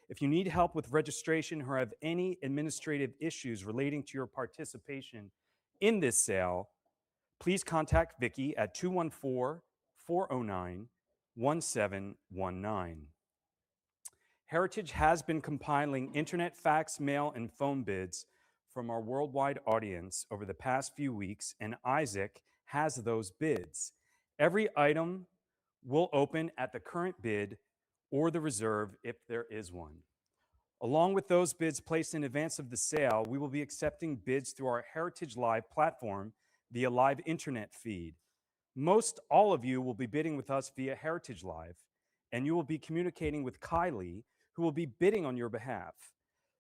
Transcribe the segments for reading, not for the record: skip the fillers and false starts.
If you need help with registration or have any administrative issues relating to your participation in this sale, please contact Vicki at 214-409-1719. Heritage has been compiling internet, fax, mail, and phone bids from our worldwide audience over the past few weeks, and Isaac has those bids. Every item will open at the current bid or the reserve if there is one. Along with those bids placed in advance of the sale, we will be accepting bids through our Heritage Live platform via live internet feed. Most all of you will be bidding with us via Heritage Live, and you will be communicating with Kylie, who will be bidding on your behalf.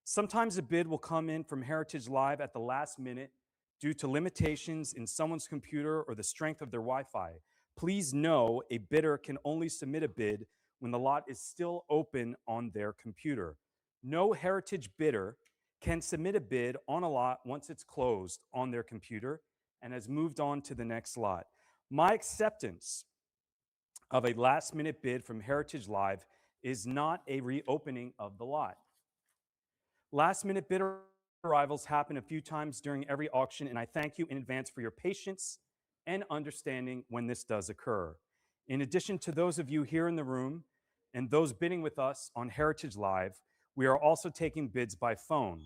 Sometimes a bid will come in from Heritage Live at the last minute due to limitations in someone's computer or the strength of their Wi-Fi. Please know a bidder can only submit a bid when the lot is still open on their computer. No Heritage bidder can submit a bid on a lot once it's closed on their computer and has moved on to the next lot. My acceptance of a last-minute bid from Heritage Live is not a reopening of the lot. Last-minute bid arrivals happen a few times during every auction, and I thank you in advance for your patience and understanding when this does occur. In addition to those of you here in the room and those bidding with us on Heritage Live, we are also taking bids by phone.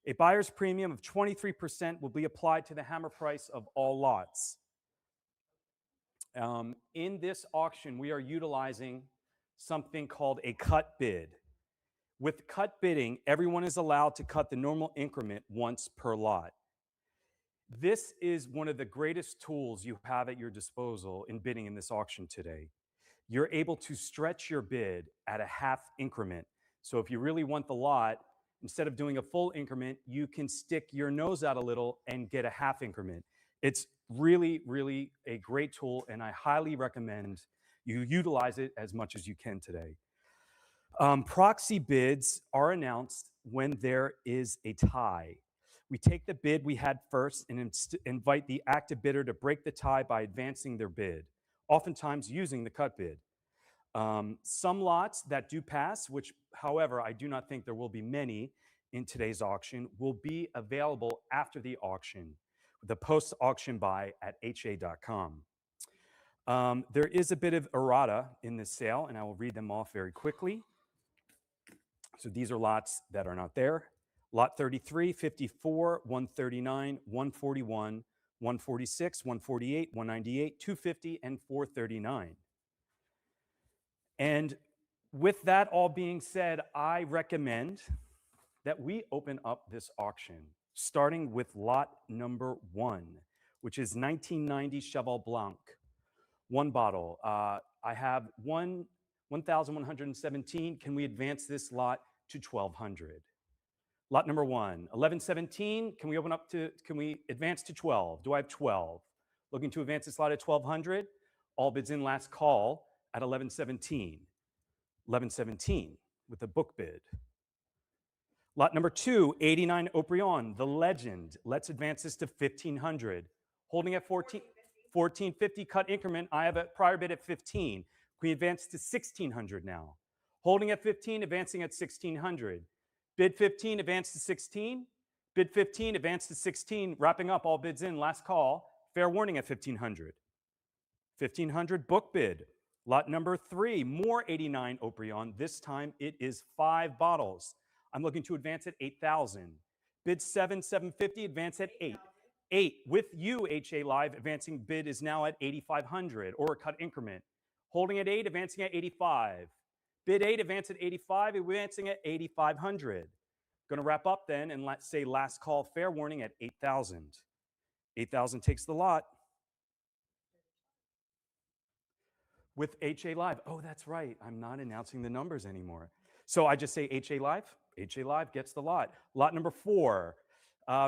A buyer's premium of 23% will be applied to the hammer price of all lots. In this auction, we are utilizing something called a cut bid. With cut bidding, everyone is allowed to cut the normal increment once per lot. This is one of the greatest tools you have at your disposal in bidding in this auction today. You're able to stretch your bid at a half increment. So if you really want the lot, instead of doing a full increment, you can stick your nose out a little and get a half increment. It's really, really a great tool, and I highly recommend you utilize it as much as you can today. Proxy bids are announced when there is a tie. We take the bid we had first and invite the active bidder to break the tie by advancing their bid, oftentimes using the cut bid. Some lots that do pass, which, however, I do not think there will be many in today's auction, will be available after the auction, the post-auction buy at ha.com. There is a bit of errata in this sale, and I will read them off very quickly. So these are lots that are not there. Lot 33, 54, 139, 141, 146, 148, 198, 250, and 439. And with that all being said, I recommend that we open up this auction, starting with lot number 1, which is 1990 Cheval Blanc. One bottle. I have 1,117. Can we advance this lot to 1,200? Lot number 1, 1117. Can we advance to 12? Do I have 12? Looking to advance this lot at 1,200. All bids in, last call at 1117. 1117 with a book bid. Lot number 2, 89 Aubryon, the legend. Let's advance this to 1,500. Holding at 1450 cut increment. I have a prior bid at 15. Can we advance to 1,600 now? Holding at 15, advancing at 1,600. Bid 15, advance to 16. Bid 15, advance to 16. Wrapping up, all bids in, last call. Fair warning at 1,500. 1,500 book bid. Lot number 3, more 89 Aubryon. This time it is 5 bottles. I'm looking to advance at 8,000. Bid 7, 750, advance at 8. 8 with you, HA Live. Advancing bid is now at 8,500 or a cut increment. Holding at 8, advancing at 85. Bid 8, advance at 85, advancing at 8,500. Going to wrap up then and let's say last call, fair warning at 8,000. 8,000 takes the lot. With HA Live. Oh, that's right. I'm not announcing the numbers anymore. So I just say HA Live. HA Live gets the lot. Lot number 4.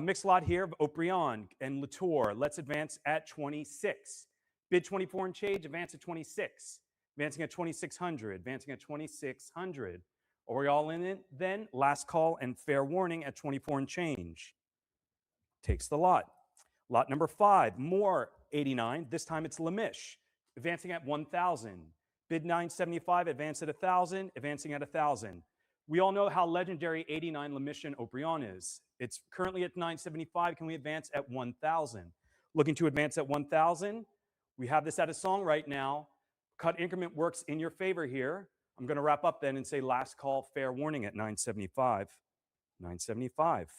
Mixed lot here of Aubryon and Latour. Let's advance at 26. Bid 24 and change, advance at 26. Advancing at 2,600, advancing at 2,600. Are we all in it then? Last call and fair warning at 24 and change. Takes the lot. Lot number 5, more 89. This time it's Lemish. Advancing at 1,000. Bid 975, advance at 1,000, advancing at 1,000. We all know how legendary 89 Le Mission Aubryon is. It's currently at 975. Can we advance at 1,000? Looking to advance at 1,000. We have this at a song right now. Cut increment works in your favor here. I'm going to wrap up then and say last call, fair warning at 975. 975.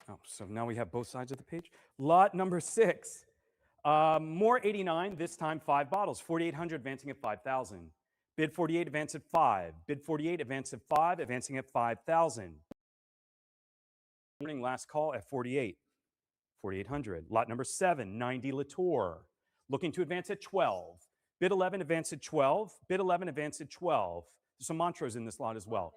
Oh, so now we have both sides of the page. Lot number 6. More 89, this time 5 bottles. 4,800 advancing at 5,000. Bid 48, advance at 5. Bid 48, advance at 5, advancing at 5,000. Warning, last call at 48. 4,800. Lot number 7, 90 Latour. Looking to advance at 12. Bid 11, advance at 12. Bid 11, advance at 12. There's some Montrose in this lot as well.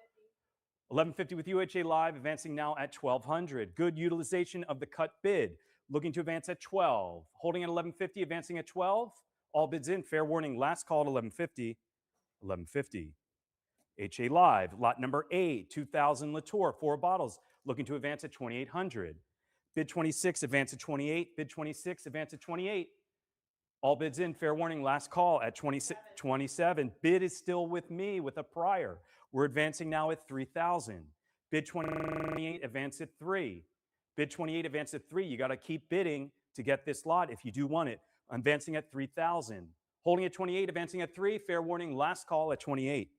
1150 with UHA Live, advancing now at 1,200. Good utilization of the cut bid. Looking to advance at 12. Holding at 1150, advancing at 12. All bids in. Fair warning, last call at 1150. 1150. HA Live, lot number 8, 2,000 Latour, 4 bottles. Looking to advance at 2,800. Bid 26, advance at 28. Bid 26, advance at 28. All bids in. Fair warning, last call at 27. Bid is still with me with a prior. We're advancing now at 3,000. Bid 28, advance at 3. Bid 28, advance at 3. You got to keep bidding to get this lot if you do want it. Advancing at 3,000. Holding at 28, advancing at 3. Fair warning, last call at 28.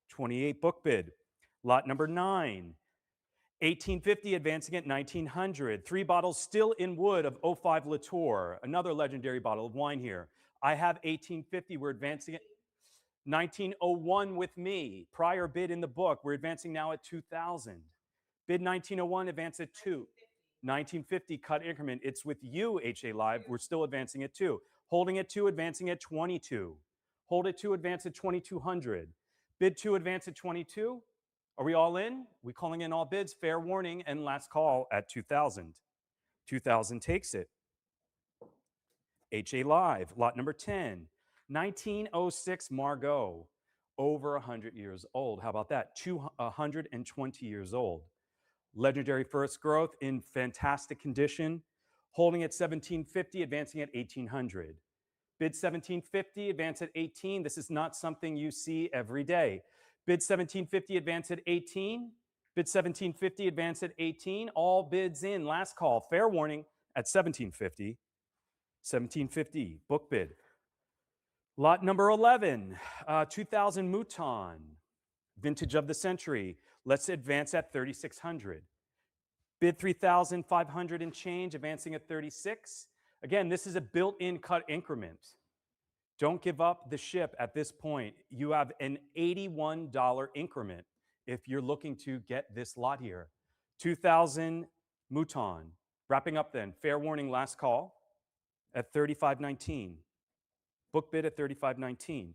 28 book bid. Lot number 9. 1850, advancing at 1,900. 3 bottles still in wood of 05 Latour. Another legendary bottle of wine here. I have 1850. We're advancing at 1901 with me. Prior bid in the book. We're advancing now at 2,000. Bid 1901, advance at 2. 1950 cut increment. It's with you, HA Live. We're still advancing at 2. Holding at 2, advancing at 22. Hold at 2, advance at 2,200. Bid 2, advance at 22. Are we all in? We calling in all bids. Fair warning and last call at 2,000. 2,000 takes it. HA Live, lot number 10. 1906 Margot, over 100 years old. How about that? 120 years old. Legendary first growth in fantastic condition. Holding at 1,750, advancing at 1,800. Bid 1,750, advance at 18. This is not something you see every day. Bid 1,750, advance at 18. Bid 1,750, advance at 18. All bids in. Last call. Fair warning at 1,750. 1,750. Book bid. Lot number 11. 2,000 Mouton. Vintage of the century. Let's advance at 3,600. Bid 3,500 and change. Advancing at 36. Again, this is a built-in cut increment. Don't give up the ship at this point. You have an $81 increment if you're looking to get this lot here. 2,000 Mouton. Wrapping up then. Fair warning, last call at 35.19. Book bid at 35.19.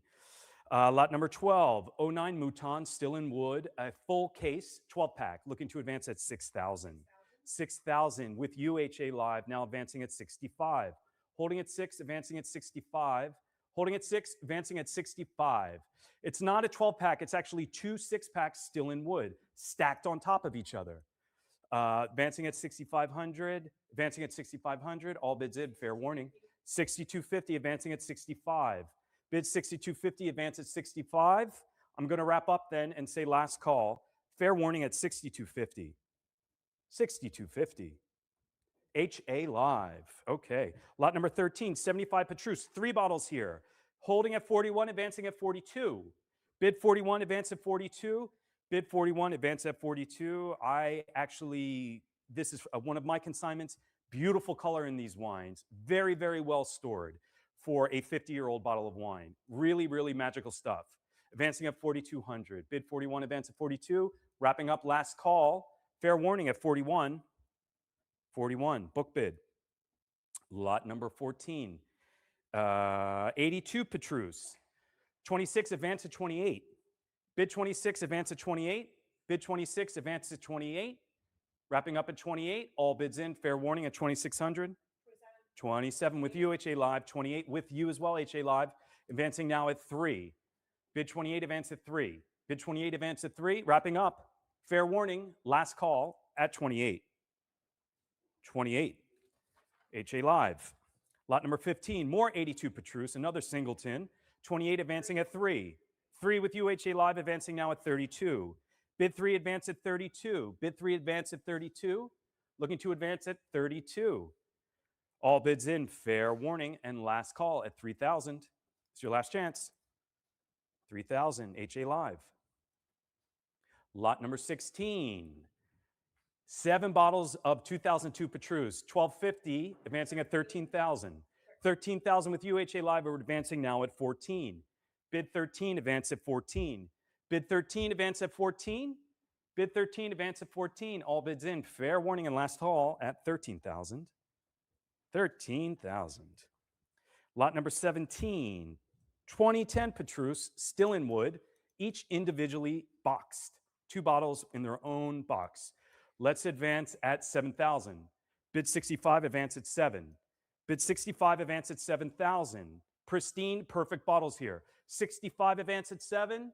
Lot number 12, 09 Mouton, still in wood. A full case, 12-pack, looking to advance at 6,000. 6,000 with UHA Live, now advancing at 65. Holding at 6, advancing at 65. Holding at 6, advancing at 65. It's not a 12-pack. It's actually 2 6-packs still in wood, stacked on top of each other. Advancing at 6,500. Advancing at 6,500. All bids in. Fair warning. 6,250. Advancing at 65. Bid 6,250. Advance at 65. I'm going to wrap up then and say last call. Fair warning at 6,250. 6,250. HA Live. Okay. Lot number 13, 75 Petrus. 3 bottles here. Holding at 41, advancing at 42. Bid 41, advance at 42. Bid 41, advance at 42. This is one of my consignments. Beautiful color in these wines. Very, very well stored for a 50-year-old bottle of wine. Really, really magical stuff. Advancing at 4,200. Bid 41, advance at 42. Wrapping up last call. Fair warning at 41. 41, book bid. Lot number 14. 82 Petrus. 26, advance at 28. Bid 26, advance at 28. Bid 26, advance at 28. Wrapping up at 28. All bids in. Fair warning at 2,600. 27 with you, HA Live. 28 with you as well, HA Live. Advancing now at 3. Bid 28, advance at 3. Bid 28, advance at 3. Wrapping up. Fair warning, last call at 28. 28. HA Live. Lot number 15, more 82 Petrus, another singleton. 28 advancing at 3. 3 with UHA Live advancing now at 32. Bid 3 advance at 32. Bid 3 advance at 32. Looking to advance at 32. All bids in, fair warning, and last call at 3,000. It's your last chance. 3,000, HA Live. Lot number 16. 7 bottles of 2002 Petrus, 1250, advancing at 13,000. 13,000 with UHA Live, we're advancing now at 14. Bid 13, advance at 14. Bid 13, advance at 14. Bid 13, advance at 14. All bids in, fair warning, and last call at 13,000. 13,000. Lot number 17, 2010 Petrus, still in wood, each individually boxed. 2 bottles in their own box. Let's advance at 7,000. Bid 65, advance at 7. Bid 65, advance at 7,000. Pristine, perfect bottles here. 65, advance at 7.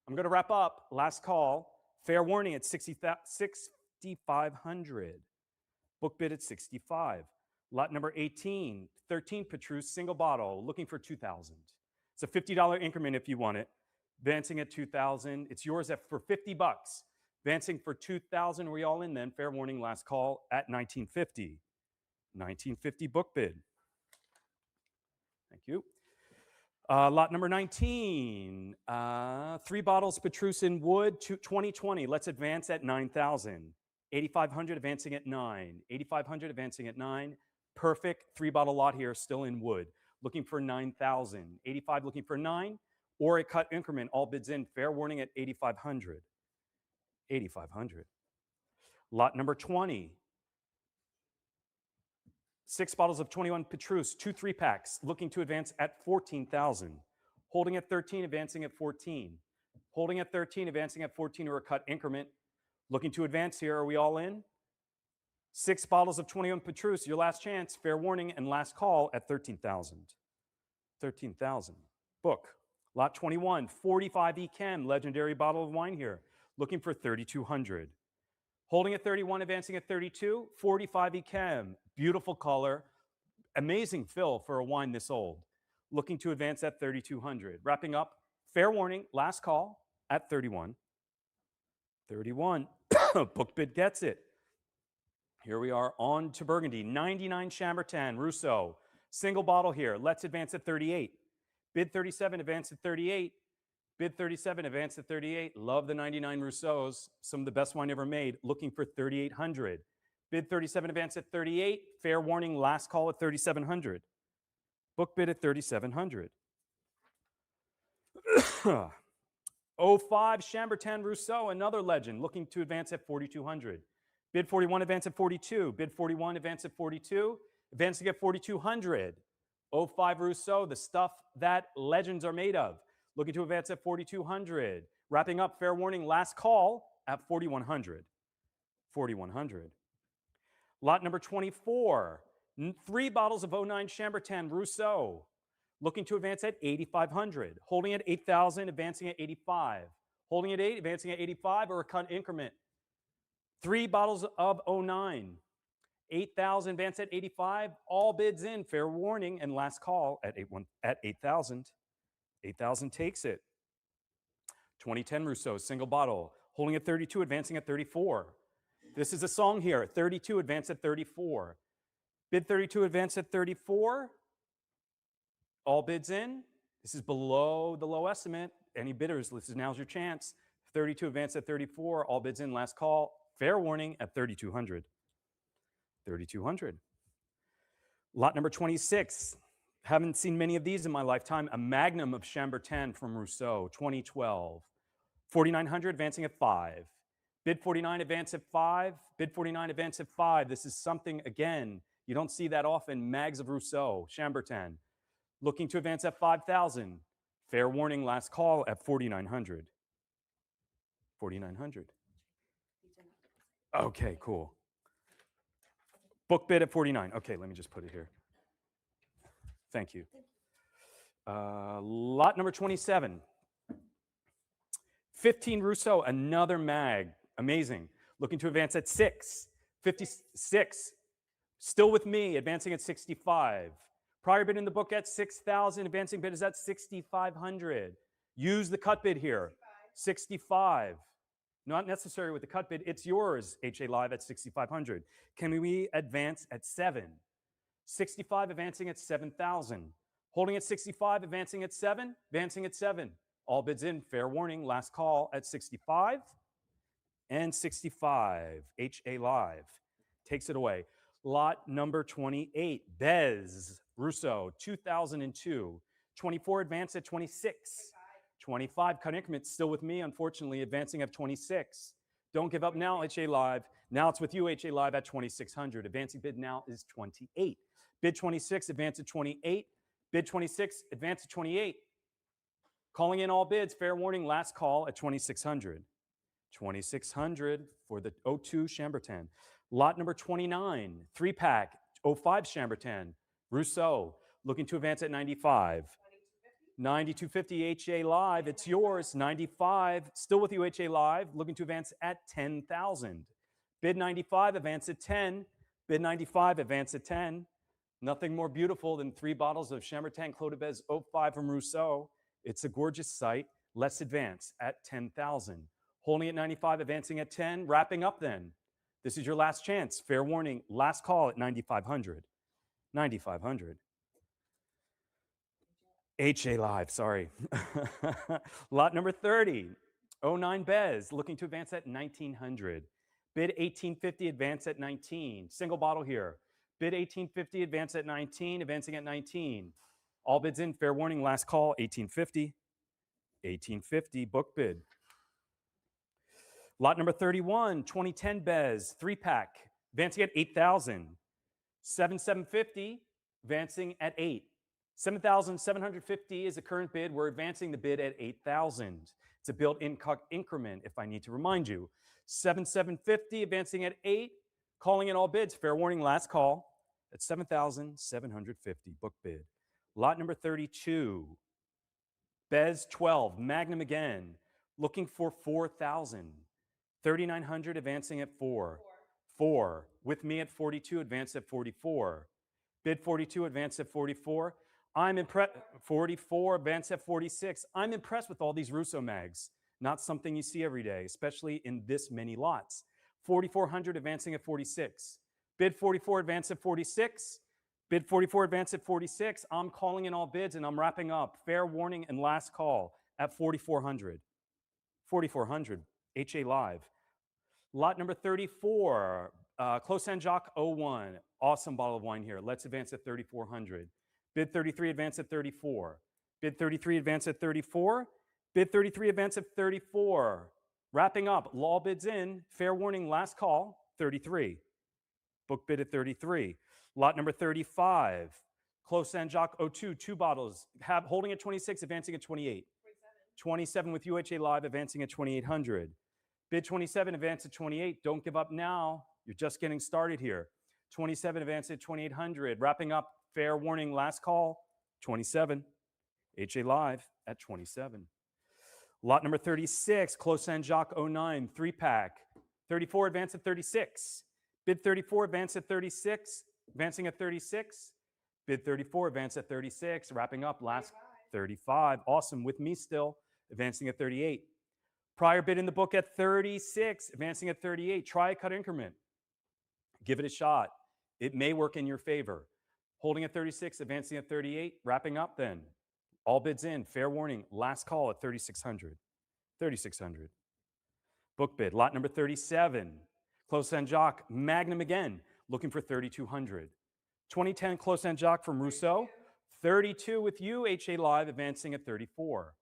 I'm going to wrap up. Last call. Fair warning at 6,500. Book bid at 65. Lot number 18, 13 Petrus, single bottle, looking for 2,000. It's a $50 increment if you want it. Advancing at 2,000. It's yours for $50. Advancing for 2,000. Are we all in then? Fair warning, last call at 1950. 1950 book bid. Thank you. Lot number 19. 3 bottles Petrus in wood, 2020. Let's advance at 9,000. 8,500 advancing at 9. 8,500 advancing at 9. Perfect 3-bottle lot here, still in wood. Looking for 9,000. 85 looking for 9. Or a cut increment, all bids in. Fair warning at 8,500. 8,500. Lot number 20. 6 bottles of 21 Petrus, 2 3-packs, looking to advance at 14,000. Holding at 13, advancing at 14. Holding at 13, advancing at 14, or a cut increment. Looking to advance here. Are we all in? 6 bottles of 21 Petrus, your last chance. Fair warning and last call at 13,000. 13,000. Book. Lot 21, 45 Chem, legendary bottle of wine here. Looking for 3,200. Holding at 31, advancing at 32, 45 Chem. Beautiful color. Amazing fill for a wine this old. Looking to advance at 3,200. Wrapping up, fair warning, last call at 31. 31. Book bid gets it. Here we are on to Burgundy. 99 Chambertin, Rousseau. Single bottle here. Let's advance at 38. Bid 37, advance at 38. Bid 37, advance at 38. Love the 99 Rousseaus. Some of the best wine ever made. Looking for 3,800. Bid 37, advance at 38. Fair warning, last call at 3,700. Book bid at 3,700. 05 Chambertin Rousseau, another legend. Looking to advance at 4,200. Bid 41, advance at 42. Bid 41, advance at 42. Advancing at 4,200. 05 Rousseau, the stuff that legends are made of. Looking to advance at 4,200. Wrapping up, fair warning, last call at 4,100. 4,100. Lot number 24. 3 bottles of 09 Chambertin Rousseau. Looking to advance at 8,500. Holding at 8,000, advancing at 85. Holding at 8, advancing at 85, or a cut increment. 3 bottles of 09. 8,000, advance at 85. All bids in, fair warning, and last call at 8,000. 8,000 takes it. 2010 Rousseau, single bottle. Holding at 32, advancing at 34. This is a song here. 32, advance at 34. Bid 32, advance at 34. All bids in. This is below the low estimate. Any bidders, now's your chance. 32, advance at 34. All bids in, last call. Fair warning at 3,200. 3,200. Lot number 26. Haven't seen many of these in my lifetime. A Magnum of Chambertin from Rousseau, 2012. 4,900, advancing at 5. Bid 49, advance at 5. Bid 49, advance at 5. This is something, again, you don't see that often. Mags of Rousseau, Chambertin. Looking to advance at 5,000. Fair warning, last call at 4,900. 4,900. Okay, cool. Book bid at 49. Okay, let me just put it here. Thank you. Lot number 27. 15 Rousseau, another mag. Amazing. Looking to advance at 6. 56. Still with me, advancing at 65. Prior bid in the book at 6,000. Advancing bid is at 6,500. Use the cut bid here. 65. Not necessary with the cut bid. It's yours, HA Live, at 6,500. Can we advance at 7? 65 advancing at 7,000. Holding at 65, advancing at 7, advancing at 7. All bids in, fair warning, last call at 65 and 65. HA Live takes it away. Lot number 28, Bez Russo, 2002. 24 advance at 26. 25 cut increment, still with me, unfortunately, advancing at 26. Don't give up now, HA Live. Now it's with you, HA Live, at 2,600. Advancing bid now is 28. Bid 26, advance at 28. Bid 26, advance at 28. Calling in all bids, fair warning, last call at 2,600. 2,600 for the 02 Chambertin. Lot number 29, 3-pack, 05 Chambertin. Rousseau, looking to advance at 95. 9250 HA Live, it's yours. 95, still with you, HA Live, looking to advance at 10,000. Bid 95, advance at 10. Bid 95, advance at 10. Nothing more beautiful than 3 bottles of Chambertin Clos de Bez 05 from Rousseau. It's a gorgeous sight. Let's advance at 10,000. Holding at 95, advancing at 10, wrapping up then. This is your last chance. Fair warning, last call at 9,500. 9,500. HA Live, sorry. Lot number 30, 09 Bez, looking to advance at 1,900. Bid 1850, advance at 19. Single bottle here. Bid 1850, advance at 19, advancing at 19. All bids in, fair warning, last call, 1850. 1850, book bid. Lot number 31, 2010 Bez, 3-pack, advancing at 8,000. 7,750, advancing at 8. 7,750 is the current bid. We're advancing the bid at 8,000. It's a built-in increment, if I need to remind you. 7,750, advancing at 8. Calling in all bids. Fair warning, last call at 7,750. Book bid. Lot number 32. Bez 12, Magnum again. Looking for 4,000. 3,900, advancing at 4. 4. With me at 42, advance at 44. Bid 42, advance at 44. I'm impressed. 44, advance at 46. I'm impressed with all these Russo mags. Not something you see every day, especially in this many lots. 4,400, advancing at 46. Bid 44, advance at 46. Bid 44, advance at 46. I'm calling in all bids and I'm wrapping up. Fair warning and last call at 4,400. 4,400, HA Live. Lot number 34, Clos Saint-Jacques 01. Awesome bottle of wine here. Let's advance at 3,400. Bid 33, advance at 34. Bid 33, advance at 34. Bid 33, advance at 34. Wrapping up, all bids in. Fair warning, last call, 33. Book bid at 33. Lot number 35, Clos Saint-Jacques 02, 2 bottles. Holding at 26, advancing at 28. 27 with UHA Live, advancing at 2,800. Bid 27, advance at 28. Don't give up now. You're just getting started here. 27, advance at 2,800. Wrapping up, fair warning, last call, 27. HA Live at 27. Lot number 36, Clos Saint-Jacques 09, 3-pack. 34, advance at 36. Bid 34, advance at 36. Advancing at 36. Bid 34, advance at 36. Wrapping up, last 35. Awesome, with me still. Advancing at 38. Prior bid in the book at 36. Advancing at 38. Try a cut increment. Give it a shot. It may work in your favor. Holding at 36, advancing at 38. Wrapping up then. All bids in. Fair warning. Last call at 3,600. 3,600. Book bid. Lot number 37. Clos Saint-Jacques. Magnum again. Looking for 3,200. 2010 Clos Saint-Jacques from Rousseau. 32 with you. HA Live, advancing at 34.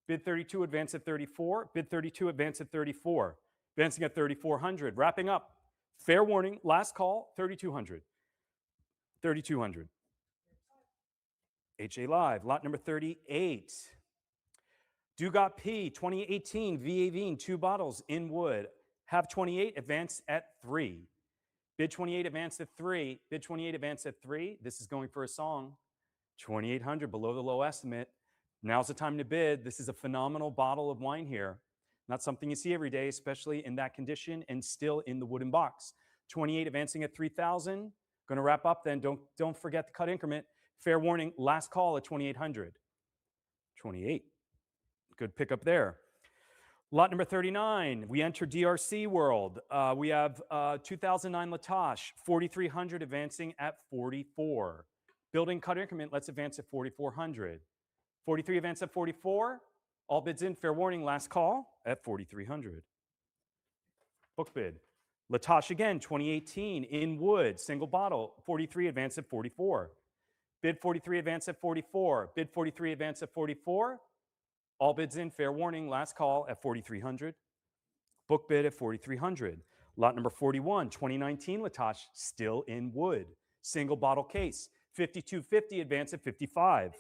Bid 32, advance at 34. Bid 32, advance at 34. Advancing at 3,400. Wrapping up. Fair warning. Last call, 3,200. 3,200. HA Live. Lot number 38. Dugat P, 2018 VA Veen, 2 bottles in wood. Have 28, advance at 3. Bid 28, advance at 3. Bid 28, advance at 3. This is going for a song. 2,800, below the low estimate. Now's the time to bid. This is a phenomenal bottle of wine here. Not something you see every day, especially in that condition and still in the wooden box. 28, advancing at 3,000. Going to wrap up then. Don't forget the cut increment. Fair warning, last call at 2,800. 28. Good pickup there. Lot number 39, we enter DRC world. We have 2009 Latash, 4,300 advancing at 44. Building cut increment, let's advance at 4,400. 43 advance at 44. All bids in, fair warning, last call at 4,300. Book bid. Latash again, 2018 in wood, single bottle, 43 advance at 44. Bid 43 advance at 44. Bid 43 advance at 44. All bids in, fair warning, last call at 4,300. Book bid at 4,300. Lot number 41, 2019 Latash, still in wood. Single bottle case, 5250, advance at 55.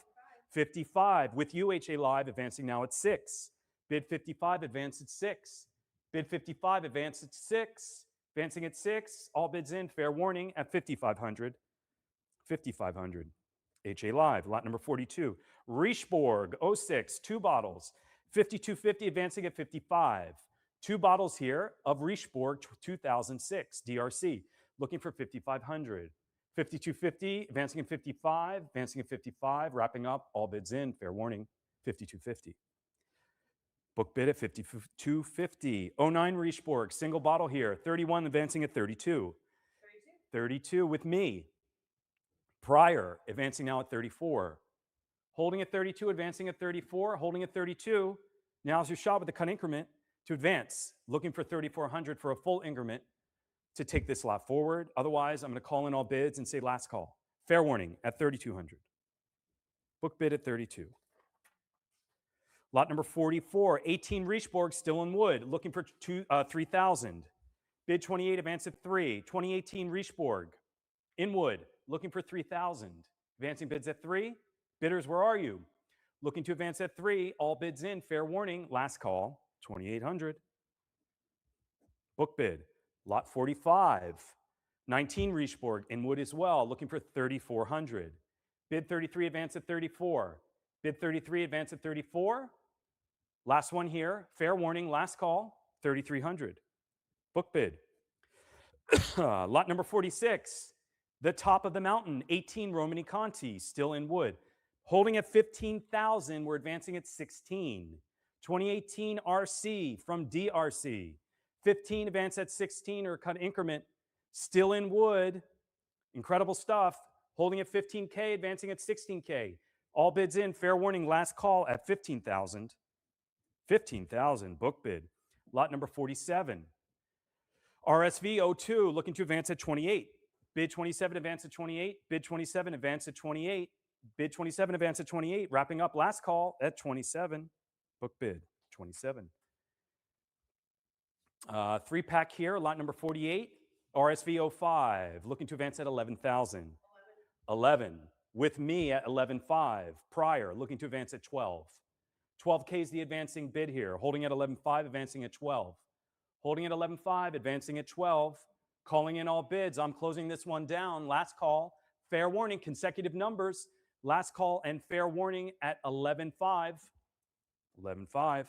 55 with UHA Live advancing now at 6. Bid 55, advance at 6. Bid 55, advance at 6. Advancing at 6. All bids in, fair warning at 5,500. 5,500. HA Live, lot number 42. Riechborg, 06, 2 bottles. 5250 advancing at 55. 2 bottles here of Riechborg 2006 DRC, looking for 5,500. 5250 advancing at 55, advancing at 55, wrapping up, all bids in, fair warning, 5250. Book bid at 5250. 09 Riechborg, single bottle here, 31 advancing at 32. 32 with me. Prior, advancing now at 34. Holding at 32, advancing at 34, holding at 32. Now's your shot with the cut increment to advance, looking for 3,400 for a full increment to take this lot forward. Otherwise, I'm going to call in all bids and say last call. Fair warning at 3,200. Book bid at 32. Lot number 44, 18 Riechborg, still in wood, looking for 3,000. Bid 28, advance at 3. 2018 Riechborg, in wood, looking for 3,000. Advancing bids at 3. Bidders, where are you? Looking to advance at 3. All bids in. Fair warning. Last call, 2,800. Book bid. Lot 45. 19 Riechborg, in wood as well, looking for 3,400. Bid 33, advance at 34. Bid 33, advance at 34. Last one here. Fair warning. Last call, 3,300. Book bid. Lot number 46. The top of the mountain, 18 Romani Conti, still in wood. Holding at 15,000, we're advancing at 16. 2018 RC from DRC. 15 advance at 16 or cut increment, still in wood. Incredible stuff. Holding at 15K, advancing at 16K. All bids in, fair warning, last call at 15,000. 15,000, book bid. Lot number 47. RSV 02, looking to advance at 28. Bid 27, advance at 28. Bid 27, advance at 28. Bid 27, advance at 28. Wrapping up, last call at 27. Book bid, 27. 3-pack here, lot number 48. RSV 05, looking to advance at 11,000. 11. With me at 11.5. Prior, looking to advance at 12. 12K is the advancing bid here. Holding at 11.5, advancing at 12. Holding at 11.5, advancing at 12. Calling in all bids. I'm closing this one down. Last call, fair warning, consecutive numbers. Last call and fair warning at 11.5. 11.5.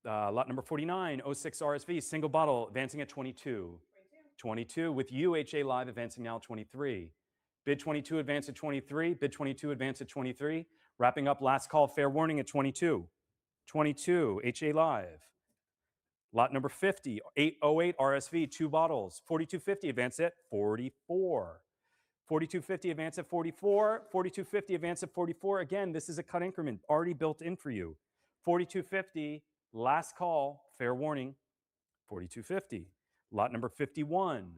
Lot number 49, 06 RSV, single bottle, advancing at 22. 22 with UHA Live, advancing now 23. Bid 22, advance at 23. Bid 22, advance at 23. Wrapping up, last call, fair warning at 22. 22, HA Live. Lot number 50, 808 RSV, 2 bottles. 4250, advance at 44. 4250, advance at 44. 4250, advance at 44. Again, this is a cut increment already built in for you. 4250, last call, fair warning, 4250. Lot number 51,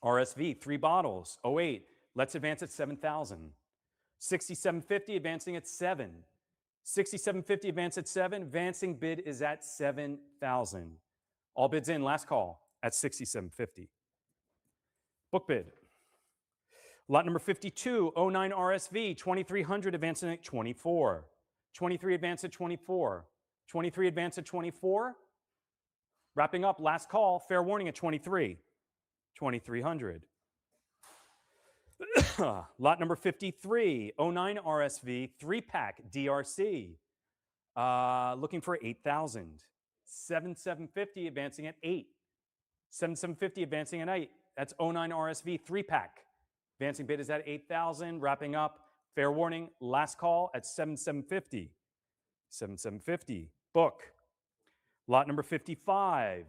RSV, 3 bottles. 08, let's advance at 7,000. 6750, advancing at 7. 6750, advance at 7. Advancing bid is at 7,000. All bids in, last call at 6750. Book bid. Lot number 52, 09 RSV, 2300, advancing at 24. 23 advance at 24. 23 advance at 24. Wrapping up, last call, fair warning at 23. 2300. Lot number 53, 09 RSV, 3-pack DRC. Looking for 8,000. 7750 advancing at 8. 7750 advancing at That's 09 RSV 3-pack. Advancing bid is at 8,000. Wrapping up. Fair warning. Last call at 7,750. 7,750. Book. Lot number 55.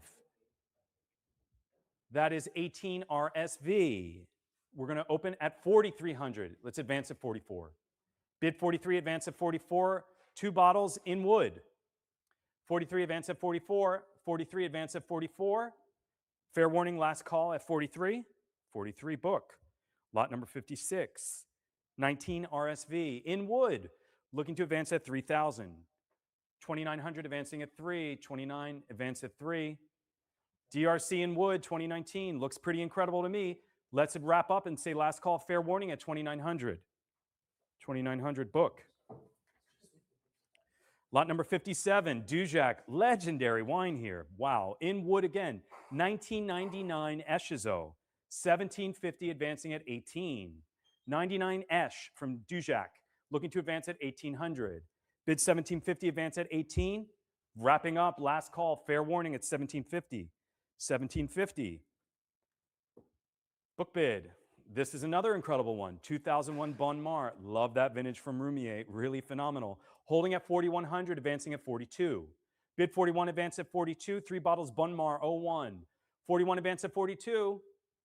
That is 18 RSV. We're going to open at 4,300. Let's advance at 44. Bid 43, advance at 44. 2 bottles in wood. 43, advance at 44. 43, advance at 44. Fair warning, last call at 43. 43, book. Lot number 56. 19 RSV in wood. Looking to advance at 3,000. 2,900 advancing at 3. 29 advance at 3. DRC in wood 2019 looks pretty incredible to me. Let's wrap up and say last call, fair warning at 2,900. 2,900, book. Lot number 57, Dujac, legendary wine here. Wow, in wood again. 1999 Eschazeau, 1750 advancing at 18. 99 Esch from Dujac, looking to advance at 1,800. Bid 1750, advance at 18. Wrapping up, last call, fair warning at 1750. 1750. Book bid. This is another incredible one. 2001 Bon Mar. Love that vintage from Roumier. Really phenomenal. Holding at 4,100, advancing at 42. Bid 41, advance at 42. 3 bottles Bon Mar 01. 41, advance at 42.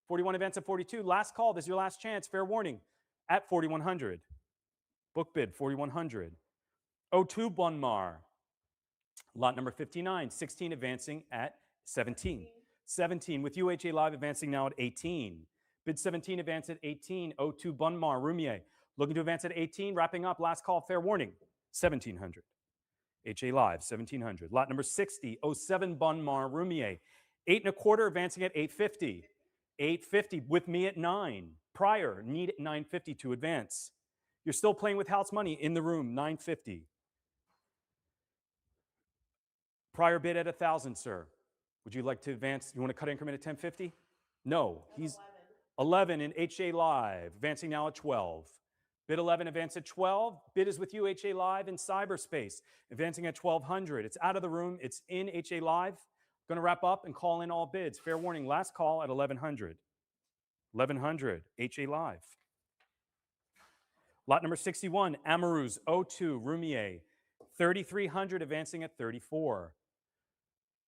41, advance at 42. Last call. This is your last chance. Fair warning at 4,100. Book bid 4,100. 02 Bon Mar. Lot number 59. 16 advancing at 17. 17 with UHA Live advancing now at 18. Bid 17, advance at 18. 02 Bon Mar, Roumier. Looking to advance at 18. Wrapping up, last call, fair warning, 1,700. HA Live, 1,700. Lot number 60, 07 Bon Mar, Roumier. 8 1/4, advancing at 850. 850 with me at 9. Prior, need at 950 to advance. You're still playing with house money in the room, 950. Prior bid at 1,000, sir. Would you like to advance? You want to cut increment at 1050? No, he's 11 in HA Live, advancing now at 12. Bid 11, advance at 12. Bid is with you, HA Live in cyberspace, advancing at 1,200. It's out of the room. It's in HA Live. Going to wrap up and call in all bids. Fair warning, last call at 1,100. 1,100, HA Live. Lot number 61, Amaruz 02, Roumier. 3,300, advancing at 34.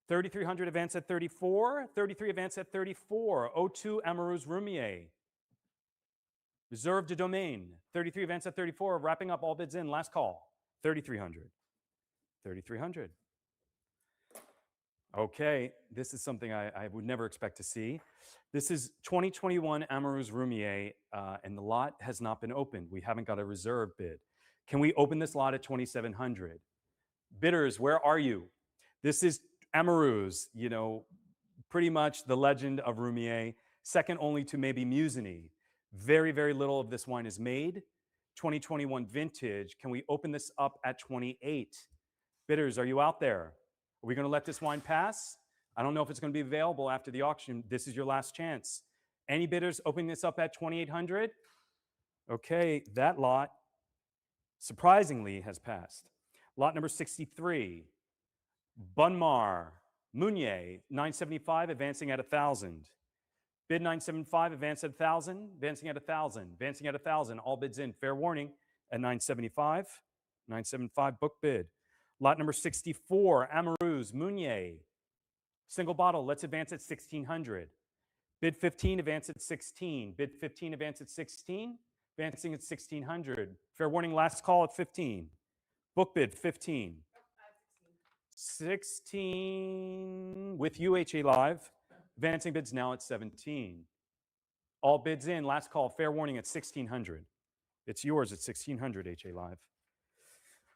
3,300 advance at 34. 33 advance at 34. 02 Amaruz Roumier. Reserve de domain. 33 advance at 34. Wrapping up all bids in. Last call. 3,300. 3,300. Okay, this is something I would never expect to see. This is 2021 Amaruz Roumier, and the lot has not been opened. We haven't got a reserve bid. Can we open this lot at 2,700? Bidders, where are you? This is Amaruz, you know, pretty much the legend of Roumier, second only to maybe Musigny. Very, very little of this wine is made. 2021 vintage. Can we open this up at 28? Bidders, are you out there? Are we going to let this wine pass? I don't know if it's going to be available after the auction. This is your last chance. Any bidders opening this up at 2,800? Okay, that lot surprisingly has passed. Lot number 63. Bon Mar, Meunier, 975, advancing at 1,000. Bid 975, advance at 1,000, advancing at 1,000, advancing at 1,000. All bids in. Fair warning at 975. 975, book bid. Lot number 64, Amaruz, Meunier. Single bottle, let's advance at 1,600. Bid 15, advance at 16. Bid 15, advance at 16. Advancing at 1,600. Fair warning, last call at 15. Book bid 15. 16 with UHA Live. Advancing bids now at 17. All bids in. Last call. Fair warning at 1,600. It's yours at 1,600, HA Live.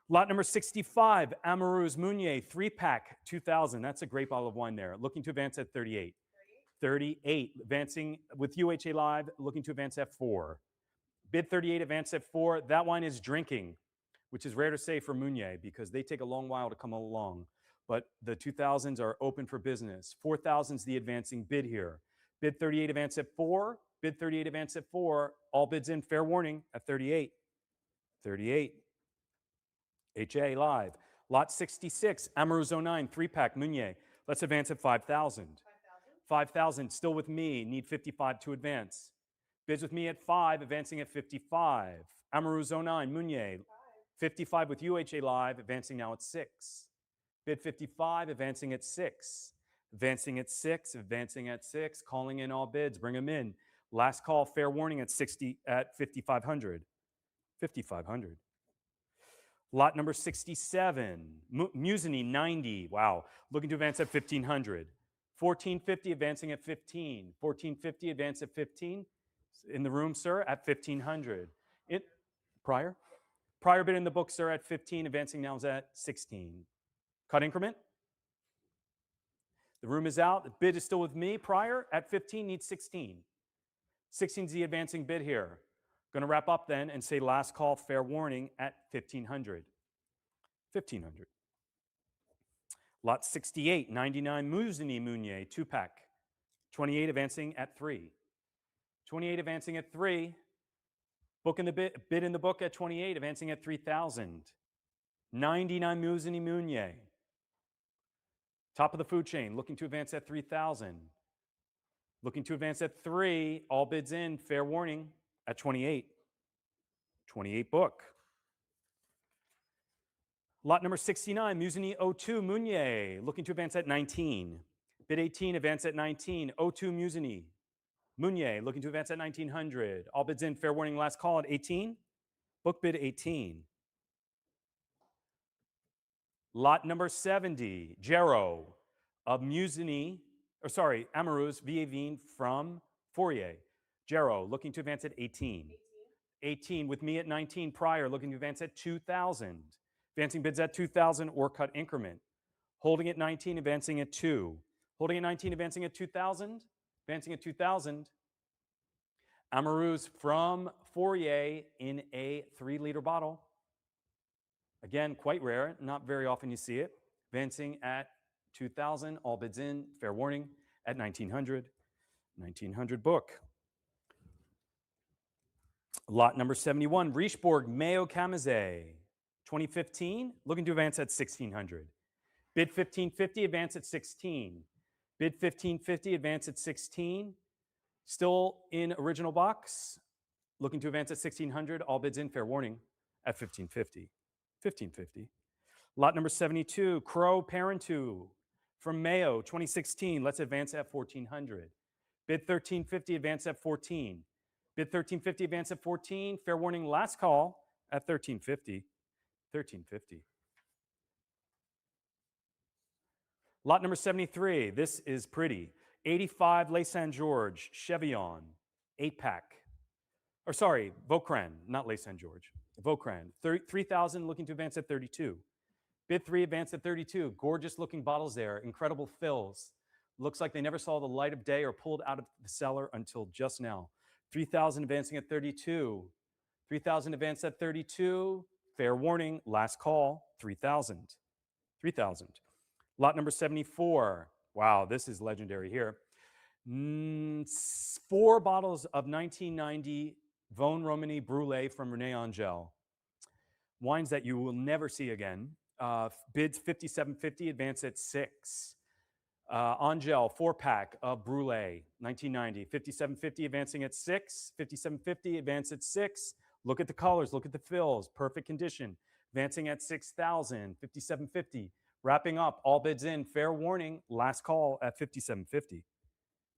Lot number 65, Amaruz Meunier, 3-pack, 2,000. That's a great bottle of wine there. Looking to advance at 38. 38. Advancing with UHA Live. Looking to advance at 4. Bid 38, advance at 4. That wine is drinking, which is rare to say for Meunier because they take a long while to come along. But the 2,000s are open for business. 4,000's the advancing bid here. Bid 38, advance at 4. Bid 38, advance at 4. All bids in. Fair warning at 38. 38. HA Live. Lot 66, Amaruz 09, 3-pack, Meunier. Let's advance at 5,000. 5,000, still with me, need 55 to advance. Bids with me at 5, advancing at 55. Amaru 09, Munier, 55 with UHA Live, advancing now at 6. Bid 55, advancing at 6. Advancing at 6, advancing at 6, calling in all bids, bring them in. Last call, fair warning at 5,500. 5,500. Lot number 67, Musini 90. Wow, looking to advance at 1,500. 1450 advancing at 15. 1450 advance at 15. In the room, sir, at 1,500. Prior bid in the book, sir, at 15. Advancing now is at 16. Cut increment. The room is out. The bid is still with me. Prior at 15 needs 16. 16 is the advancing bid here. Going to wrap up then and say last call, fair warning at 1,500. 1,500. Lot 68, 99 Musini Munier, 2-pack. 28 advancing at 3. 28 advancing at 3. Book in the bid in the book at 28, advancing at 3,000. 99 Musini Munier. Top of the food chain, looking to advance at 3,000. Looking to advance at 3, all bids in, fair warning at 28. 28 book. Lot number 69, Musini 02 Munier, looking to advance at 19. Bid 18, advance at 19. 02 Musini. Munier, looking to advance at 1,900. All bids in, fair warning, last call at 18. Book bid 18. Lot number 70, Gero of Musini, Amarus Vievine from Fourier. Gero, looking to advance at 18. 18 with me at 19 prior, looking to advance at 2,000. Advancing bids at 2,000 or cut increment. Holding at 19, advancing at 2. Holding at 19, advancing at 2,000. Advancing at 2,000. Amarus from Fourier in a 3-liter bottle. Again, quite rare. Not very often you see it. Advancing at 2,000. All bids in. Fair warning at 1,900. 1,900 book. Lot number 71, Richebourg Mayo Camazet. 2015, looking to advance at 1,600. Bid 1,550, advance at 16. Bid 1,550, advance at 16. Still in original box, looking to advance at 1,600. All bids in, fair warning at 1,550. 1,550. Lot number 72, Crow Parentu from Mayo, 2016. Let's advance at 1,400. Bid 1,350, advance at 14. Bid 1,350, advance at 14. Fair warning, last call at 1,350. 1,350. Lot number 73. This is pretty. 85 Les Saint Georges Chevillon, 8-pack. Or sorry, Vaucran, not Les Saint Georges. Vaucran. 3,000 looking to advance at 32. Bid 3 advance at 32. Gorgeous looking bottles there. Incredible fills. Looks like they never saw the light of day or pulled out of the cellar until just now. 3,000 advancing at 32. 3,000 advance at 32. Fair warning, last call, 3,000. 3,000. Lot number 74. Wow, this is legendary here. 4 bottles of 1990 Vosne Romani Brûlé from René Angel. Wines that you will never see again. Bids 5,750, advance at 6. Angel, 4-pack of Brûlé, 1990. 5,750, advancing at 6. 5,750, advance at 6. Look at the colors, look at the fills, perfect condition. Advancing at 6,000, 5,750. Wrapping up, all bids in, fair warning, last call at 5,750.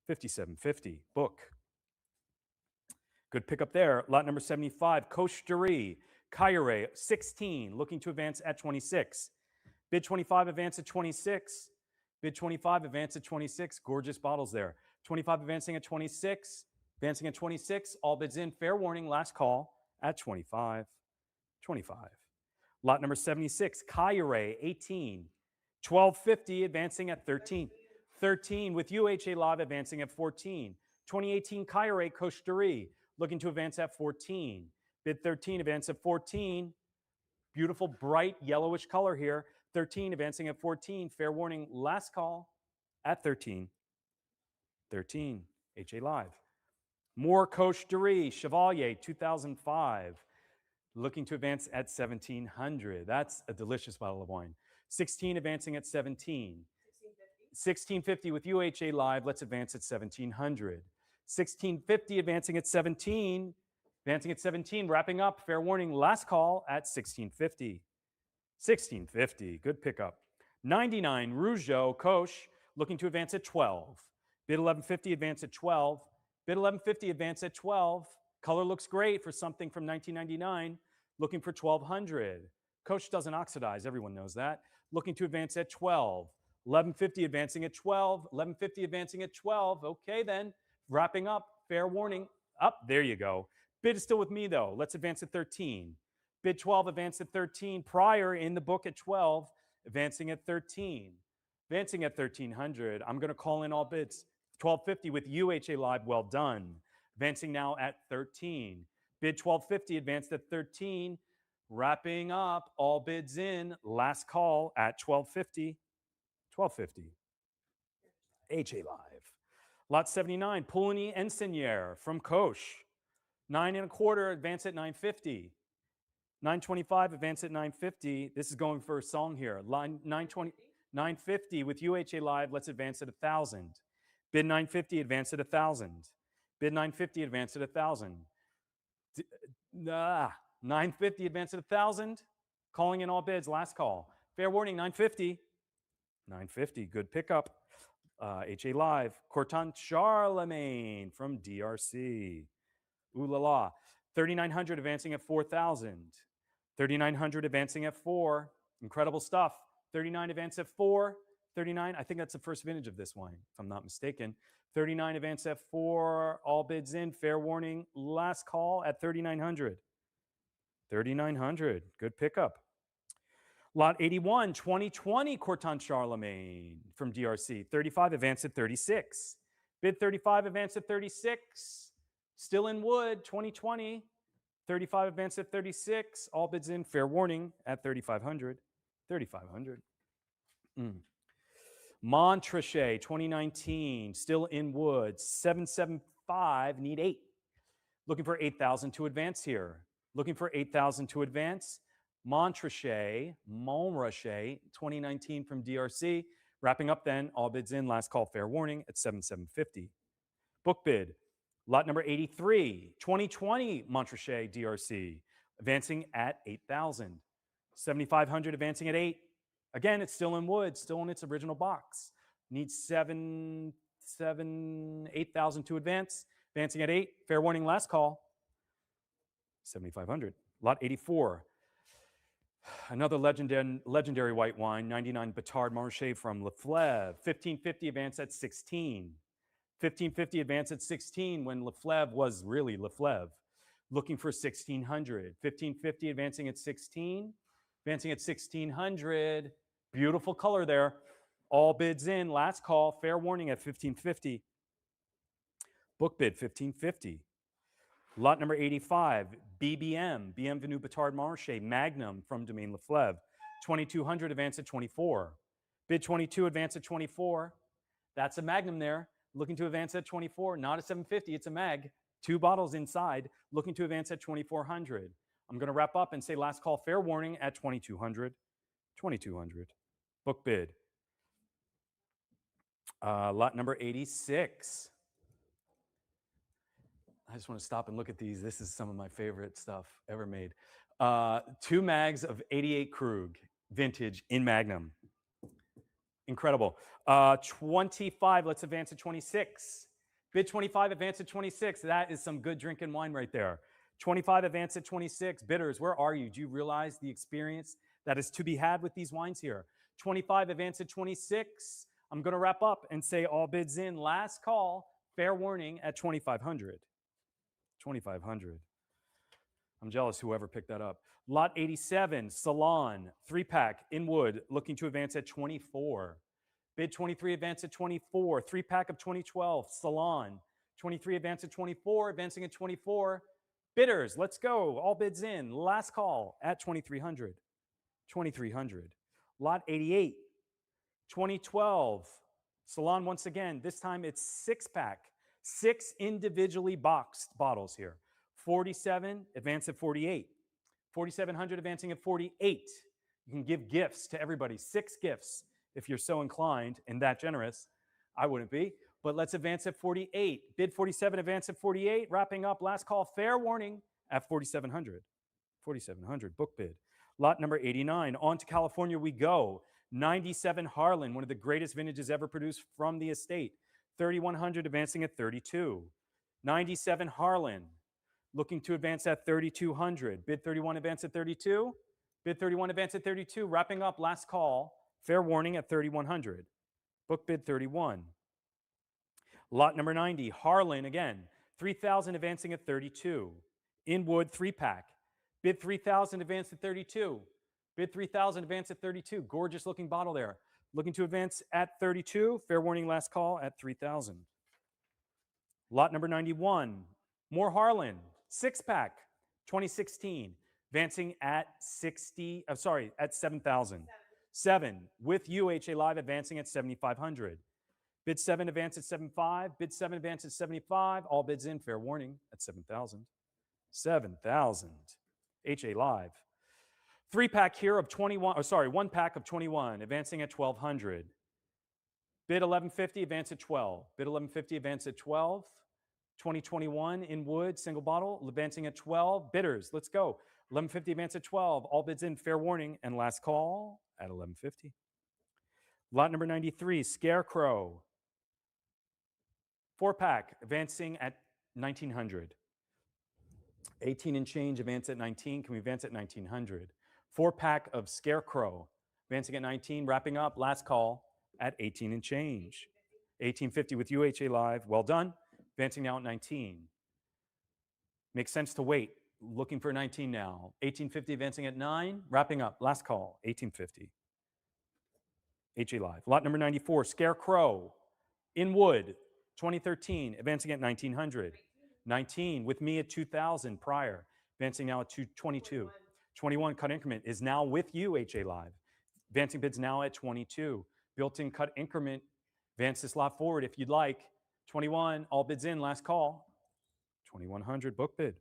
5,750, book. Good pickup there. Lot number 75, Cocherie, Cailleret, 16, looking to advance at 26. Bid 25, advance at 26. Bid 25, advance at 26. Gorgeous bottles there. 25 advancing at 26. Advancing at 26. All bids in. Fair warning. Last call at 25. 25. Lot number 76. Cailleret, 18. 1250 advancing at 13. 13 with UHA Live advancing at 14. 2018 Cailleret Cocherie looking to advance at 14. Bid 13 advance at 14. Beautiful bright yellowish color here. 13 advancing at 14. Fair warning, last call at 13. 13, HA Live. More Cocherie, Chevalier, 2005. Looking to advance at 1,700. That's a delicious bottle of wine. 16 advancing at 17. 1650 with UHA Live. Let's advance at 1700. 1650 advancing at 17. Advancing at 17, wrapping up. Fair warning, last call at 1650. 1650, good pickup. 99, Rougeau, Koch, looking to advance at 12. Bid 1150, advance at 12. Bid 1150, advance at 12. Color looks great for something from 1999. Looking for 1200. Koch doesn't oxidize, everyone knows that. Looking to advance at 12. 1150, advancing at 12. 1150, advancing at 12. Okay, then, wrapping up. Fair warning. Up, there you go. Bid is still with me, though. Let's advance at 13. Bid 12, advanced at 13. Prior in the book at 12, advancing at 13. Advancing at 1300. I'm going to call in all bids. 1250 with UHA Live, well done. Advancing now at 13. Bid 1250, advanced at 13. Wrapping up, all bids in. Last call at 1250. 1250. HA Live. Lot 79, Pouligny and Seigneur from Koch. 9 1/4, advance at 950. 925, advance at 950. This is going for a song here. Line 920, 950 with UHA Live. Let's advance at 1,000. Bid 950, advance at 1,000. Bid 950, advance at 1,000. 950, advance at 1,000. Calling in all bids. Last call. Fair warning, 950. 950, good pickup. HA Live. Courtant Charlemagne from DRC. Ooh la la. 3,900 advancing at 4,000. 3,900 advancing at 4. Incredible stuff. 39 advance at 4. 39, I think that's the first vintage of this wine, if I'm not mistaken. 39 advance at 4. All bids in. Fair warning. Last call at 3,900. 3,900. Good pickup. Lot 81, 2020 Courtant Charlemagne from DRC. 35 advance at 36. Bid 35 advance at 36. Still in wood, 2020. 35 advance at 36. All bids in. Fair warning at 3,500. 3,500. Montrachet, 2019. Still in wood. 775. Need 8. Looking for 8,000 to advance here. Looking for 8,000 to advance. Montrachet, 2019 from DRC. Wrapping up then. All bids in. Last call. Fair warning at 7,750. Book bid. Lot number 83, 2020 Montrachet DRC, advancing at 8,000. 7,500 advancing at 8. Again, it's still in wood, still in its original box. Needs 8,000 to advance. Advancing at 8. Fair warning, last call. 7,500. Lot 84. Another legendary white wine, 99 Batard Marché from Leflaive. 1550 advance at 16. 1550 advance at 16 when Leflaive was really Leflaive. Looking for 1,600. 1550 advancing at 16. Advancing at 1,600. Beautiful color there. All bids in. Last call. Fair warning at 1,550. Book bid 1,550. Lot number 85. BBM. Bienvenue Batard Marché. Magnum from Domaine Leflaive. 2,200 advance at 24. Bid 22 advance at 24. That's a Magnum there. Looking to advance at 24, not a 750, it's a mag. 2 bottles inside, looking to advance at 2,400. I'm going to wrap up and say last call, fair warning at 2,200. 2,200. Book bid. Lot number 86. I just want to stop and look at these. This is some of my favorite stuff ever made. 2 mags of 88 Krug, vintage in Magnum. Incredible. 25, let's advance to 26. Bid 25, advance to 26. That is some good drinking wine right there. 25, advance to 26. Bidders, where are you? Do you realize the experience that is to be had with these wines here? 25, advance to 26. I'm going to wrap up and say all bids in. Last call, fair warning at 2,500. 2,500. I'm jealous whoever picked that up. Lot 87, Salon, 3-pack in wood, looking to advance at 24. Bid 23, advance at 24. 3-pack of 2012, Salon. 23, advance at 24, advancing at 24. Bidders, let's go. All bids in. Last call at 2,300. 2,300. Lot 88, 2012, Salon once again. This time it's 6-pack. 6 individually boxed bottles here. 47, advance at 48. 4,700 advancing at 48. You can give gifts to everybody. 6 gifts if you're so inclined and that generous. I wouldn't be. But let's advance at 48. Bid 47, advance at 48. Wrapping up, last call, fair warning at 4,700. 4,700, book bid. Lot number 89. On to California we go. 97 Harlan, one of the greatest vintages ever produced from the estate. 3,100, advancing at 32. 97 Harlan, looking to advance at 3,200. Bid 31, advance at 32. Bid 31, advance at 32. Wrapping up, last call, fair warning at 3,100. Book bid 31. Lot number 90, Harlan again, 3,000, advancing at 32. Inwood 3-pack. Bid 3,000, advance at 32. Bid 3,000, advance at 32. Gorgeous looking bottle there. Looking to advance at 32. Fair warning, last call at 3,000. Lot number 91, more Harlan, 6-pack, 2016. Advancing at 7,000. 7 with UHA Live, advancing at 7,500. Bid 7, advance at 7.5. Bid 7, advance at 75. All bids in, fair warning at 7,000. 7,000. HA Live. 3-pack here of 21, 1 pack of 21, advancing at 1,200. Bid 1150, advance at 12. Bid 1150, advance at 12. 2021 in wood, single bottle, advancing at 12. Bidders, let's go. 1150, advance at 12. All bids in, fair warning, and last call at 1150. Lot number 93, Scarecrow. 4-pack, advancing at 1,900. 18 and change, advance at 19. Can we advance at 1,900? 4-pack of Scarecrow, advancing at 19, wrapping up, last call at 18 and change. 1850 with UHA Live, well done. Advancing now at 19. Makes sense to wait. Looking for 19 now. 1850, advancing at 9, wrapping up, last call, 1850. HA Live. Lot number 94, Scarecrow, in wood, 2013, advancing at 1,900. 19 with me at 2,000 prior, advancing now at 222. 21 cut increment is now with you, HA Live. Advancing bids now at 22. Built-in cut increment, advance this lot forward if you'd like. 21, all bids in, last call. 2,100, book bid.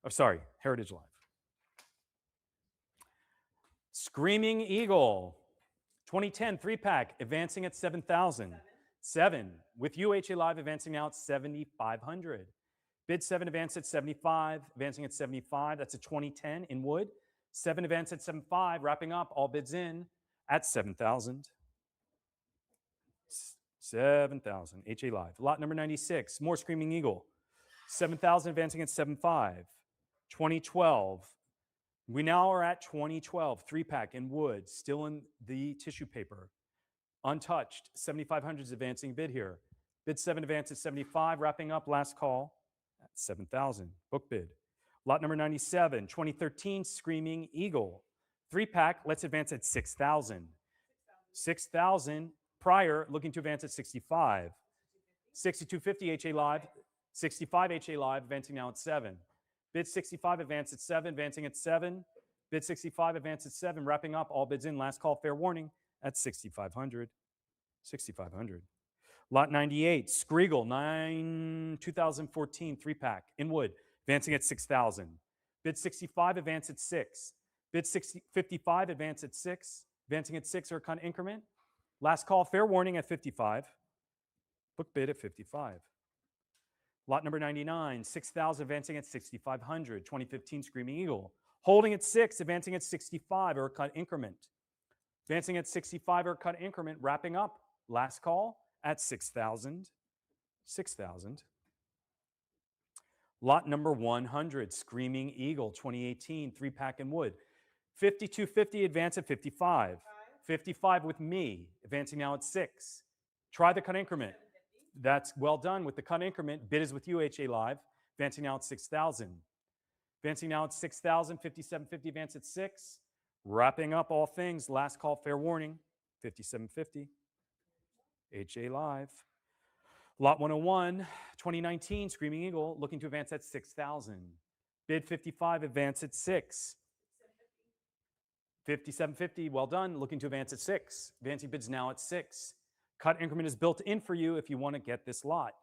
Oh, sorry, Heritage Live. Screaming Eagle, 2010 3-pack, advancing at 7,000. 7 with UHA Live, advancing now at 7,500. Bid 7, advance at 75, advancing at 75. That's a 2010 in wood. 7, advance at 75, wrapping up, all bids in at 7,000. 7,000, HA Live. Lot number 96, more Screaming Eagle. 7,000, advancing at 7.5. 2012. We now are at 2012, 3-pack in wood, still in the tissue paper. Untouched, 7,500 is advancing bid here. Bid 7, advance at 75, wrapping up, last call at 7,000, book bid. Lot number 97, 2013 Screaming Eagle. 3-pack, let's advance at 6,000. 6,000 prior, looking to advance at 65. 6250 HA Live, 65 HA Live, advancing now at 7. Bid 65, advance at 7, advancing at 7. Bid 65, advance at 7, wrapping up, all bids in, last call, fair warning at 6,500. 6,500. Lot 98, Screagle, 2014 3-pack in wood, advancing at 6,000. Bid 65, advance at 6. Bid 55, advance at 6. Advancing at 6 or cut increment. Last call, fair warning at 55. Book bid at 55. Lot number 99, 6,000, advancing at 6,500. 2015 Screaming Eagle. Holding at 6, advancing at 65 or cut increment. Advancing at 65 or cut increment, wrapping up. Last call at 6,000. 6,000. Lot number 100, Screaming Eagle, 2018, 3-pack in wood. 5250, advance at 55. 55 with me, advancing now at 6. Try the cut increment. That's well done with the cut increment. Bid is with you, HA Live. Advancing now at 6,000. Advancing now at 6,000, 5750, advance at 6. Wrapping up all things, last call, fair warning, 5750. HA Live. Lot 101, 2019, Screaming Eagle, looking to advance at 6,000. Bid 55, advance at 6. 5750, well done, looking to advance at 6. Advancing bids now at 6. Cut increment is built in for you if you want to get this lot.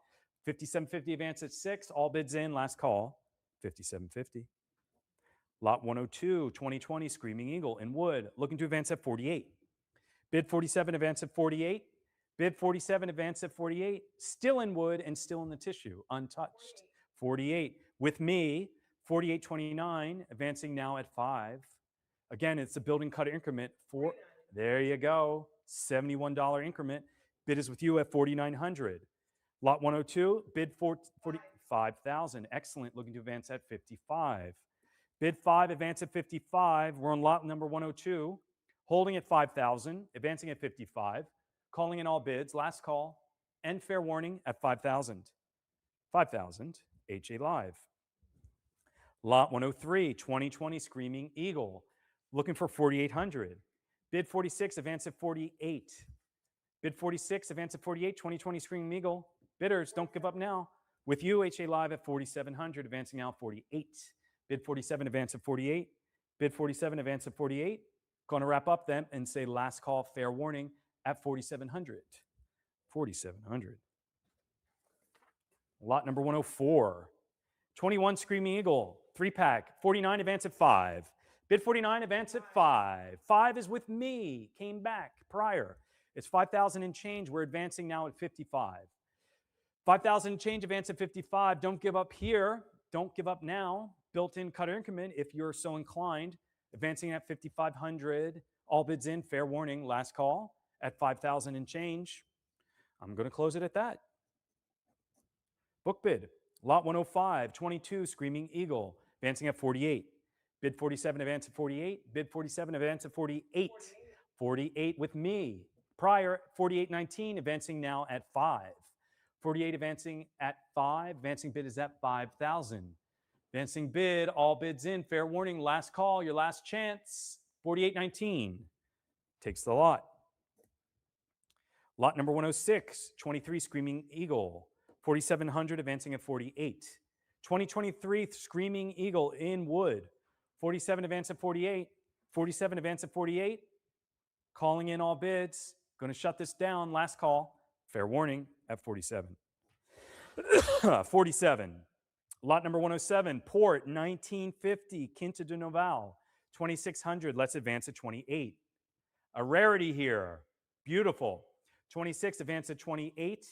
5750, advance at 6, all bids in, last call, 5750. Lot 102, 2020, Screaming Eagle in wood, looking to advance at 48. Bid 47, advance at 48. Bid 47, advance at 48. Still in wood and still in the tissue, untouched. 48. With me, 48.29, advancing now at 5. Again, it's a building cut increment. There you go. $71 increment. Bid is with you at 4,900. Lot 102, bid 45,000. Excellent. Looking to advance at 55. Bid 5, advance at 55. We're on lot number 102. Holding at 5,000, advancing at 55. Calling in all bids. Last call. End fair warning at 5,000. 5,000. HA Live. Lot 103, 2020 Screaming Eagle. Looking for 4,800. Bid 46, advance at 48. Bid 46, advance at 48, 2020 Screaming Eagle. Bidders, don't give up now. With you, HA Live at 4,700, advancing now 48. Bid 47, advance at 48. Bid 47, advance at 48. Going to wrap up then and say last call, fair warning at 4,700. 4,700. Lot number 104. 21 Screaming Eagle, 3-pack, 49, advance at 5. Bid 49, advance at 5. 5 is with me, came back prior. It's 5,000 and change. We're advancing now at 55. 5,000 and change, advance at 55. Don't give up here. Don't give up now. Built-in cutter increment if you're so inclined. Advancing at 5,500. All bids in, fair warning, last call at 5,000 and change. I'm going to close it at that. Book bid. Lot 105, 22 Screaming Eagle, advancing at 48. Bid 47, advance at 48. Bid 47, advance at 48. 48 with me. Prior, 48.19, advancing now at 5. 48 advancing at 5. Advancing bid is at 5,000. Advancing bid, all bids in. Fair warning, last call, your last chance. 48.19 takes the lot. Lot number 106, 23 Screaming Eagle. 4,700 advancing at 48. 2023 Screaming Eagle in wood. 47 advance at 48. 47 advance at 48. Calling in all bids. Going to shut this down. Last call. Fair warning at 47. 47. Lot number 107. Port 1950 Quinta de Noval. 2,600. Let's advance at 28. A rarity here. Beautiful. 26 advance at 28.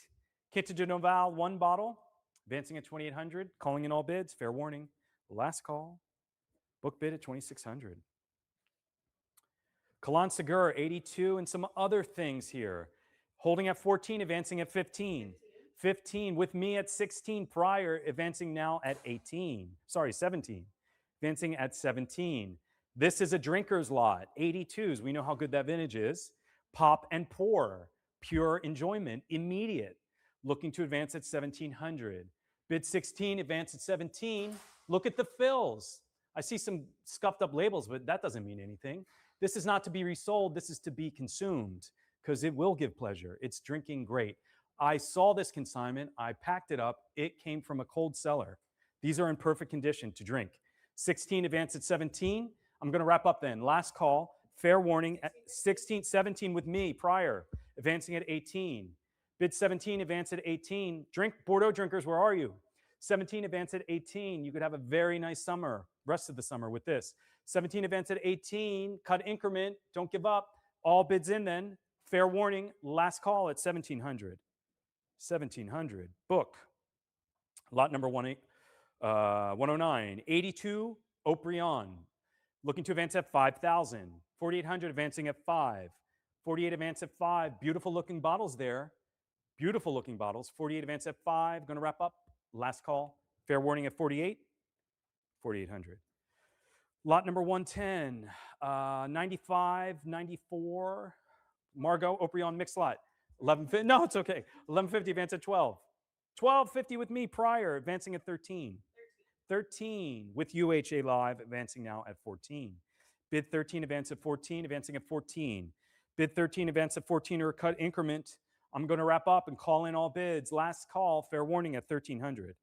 Quinta de Noval, 1 bottle, advancing at 2,800, calling in all bids, fair warning. Last call, book bid at 2,600. Kalan Segur, 82, and some other things here. Holding at 14, advancing at 15. 15 with me at 16 prior, advancing now at 18. Sorry, 17. Advancing at 17. This is a drinker's lot, 82s. We know how good that vintage is. Pop and pour, pure enjoyment, immediate. Looking to advance at 1,700. Bid 16, advance at 17. Look at the fills. I see some scuffed up labels, but that doesn't mean anything. This is not to be resold. This is to be consumed because it will give pleasure. It's drinking great. I saw this consignment. I packed it up. It came from a cold cellar. These are in perfect condition to drink. 16, advance at 17. I'm going to wrap up then. Last call. Fair warning at 16, 17 with me prior. Advancing at 18. Bid 17, advance at 18. Bordeaux drinkers, where are you? 17, advance at 18. You could have a very nice summer, rest of the summer with this. 17, advance at 18. Cut increment, don't give up. All bids in then. Fair warning, last call at 1,700. 1,700, book. Lot number 109, 82, Oprion. Looking to advance at 5,000. 4,800, advancing at 5. 48, advance at 5. Beautiful looking bottles there. Beautiful looking bottles. 48 advance at 5. Going to wrap up. Last call. Fair warning at 48. 4,800. Lot number 110. 95, 94. Margot, Oprion mixed lot. 1150. No, it's okay. 1150 advance at 12. 1250 with me prior. Advancing at 13. 13 with UHA Live. Advancing now at 14. Bid 13 advance at 14. Advancing at 14. Bid 13 advance at 14 or a cut increment. I'm going to wrap up and call in all bids. Last call, fair warning at 1,300.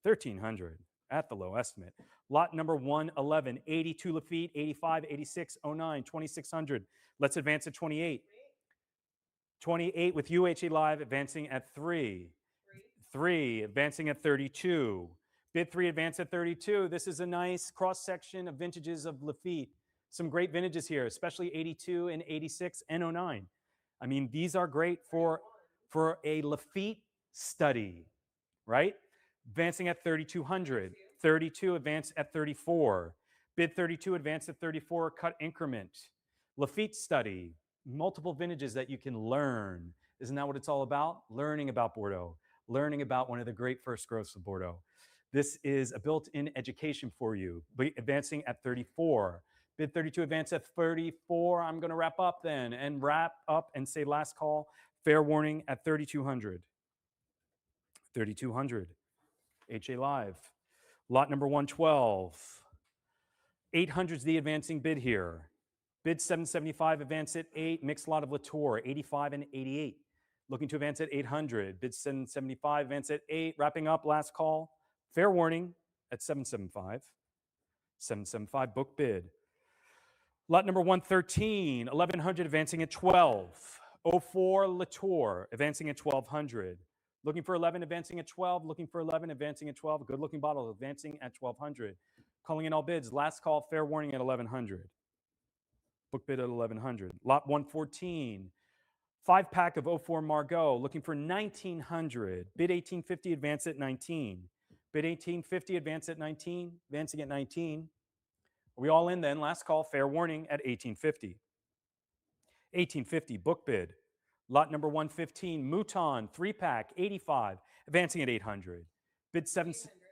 1,300 at the low estimate. Lot number 111, 82 Lafitte, 85, 86, 09, 2,600. Let's advance at 28. 28 with UHA Live, advancing at 3. 3, advancing at 32. Bid 3, advance at 32. This is a nice cross-section of vintages of Lafitte. Some great vintages here, especially 82 and 86 and 09. I mean, these are great for a Lafite study, right? Advancing at 3,200. 32 advanced at 34. Bid 32 advanced at 34, cut increment. Lafite study, multiple vintages that you can learn. Isn't that what it's all about? Learning about Bordeaux, learning about one of the great first growths of Bordeaux. This is a built-in education for you. Advancing at 34. Bid 32 advance at 34. I'm going to wrap up then and wrap up and say last call. Fair warning at 3,200. 3,200. HA Live. Lot number 112. 800 is the advancing bid here. Bid 775, advance at 8. Mixed lot of Latour, 85 and 88. Looking to advance at 800. Bid 775, advance at 8. Wrapping up, last call. Fair warning at 775. 775, book bid. Lot number 113, 1100 advancing at 12. 04 Latour advancing at 1200. Looking for 11 advancing at 12. Looking for 11 advancing at 12. Good looking bottle advancing at 1200. Calling in all bids. Last call, fair warning at 1100. Book bid at 1100. Lot 114. 5-pack of 04 Margaux. Looking for 1900. Bid 1850 advance at 19. Bid 1850 advance at 19. Advancing at 19. Are we all in then? Last call, fair warning at 1850. 1850, book bid. Lot number 115, Mouton, 3-pack, 85, advancing at 800. Bid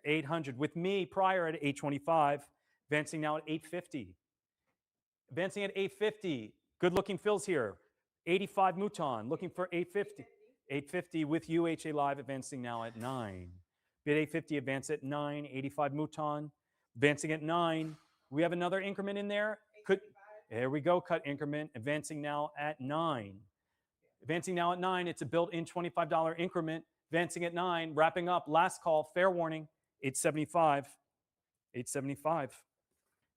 800 with me prior at 825, advancing now at 850. Advancing at 850, good looking fills here. 85 Mouton, looking for 850. 850 with you, HA Live, advancing now at 9. Bid 850, advance at 9. 85 Mouton, advancing at 9. We have another increment in there. There we go, cut increment, advancing now at 9. Advancing now at 9, it's a built-in $25 increment, advancing at 9, wrapping up, last call, fair warning, 875. 875,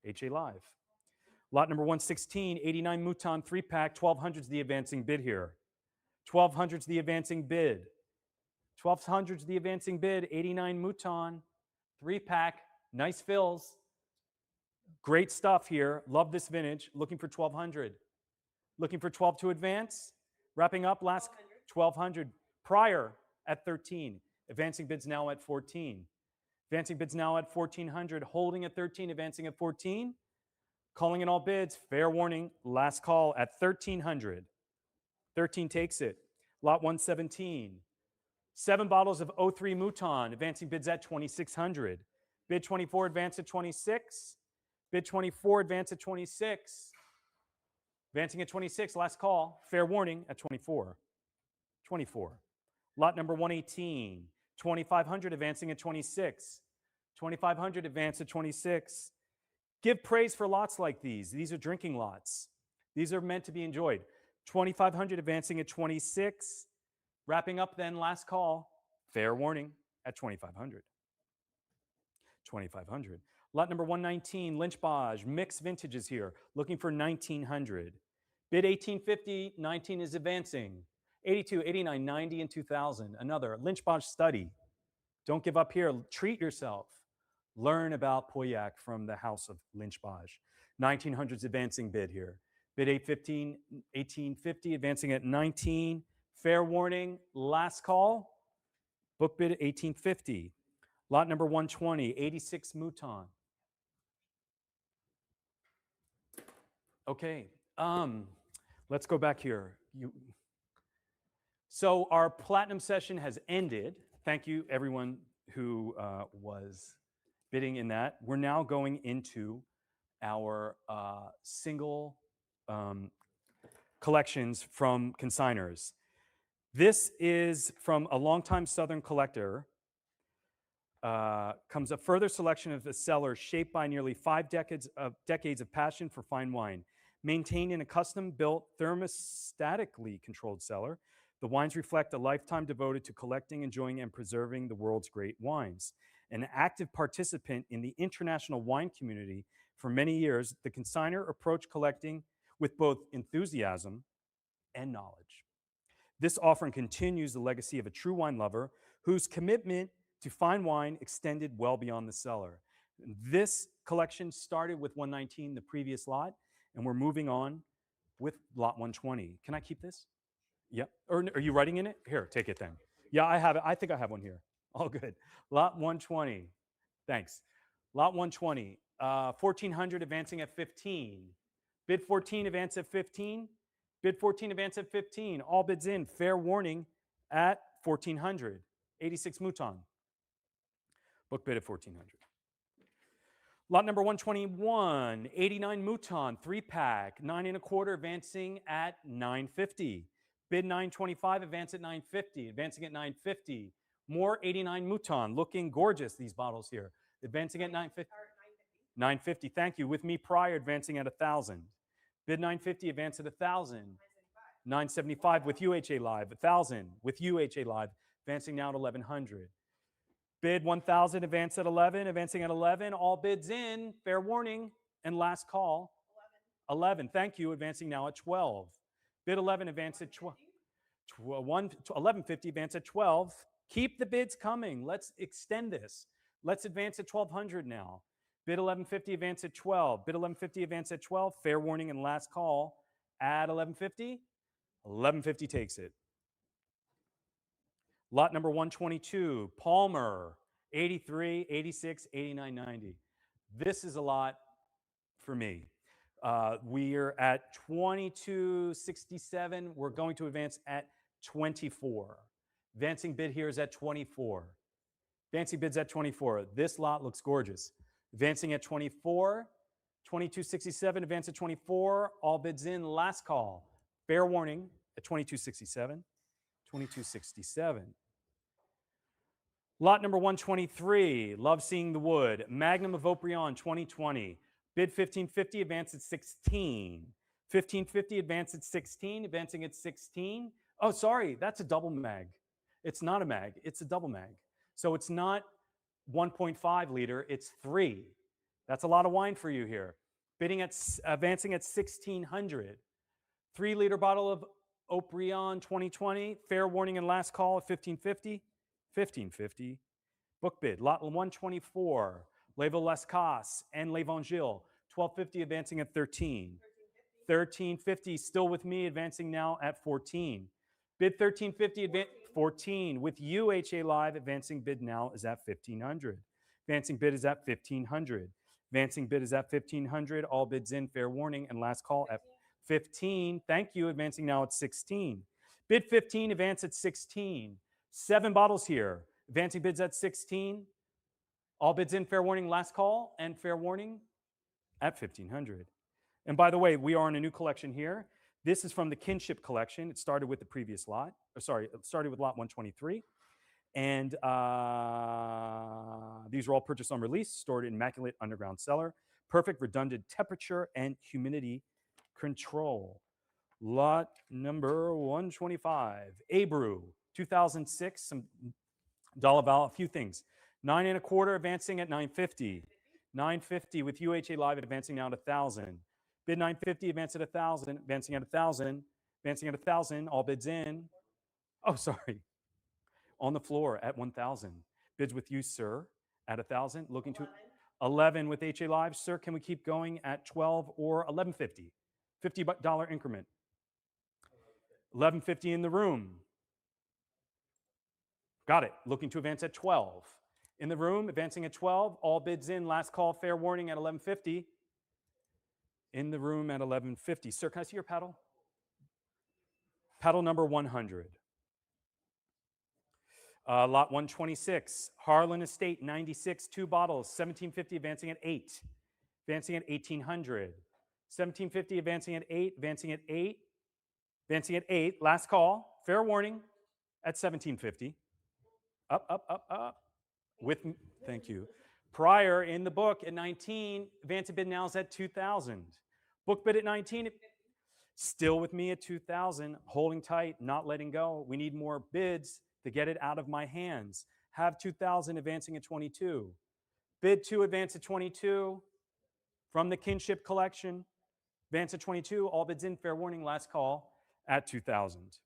HA Live. Lot number 116, 89 Mouton 3-pack, 1200's the advancing bid here. 1200's the advancing bid. 1200's the advancing bid, 89 Mouton 3-pack, nice fills. Great stuff here. Love this vintage. Looking for 1200. Looking for 12 to advance. Wrapping up last 1200 prior at 13. Advancing bids now at 14. Advancing bids now at 1400. Holding at 13. Advancing at 14. Calling in all bids. Fair warning. Last call at 1300. 13 takes it. Lot 117. 7 bottles of 03 Mouton. Advancing bids at 2600. Bid 24. Advance at 26. Bid 24, advance at 26. Advancing at 26, last call. Fair warning at 24. 24. Lot number 118. 2500, advancing at 26. 2500, advance at 26. Give praise for lots like these. These are drinking lots. These are meant to be enjoyed. 2500, advancing at 26. Wrapping up then, last call. Fair warning at 2500. 2500. Lot number 119, Lynch Bage, mixed vintages here, looking for 1900. Bid 1850, 19 is advancing. 82, 89, 90, and 2000. Another Lynch Bage study. Don't give up here. Treat yourself. Learn about Pauillac from the house of Lynch Bage. 1900's advancing bid here. Bid 815, 1850, advancing at 19. Fair warning, last call. Book bid 1850. Lot number 120, 86 Mouton. Okay, let's go back here. So our platinum session has ended. Thank you, everyone who was bidding in that. We're now going into our single collections from consigners. This is from a longtime Southern collector. Comes a further selection of the cellar shaped by nearly 5 decades of passion for fine wine. Maintained in a custom-built, thermostatically controlled cellar, the wines reflect a lifetime devoted to collecting, enjoying, and preserving the world's great wines. An active participant in the international wine community for many years, the consignor approached collecting with both enthusiasm and knowledge. This offering continues the legacy of a true wine lover whose commitment to fine wine extended well beyond the cellar. This collection started with 119, the previous lot, And we're moving on with lot 120. Can I keep this? Yeah. Or are you writing in it? Here, take it then. Yeah, I have it. I think I have one here. All good. Lot 120. Thanks. Lot 120. 1400 advancing at 15. Bid 14 advance at 15. Bid 14 advance at 15. All bids in. Fair warning at 1400. 86 Mouton. Book bid at 1400. Lot number 121, 89 Mouton, 3-pack, 9 1/4, advancing at 950. Bid 925, advance at 950, advancing at 950. More 89 Mouton, looking gorgeous, these bottles here. Advancing at 950. 950, thank you. With me prior, advancing at 1,000. Bid 950, advance at 1,000. 975 with UHA Live, 1,000 with UHA Live, advancing now at 1,100. Bid 1,000, advance at 11, advancing at 11. All bids in, fair warning, and last call. 11, thank you, advancing now at 12. Bid 11, advance at 12. 1150, advance at 12. Keep the bids coming. Let's extend this. Let's advance at 1,200 now. Bid 1150, advance at 12. Bid 1150, advance at 12. Fair warning and last call at 1150. 1150 takes it. Lot number 122, Palmer, 83, 86, 89, 90. This is a lot for me. We're at 2267. We're going to advance at 24. Advancing bid here is at 24. Advancing bids at 24. This lot looks gorgeous. Advancing at 24. 2267, advance at 24. All bids in, last call. Fair warning at 2267. 2267. Lot number 123, Love Seeing the Wood, Magnum of Oprion 2020. Bid 1550, advance at 16. 1550, advance at 16, advancing at 16. Oh, sorry, that's a double mag. It's not a mag, it's a double mag. So it's not 1.5 liter, it's 3. That's a lot of wine for you here. Bidding at, advancing at 1,600. 3-liter bottle of Oprion 2020, fair warning and last call at 1550. 1550. Book bid, lot 124, Les Velascas and L'Evangile, 1250, advancing at 13. 1350, still with me, advancing now at 14. Bid 1350, 14 with UHA Live, advancing bid now is at 1500. Advancing bid is at 1500. Advancing bid is at 1500. All bids in, fair warning, and last call at 15. Thank you, advancing now at 16. Bid 15, advance at 16. 7 bottles here. Advancing bids at 16. All bids in, fair warning, last call, and fair warning at 1500. And by the way, we are in a new collection here. This is from the Kinship collection. It started with the previous lot. It started with lot 123. And these are all purchased on release, stored in immaculate underground cellar. Perfect redundant temperature and humidity control. Lot number 125, Abreu. 2006, some dollar value, a few things. 9 1/4, advancing at 950. 950 with UHA Live, advancing now to 1,000. Bid 950, advance at 1,000, advancing at 1,000, advancing at 1,000. All bids in. Oh, sorry. On the floor at 1,000. Bids with you, sir, at 1,000. Looking to 11 with HA Live, sir. Can we keep going at 12 or 1150? $50 increment. 1150 in the room. Got it. Looking to advance at 12. In the room, advancing at 12. All bids in. Last call, fair warning at 1150. In the room at 1150. Sir, can I see your paddle? Paddle number 100. Lot 126. Harlan Estate, 96, 2 bottles. 1750, advancing at 8. Advancing at 1800. 1750, advancing at 8. Advancing at 8. Advancing at 8. Last call, fair warning at 1750. Up, up, up, up. Thank you. Prior in the book at 19, advancing bid now is at 2,000. Book bid at 19, still with me at 2,000, holding tight, not letting go. We need more bids to get it out of my hands. Have 2,000 advancing at 22. Bid 2, advance at 22. From the Kinship collection, advance at 22. All bids in, fair warning, last call at 2,000.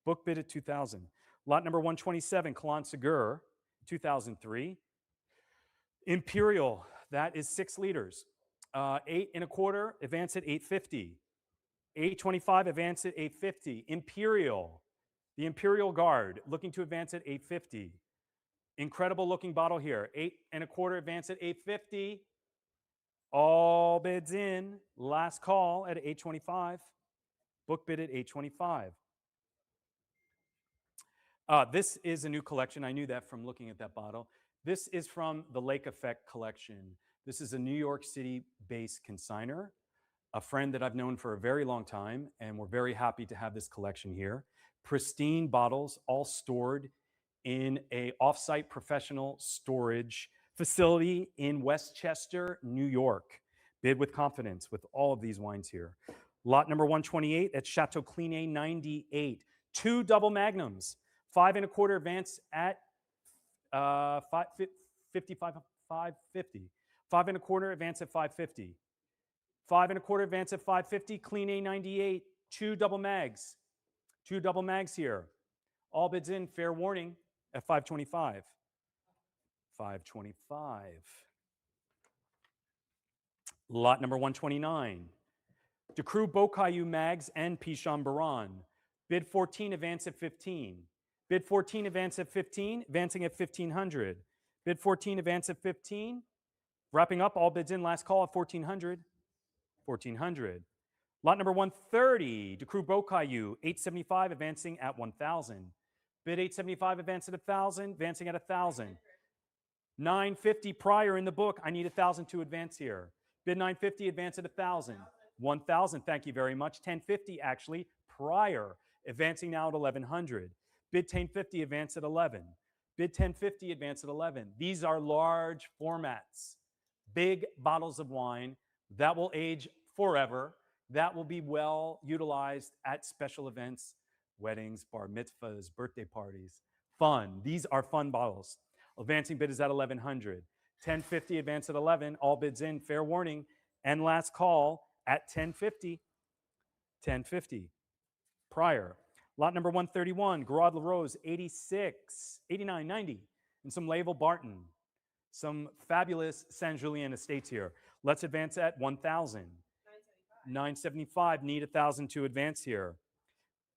Book bid at 2,000. Lot number 127, Calan Segur, 2003. Imperial, that is 6 liters. 8 1/4, advance at 850. 825, advance at 850. Imperial, the Imperial Guard, looking to advance at 850. Incredible looking bottle here. 8 1/4, advance at 850. All bids in. Last call at 825. Book bid at 825. This is a new collection. I knew that from looking at that bottle. This is from the Lake Effect collection. This is a New York City-based consignor, a friend that I've known for a very long time, and we're very happy to have this collection here. Pristine bottles, all stored in a off-site professional storage facility in Westchester, New York. Bid with confidence with all of these wines here. Lot number 128 at Chateau Cligné 98. 2 double magnums. 5 1/4 advance at 550. 5 1/4 advance at 550. 5 1/4 advance at 550. Cligné 98. 2 double mags. 2 double mags here. All bids in. Fair warning at 525. 525. Lot number 129. Decru Beaucaillou mags and Pichon Baron. Bid 14, advance at 15. Bid 14, advance at 15, advancing at 1500. Bid 14, advance at 15. Wrapping up, all bids in, last call at 1400. 1400. Lot number 130, Decru Beaucaillou, 875, advancing at 1000. Bid 875, advance at 1000, advancing at 1000. 950 prior in the book. I need 1000 to advance here. Bid 950, advance at 1000. 1000, thank you very much. 1050 actually prior, advancing now at 1100. Bid 1050, advance at 11. Bid 1050, advance at 11. These are large formats, big bottles of wine that will age forever, that will be well utilized at special events, weddings, bar mitzvahs, birthday parties. Fun. These are fun bottles. Advancing bid is at 1100. 1050, advance at 11. All bids in. Fair warning. And last call at 1050. 1050. Prior. Lot number 131, Garrod La Rose, 86, 89, 90. And some Label Barton. Some fabulous Saint Julien estates here. Let's advance at 1000. 975. Need 1000 to advance here.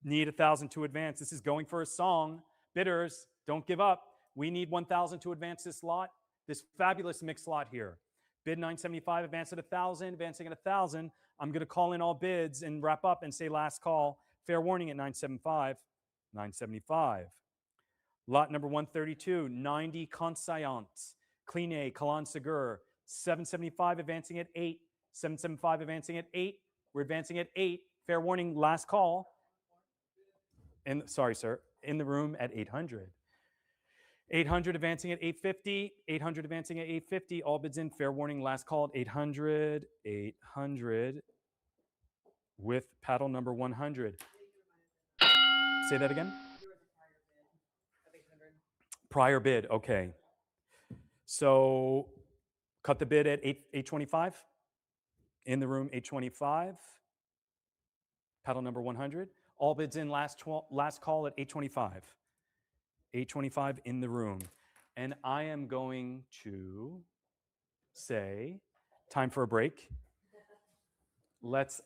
Need 1000 to advance. This is going for a song. Bidders, don't give up. We need 1000 to advance this lot, this fabulous mixed lot here. Bid 975, advance at 1000, advancing at 1000. I'm going to call in all bids and wrap up and say last call. Fair warning at 975. 975. Lot number 132, 90 Conseillants. Cligné, Calon Segur, 775, advancing at 8. 775, advancing at 8. We're advancing at 8. Fair warning, last call. Sorry, sir, in the room at 800. 800 advancing at 850. 800 advancing at 850. All bids in. Fair warning. Last call at 800. 800 with paddle number 100. Say that again. Prior bid. Okay. So cut the bid at 825. In the room 825. Paddle number 100. All bids in. Last call at 825. 825 in the room. And I am going to say, time for a break. Let's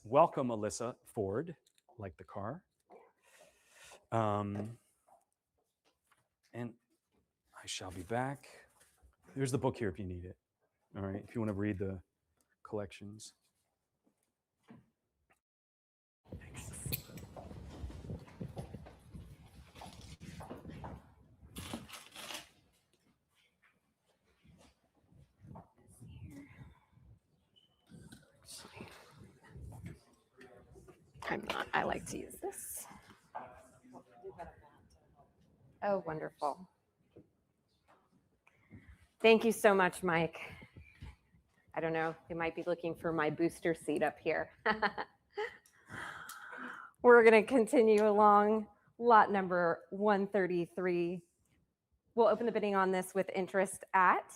welcome Alyssa Ford, like the car. And I shall be back. There's the book here if you need it. All right, if you want to read the collections. Thanks. I'm not. I like to use this. Oh, wonderful. Thank you so much, Mike. I don't know. They might be looking for my booster seat up here. We're going to continue along. Lot number 133. We'll open the bidding on this with interest at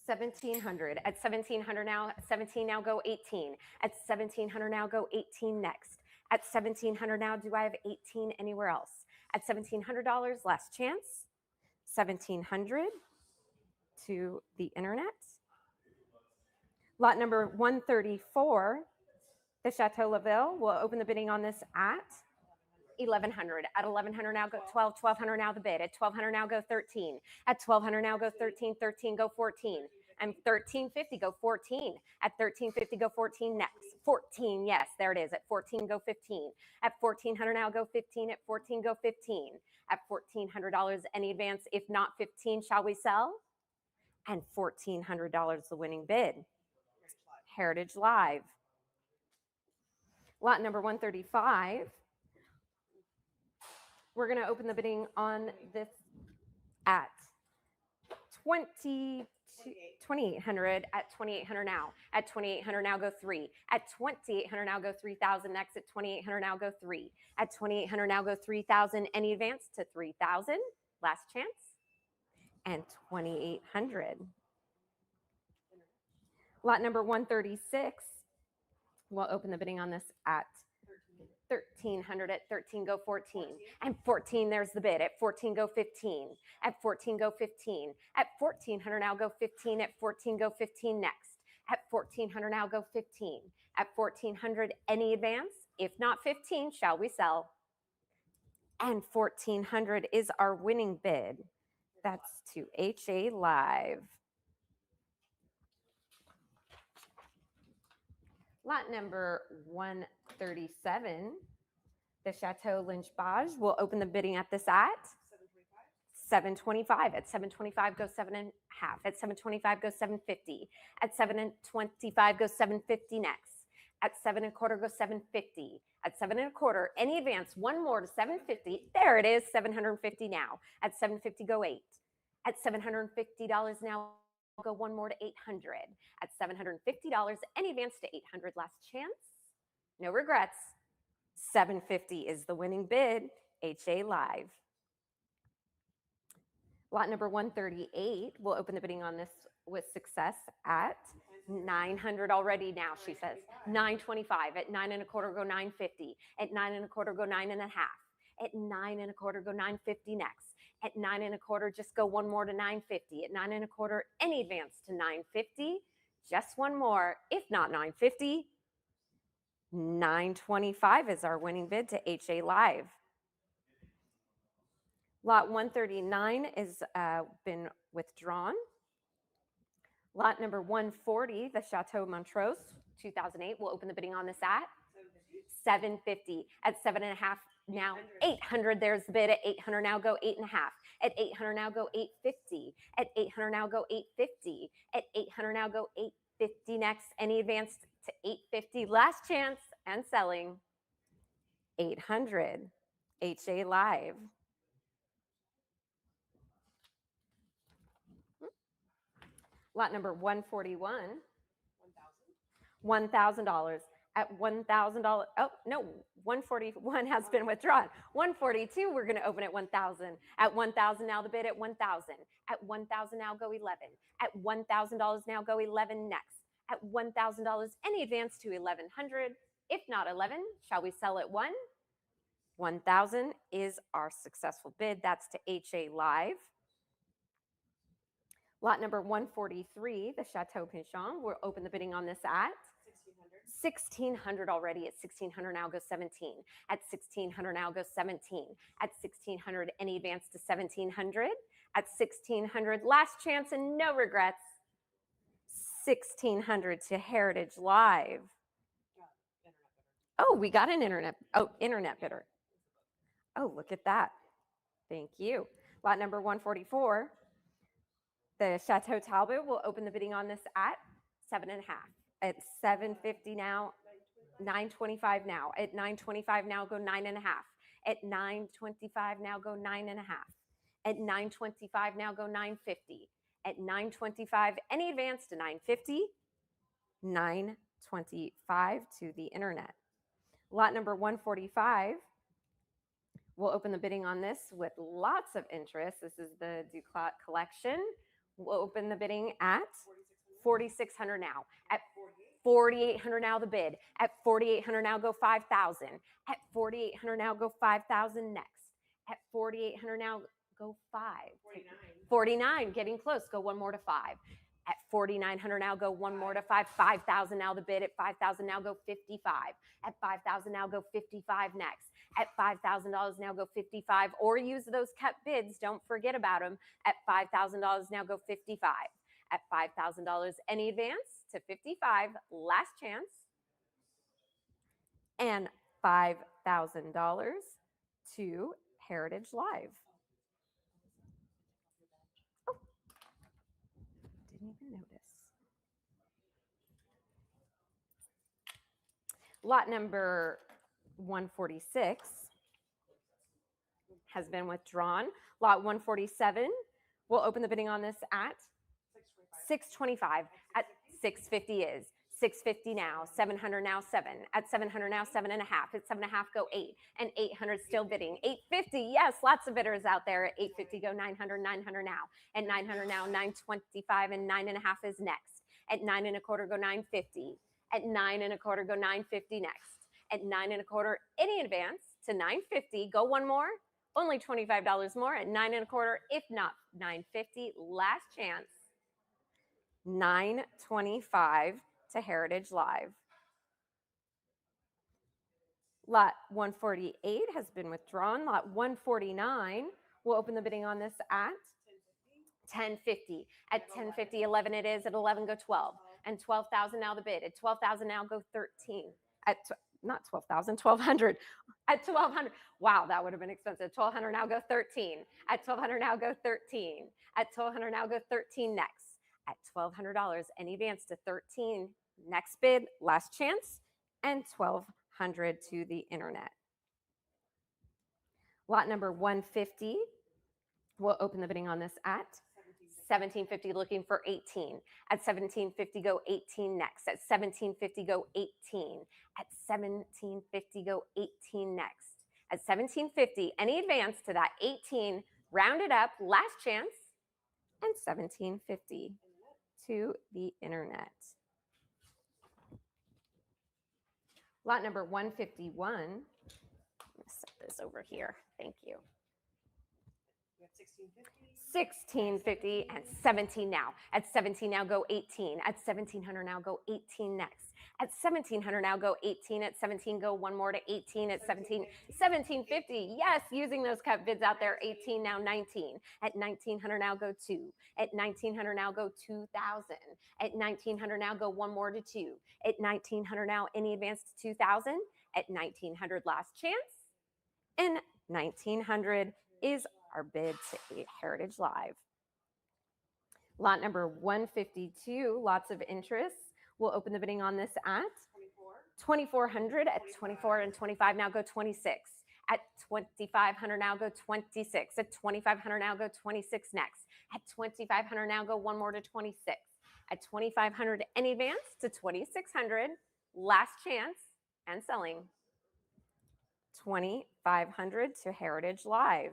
1700. At 1700 now, 17 now go 18. At 1700 now go 18 next. At 1700 now, do I have 18 anywhere else? At $1,700, last chance. 1700 to the internet. Lot number 134, the Chateau Laville. We'll open the bidding on this at 1,100. At 1,100 now go 12, 1,200 now the bid. At 1,200 now go 13. At 1,200 now go 13, 13 go 14. And 1350 go 14. At 1350 go 14 next. 14, yes, there it is. At 14 go 15. At 1,400 now go 15. At 14 go 15. At $1,400 any advance. If not 15, shall we sell? And $1,400 the winning bid. Heritage Live. Lot number 135. We're going to open the bidding on this at 2,800. At 2,800 now. At 2,800 now go 3. At 2,800 now go 3,000 next. At 2,800 now go 3. At 2,800 now go 3,000. Any advance to 3,000. Last chance. And 2,800. Lot number 136. We'll open the bidding on this at 1,300. At 13 go 14. And 14, there's the bid. At 14 go 15. At 14 go 15. At 1,400 now go 15. At 14 go 15 next. At 1,400 now go 15. At 1,400 any advance. If not 15, shall we sell? And 1,400 is our winning bid. That's to HA Live. Lot number 137, the Chateau Lynch-Bage. We'll open the bidding at this at 725. At 725, go 7.5. At 725, go 750. At 725, go 750 next. At 7.25, go 750. At 7.25, any advance, one more to 750. There it is, 750 now. At 750, go 8. At $750 now, go one more to 800. At $750, any advance to 800. Last chance. No regrets. 750 is the winning bid. HA Live. Lot number 138. We'll open the bidding on this with success at 900 already now, she says. 925. At 9.25, go 950. At 9.25, go 9.5. At 9.25, go 950 next. At 9.25, just go one more to 950. At 9.25, any advance to 950. Just one more. If not 950, 925 is our winning bid to HA Live. Lot 139 is been withdrawn. Lot number 140, the Chateau Montrose, 2008. We'll open the bidding on this at 750. At 7.5 now, 800. There's the bid. At 800 now, go 8.5. At 800 now, go 850. At 800 now, go 850. At 800 now, go 850 next. Any advance to 850. Last chance and selling. 800. HA Live. Lot number 141. $1,000. At $1,000. Oh, no, 141 has been withdrawn. 142, we're going to open at 1,000. At 1,000 now the bid at 1,000. At 1,000 now go 11. At $1,000 now go 11 next. At $1,000 any advance to 1,100. If not 11, shall we sell at 1? 1,000 is our successful bid. That's to HA Live. Lot number 143, the Chateau Pichon. We'll open the bidding on this at 1,600 already. At 1,600 now go 17. At 1,600 now go 17. At 1,600 any advance to 1,700. At 1,600 last chance and no regrets. 1,600 to Heritage Live. Oh, we got an internet bidder. Oh, look at that. Thank you. Lot number 144. The Chateau Talbot will open the bidding on this at 7.5. At 750 now, 925 now. At 925 now, go 9.5. At 925 now, go 9.5. At 925 now, go 950. At 925, any advance to 950. 925 to the internet. Lot number 145. We'll open the bidding on this with lots of interest. This is the Duclos collection. We'll open the bidding at 4,600 now. At 4,800 now the bid. At 4,800 now go 5,000. At 4,800 now go 5,000 next. At 4,800 now go 5. 49, getting close. Go one more to 5. At 4,900 now, go one more to 5. 5,000 now the bid. At 5,000 now, go 55. At 5,000 now, go 55 next. At $5,000 now, go 55. Or use those kept bids. Don't forget about them. At $5,000 now, go 55. At $5,000, any advance to 55. Last chance. And $5,000 to Heritage Live. Oh, didn't even notice. Lot number 146 has been withdrawn. Lot 147, we'll open the bidding on this at $625. At $650 is. $650 now, $700 now, 7. At $700 now, 7.5. At 7.5, go 8. And $800 still bidding. $850, yes, lots of bidders out there. At $850, go $900, $900 now. At $900 now, $925, and 9.5 is next. At 9.25, go $950. At 9.25, go $950 next. At 9.25, any advance to $950. Go one more, only $25 more. At 9.25, if not $950, last chance. $925 to Heritage Live. Lot 148 has been withdrawn. Lot 149, we'll open the bidding on this at $10.50. At $10.50, 11 it is. At 11, go 12. And 12,000 now the bid. At 12,000 now, go 13. At not 12,000, 1,200. At 1,200, wow, that would have been expensive. 1,200 now, go 13. At 1,200 now, go 13. At 1,200 now, go 13 next. At $1,200, any advance to 13. Next bid, last chance, and $1,200 to the internet. Lot number 150, we'll open the bidding on this at $17.50, looking for 18. At $17.50, go 18 next. At $17.50, go 18. At $17.50, go 18 next. At $17.50, any advance to that 18, round it up, last chance, and $17.50 to the internet. Lot number 151. I'm going to set this over here. Thank you. We have 1650. 1650 and 17 now. At 17 now, go 18. At 1700 now, go 18 next. At 1700 now, go 18. At 17, go one more to 18. At 1750. Yes, using those cut bids out there. 18 now, 19. At 1900 now, go 2. At 1900 now, go 2,000. At 1900 now, go one more to 2. At 1900 now, any advance to 2,000. At 1900, last chance. And 1900 is our bid to Heritage Live. Lot number 152, lots of interest. We'll open the bidding on this at 2,400. At 24 and 25 now, go 26. At 2,500 now, go 26. At 2,500 now, go 26 next. At 2,500 now, go one more to 26. At 2,500, any advance to 2,600, last chance, and selling. 2,500 to Heritage Live.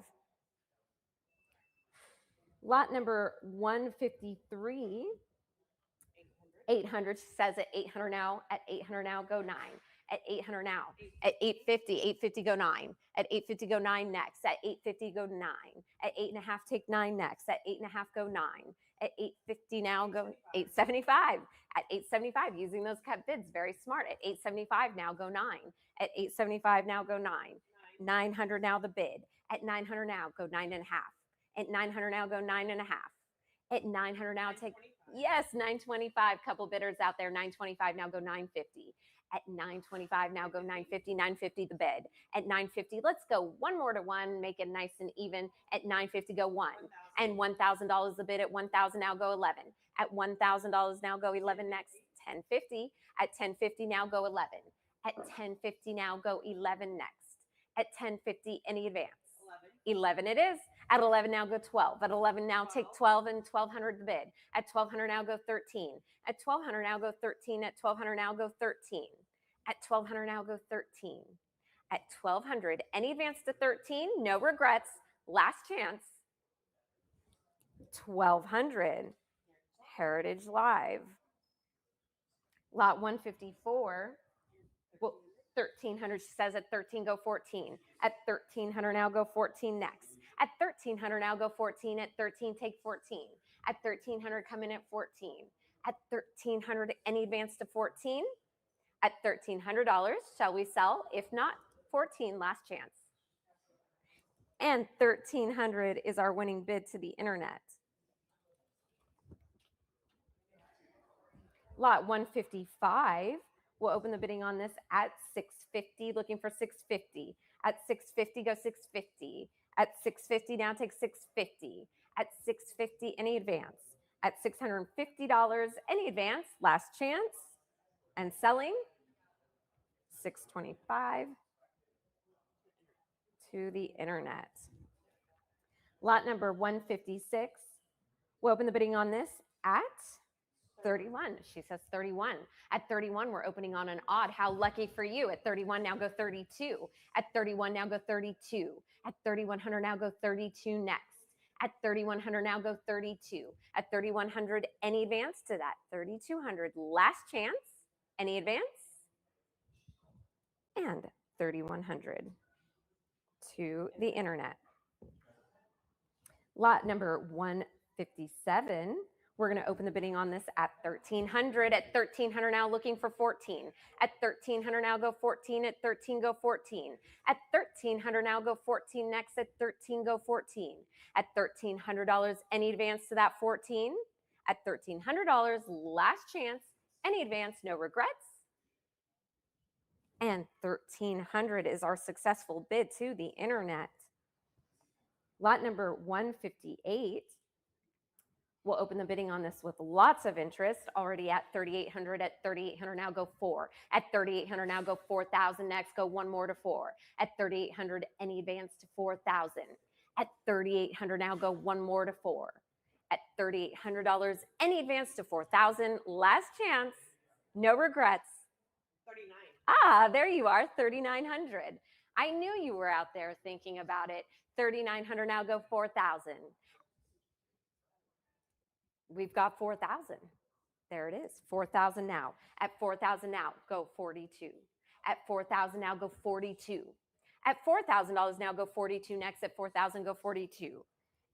Lot number 153, 800 says at 800 now. At 800 now, go 9. At 800 now. At 850, 850 go 9. At 850 go 9 next. At 850 go 9. At 8.5 take 9 next. At 8.5 go 9. At 850 now, go 875. At 875, using those cut bids, very smart. At 875 now, go 9. At 875 now, go 9. 900 now the bid. At 900 now, go 9.5. At 900 now, go 9.5. At 900 now, take, yes, 925. Couple bidders out there. 925 now, go 950. At 925 now, go 950. 950 the bid. At 950, let's go one more to one, make it nice and even. At 950, go 1. And $1,000 the bid. At 1,000 now, go 11. At $1,000 now, go 11 next. 1050. At 1050 now, go 11. At 1050 now, go 11 next. At 1050, any advance? 11 it is. At 11 now, go 12. At 11 now, take 12 and 1,200 the bid. At 1,200 now, go 13. At 1,200 now, go 13. At 1,200 now, go 13. At 1,200 now, go 13. At 1,200, any advance to 13, no regrets, last chance. 1,200, Heritage Live. Lot 154, well, 1,300 says at 13, go 14. At 1,300 now, go 14 next. At 1,300 now, go 14. At 13, take 14. At 1300, come in at 14. At 1300, any advance to 14? At $1,300, shall we sell? If not, 14, last chance. And 1300 is our winning bid to the internet. Lot 155, we'll open the bidding on this at 650, looking for 650. At 650, go 650. At 650, now take 650. At 650, any advance. At $650, any advance, last chance. And selling, 625 to the internet. Lot number 156, we'll open the bidding on this at 31. She says 31. At 31, we're opening on an odd. How lucky for you. At 31, now go 32. At 31, now go 32. At 3100, now go 32 next. At 3100, now go 32. At 3100, any advance to that. 3200, last chance. Any advance? And 3100 to the internet. Lot number 157. We're going to open the bidding on this at 1300. At 1300, now looking for 14. At 1300, now go 14. At 13, go 14. At 1300, now go 14 next. At 13, go 14. At $1,300, any advance to that 14? At $1,300, last chance. Any advance, no regrets. And 1300 is our successful bid to the internet. Lot number 158. We'll open the bidding on this with lots of interest. Already at 3,800. At 3,800, now go 4. At 3,800, now go 4,000 next. Go one more to 4. At 3,800, any advance to 4,000. At 3,800, now go one more to 4. At $3,800, any advance to 4,000. Last chance. No regrets. 39. Ah, there you are, 3,900. I knew you were out there thinking about it. 3,900, now go 4,000. We've got 4,000. There it is, 4,000 now. At 4,000 now, go 42. At 4,000 now, go 42. At $4,000 now, go 42 next. At 4,000, go 42.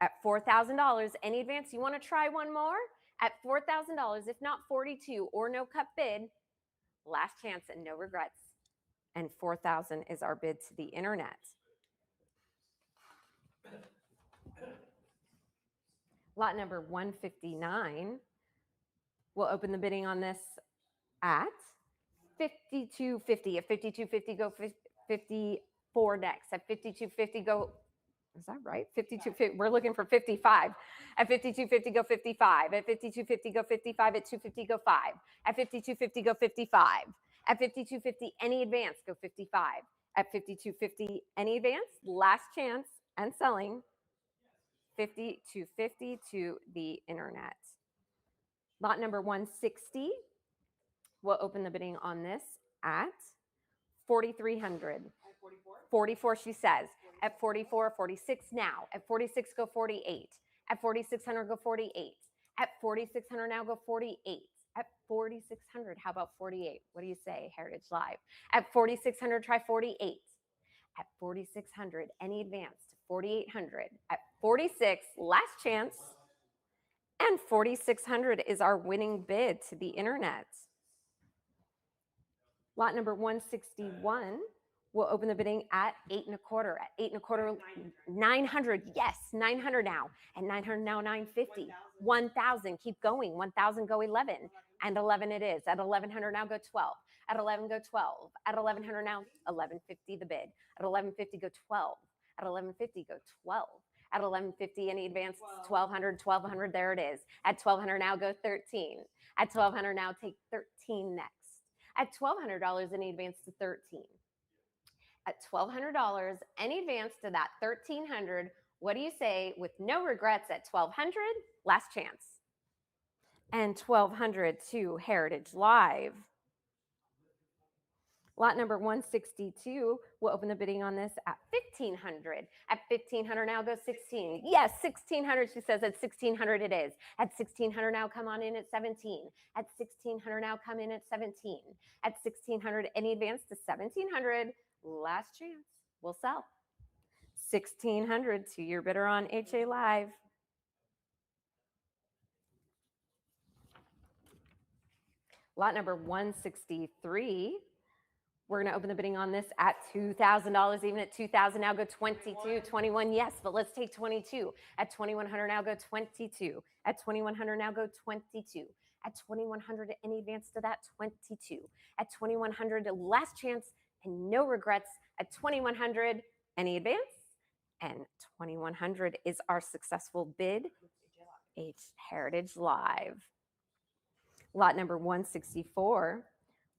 At $4,000, any advance? You want to try one more? At $4,000, if not 42 or no cut bid, last chance and no regrets. And 4,000 is our bid to the internet. Lot number 159. We'll open the bidding on this at 5250. At 5250, go 54 next. At 5250, go, is that right? 5250, we're looking for 55. At 5250, go 55. At 5250, go 55. At 250, go 5. At 5250, go 55. At 5250, any advance, go 55. At 5250, any advance, last chance, and selling, 5250 to the internet. Lot number 160, we'll open the bidding on this at 4,300. 44. 44, she says. At 44, 46 now. At 46, go 48. At 4,600, go 48. At 4,600, now go 48. At 4,600, how about 48? What do you say, Heritage Live? At 4,600, try 48. At 4,600, any advance to 4,800. At 46, last chance. And 4,600 is our winning bid to the internet. Lot number 161. We'll open the bidding at 8 1/4. At 8 1/4, 900. Yes, 900 now. And 900 now, 950. 1,000. Keep going. 1,000, go 11. And 11 it is. At 1,100 now, go 12. At 11, go 12. At 1,100 now, 1150 the bid. At 1150, go 12. At 1150, go 12. At 1150, any advance, 1,200, 1,200, there it is. At 1,200 now, go 13. At 1,200 now, take 13 next. At $1,200, any advance to 13. At $1,200, any advance to that 1,300, what do you say with no regrets at 1,200? Last chance. And 1,200 to Heritage Live. Lot number 162, we'll open the bidding on this at 1,500. At 1,500 now, go 16. Yes, 1,600, she says. At 1,600 it is. At 1,600 now, come on in at 17. At 1,600 now, come in at 17. At 1,600, any advance to 1,700. Last chance. We'll sell. 1,600 to your bidder on HA Live. Lot number 163. We're going to open the bidding on this at $2,000. Even at $2,000 now go 22, 21. Yes, but let's take 22. At 2,100 now go 22. At 2,100 now go 22. At 2,100 any advance to that 22. At 2,100 last chance and no regrets. At 2,100 any advance, and 2,100 is our successful bid. It's Heritage Live. Lot number 164.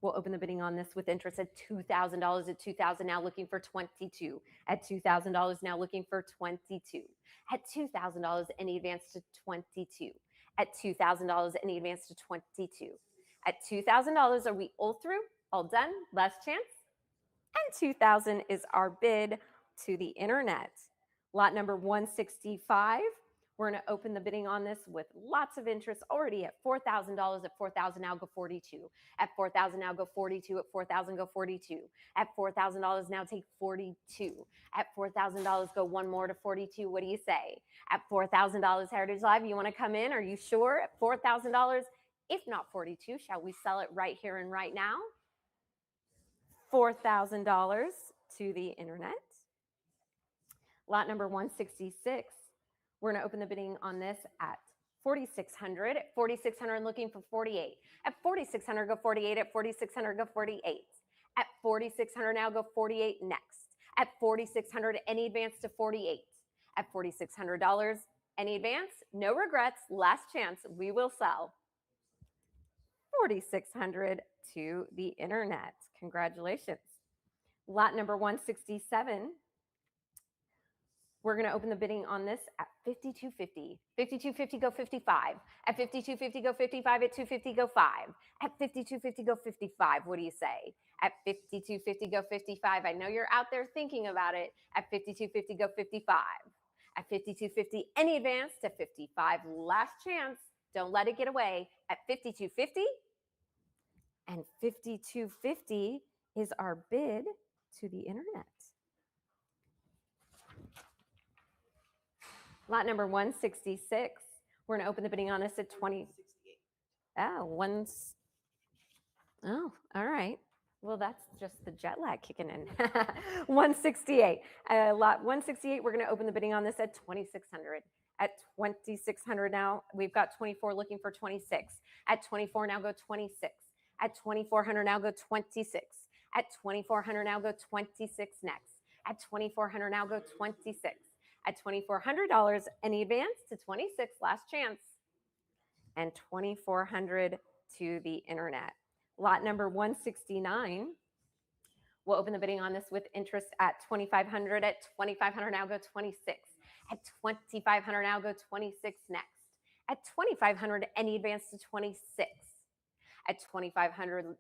We'll open the bidding on this with interest at $2,000. At $2,000 now looking for 22. At $2,000 now looking for 22. At $2,000 any advance to 22. At $2,000 any advance to 22. At $2,000 are we all through? All done? Last chance? And 2,000 is our bid to the internet. Lot number 165. We're going to open the bidding on this with lots of interest already at $4,000. At $4,000 now go 42. At $4,000 now go 42. At $4,000 go 42. At $4,000 now take 42. At $4,000 go one more to 42. What do you say? At $4,000 Heritage Live, you want to come in? Are you sure? At $4,000, if not 42, shall we sell it right here and right now? $4,000 to the internet. Lot number 166. We're going to open the bidding on this at $4,600. At $4,600 looking for 48. At $4,600 go 48. At $4,600 go 48. At $4,600 now go 48 next. At $4,600 any advance to 48. At $4,600 any advance, no regrets, last chance, we will sell. $4,600 to the internet. Congratulations. Lot number 167. We're going to open the bidding on this at $5,250. $5,250 go 55. At $5,250 go 55. At $250 go 5. At $5,250 go 55. What do you say? At $5,250 go 55. I know you're out there thinking about it. At $5,250 go 55. At $5,250 any advance to 55. Last chance. Don't let it get away. At $5,250. And $5,250 is our bid to the internet. Lot number 166. We're going to open the bidding on this at 20. Oh, oh, all right. Well, that's just the jet lag kicking in. 168. Lot 168, we're going to open the bidding on this at 2,600. At 2,600 now, we've got 24 looking for 26. At 24 now go 26. At 2,400 now go 26. At 2,400 now go 26 next. At 2,400 now go 26. At $2,400, any advance to 26, last chance. And $2,400 to the internet. Lot number 169. We'll open the bidding on this with interest at $2,500. At $2,500 now go 26. At $2,500 now go 26 next. At $2,500, any advance to 26. At $2,500,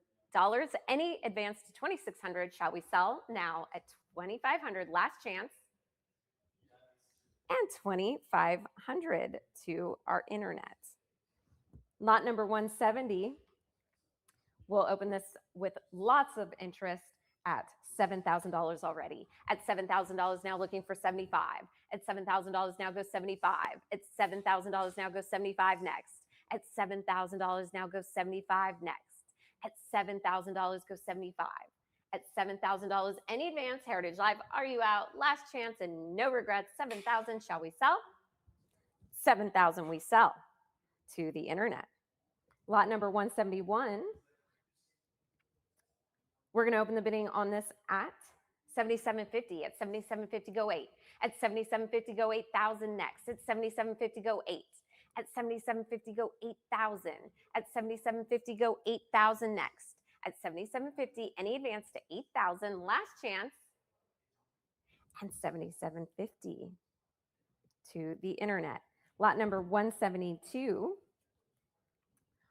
any advance to 2,600, shall we sell now at $2,500, last chance. And $2,500 to our internet. Lot number 170. We'll open this with lots of interest at $7,000 already. At $7,000 now looking for 75. At $7,000 now go 75. At $7,000 now go 75 next. At $7,000 now go 75 next. At $7,000 go 75. At $7,000 any advance, Heritage Live, are you out? Last chance and no regrets. 7,000, shall we sell? 7,000 we sell to the internet. Lot number 171. We're going to open the bidding on this at $7,750. At $7,750 go 8. At $7,750 go 8,000 next. At $7,750 go 8. At $7,750 go 8,000. At $7,750 go 8,000 next. At $7,750, any advance to 8,000, last chance, and $7,750 to the internet. Lot number 172.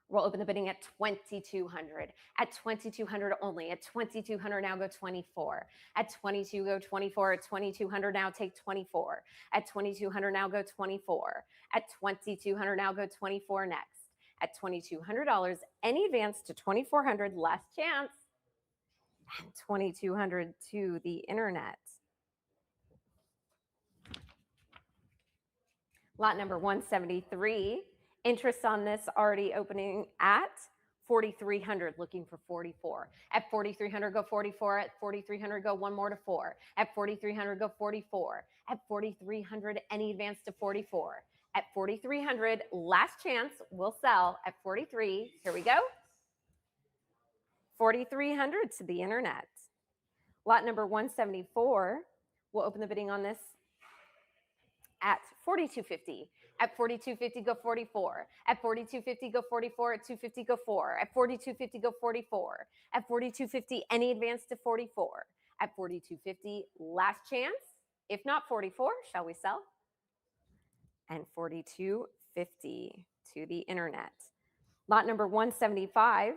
We'll open the bidding at $2,200. At $2,200 only. At $2,200 now go 24. At 22 go 24. At $2,200 now take 24. At $2,200 now go 24. At $2,200 now go 24 next. At $2,200, any advance to $2,400, last chance, and $2,200 to the internet. Lot number 173. Interest on this already opening at 4,300, looking for 44. At 4,300, go 44. At 4,300, go one more to 4. At 4,300, go 44. At 4,300, any advance to 44. At 4,300, last chance, we'll sell at 43. Here we go. 4,300 to the internet. Lot number 174, we'll open the bidding on this at 4,250. At 4,250, go 44. At 4,250, go 44. At 250, go 4. At 4,250, go 44. At 4,250, any advance to 44. At 4,250, last chance. If not 44, shall we sell? And 4,250 to the internet. Lot number 175.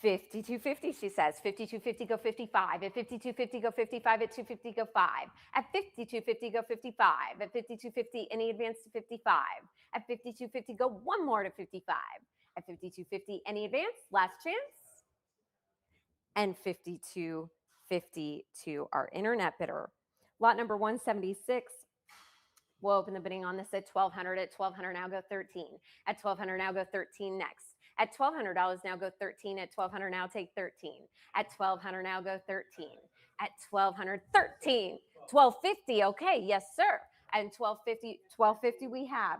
5250, she says. 5250, go 55. At 5250, go 55. At 250, go 5. At 5250, go 55. At 5250, any advance to 55. At 5250, go one more to 55. At 5250, any advance, last chance. And 5250 to our internet bidder. Lot number 176. We'll open the bidding on this at 1,200. At 1,200, now go 13. At 1,200, now go 13 next. At $1,200, now go 13. At 1,200, now take 13. At 1,200, now go 13. At 1,200, 13. 1,250, okay, yes, sir. And 1,250 we have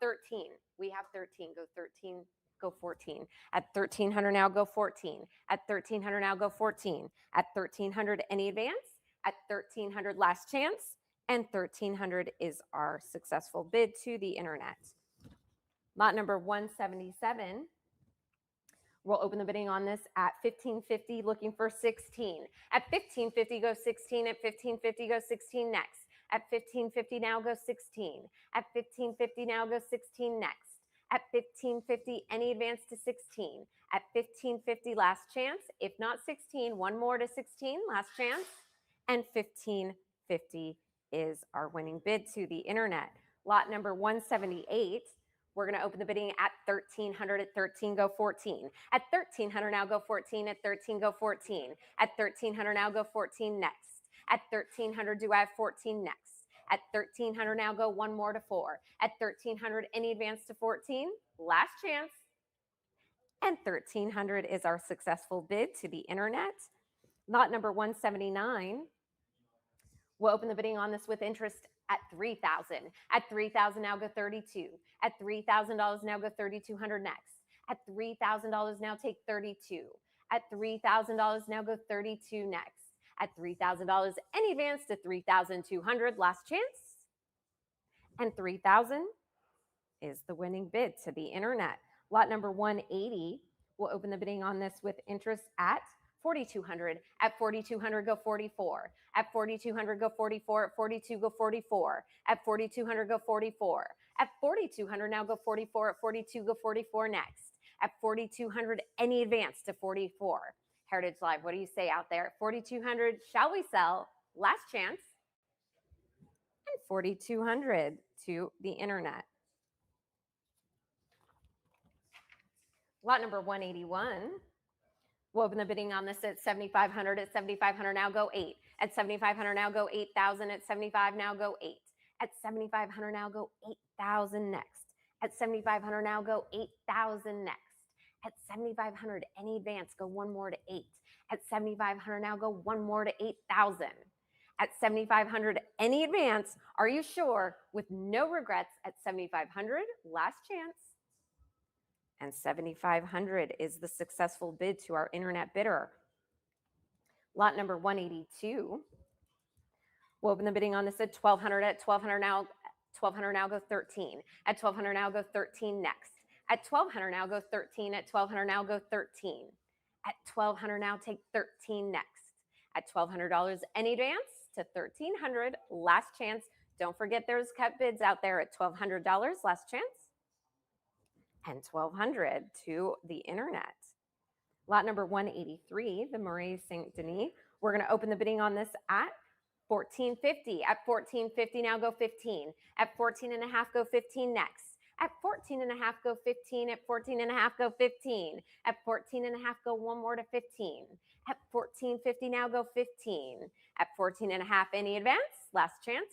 13. We have 13. Go 13, go 14. At 1,300, now go 14. At 1,300, now go 14. At 1,300, any advance? At 1,300, last chance. And 1,300 is our successful bid to the internet. Lot number 177. We'll open the bidding on this at 1,550, looking for 16. At 1,550, go 16. At 1,550, go 16 next. At 1,550, now go 16. At 1,550, now go 16 next. At 1,550, any advance to 16. At 1,550, last chance. If not 16, one more to 16, last chance. And 1,550 is our winning bid to the internet. Lot number 178. We're going to open the bidding at 1,300. At 13, go 14. At 1,300, now go 14. At 13, go 14. At 1,300, now go 14 next. At 1,300, do I have 14 next? At 1,300, now go one more to 4. At 1,300, any advance to 14? Last chance. And 1,300 is our successful bid to the internet. Lot number 179. We'll open the bidding on this with interest at 3,000. At 3,000, now go 32. At $3,000, now go 3,200 next. At $3,000, now take 32. At $3,000, now go 32 next. At $3,000, any advance to 3,200, last chance. And 3,000 is the winning bid to the internet. Lot number 180, we'll open the bidding on this with interest at 4,200. At 4,200, go 44. At 4,200, go 44. At 42, go 44. At 4,200, go 44. At 4,200, now go 44. At 42, go 44 next. At 4,200, any advance to 44. Heritage Live, what do you say out there? At 4,200, shall we sell? Last chance. And 4,200 to the internet. Lot number 181. We'll open the bidding on this at 7,500. At 7,500, now go 8. At 7,500, now go 8,000. At 75, now go 8. At 7,500, now go 8,000 next. At 7,500, now go 8,000 next. At 7,500, any advance, go one more to 8. At 7,500, now go one more to 8,000. At 7,500, any advance, are you sure? With no regrets at 7,500, last chance. And 7,500 is the successful bid to our internet bidder. Lot number 182. We'll open the bidding on this at 1,200. At 1,200 now go 13. At 1,200 now go 13 next. At 1,200 now go 13. At 1,200 now go 13. At 1,200 now take 13 next. At $1,200, any advance to 1,300, last chance. Don't forget there's cut bids out there at $1,200, last chance. And 1,200 to the internet. Lot number 183, the Marais St. Denis. We're going to open the bidding on this at 1,450. At 1,450, now go 15. At 14 and a half, go 15 next. At 14 and a half, go 15. At 14 and a half, go 15. At 14 and a half, go one more to 15. At 1450, now go 15. At 14 and a half, any advance? Last chance.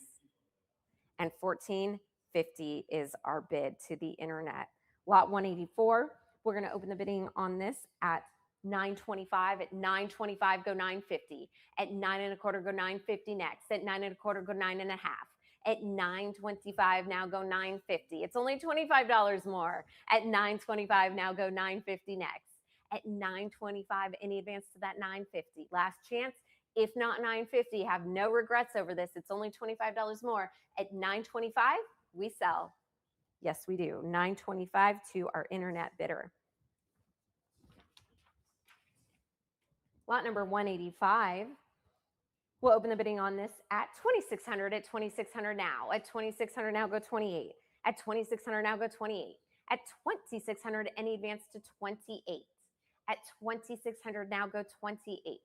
And 1450 is our bid to the internet. Lot 184, we're going to open the bidding on this at 925. At 925, go 950. At 9 1/4, go 950 next. At 9 1/4, go 9 1/2. At 925, now go 950. It's only $25 more. At 925, now go 950 next. At 925, any advance to that 950. Last chance. If not 950, have no regrets over this. It's only $25 more. At 925, we sell. Yes, we do. 925 to our internet bidder. Lot number 185. We'll open the bidding on this at 2,600. At 2,600 now. At 2,600 now, go 28. At 2,600 now, go 28. At 2,600, any advance to 28. At 2,600 now, go 28.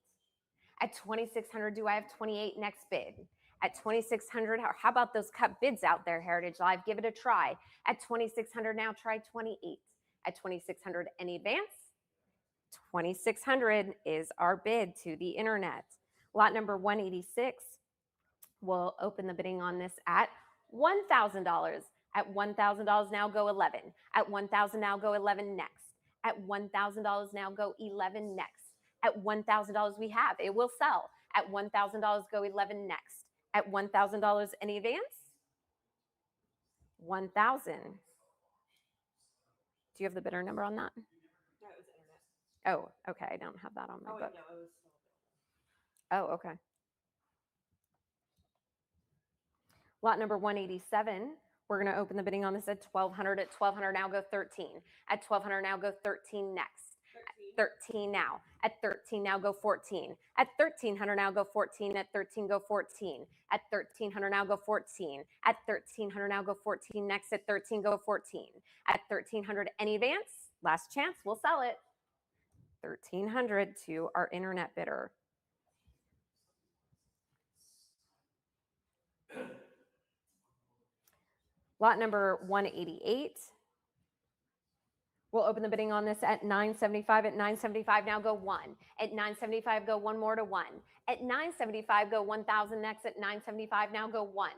At 2,600, do I have 28 next bid? At 2,600, how about those cut bids out there, Heritage Live? Give it a try. At 2,600 now, try 28. At 2,600, any advance? 2,600 is our bid to the internet. Lot number 186, we'll open the bidding on this at $1,000. At $1,000 now, go 11. At $1,000 now, go 11 next. At $1,000 now, go 11 next. At $1,000 we have, it will sell. At $1,000, go 11 next. At $1,000, any advance? 1,000. Do you have the bidder number on that? No, it was internet. Oh, okay. I don't have that on my Oh, wait, book. no, it was. Oh, okay. Lot number 187. We're going to open the bidding on this at 1,200. At 1,200 now, go 13. At 1,200 now, go 13 next. 13 now. At 13 now, go 14. At 1,300 now, go 14. At 13, go 14. At 1,300 now, go 14. At 1,300 now, go 14 next. At 13, go 14. At 1,300, any advance? Last chance, we'll sell it. 1,300 to our internet bidder. Lot number 188. We'll open the bidding on this at 975. At 975 now, go 1. At 975, go 1 more to 1. At 975, go 1,000 next. At 975 now, go 1.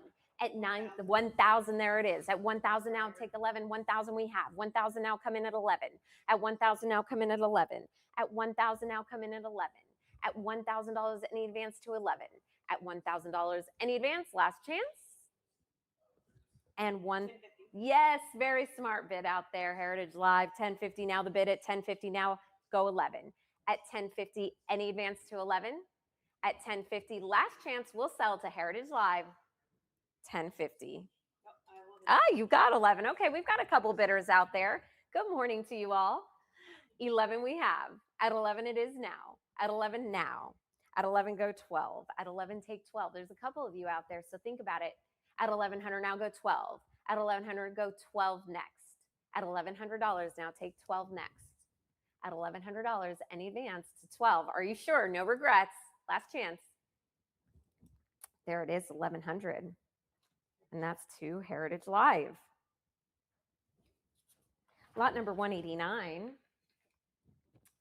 At 1,000, there it is. At 1,000 now, take 11. 1,000 we have. 1,000 now, come in at 11. At 1,000 now, come in at 11. At 1,000 now, come in at 11. At $1,000, any advance to 11. At $1,000, any advance? Last chance. And one. Yes, very smart bid out there, Heritage Live. 1050 now, the bid at 1050 now, go 11. At 1050, any advance to 11? At 1050, last chance, we'll sell to Heritage Live. 1050. You got 11. Okay, we've got a couple bidders out there. Good morning to you all. 11 we have. At 11 it is now. At 11 now. At 11 go 12. At 11 take 12. There's a couple of you out there, so think about it. At 1,100 now, go 12. At 1,100, go 12 next. At $1,100 now, take 12 next. At $1,100, any advance to 12. Are you sure? No regrets. Last chance. There it is, 1,100. And that's to Heritage Live. Lot number 189.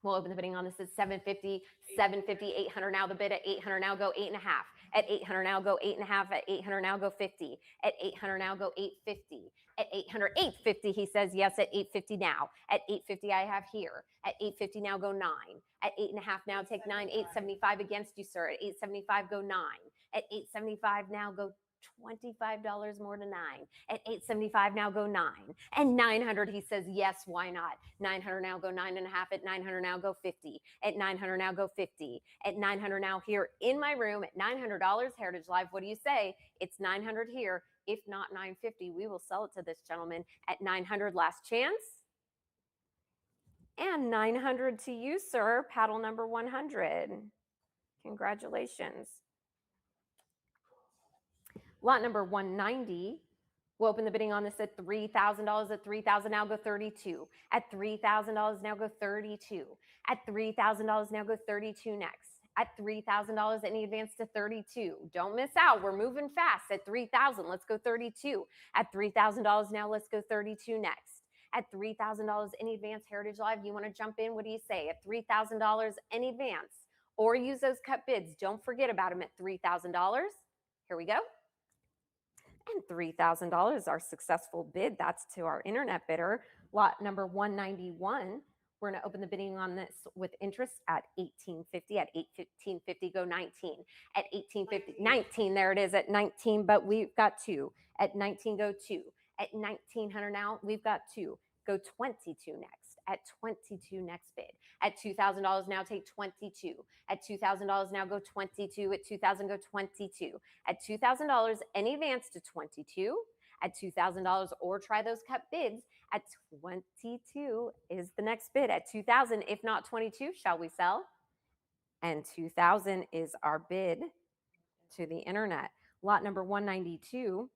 We'll open the bidding on this at 750, 750, 800 now, the bid at 800 now, go 8.5. At 800 now, go 8.5. At 800 now, go 50. At 800 now, go 850. At 800, 850, he says yes. At 850 now. At 850, I have here. At 850 now, go 9. At 8.5 now, take 9. 875 against you, sir. At 875, go 9. At 875 now, go $25 more to 9. At 875 now, go 9. And 900, he says yes, why not? 900 now, go 9.5. At 900 now, go 50. At 900 now, go 50. At 900 now, here in my room at $900, Heritage Live, what do you say? It's 900 here. If not 950, we will sell it to this gentleman at 900. Last chance. And 900 to you, sir. Paddle number 100. Congratulations. Lot number 190. We'll open the bidding on this at $3,000. At $3,000 now, go 32. At $3,000 now, go 32. At $3,000 now, go 32 next. At $3,000, any advance to 32. Don't miss out. We're moving fast. At $3,000, let's go 32. At $3,000 now, let's go 32 next. At $3,000, any advance, Heritage Live, you want to jump in? What do you say? At $3,000, any advance, or use those cut bids. Don't forget about them at $3,000. Here we go. And $3,000, our successful bid. That's to our internet bidder. Lot number 191. We're going to open the bidding on this with interest at 1850. At 1850, go 19. At 1850, 19. There it is at 19, but we've got 2. At 19, go 2. At 1900 now, we've got 2. Go 22 next. At 22, next bid. At $2,000 now, take 22. At $2,000 now, go 22. At $2,000, go 22. At $2,000, any advance to 22. At $2,000 or try those cut bids. At 22 is the next bid. At 2,000, if not 22, shall we sell? And 2,000 is our bid to the internet. Lot number 192.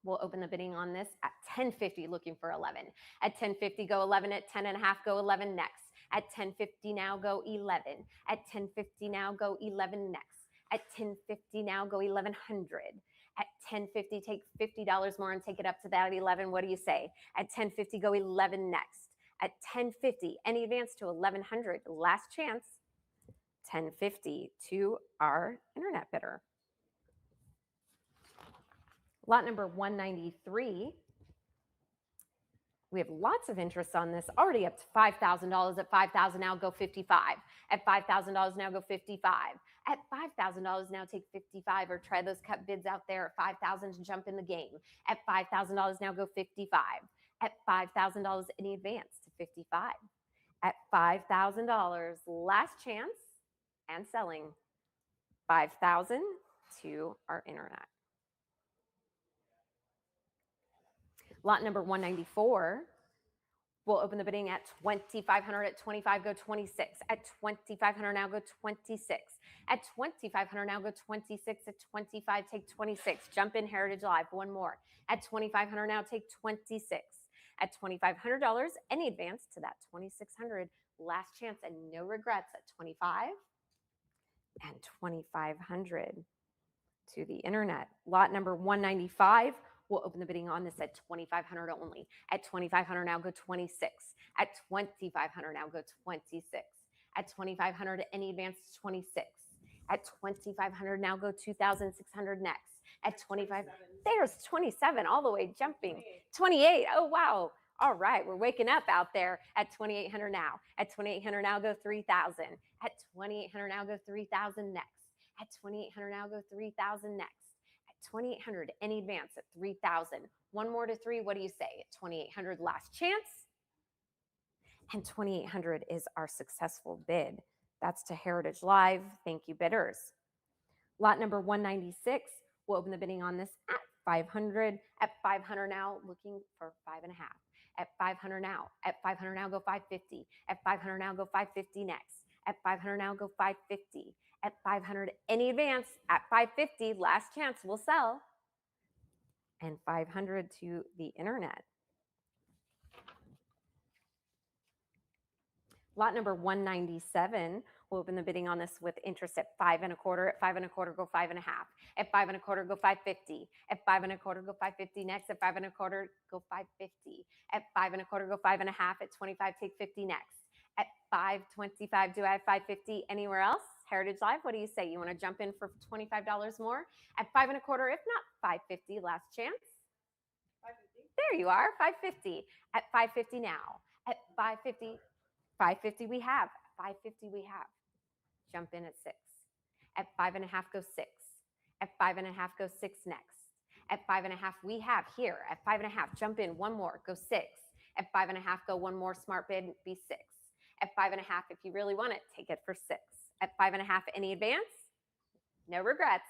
We'll open the bidding on this at 1050, looking for 11. At 1050, go 11. At 10 and a half, go 11 next. At 1050 now, go 11. At 1050 now, go 11 next. At 1050 now, go 1100. At 1050, take $50 more and take it up to that 11. What do you say? At 1050, go 11 next. At 1050, any advance to 1100, last chance. 1050 to our internet bidder. Lot number 193. We have lots of interest on this, already up to $5,000. At $5,000 now, go 55. At $5,000 now, go 55. At $5,000 now, take 55 or try those cut bids out there at $5,000 to jump in the game. At $5,000 now, go 55. At $5,000, any advance to 55. At $5,000, last chance and selling. 5,000 to our internet. Lot number 194. We'll open the bidding at 2,500. At 25, go 26. At 2,500 now, go 26. At 2,500 now, go 26. At 25, take 26. Jump in Heritage Live. One more. At 2,500 now, take 26. At $2,500, any advance to that 2,600. Last chance and no regrets at 25 and 2,500 to the internet. Lot number 195. We'll open the bidding on this at 2,500 only. At 2,500 now, go 26. At 2,500 now, go 26. At 2,500, any advance to 26. At 2,500 now, go 2,600 next. At 25, there's 27 all the way jumping. 28, oh wow. All right, we're waking up out there at 2,800 now. At 2,800 now, go 3,000. At 2,800 now, go 3,000 next. At 2,800 now, go 3,000 next. 2,800, any advance at 3,000. One more to 3, what do you say? At 2,800, last chance. And 2,800 is our successful bid. That's to Heritage Live. Thank you, bidders. Lot number 196. We'll open the bidding on this at 500. At 500 now, looking for 5.5. At 500 now. At 500 now, go 550. At 500 now, go 550 next. At 500 now, go 550. At 500, any advance. At 550, last chance, we'll sell. And 500 to the internet. Lot number 197. We'll open the bidding on this with interest at 5 1/4. At 5 1/4, go 5.5. At 5 1/4, go 550. At 5 1/4, go 550 next. At 5 1/4, go 550. At 5 1/4, go 5.5. At 25, take 50 next. At 525, do I have 550 anywhere else? Heritage Live, what do you say? You want to jump in for $25 more? At 5 1/4, if not 550, last chance. 550. There you are, 550. At 550 now. At 550, 550 we have. 550 we have. Jump in at 6. At 5 1/2, go 6. At 5 1/2, go 6 next. At 5 1/2 we have here. At 5 1/2, jump in one more, go 6. At 5 1/2, go one more smart bid, be 6. At 5 1/2, if you really want it, take it for 6. At 5 1/2, any advance? No regrets.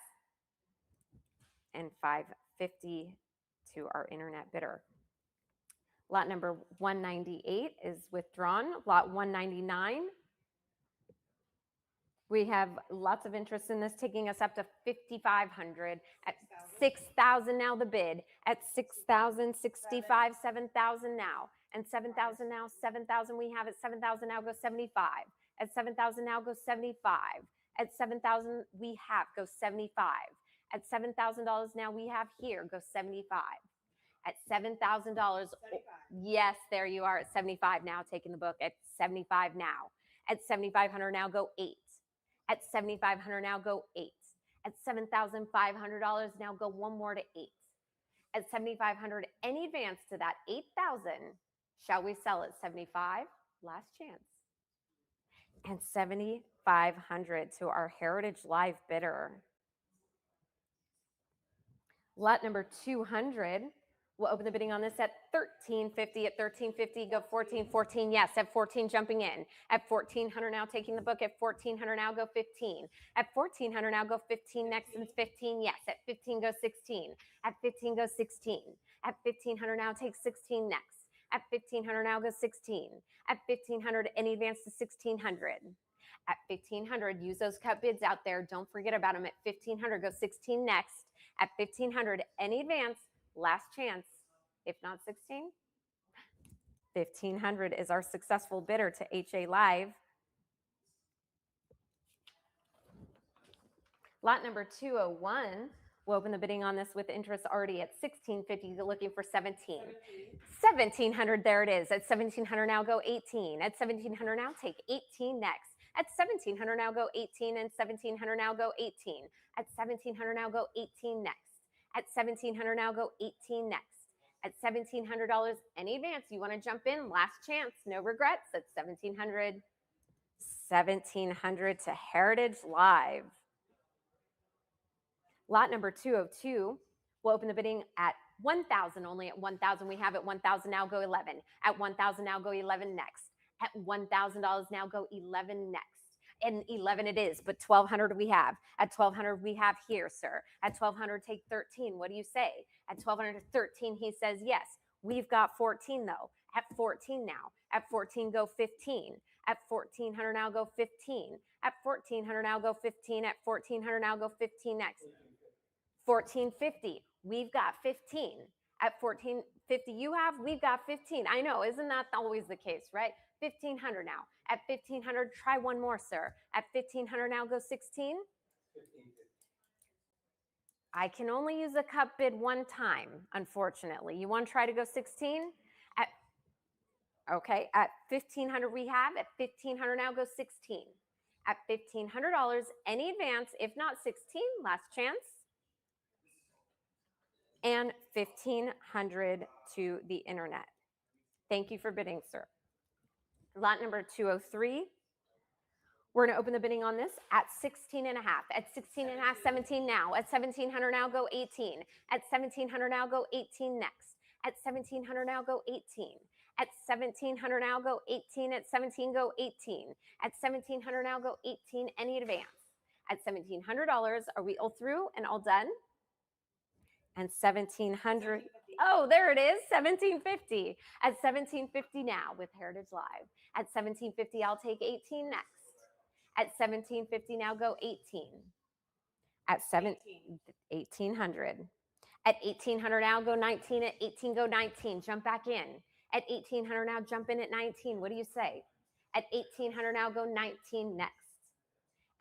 And 550 to our internet bidder. Lot number 198 is withdrawn. Lot 199. We have lots of interest in this, taking us up to 5,500. At 6,000 now, the bid. At 6,000, 65, 7,000 now. And 7,000 now, 7,000 we have. At 7,000 now, go 75. At 7,000 now, go 75. At 7,000 we have, go 75. At $7,000 now we have here, go 75. At $7,000, yes, there you are at 75 now, taking the book. At 75 now. At 7,500 now, go 8. At 7,500 now, go 8. At $7,500 now, go one more to 8. At 7,500, any advance to that 8,000, Shall we sell at 75? Last chance. And 7,500 to our Heritage Live bidder. Lot number 200. We'll open the bidding on this at $13.50. At $13.50, go 14, 14. Yes, at 14, jumping in. At $1,400 now, taking the book. At $1,400 now, go 15. At $1,400 now, go 15 next, and 15. Yes, at 15, go 16. At 15, go 16. At $1,500 now, take 16 next. At $1,500 now, go 16. At $1,500, any advance to $1,600. At $1,500, use those cut bids out there. Don't forget about them. At $1,500, go 16 next. At $1,500, any advance, last chance. If not 16, $1,500 is our successful bidder to HA Live. Lot number 201. We'll open the bidding on this with interest already at $1,650. Looking for 17. 1,700. There it is. At 1,700 now, go 18. At 1,700 now, take 18 next. At 1,700 now, go 18. And 1,700 now, go 18. At 1,700 now, go 18 next. At 1,700 now, go 18 next. At $1,700, any advance, you want to jump in, last chance, no regrets. At 1,700. 1,700 to Heritage Live. Lot number 202. We'll open the bidding at 1,000. Only at 1,000. We have at 1,000 now, go 11. At 1,000 now, go 11 next. At $1,000 now, go 11 next. And 11 it is, but 1,200 we have. At 1,200 we have here, sir. At 1,200, take 13. What do you say? At 1,200 to 13, he says yes. We've got 14 though. At 14 now. At 14, go 15. At 1,400 now, go 15. At 1,400 now, go 15. At 1,400 now, go 15 next. 1,450. We've got 15. At 1,450 you have, we've got 15. I know, isn't that always the case, right? 1,500 now. At 1,500, try one more, sir. At 1,500 now, go 16. I can only use a cut bid one time, unfortunately. You want to try to go 16? Okay, at 1,500 we have. At 1,500 now, go 16. At $1,500, any advance, if not 16, last chance. And 1,500 to the internet. Thank you for bidding, sir. Lot number 203. We're going to open the bidding on this at 16 and a half. At 16 and a half, 17 now. At 1,700 now, go 18. At 1,700 now, go 18 next. At 1,700 now, go 18. At 1,700 now, go 18. At 17, go 18. At 1,700 now, go 18. Any advance. At $1,700, are we all through and all done? And 1,700. Oh, there it is, 1,750. At 1,750 now with Heritage Live. At 1,750, I'll take 18 next. At 1,750 now, go 18. At 1,800. At 1,800 now, go 19. At 18, go 19. Jump back in. At 1,800 now, jump in at 19. What do you say? At 1,800 now, go 19 next.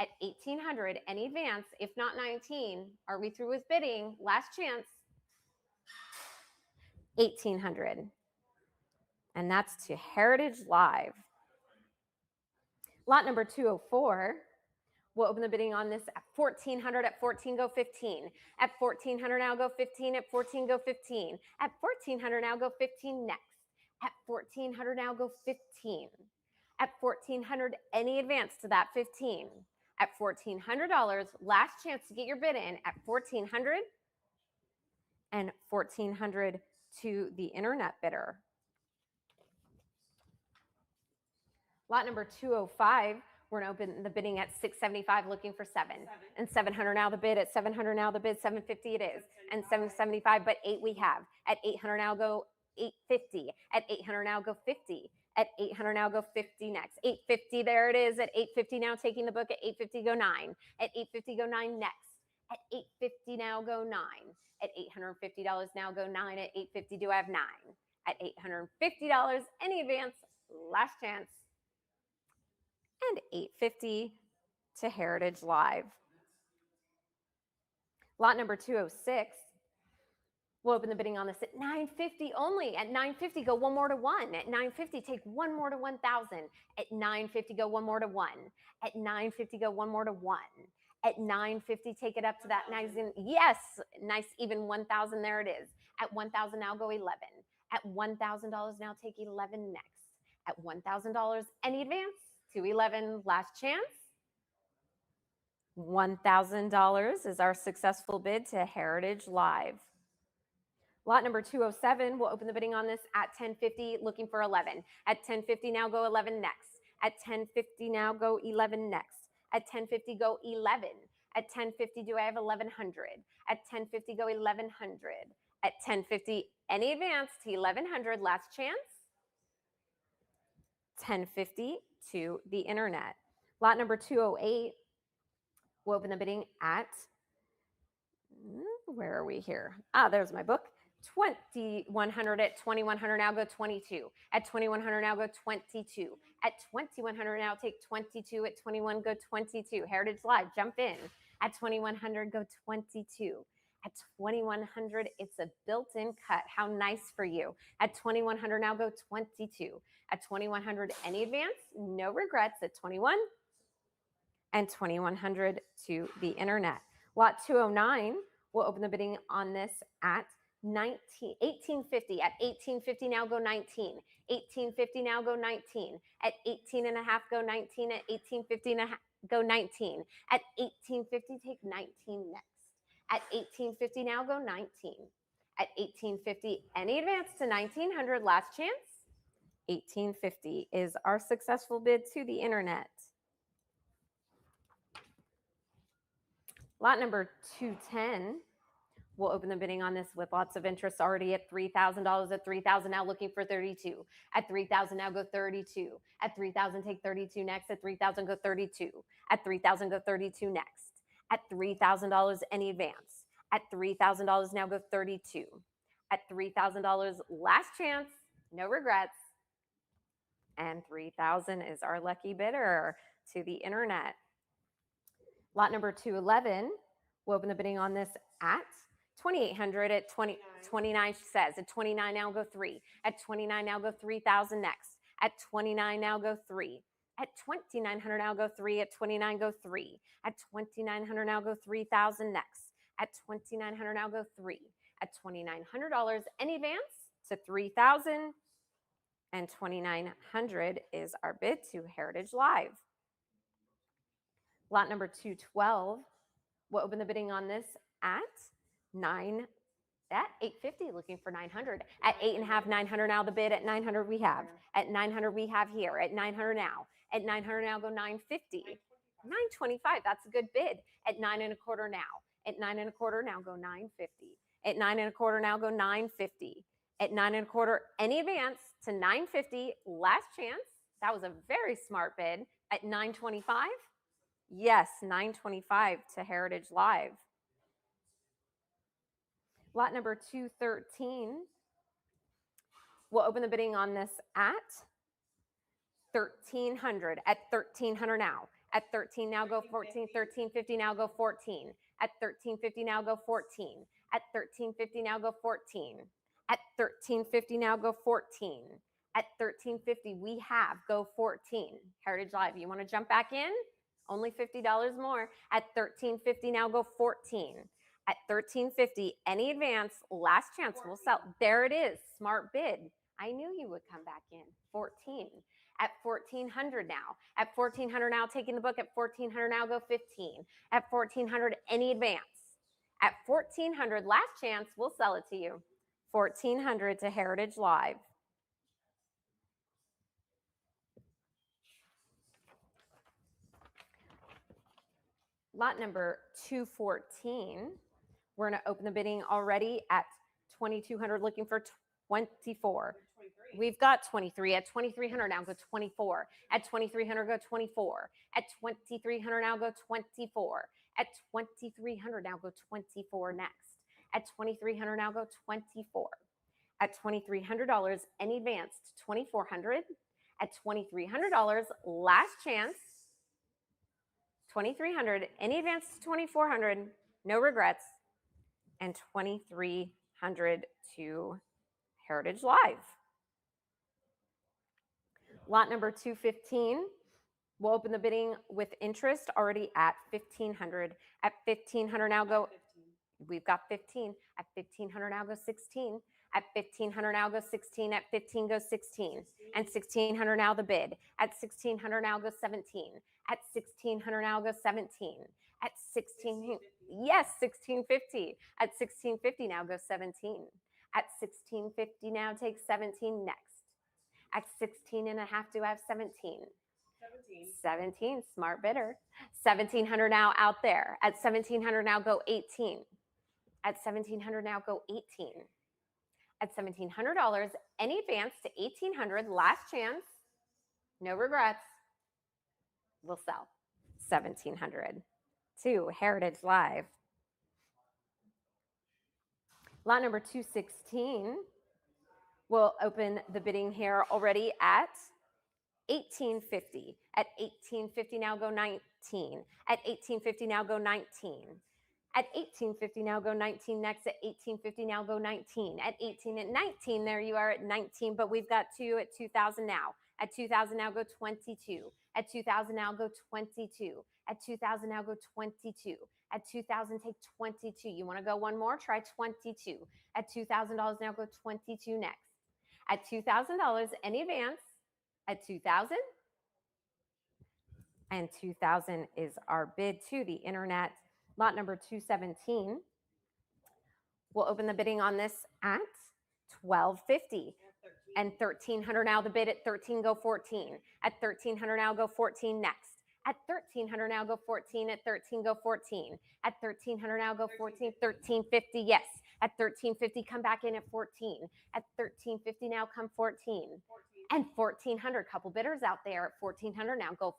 At 1,800, any advance, if not 19, are we through with bidding? Last chance. 1,800. And that's to Heritage Live. Lot number 204. We'll open the bidding on this at 1,400. At 14, go 15. At 1,400 now, go 15. At 14, go 15. At 1,400 now, go 15 next. At 1,400 now, go 15. At 1,400, any advance to that 15. At $1,400, last chance to get your bid in at 1,400 and 1,400 to the internet bidder. Lot number 205, we're going to open the bidding at 675, looking for 7. And 700 now the bid. At 700 now the bid. 750 it is. And 775, but 8 we have. At 800 now go 850. At 800 now go 50. At 800 now go 50 next. 850, there it is. At 850 now, taking the book. At 850 go 9. At 850 go 9 next. At 850 now go 9. At $850 now go 9. At 850 do I have 9? At $850, any advance, last chance. And 850 to Heritage Live. Lot number 206. We'll open the bidding on this at $950 only. At $950, go one more to 1. At $950, take one more to 1,000. At $950, go one more to 1. At $950, go one more to 1. At $950, take it up to that nice, yes, nice even 1,000. There it is. At 1,000 now, go 11. At $1,000 now, take 11 next. At $1,000, any advance? 211, last chance. $1,000 is our successful bid to Heritage Live. Lot number 207, we'll open the bidding on this at 1050, looking for 11. At 1050 now, go 11 next. At 1050 now, go 11 next. At 1050, go 11. At 1050, do I have 1100? At 1050, go 1100. At 1050, any advance to 1100, last chance. 1050 to the internet. Lot number 208, we'll open the bidding at, where are we here? There's my book. 2100 at 2100 now, go 22. At 2100 now, go 22. At 2100 now, take 22. At 21, go 22. Heritage Live, jump in. At 2100, go 22. At 2100, it's a built-in cut. How nice for you. At 2100 now, go 22. At 2100, any advance? No regrets at 21. And 2100 to the internet. Lot 209, we'll open the bidding on this at 1850. At 1850 now, go 19. 1850 now, go 19. At 18 and a half, go 19. At 1850 and a half, go 19. At 1850, take 19 next. At 1850 now, go 19. At 1850, any advance to 1900, last chance. 1850 is our successful bid to the internet. Lot number 210, we'll open the bidding on this with lots of interest already at $3,000. At $3,000 now, looking for 32. At $3,000 now, go 32. At $3,000, take 32 next. At $3,000, go 32. At $3,000, go 32 next. At $3,000, any advance. At $3,000 now, go 32. At $3,000, last chance, no regrets. And 3,000 is our lucky bidder to the internet. Lot number 211, we'll open the bidding on this at 2,800 at 29 says. At 29 now, go 3. At 29 now, go 3,000 next. At 29 now, go 3. At 2,900 now, go 3. At 29, go 3. At 2,900 now, go 3,000 next. At 2,900 now, go 3. At $2,900, any advance to 3,000. And 2,900 is our bid to Heritage Live. Lot number 212, we'll open the bidding on this at 850, looking for 900. At 8.5, 900 now, the bid at 900 we have. At 900 we have here. At 900 now. At 900 now, go 950. 925, that's a good bid. At 9.25 now. At 9.25 now, go 950. At 9.25 now, go 950. At 9.25, any advance to 950, last chance. That was a very smart bid. At 925. Yes, 925 to Heritage Live. Lot number 213. We'll open the bidding on this at 1,300. At 1,300 now. At 13 now, go 14. 1350 now, go 14. At 1350 now, go 14. At 1350 now, go 14. At 1350 now, go 14. At 1350 we have go 14. Heritage Live, you want to jump back in? Only $50 more. At 1350 now, go 14. At 1350, any advance, last chance, we'll sell. There it is, smart bid. I knew you would come back in. 14. At 1,400 now. At 1,400 now, taking the book. At 1,400 now, go 15. At 1,400, any advance. At 1,400, last chance, we'll sell it to you. 1,400 to Heritage Live. Lot number 214. We're going to open the bidding already at 2,200, looking for 24. We've got 23. At 2,300 now, go 24. At 2,300, go 24. At 2,300 now, go 24. At 2,300 now, go 24 next. At 2,300 now, go 24. At $2,300, any advance to 2,400. At $2,300, last chance. 2,300, any advance to 2,400, no regrets. And 2,300 to Heritage Live. Lot number 215. We'll open the bidding with interest already at 1,500. At 1,500 now, go. We've got 15. At 1,500 now, go 16. At 1500 now go 16. At 15 go 16. And 1600 now the bid. At 1600 now go 17. At 1600 now go 17. At 16, yes, 1650. At 1650 now go 17. At 1650 now take 17 next. At 16 and a half do I have 17? 17, smart bidder. 1700 now out there. At 1700 now go 18. At 1700 now go 18. At $1,700, any advance to 1800, last chance, no regrets, will sell. 1700 to Heritage Live. Lot number 216 will open the bidding here already at 1850. At 1850 now go 19. At 1850 now go 19. At 1850 now go 19 next. At 1850 now go 19. At 18 at 19, there you are at 19, but we've got two at 2000 now. At 2000 now go 22. At 2000 now go 22. At 2000 now go 22. At 2000 take 22. You want to go one more? Try 22. At $2,000 now go 22 next. At $2,000, any advance at 2000. And 2000 is our bid to the internet. Lot number 217. We'll open the bidding on this at 1250. And 1300 now the bid. At 13 go 14. At 1300 now go 14 next. At 1300 now go 14. At 13 go 14. At 1300 now go 14. 1350, yes. At 1350 come back in at 14. At 1350 now come 14. And 1400, couple bidders out there. At 1400 now go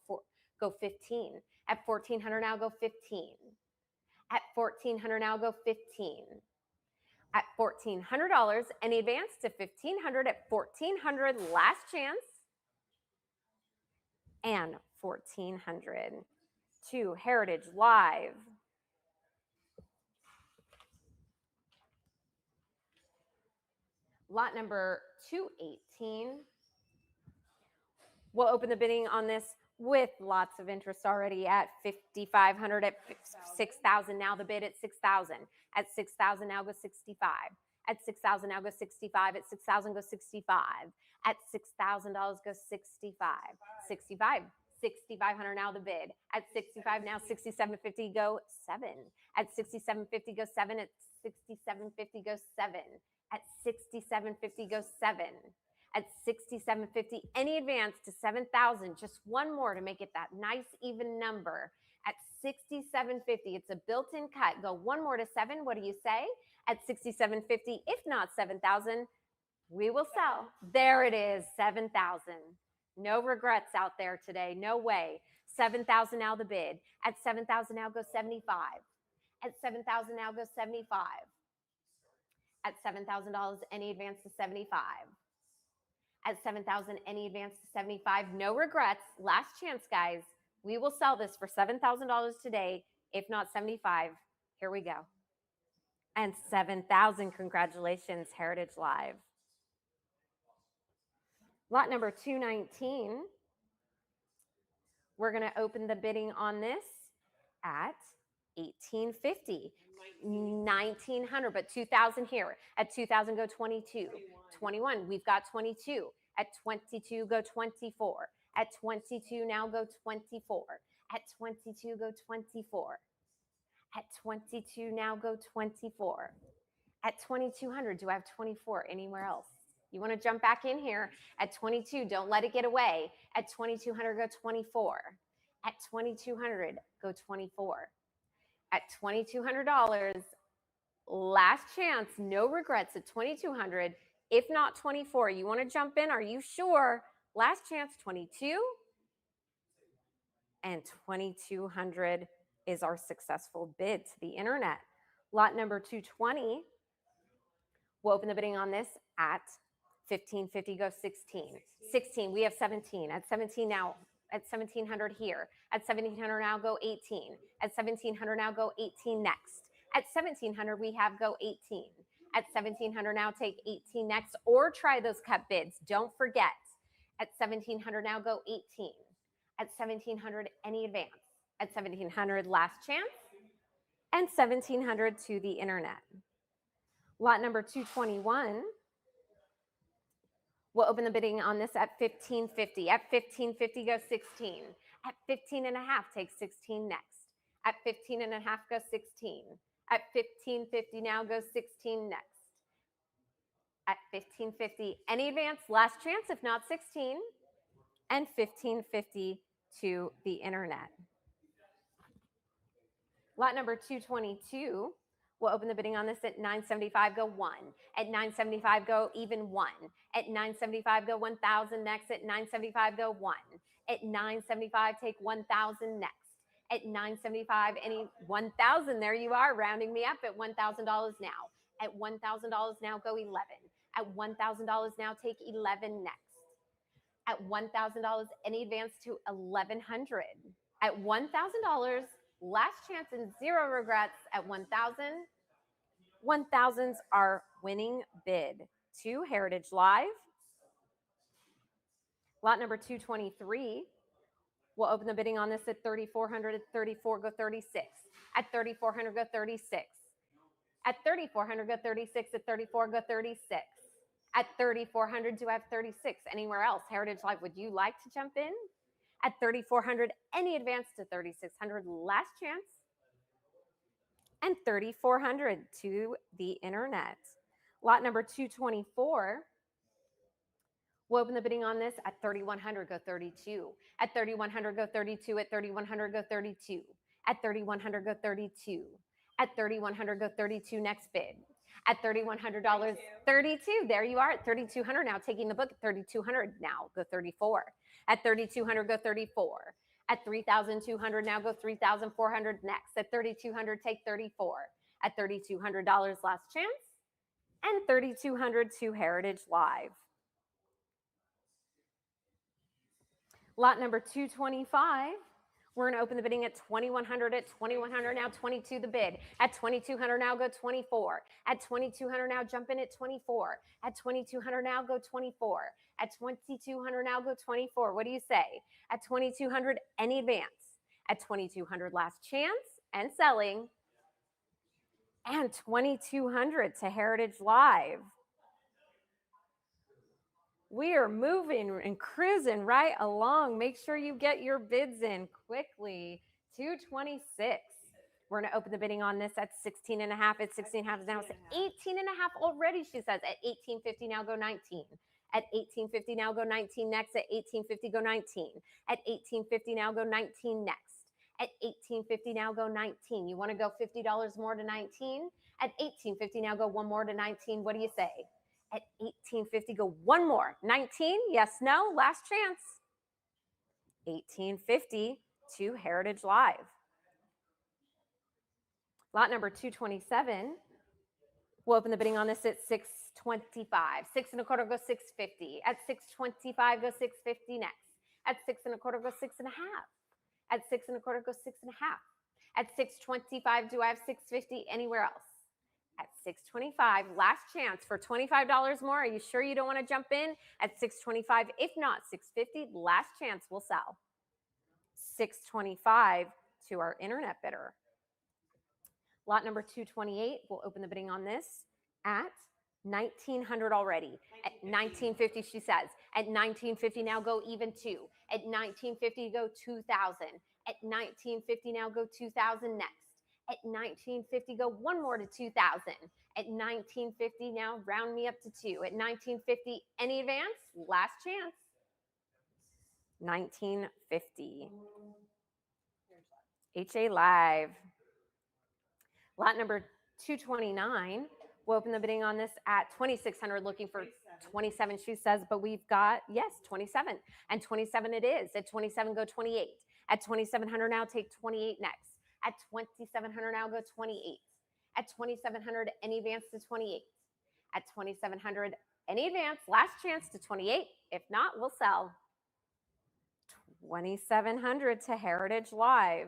15. At 1400 now go 15. At 1400 now go 15. At $1,400, any advance to 1500. At 1400, last chance. And 1400 to Heritage Live. Lot number 218. We'll open the bidding on this with lots of interest already at 5,500. At 6,000 now the bid at 6,000. At 6,000 now go 65. At 6,000 now go 65. At 6,000 go 65. At $6,000 go 65. 65. 6,500 now the bid. At 65 now 6,750 go 7. At 6,750 go 7. At 6,750 go 7. At 6,750 go 7. At 6,750, any advance to 7,000, just one more to make it that nice even number. At 6,750, it's a built-in cut. Go one more to 7. What do you say? At 6,750, if not 7,000, we will sell. There it is, 7,000. No regrets out there today. No way. 7,000 now the bid. At 7,000 now go 75. At 7,000 now go 75. At $7,000, any advance to 75. At 7,000, any advance to 75. No regrets. Last chance, guys. We will sell this for $7,000 today, if not 75. Here we go. And 7,000. Congratulations, Heritage Live. Lot number 219. We're going to open the bidding on this at 1,850. 1,900, but 2,000 here. At 2,000, go 22. 21, we've got 22. At 22, go 24. At 22, now go 24. At 22, go 24. At 22, now go 24. At 2,200, do I have 24 anywhere else? You want to jump back in here. At 22, don't let it get away. At 2,200, go 24. At 2,200, go 24. At $2,200, last chance, no regrets at 2,200. If not 24, you want to jump in? Are you sure? Last chance, 22. And 2,200 is our successful bid to the internet. Lot number 220. We'll open the bidding on this at 1,550, go 16. 16, we have 17. At 17 now, at 1,700 here. At 1,700 now go 18. At 1,700 now go 18 next. At 1,700 we have go 18. At 1,700 now take 18 next, or try those cut bids. Don't forget. At 1,700 now go 18. At 1,700 any advance. At 1,700 last chance. And 1,700 to the internet. Lot number 221. We'll open the bidding on this at $15.50. At $15.50, go 16. At 15 and a half, take 16 next. At 15 and a half, go 16. At $15.50 now, go 16 next. At $15.50, any advance, last chance, if not 16, and $15.50 to the internet. Lot number 222, we'll open the bidding on this at $9.75, go 1. At $9.75, go even 1. At $9.75, go 1,000 next. At $9.75, go 1. At $9.75, take 1,000 next. At $9.75, any 1,000, there you are, rounding me up at $1,000 now. At $1,000 now, go 11. At $1,000 now, take 11 next. At $1,000, any advance to 1,100. At $1,000, last chance and zero regrets at 1,000. 1,000s are winning bid to Heritage Live. Lot number 223. We'll open the bidding on this at 3,400. At 34, go 36. At 3,400, go 36. At 3,400, go 36. At 34, go 36. At 3,400, do I have 36? Anywhere else? Heritage Live, would you like to jump in? At 3,400, any advance to 3,600, last chance. And 3,400 to the internet. Lot number 224. We'll open the bidding on this at 3,100, go 32. At 3,100, go 32. At 3,100, go 32. At 3,100, go 32. At 3,100, go 32, next bid. At $3,100, 32. There you are at 3,200 now, taking the book at 3,200 now, go 34. At 3,200, go 34. At 3,200 now, go 3,400 next. At 3,200, take 34. At $3,200, last chance. And 3,200 to Heritage Live. Lot number 225. We're going to open the bidding at 2,100. At 2,100 now, 22 the bid. At 2,200 now, go 24. At 2,200 now, jump in at 24. At 2,200 now, go 24. At 2,200 now, go 24. What do you say? At 2,200, any advance. At 2,200, last chance and selling. And 2,200 to Heritage Live. We are moving and cruising right along. Make sure you get your bids in quickly. 226. We're going to open the bidding on this at 16 and a half. At 16 and a half now, it's 18 and a half already, she says. At 18.50 now, go 19. At 18.50 now, go 19 next. At 18.50, go 19. At 18.50 now, go 19 next. At 18.50 now, go 19. You want to go $50 more to 19? At 18.50 now, go one more to 19. What do you say? At 18.50, go one more. 19, yes, no, last chance. 18.50 to Heritage Live. Lot number 227. We'll open the bidding on this at 625. 6 1/4, go 650. At 625, go 650 next. At 6 1/4, go 6 1/2. At 6 1/4, go 6 1/2. At 625, do I have 650 anywhere else? At 625, last chance for $25 more. Are you sure you don't want to jump in? At 625, if not 650, last chance, we'll sell. 625 to our internet bidder. Lot number 228, we'll open the bidding on this at 1,900 already. At 1950, she says. At 1950, now go even 2. At 1950, go 2,000. At 1950, now go 2,000 next. At 1950, go one more to 2,000. At 1950, now round me up to 2. At 1950, any advance? Last chance. 1950. HA Live. Lot number 229. We'll open the bidding on this at 2,600, looking for 27, she says, but we've got, yes, 27. And 27 it is. At 27, go 28. At 2,700 now, take 28 next. At 2,700 now, go 28. At 2,700, any advance to 28. At 2,700, any advance, last chance to 28. If not, we'll sell. 2,700 to Heritage Live.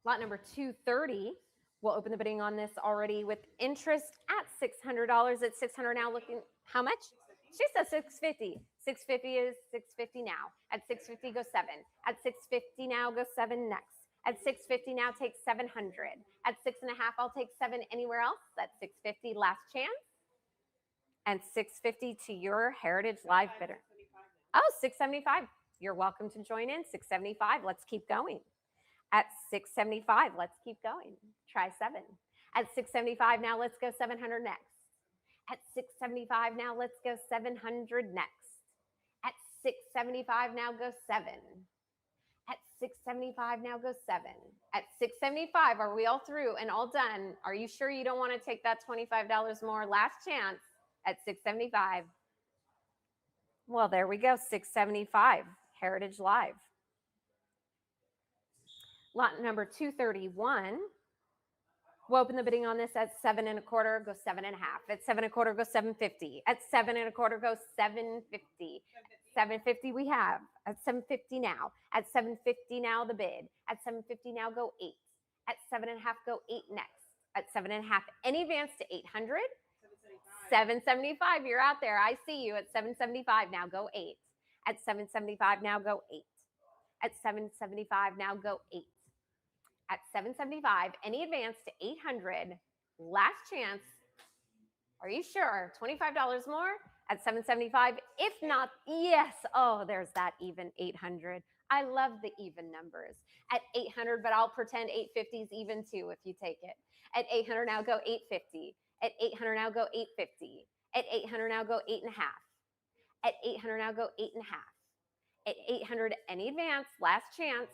Lot number 230. We'll open the bidding on this already with interest at $600. At 600 now, looking, how much? She says 650. 650 is 650 now. At 650, go 7. At 650 now, go 7 next. At 650 now, take 700. At 6.5, I'll take 7 anywhere else. At 650, last chance. And 650 to your Heritage Live bidder. Oh, 675. You're welcome to join in. 675. Let's keep going. At 675, let's keep going. Try 7. At 675, now let's go 700 next. At 675, now let's go 700 next. At 675, now go 7. At 675, now go 7. At 675, are we all through and all done? Are you sure you don't want to take that $25 more? Last chance at 675. Well, there we go, 675, Heritage Live. Lot number 231. We'll open the bidding on this at 7 1/4, go 7 1/2. At 7 1/4, go 750. At 7 1/4, go 750. 750 we have. At 750 now. At 750 now the bid. At 750 now go 8. At 7 1/2 go 8 next. At 7 1/2 any advance to 800. 775, you're out there. I see you. At 775 now go 8. At 775 now go 8. At 775 now go 8. At 775 any advance to 800. Last chance. Are you sure? $25 more at 775. If not, yes. Oh, there's that even 800. I love the even numbers. At 800, but I'll pretend 850 is even too if you take it. At 800 now go 850. At 800 now go 850. At 800 now go 8 1/2. At 800 now go 8 1/2. At 800 any advance, last chance.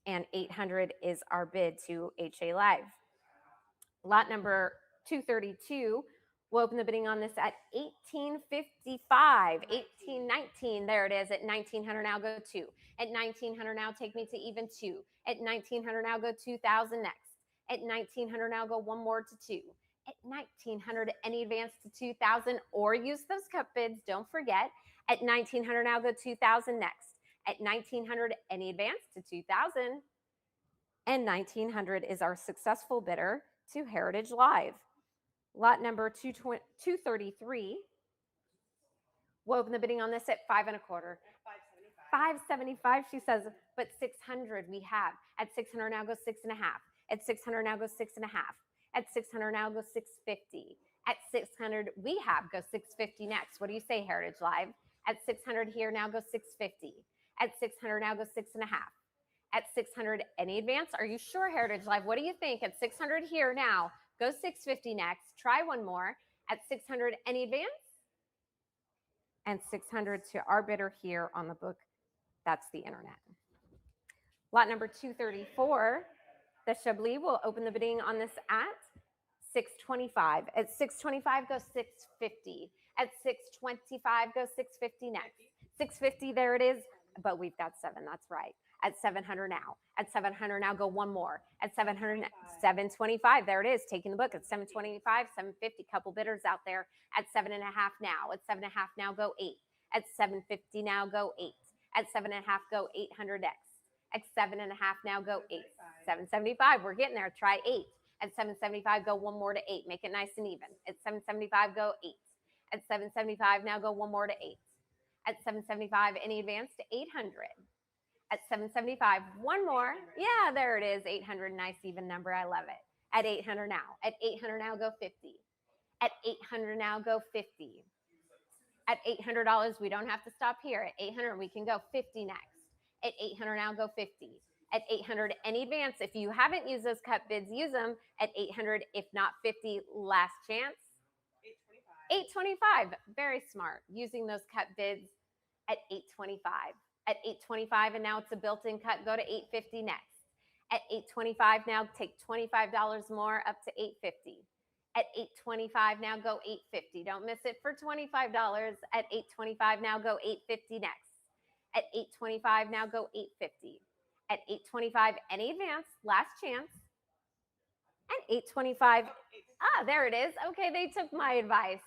And 800 is our bid to HA Live. Lot number 232. We'll open the bidding on this at 1855, 1819. There it is. At 1900 now go 2. At 1900 now take me to even 2. At 1900 now go 2000 next. At 1900 now go one more to 2. At 1900 any advance to 2000 or use those cup bids. Don't forget. At 1900 now go 2000 next. At 1900 any advance to 2000. And 1900 is our successful bidder to Heritage Live. Lot number 233. We'll open the bidding on this at 5 1/4. 575, she says, but 600 we have. At 600 now go 6 1/2. At 600 now go 6 1/2. At 600 now go 650. At 600 we have, go 650 next. What do you say, Heritage Live? At 600 here now go 650. At 600 now go 6 1/2. At 600 any advance? Are you sure, Heritage Live? What do you think? At 600 here now, go 650 next. Try one more. At 600 any advance? And 600 to our bidder here on the book. That's the internet. Lot number 234. The Chablis will open the bidding on this at 625. At 625, go 650. At 625, go 650 next. 650, there it is. But we've got 7. That's right. At 700 now. At 700 now, go one more. At 700, 725. There it is. Taking the book at 725, 750. Couple bidders out there. At 7 1/2 now. At 7 1/2 now, go 8. At 750 now, go 8. At 7 1/2, go 800 next. At 7 1/2 now, go 8. 775. We're getting there. Try 8. At 775, go one more to 8. Make it nice and even. At 775, go 8. At 775 now, go one more to 8. At 775, any advance to 800. At 775, one more. Yeah, there it is. 800, nice even number. I love it. At 800 now. At 800 now, go 50. At 800 now, go 50. At $800, we don't have to stop here. At 800, we can go 50 next. At 800 now, go 50. At 800, any advance. If you haven't used those cut bids, use them. At 800, if not 50, last chance. 825. Very smart. Using those cut bids at 825. At 825, and now it's a built-in cut. Go to 850 next. At 825 now, take $25 more up to 850. At 825 now, go 850. Don't miss it for $25. At 825 now, go 850 next. At 825 now, go 850. At 825, any advance, last chance. And 825, there it is. Okay, they took my advice.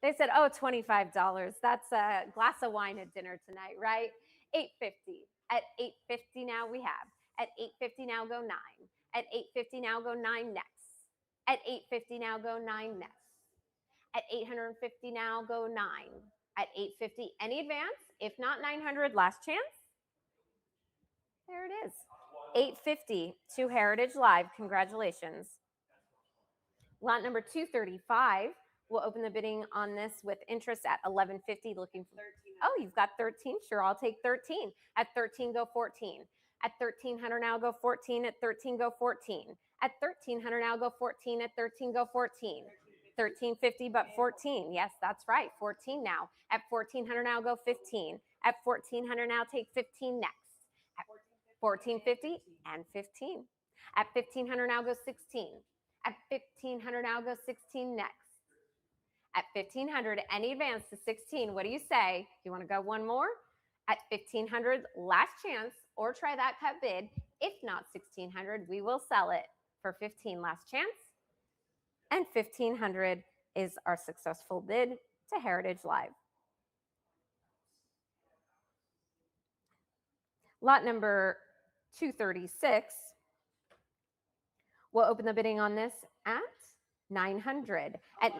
They said, oh, $25. That's a glass of wine at dinner tonight, right? 850. At 850 now we have. At 850 now go 9. At 850 now go 9 next. At 850 now go 9 next. At 850 now go 9. At 850 any advance? If not 900, last chance. There it is. $850 to Heritage Live. Congratulations. Lot number 235. We'll open the bidding on this with interest at $1150. Looking for 13. Oh, you've got 13. Sure, I'll take 13. At 13, go 14. At 1300 now, go 14. At 13, go 14. At 1300 now, go 14. At 13, go 14. 1350, but 14. Yes, that's right. 14 now. At 1400 now, go 15. At 1400 now, take 15 next. At 1450 and 15. At 1500 now, go 16. At 1500 now, go 16 next. At 1500, any advance to 16, what do you say? You want to go one more? At 1500, last chance, or try that cut bid. If not 1600, we will sell it for 15, last chance. And 1500 is our successful bid to Heritage Live. Lot number 236. We'll open the bidding on this at 900. At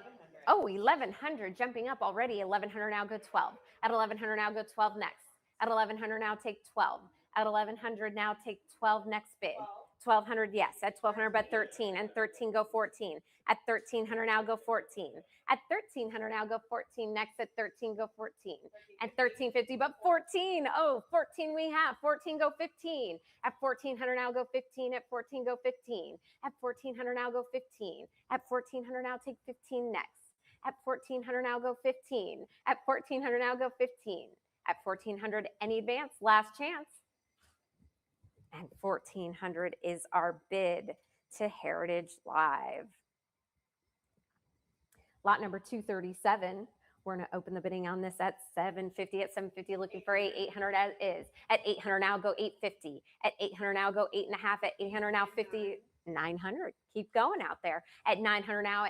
1100, jumping up already. 1100 now, go 12. At 1100 now, go 12 next. At 1100 now, take 12. At 1100 now, take 12 next bid. 1200, yes. At 1200, but 13. And 13, go 14. At 1300 now, go 14. At 1300 now, go 14. Next at 13, go 14. At 1350, but 14. Oh, 14 we have. 14, go 15. At 1400 now, go 15. At 14, go 15. At 1400 now, go 15. At 1400 now, take 15 next. At 1400 now, go 15. At 1400 now, go 15. At 1400, any advance, last chance. And 1400 is our bid to Heritage Live. Lot number 237. We're going to open the bidding on this at 750. At 750, looking for 800 as is. At 800 now, go 850. At 800 now, go 8.5. At 800 now, 50. 900. Keep going out there. At 900 now,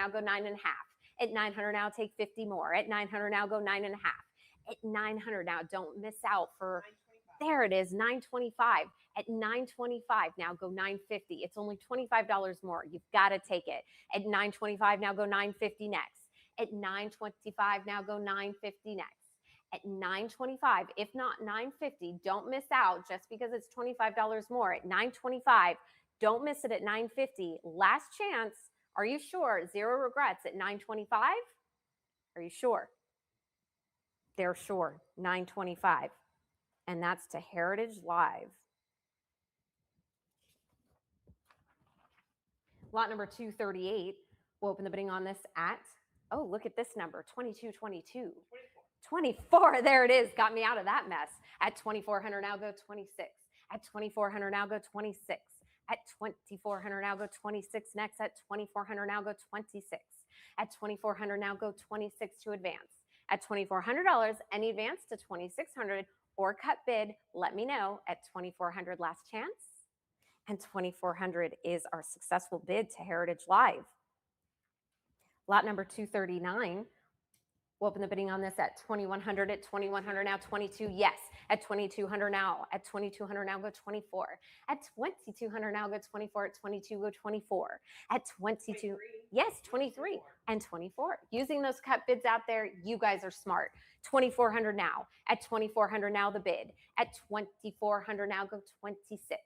go 9.5. At 900 now, take 50 more. At 900 now, go 9.5. At 900 now, don't miss out for, there it is, 925. At 925 now, go 950. It's only $25 more. You've got to take it. At 925 now, go 950 next. At 925 now, go 950 next. At 925, if not 950, don't miss out just because it's $25 more. At 925, don't miss it at 950. Last chance. Are you sure? Zero regrets at 925? Are you sure? They're sure. 925. And that's to Heritage Live. Lot number 238. We'll open the bidding on this at, oh, look at this number, 2222. 24. There it is. Got me out of that mess. At 2400 now, go 26. At 2400 now, go 26. At 2400 now, go 26 next. At 2400 now, go 26. At 2400 now, go 26 to advance. At $2,400, any advance to 2600 or cut bid, let me know. At 2400, last chance. And 2400 is our successful bid to Heritage Live. Lot number 239. We'll open the bidding on this at 2100. At 2100 now, 22. Yes. At 2200 now. At 2200 now, go 24. At 2200 now, go 24. At 22, go 24. At 22, 23. yes, 23 and 24. Using those cut bids out there, you guys are smart. 2400 now. At 2400 now, the bid. At 2400 now, go 26.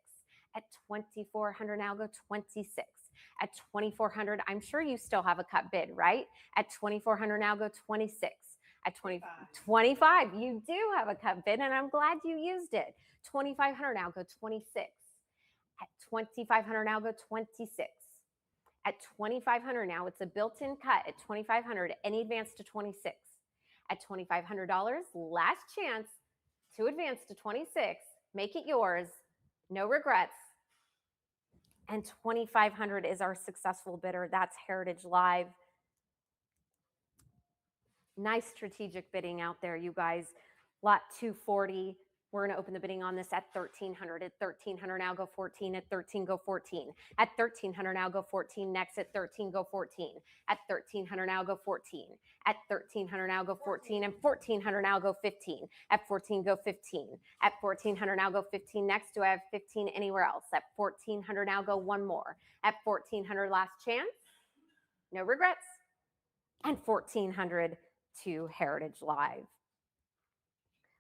At 2400 now, go 26. At 2400, I'm sure you still have a cut bid, right? At 2400 now, go 26. At 25, you do have a cut bid, and I'm glad you used it. 2500 now, go 26. At 2500 now, go 26. At 2500 now, it's a built-in cut. At 2500, any advance to 26. At $2,500, last chance to advance to 26. Make it yours. No regrets. And 2500 is our successful bidder. That's Heritage Live. Nice strategic bidding out there, you guys. Lot 240. We're going to open the bidding on this at 1300. At 1300 now, go 14. At 13, go 14. At 1300 now, go 14. Next at 13, go 14. At 1300 now, go 14. At 1300 now, go 14. And 1400 now, go 15. At 14, go 15. At 1400 now, go 15. Next, do I have 15 anywhere else? At 1400 now, go one more. At 1400, last chance. No regrets. And 1400 to Heritage Live.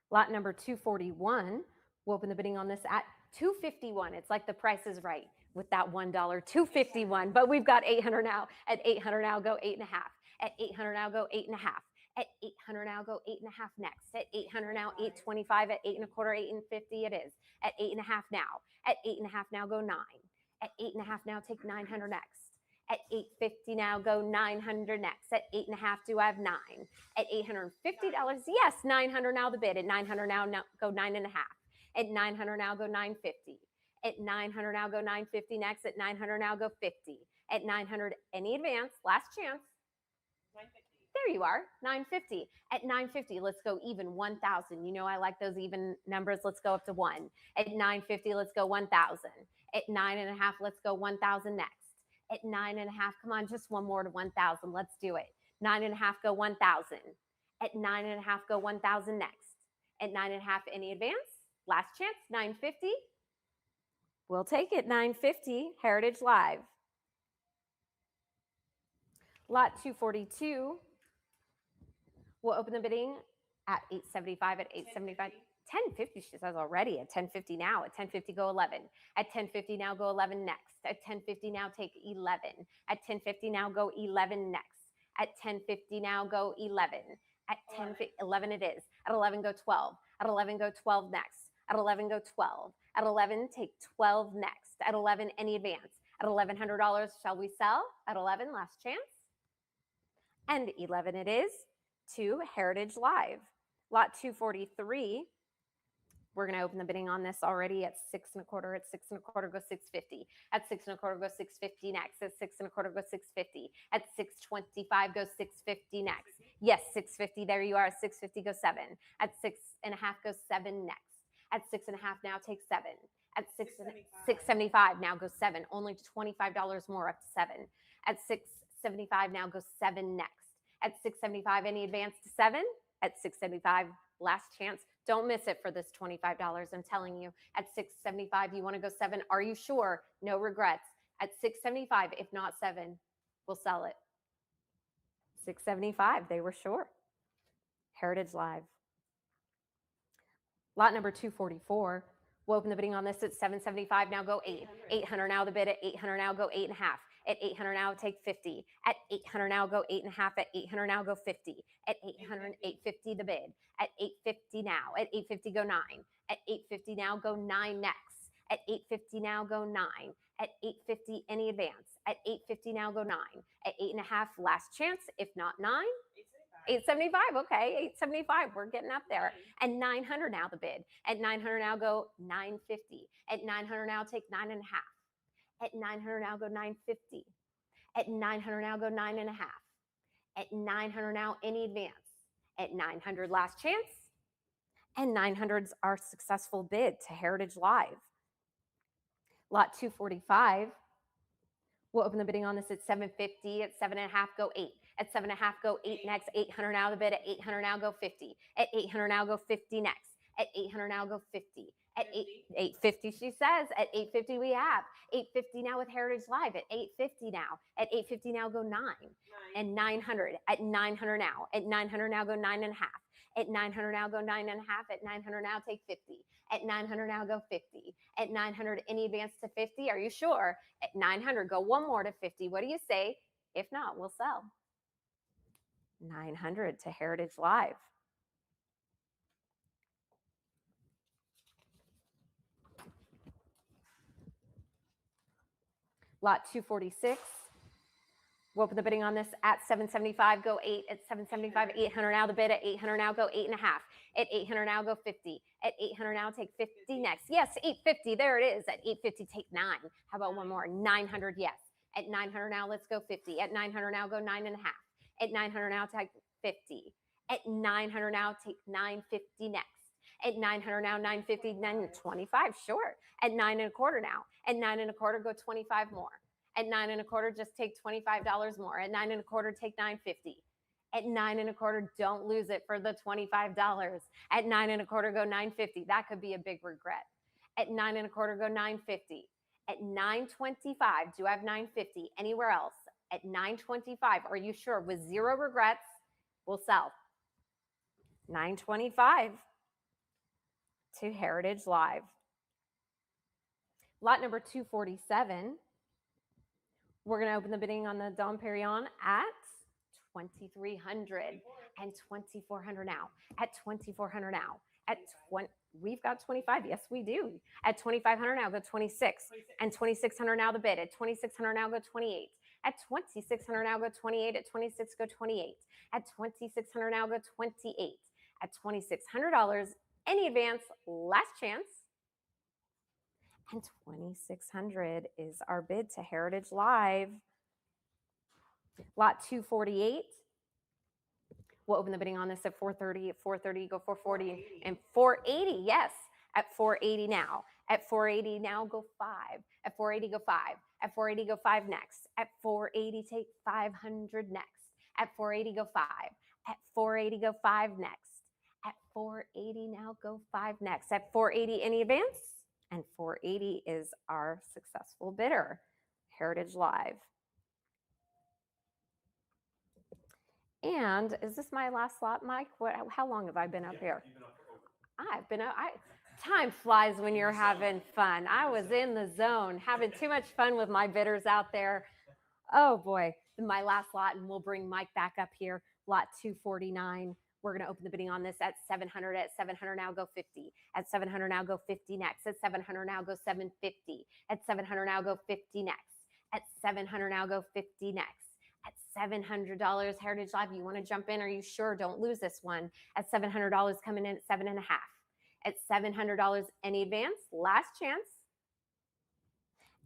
Lot number 241. We'll open the bidding on this at $251. It's like the price is right with that $1, $251. But we've got 800 now. At 800 now, go 8.5. At 800 now, go 8.5. At 800 now, go 8.5 next. At 800 now, 825. At 8 1/4, 8 50 it is. At 8.5 now. At 8.5 now, go 9. At 8.5 now, take 900 next. At 850 now, go 900 next. At 8.5, do I have 9? At $850, yes, 900 now the bid. At 900 now, go 9.5. At 900 now, go 950. At 900 now, go 950 next. At 900 now, go 50. At 900, any advance, last chance. 950. There you are, 950. At 950, let's go even 1,000. You know I like those even numbers. Let's go up to 1. At 950, let's go 1,000. At 9.5, let's go 1,000 next. At 9.5, come on, just one more to 1,000. Let's do it. 9.5, go 1,000. At 9.5, go 1,000 next. At 9.5, any advance? Last chance, 950. We'll take it, 950, Heritage Live. Lot 242. We'll open the bidding at 875. At 875. 1050, she says already. At 1050 now. At 1050, go 11. At 1050 now, go 11 next. At 1050 now, take 11. At 1050 now, go 11 next. At 1050 now, go 11. At 11 it is. At 11, go 12. At 11, go 12 next. At 11, go 12. At 11, take 12 next. At 11, any advance. At $1,100, shall we sell? At 11, last chance. And 11 it is to Heritage Live. Lot 243. We're going to open the bidding on this already at 6 1/4. At 6 1/4, go 650. At 6 1/4, go 650 next. At 6 1/4, go 650. At 625, go 650 next. Yes, 650. There you are. 650, go 7. At 6.5, go 7 next. At 6.5 now, take 7. At 675 now, go 7. Only $25 more up to 7. At 675 now, go 7 next. At 675, any advance to 7? At 675, last chance. Don't miss it for this $25. I'm telling you. At 675, you want to go 7. Are you sure? No regrets. At 675, if not 7, we'll sell it. 675, they were sure. Heritage Live. Lot number 244. We'll open the bidding on this at 775. Now go 8. 800 now the bid. At 800 now go 8.5. At 800 now take 50. At 800 now go 8.5. At 800 now go 50. At 800, 850 the bid. At 850 now. At 850 go 9. At 850 now go 9 next. At 850 now go 9. At 850 any advance. At 850 now go 9. At 8.5 last chance. If not 9. 875, okay, 875, we're getting up there. And 900 now the bid. At 900 now go 950. At 900 now take 9.5. At 900 now go 950. At 900 now go 9.5. At 900 now any advance. At 900 last chance. And 900's our successful bid to Heritage Live. Lot 245. We'll open the bidding on this at 750. At 7.5 go 8. At 7.5 go 8 next. 800 now the bid. At 800 now go 50. At 800 now go 50 next. At 800 now go 50. At 850 she says. At 850 we have. 850 now with Heritage Live. At 850 now. At 850 now go 9. And 900. At 900 now. At 900 now go 9.5. At 900 now go 9.5. At 900 now take 50. At 900 now go 50. At 900 any advance to 50. Are you sure? At 900 go one more to 50. What do you say? If not, we'll sell. 900 to Heritage Live. Lot 246. We'll open the bidding on this at 775, go 8. At 775, 800 now the bid. At 800 now go 8.5. At 800 now go 50. At 800 now take 50 next. Yes, 850, there it is. At 850 take 9. How about one more? 900, yes. At 900 now let's go 50. At 900 now go 9.5. At 900 now take 50. At 900 now take 950 next. At 900 now 950, 925, sure. At 9 1/4 now. At 9 1/4 go 25 more. At 9 1/4 just take $25 more. At 9 1/4 take 950. At 9 1/4 don't lose it for the $25. At 9 1/4 go 950. That could be a big regret. At 9 1/4 go 950. At 925, do I have 950 anywhere else? At 925, are you sure? With 0 regrets, we'll sell. 925 to Heritage Live. Lot number 247. We're going to open the bidding on the Dom Perignon at 2,300 and 2,400 now. At 2,400 now. At 20, we've got 25. Yes, we do. At 2,500 now, go 26. And 2,600 now the bid. At 2,600 now, go 28. At 2,600 now, go 28. At 26, go 28. At 2,600 now, go 28. At $2,600, any advance, last chance. And 2,600 is our bid to Heritage Live. Lot 248. We'll open the bidding on this at 430. At 430, go 440 and 480. Yes, at 480 now. At 480 now, go 5. At 480, go 5. At 480, go 5 next. At 480, take 500 next. At 480, go 5. At 480, go 5 next. At 480, now go 5 next. At 480, any advance? And 480 is our successful bidder, Heritage Live. And is this my last slot, Mike? How long have I been up here? I've been up. Time flies when you're having fun. I was in the zone, having too much fun with my bidders out there. Oh boy, my last lot, and we'll bring Mike back up here. Lot 249. We're going to open the bidding on this at 700. At 700 now, go 50. At 700 now, go 50 next. At 700 now, go 750. At 700 now, go 50 next. At 700 now, go 50 next. At $700, Heritage Live, you want to jump in? Are you sure? Don't lose this one. At $700, coming in at 7.5. At $700, any advance? Last chance.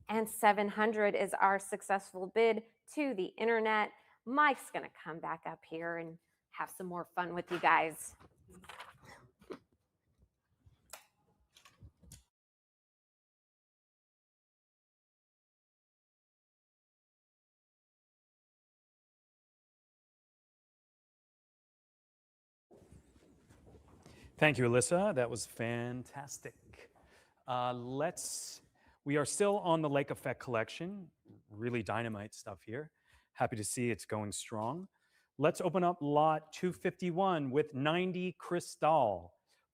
And 700 is our successful bid to the internet. Mike's going to come back up here and have some more fun with you guys. Thank you, Alyssa. That was fantastic. We are still on the Lake Effect collection. Really dynamite stuff here. Happy to see it's going strong. Let's open up lot 251 with 90 Cristal.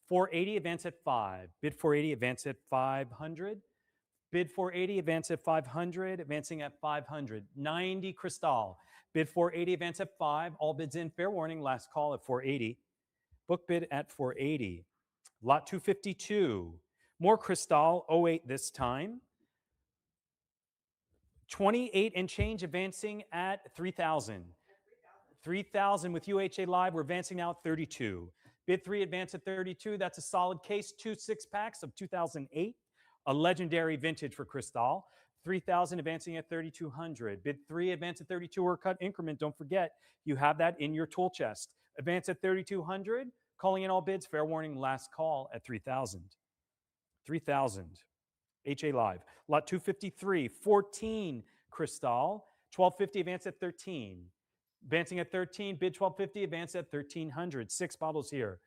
480, advance at 5. Bid 480, advance at 500. Bid 480, advance at 500, advancing at 500. 90 Cristal. Bid 480, advance at 5. All bids in, fair warning, last call at 480. Book bid at 480. Lot 252. More Cristal, 08 this time. 28 and change, advancing at 3,000. 3,000 with UHA Live. We're advancing now at 32. Bid 3, advance at 32. That's a solid case. 2 6-packs of 2008. A legendary vintage for Cristal. 3,000 advancing at 3,200. Bid 3, advance at 32 or cut increment. Don't forget, you have that in your tool chest. Advance at 3,200. Calling in all bids. Fair warning, last call at 3,000. 3,000. HA Live. Lot 253. 14 Cristal. 1250, advance at 13. Advancing at 13. Bid 1250, advance at 1,300. 6 bottles here.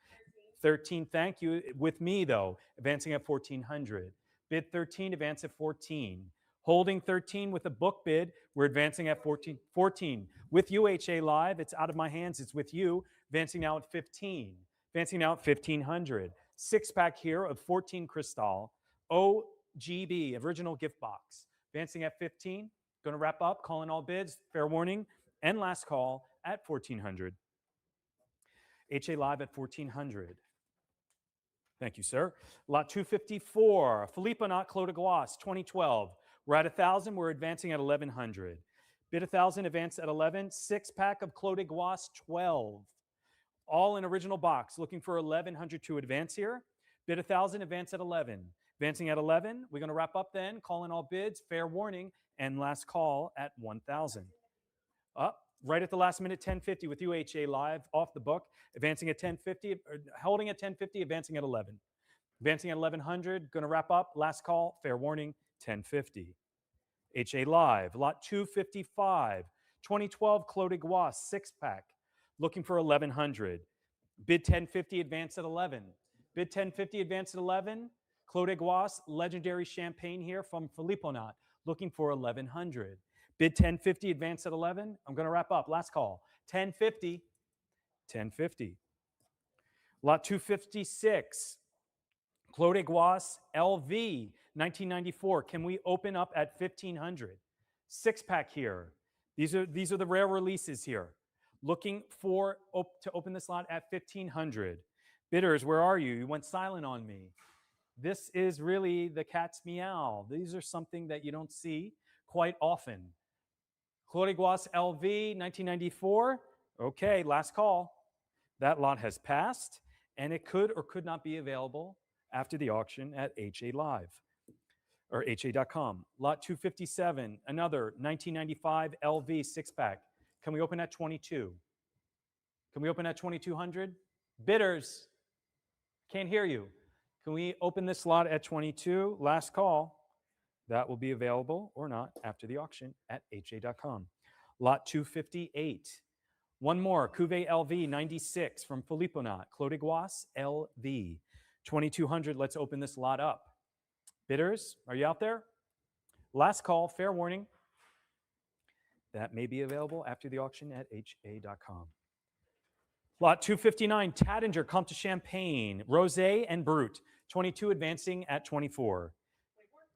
13, thank you. With me, though, advancing at 1,400. Bid 13, advance at 14. Holding 13 with a book bid, we're advancing at 14. 14. With UHA Live, it's out of my hands, it's with you. Advancing now at 15. Advancing now at 1,500. 6-pack here of 14 Cristal. OGB, original gift box. Advancing at 15. Going to wrap up, calling all bids, fair warning, and last call at 1,400. HA Live at 1,400. Thank you, sir. Lot 254, Philippe Not Clos de Grace, 2012. We're at 1,000. We're advancing at 1,100. Bid 1,000, advance at 11. 6-pack of Clos de Grace, 12. All in original box. Looking for 1,100 to advance here. Bid 1,000, advance at 11. Advancing at 11. We're going to wrap up then. Call in all bids. Fair warning. And last call at 1,000. Up. Right at the last minute, 1050 with UHA Live off the book. Advancing at 1050, holding at 1050, advancing at 11. Advancing at 1100, going to wrap up. Last call, fair warning, 1050. HA Live, lot 255, 2012 Clos de Grace 6-pack, looking for 1100. Bid 1050, advance at 11. Bid 1050, advance at 11. Clos de Grace, legendary champagne here from Philippe Not, looking for 1100. Bid 1050, advance at 11. I'm going to wrap up. Last call. 1050. 1050. Lot 256. Clos des Goisses LV 1994. Can we open up at 1500? Six pack here. These are the rare releases here. Looking for to open this lot at 1500. Bidders, where are you? You went silent on me. This is really the cat's meow. These are something that you don't see quite often. Clos des Goisses LV 1994. Okay, last call. That lot has passed, and it could or could not be available after the auction at HA Live or HA.com. Lot 257, another 1995 LV six pack. Can we open at 22? Can we open at 2200? Bidders, can't hear you. Can we open this lot at 22? Last call. That will be available or not after the auction at HA.com. Lot 258. One more, Cuvée LV 96 from Philippinat, Clos des Goisses LV 2200. Let's open this lot up. Bidders, are you out there? Last call, fair warning. That may be available after the auction at HA.com. Lot 259, Taittinger Comte de Champagne, Rosé and Brut, 22 advancing at 24.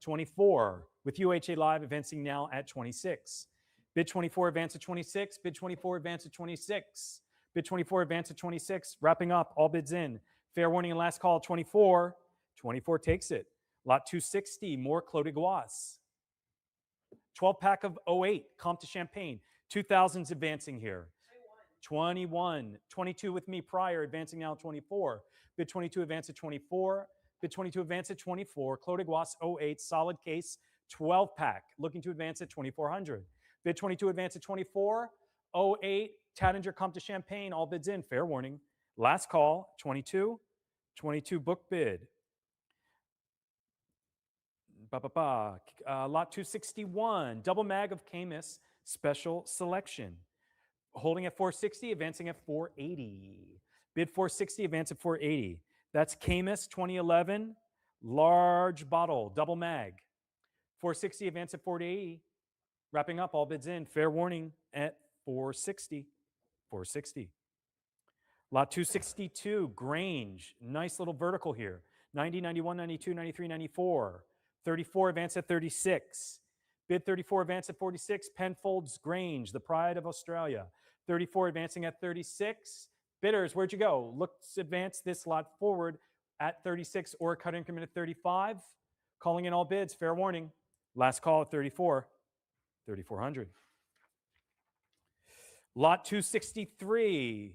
24 with UHA Live advancing now at 26. Bid 24 advance at 26. Bid 24 advance at 26. Bid 24 advance at 26. Wrapping up, all bids in. Fair warning and last call 24. 24 takes it. Lot 260, more Clos des Goisses. 12 pack of 08, Comte de Champagne. 2000s advancing here. 21. 22 with me prior, advancing now 24. Bid 22 advance at 24. Bid 22 advance at 24. Clos des Goisses 08, solid case, 12 pack, looking to advance at 2400. Bid 22 advance at 24. 08, Taittinger Comte de Champagne, all bids in, fair warning. Last call, 22. 22 book bid. Lot 261, double mag of Camus, special selection. Holding at 460, advancing at 480. Bid 460, advance at 480. That's Camus 2011, large bottle, double mag. 460, advance at 480. Wrapping up, all bids in. Fair warning at 460. 460. Lot 262, Grange. Nice little vertical here. 90, 91, 92, 93, 94. 34, advance at 36. Bid 34, advance at 46. Penfolds Grange, the pride of Australia. 34, advancing at 36. Bidders, where'd you go? Let's advance this lot forward at 36 or cut increment at 35. Calling in all bids, fair warning. Last call at 34. 3,400. Lot 263,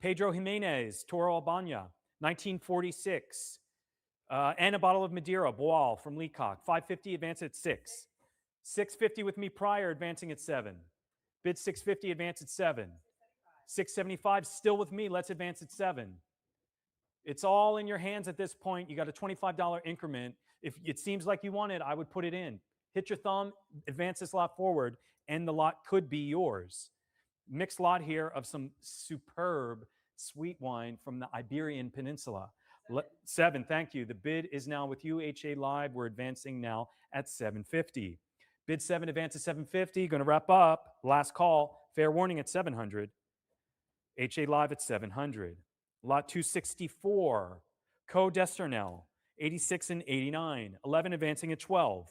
Pedro Jimenez, Toro Albania, 1946. And a bottle of Madeira, Boal from Leacock. 550, advance at 6. 650 with me prior, advancing at 7. Bid 650, advance at 7. 675, still with me, let's advance at 7. It's all in your hands at this point. You got a $25 increment. If it seems like you want it, I would put it in. Hit your thumb, advance this lot forward, and the lot could be yours. Mixed lot here of some superb sweet wine from the Iberian Peninsula. 7, thank you. The bid is now with you, HA Live. We're advancing now at 750. Bid 7, advance at 750. Going to wrap up. Last call, fair warning at 700. HA Live at 700. Lot 264, Co Desternel, 86 and 89. 11 advancing at 12.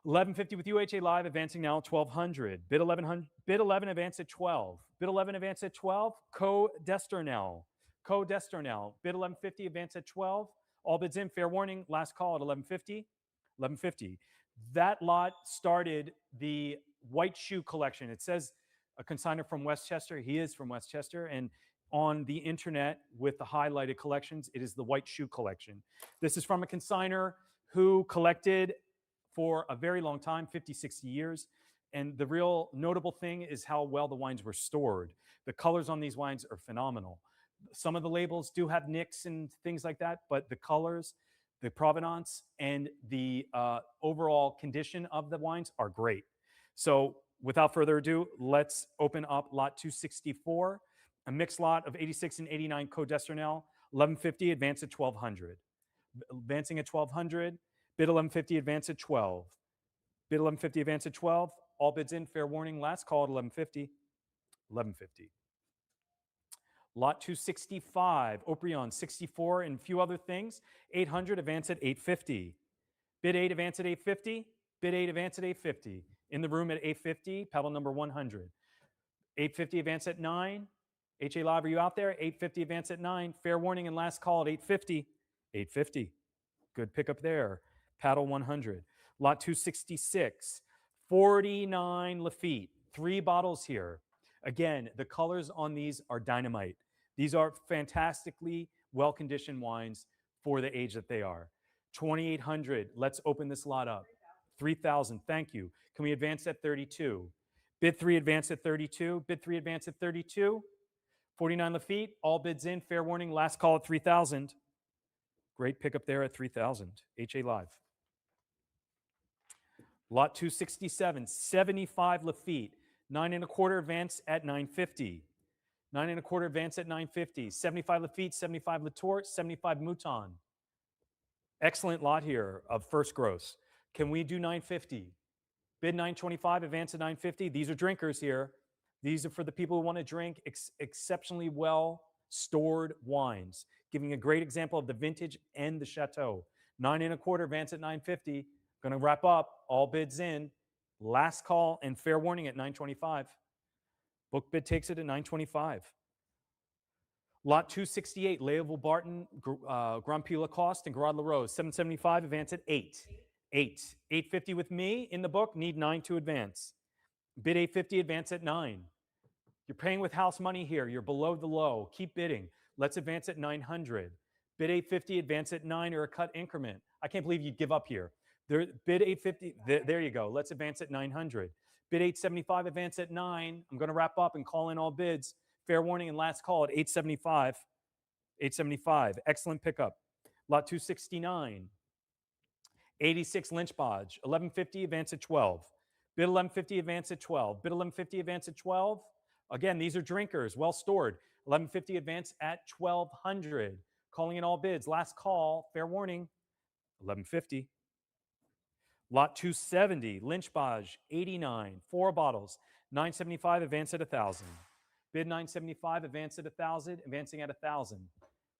1150 with UHA Live, advancing now at 1200. Bid 1100. Bid 11 advance at 12. Bid 11 advance at 12. Co Desternel. Co Desternel. Bid 1150 advance at 12. All bids in. Fair warning. Last call at 1150. 1150. That lot started the White Shoe collection. It says a consignor from Westchester. He is from Westchester, and on the internet with the highlighted collections, it is the White Shoe collection. This is from a consignor who collected for a very long time, 50, 60 years. And the real notable thing is how well the wines were stored. The colors on these wines are phenomenal. Some of the labels do have nicks and things like that, but the colors, the provenance, and the overall condition of the wines are great. So without further ado, let's open up lot 264, a mixed lot of 86 and 89 Co Desternel, 1150, advance at 1200. Advancing at 1200, bid 1150, advance at 12. Bid 1150, advance at 12. All bids in, fair warning. Last call at 1150. 1150. Lot 265, Oprion 64 and a few other things. 800, advance at 850. Bid 8, advance at 850. Bid 8, advance at 850. In the room at 850, pedal number 100. 850, advance at 9. HA Live, are you out there? 850, advance at 9. Fair warning and last call at 850. 850. Good pickup there. Paddle 100. Lot 266, 49 Lafitte. 3 bottles here. Again, the colors on these are dynamite. These are fantastically well-conditioned wines for the age that they are. 2,800. Let's open this lot up. 3,000. Thank you. Can we advance at 32? Bid 3, advance at 32. Bid 3, advance at 32. 49 Lafitte. All bids in. Fair warning. Last call at 3,000. Great pickup there at 3,000. HA Live. Lot 267, 75 Lafitte. 9 1/4 advance at 950. 9 1/4 advance at 950. 75 Lafitte, 75 Latour, 75 Mouton. Excellent lot here of first gross. Can we do 950? Bid 925, advance at 950. These are drinkers here. These are for the people who want to drink exceptionally well stored wines, giving a great example of the vintage and the chateau. 9 1/4 advance at 950. Going to wrap up. All bids in. Last call and fair warning at 925. Book bid takes it at 925. Lot 268, Leoval Barton, Grand Prix Lacoste, and Garage La Rose. 775, advance at 8. 8. 850 with me in the book, need 9 to advance. Bid 850, advance at 9. You're paying with house money here. You're below the low. Keep bidding. Let's advance at 900. Bid 850, advance at 9 or a cut increment. I can't believe you'd give up here. Bid 850, there you go. Let's advance at 900. Bid 875, advance at 9. I'm going to wrap up and call in all bids. Fair warning and last call at 875. 875. Excellent pickup. Lot 269. 86 Lynch Bodge. 1150, advance at 12. Bid 1150, advance at 12. Bid 1150, advance at 12. Again, these are drinkers, well stored. 1150, advance at 1200. Calling in all bids. Last call, fair warning, 1150. Lot 270, Lynch Bodge, 89, 4 bottles, 975, advance at 1,000. Bid 975, advance at 1,000, advancing at 1,000.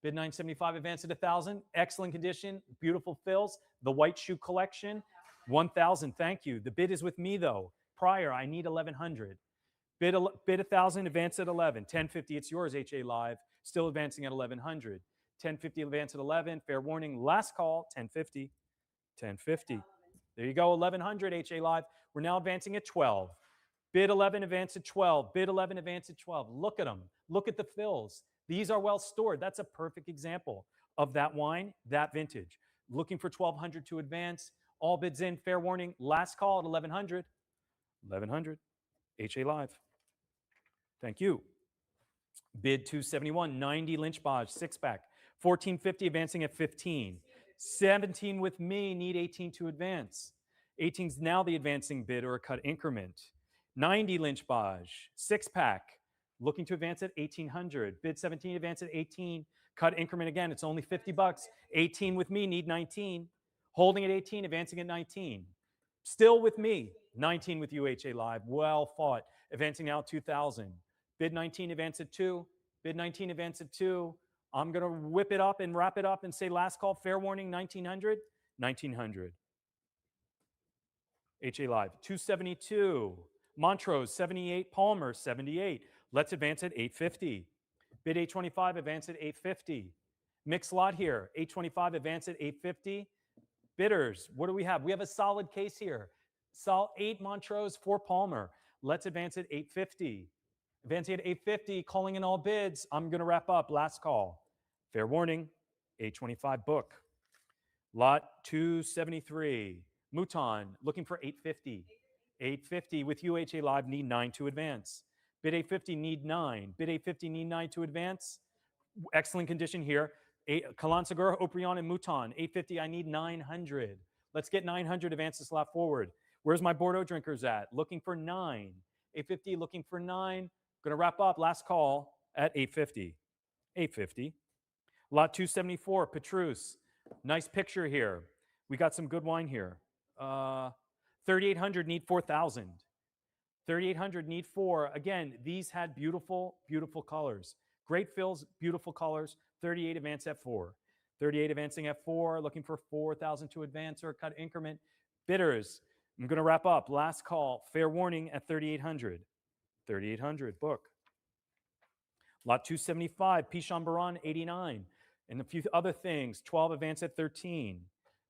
Bid 975, advance at 1,000. Excellent condition, beautiful fills. The White Shoe Collection, 1,000. Thank you. The bid is with me though. Prior, I need 1,100. Bid 1,000, advance at 11. 1050, it's yours, HA Live. Still advancing at 1,100. 1050, advance at 11. Fair warning, last call, 1050. 1050. There you go, 1,100, HA Live. We're now advancing at 12. Bid 11, advance at 12. Bid 11, advance at 12. Look at them. Look at the fills. These are well stored. That's a perfect example of that wine, that vintage. Looking for 1,200 to advance. All bids in. Fair warning. Last call at 1,100. 1,100. HA Live. Thank you. Bid 271. 90 Lynch Bodge, 6-pack. 1,450, advancing at 15. 17 with me, need 18 to advance. 18 is now the advancing bid or a cut increment. 90 Lynch Bodge, 6-pack, looking to advance at 1,800. Bid 17, advance at 18. Cut increment again, it's only 50 bucks. 18 with me, need 19. Holding at 18, advancing at 19. Still with me, 19 with you, HA Live. Well fought. Advancing now at 2,000. Bid 19, advance at 2. Bid 19, advance at 2. I'm going to whip it up and wrap it up and say last call, fair warning, 1,900. 1,900. HA Live. 272. Montrose, 78. Palmer, 78. Let's advance at 850. Bid 825, advance at 850. Mixed lot here. 825, advance at 850. Bidders, what do we have? We have a solid case here. 8 Montrose, 4 Palmer. Let's advance at 850. Advancing at 850, calling in all bids. I'm going to wrap up. Last call. Fair warning, 825 book. Lot 273. Mouton, looking for 850. 850 with UHA Live, need 9 to advance. Bid 850, need 9. Bid 850, need 9 to advance. Excellent condition here. Calan Segura, Oprion, and Mouton. 850, I need 900. Let's get 900, advance this lot forward. Where's my Bordeaux drinkers at? Looking for 9. 850, looking for 9. Going to wrap up. Last call at 850. 850. Lot 274, Petrus. Nice picture here. We got some good wine here. 3,800, need 4,000. 3,800, need 4. Again, these had beautiful, beautiful colors. Great fills, beautiful colors. 38 advance at 4. 38 advancing at 4, looking for 4,000 to advance or cut increment. Bidders, I'm going to wrap up. Last call, fair warning at 3,800. 3,800, book. Lot 275, Pichon Baran, 89. And a few other things. 12 advance at 13.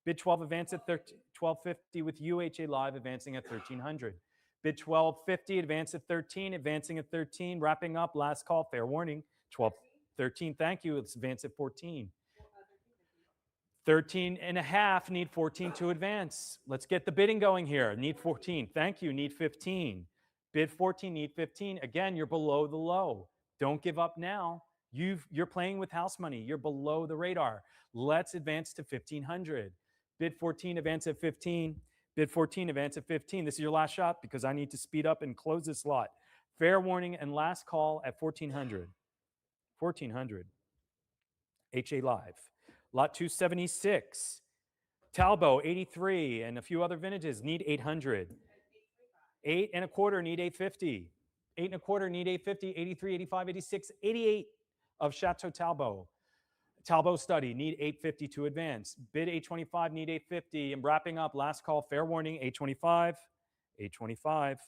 Bid 12 advance at 13, 1250 with UHA Live advancing at 1,300. Bid 1250 advance at 13, advancing at 13. Wrapping up, last call, fair warning. 12, 13, thank you. Let's advance at 14. 13 and a half, need 14 to advance. Let's get the bidding going here. Need 14, thank you, need 15. Bid 14, need 15. Again, you're below the low. Don't give up now. You're playing with house money. You're below the radar. Let's advance to 1,500. Bid 14, advance at 15. Bid 14, advance at 15. This is your last shot because I need to speed up and close this lot. Fair warning and last call at 1,400. 1,400. HA Live. Lot 276. Talbot, 83, and a few other vintages need 800. 8 and a quarter need 850. 8 and a quarter need 850. 83, 85, 86, 88 of Chateau Talbot. Talbot study need 850 to advance. Bid 825 need 850. And wrapping up, last call, fair warning, 825. 825.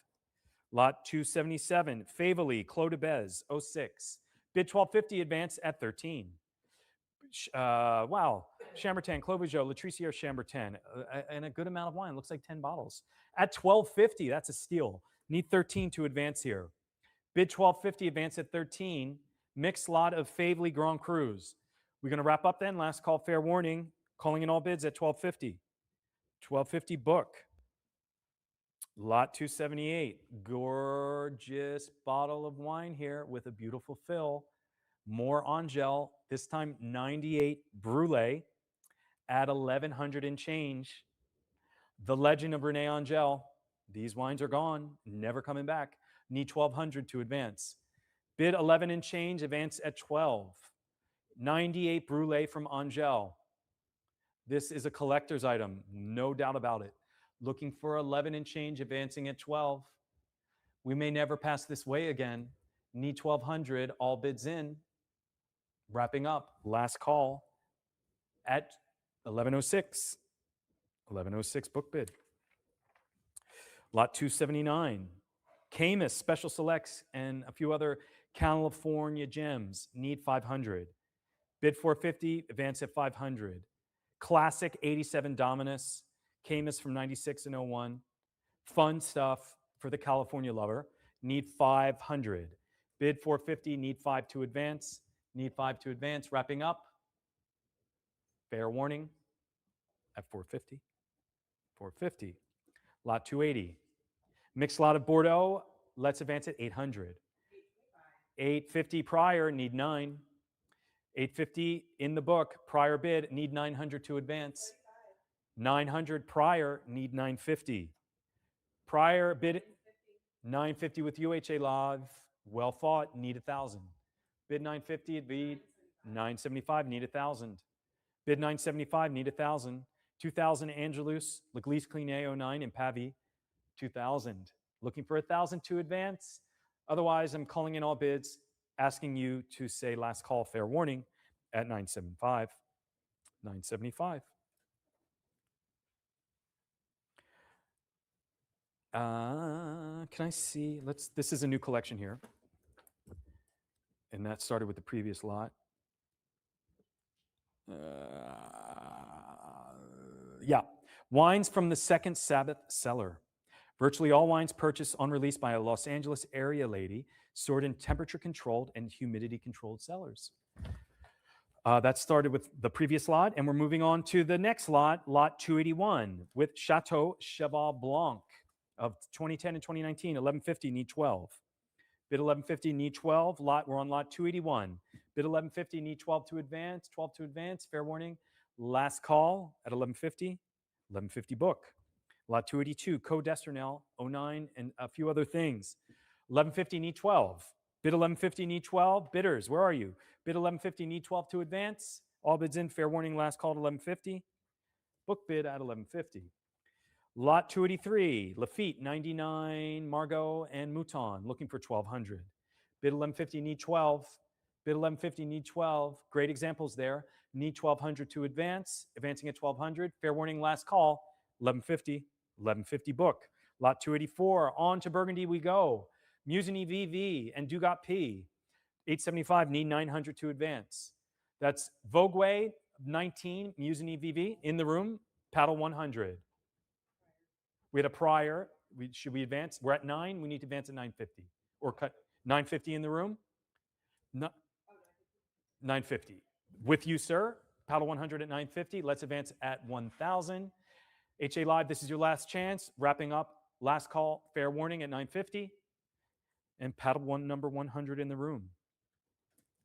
Lot 277. Favely, Clos de Bez, 06. Bid 1250 advance at 13. Wow, Chambertin, Clos Vougeot, Latriciere Chambertin, and a good amount of wine. Looks like 10 bottles. At 1250, that's a steal. Need 13 to advance here. Bid 1250, advance at 13. Mixed lot of Favely Grand Crus. We're going to wrap up then. Last call, fair warning. Calling in all bids at 1250. 1250 book. Lot 278. Gorgeous bottle of wine here with a beautiful fill. More Angel, this time 98 Brûlé at 1,100 and change. The legend of René Angel. These wines are gone, never coming back. Need 1,200 to advance. Bid 11 and change, advance at 12. 98 Brûlé from Angel. This is a collector's item, no doubt about it. Looking for 11 and change, advancing at 12. We may never pass this way again. Need 1,200, all bids in. Wrapping up, last call at 1106. 1106 book bid. Lot 279. Camus, Special Selects, and a few other California gems. Need 500. Bid 450, advance at 500. Classic 87 Dominus. Camus from 96 and 01. Fun stuff for the California lover. Need 500. Bid 450, need 5 to advance. Need 5 to advance. Wrapping up. Fair warning at 450. 450. Lot 280. Mixed lot of Bordeaux. Let's advance at 800. 850 prior, need 9. 850 in the book. Prior bid, need 900 to advance. 900 prior, need 950. Prior bid, 950 with UHA Live. Well fought, need 1,000. Bid 950, it'd be 975, need 1,000. Bid 975, need 1,000. 2,000 Angelus, L'Église Clignée 09 in Pavie, 2,000. Looking for 1,000 to advance. Otherwise, I'm calling in all bids, asking you to say last call, fair warning at 975. 975. Can I see? This is a new collection here. And that started with the previous lot. Yeah. Wines from the Second Sabbath cellar. Virtually all wines purchased on release by a Los Angeles area lady stored in temperature-controlled and humidity-controlled cellars. That started with the previous lot, and we're moving on to the next lot, lot 281, with Chateau Cheval Blanc of 2010 and 2019, 1150, need 12. Bid 1150, need 12. We're on lot 281. Bid 1150, need 12 to advance. 12 to advance. Fair warning. Last call at 1150. 1150 book. Lot 282, Côte d'Estournel, 09, and a few other things. 1150, need 12. Bid 1150, need 12. Bidders, where are you? Bid 1150, need 12 to advance. All bids in. Fair warning. Last call at 1150. Book bid at 1150. Lot 283, Lafitte, 99, Margot, and Mouton, looking for 1,200. Bid 1150, need 12. Bid 1150, need 12. Great examples there. Need 1200 to advance. Advancing at 1200. Fair warning, last call. 1150. 1150 book. Lot 284. On to Burgundy we go. Musini VV and Dugat P. 875. Need 900 to advance. That's Vogue 19. Musini VV in the room. Paddle 100. We had a prior. Should we advance? We're at 9. We need to advance at 950. Or cut 950 in the room. No, 950. With you, sir. Paddle 100 at 950. Let's advance at 1,000. HA Live, this is your last chance. Wrapping up. Last call. Fair warning at 950. And paddle number 100 in the room.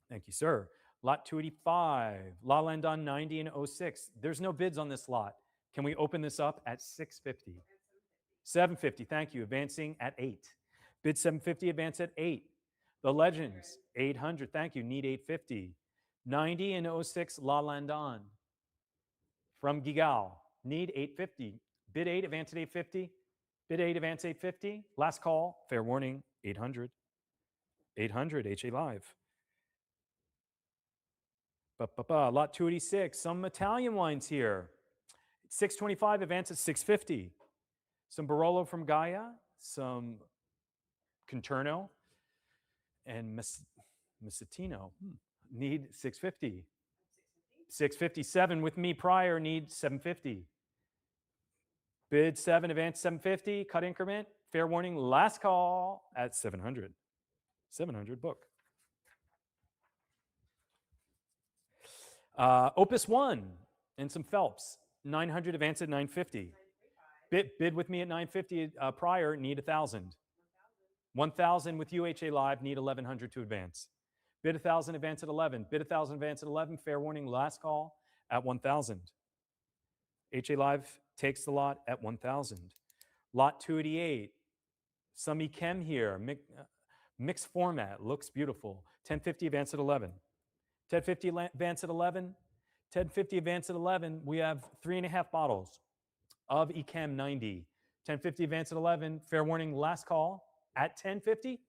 Thank you, sir. Lot 285. La Landon 90 and 06. There's no bids on this lot. Can we open this up at 650? 750. Thank you. Advancing at 8. Bid 750. Advance at 8. The Legends, 800. Thank you. Need 850. 90 and 06, La Landon. From Gigal, need 850. Bid 8, advance at 850. Bid 8, advance 850. Last call, fair warning, 800. 800, HA Live. Lot 286, some Italian wines here. 625, advance at 650. Some Barolo from Gaia, some Conterno, and Messitino need 650. 657 with me prior, need 750. Bid 7, advance 750, cut increment, fair warning, last call at 700. 700 book. Opus 1 and some Phelps, 900, advance at 950. Bid with me at 950 prior, need 1,000. 1,000 with UHA Live, need 1,100 to advance. Bid 1,000, advance at 11. Bid 1,000, advance at 11. Fair warning, last call at 1,000. HA Live takes the lot at 1,000. Lot 288. Some Echem here. Mixed format. Looks beautiful. 1050, advance at 11. 1050, advance at 11. 1050, advance at 11. We have 3.5 bottles of Echem 90. 1050, advance at 11. Fair warning, last call at 1050.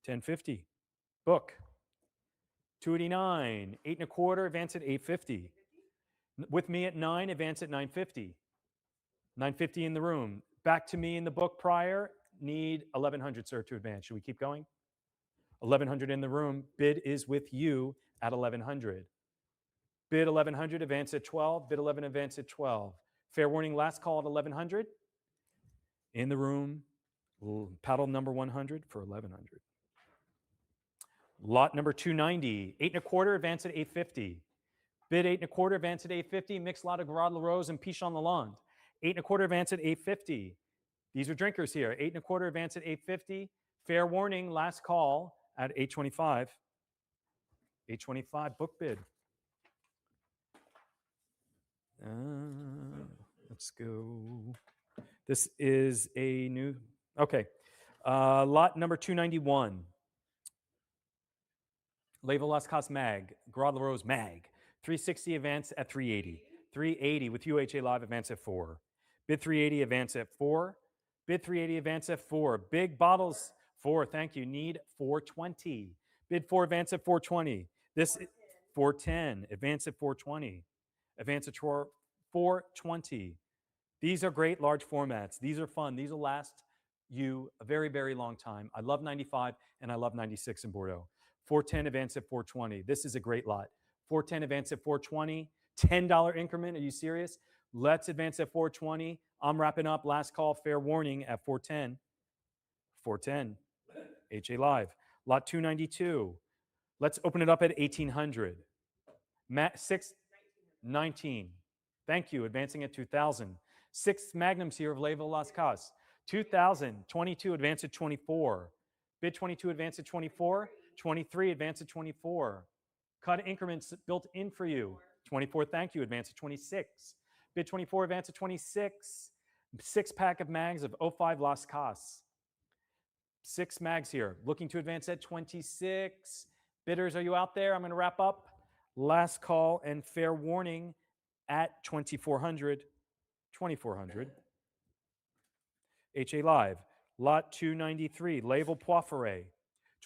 1050. Book. 289, 8.25, advance at 850. With me at 9, advance at 950. 950 in the room. Back to me in the book prior, need 1,100, sir, to advance. Should we keep going? 1,100 in the room. Bid is with you at 1,100. Bid 1,100, advance at 12. Bid 11, advance at 12. Fair warning, last call at 1,100. In the room, paddle number 100 for 1,100. Lot number 290, 8.25, advance at 850. Bid 8.25, advance at 850. Mixed lot of Garage La Rose and Pichon Lalonde. 8.25, advance at 850. These are drinkers here. 8.25, advance at 850. Fair warning, last call at 825. 825, book bid. Let's go. This is a new, okay. Lot number 291. Label Las Cas Mag, Garage La Rose Mag. 360, advance at 380. 380 with UHA Live, advance at 4. Bid 380, advance at 4. Bid 380, advance at 4. Big bottles, 4, thank you. Need 420. Bid 4, advance at 420. This 410, advance at 420. Advance at 420. These are great large formats. These are fun. These will last you a very, very long time. I love 95 and I love 96 in Bordeaux. 410, advance at 420. This is a great lot. 410, advance at 420. $10 increment. Are you serious? Let's advance at 420. I'm wrapping up. Last call, fair warning at 410. 410. HA Live. Lot 292. Let's open it up at 1,800. 19. Thank you. Advancing at 2,000. 6 magnums here of Leva Las Cas. 2,000. 22. Advance at 24. Bid 22. Advance at 24. 23, advance at 24. Cut increments built in for you. 24, thank you, advance at 26. Bid 24, advance at 26. 6-pack of mags of 05 Las Cas. 6 mags here. Looking to advance at 26. Bidders, are you out there? I'm going to wrap up. Last call and fair warning at 2,400. 2,400. HA Live. Lot 293, Label Poifferet.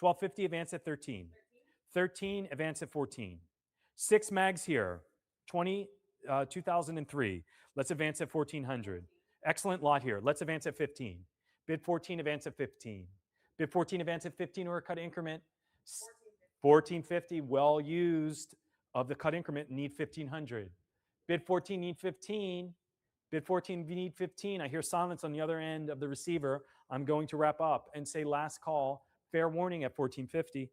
1250, advance at 13. 13, advance at 14. 6 mags here, 2003. Let's advance at 1400. Excellent lot here. Let's advance at 15. Bid 14, advance at 15. Bid 14, advance at 15 or a cut increment. 1450, well used of the cut increment, need 1500. Bid 14, need 15. Bid 14, we need 15. I hear silence on the other end of the receiver. I'm going to wrap up and say last call. Fair warning at 1450.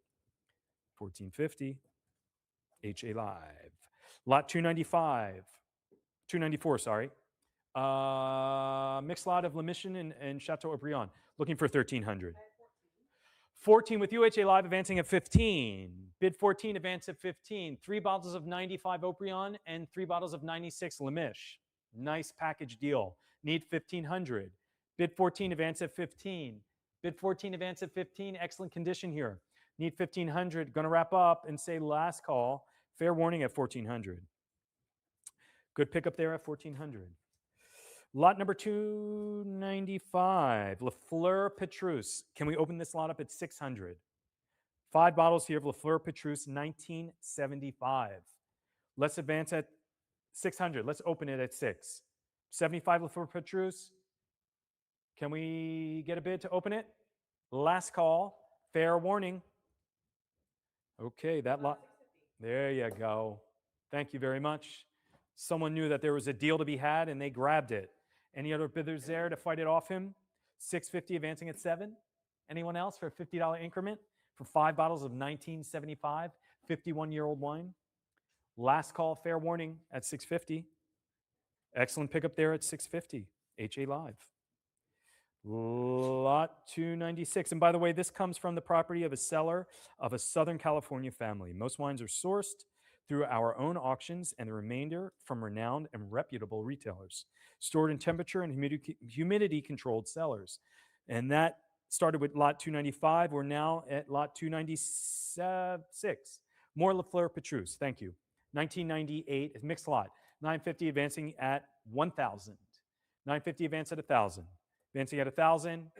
1450. HA Live. Lot 295. 294, sorry. Mixed lot of Le Mission and Chateau O'Brien. Looking for 1300. 14 with UHA Live advancing at 15. Bid 14, advance at 15. 3 bottles of 95 O'Brien and 3 bottles of 96 Lemish. Nice package deal. Need 1500. Bid 14, advance at 15. Bid 14, advance at 15. Excellent condition here. Need 1500. Going to wrap up and say last call. Fair warning at 1400. Good pickup there at 1400. Lot number 295, Lafleur Petrus. Can we open this lot up at 600? 5 bottles here of Lafleur Petrus, 1975. Let's advance at 600. Let's open it at 6. 75 Lafleur Petrus. Can we get a bid to open it? Last call. Fair warning. Okay, that lot. There you go. Thank you very much. Someone knew that there was a deal to be had and they grabbed it. Any other bidders there to fight it off him? 650 advancing at 7. Anyone else for a $50 increment for 5 bottles of 1975 51-year-old wine? Last call, fair warning at 650. Excellent pickup there at 650. HA Live. Lot 296. And by the way, this comes from the property of a seller of a Southern California family. Most wines are sourced through our own auctions and the remainder from renowned and reputable retailers, stored in temperature and humidity controlled cellars. And that started with lot 295. We're now at lot 296. More Lafleur Petrus. Thank you. 1998, mixed lot. 950 advancing at 1,000. 950 advance at 1,000. Advancing at 1,000.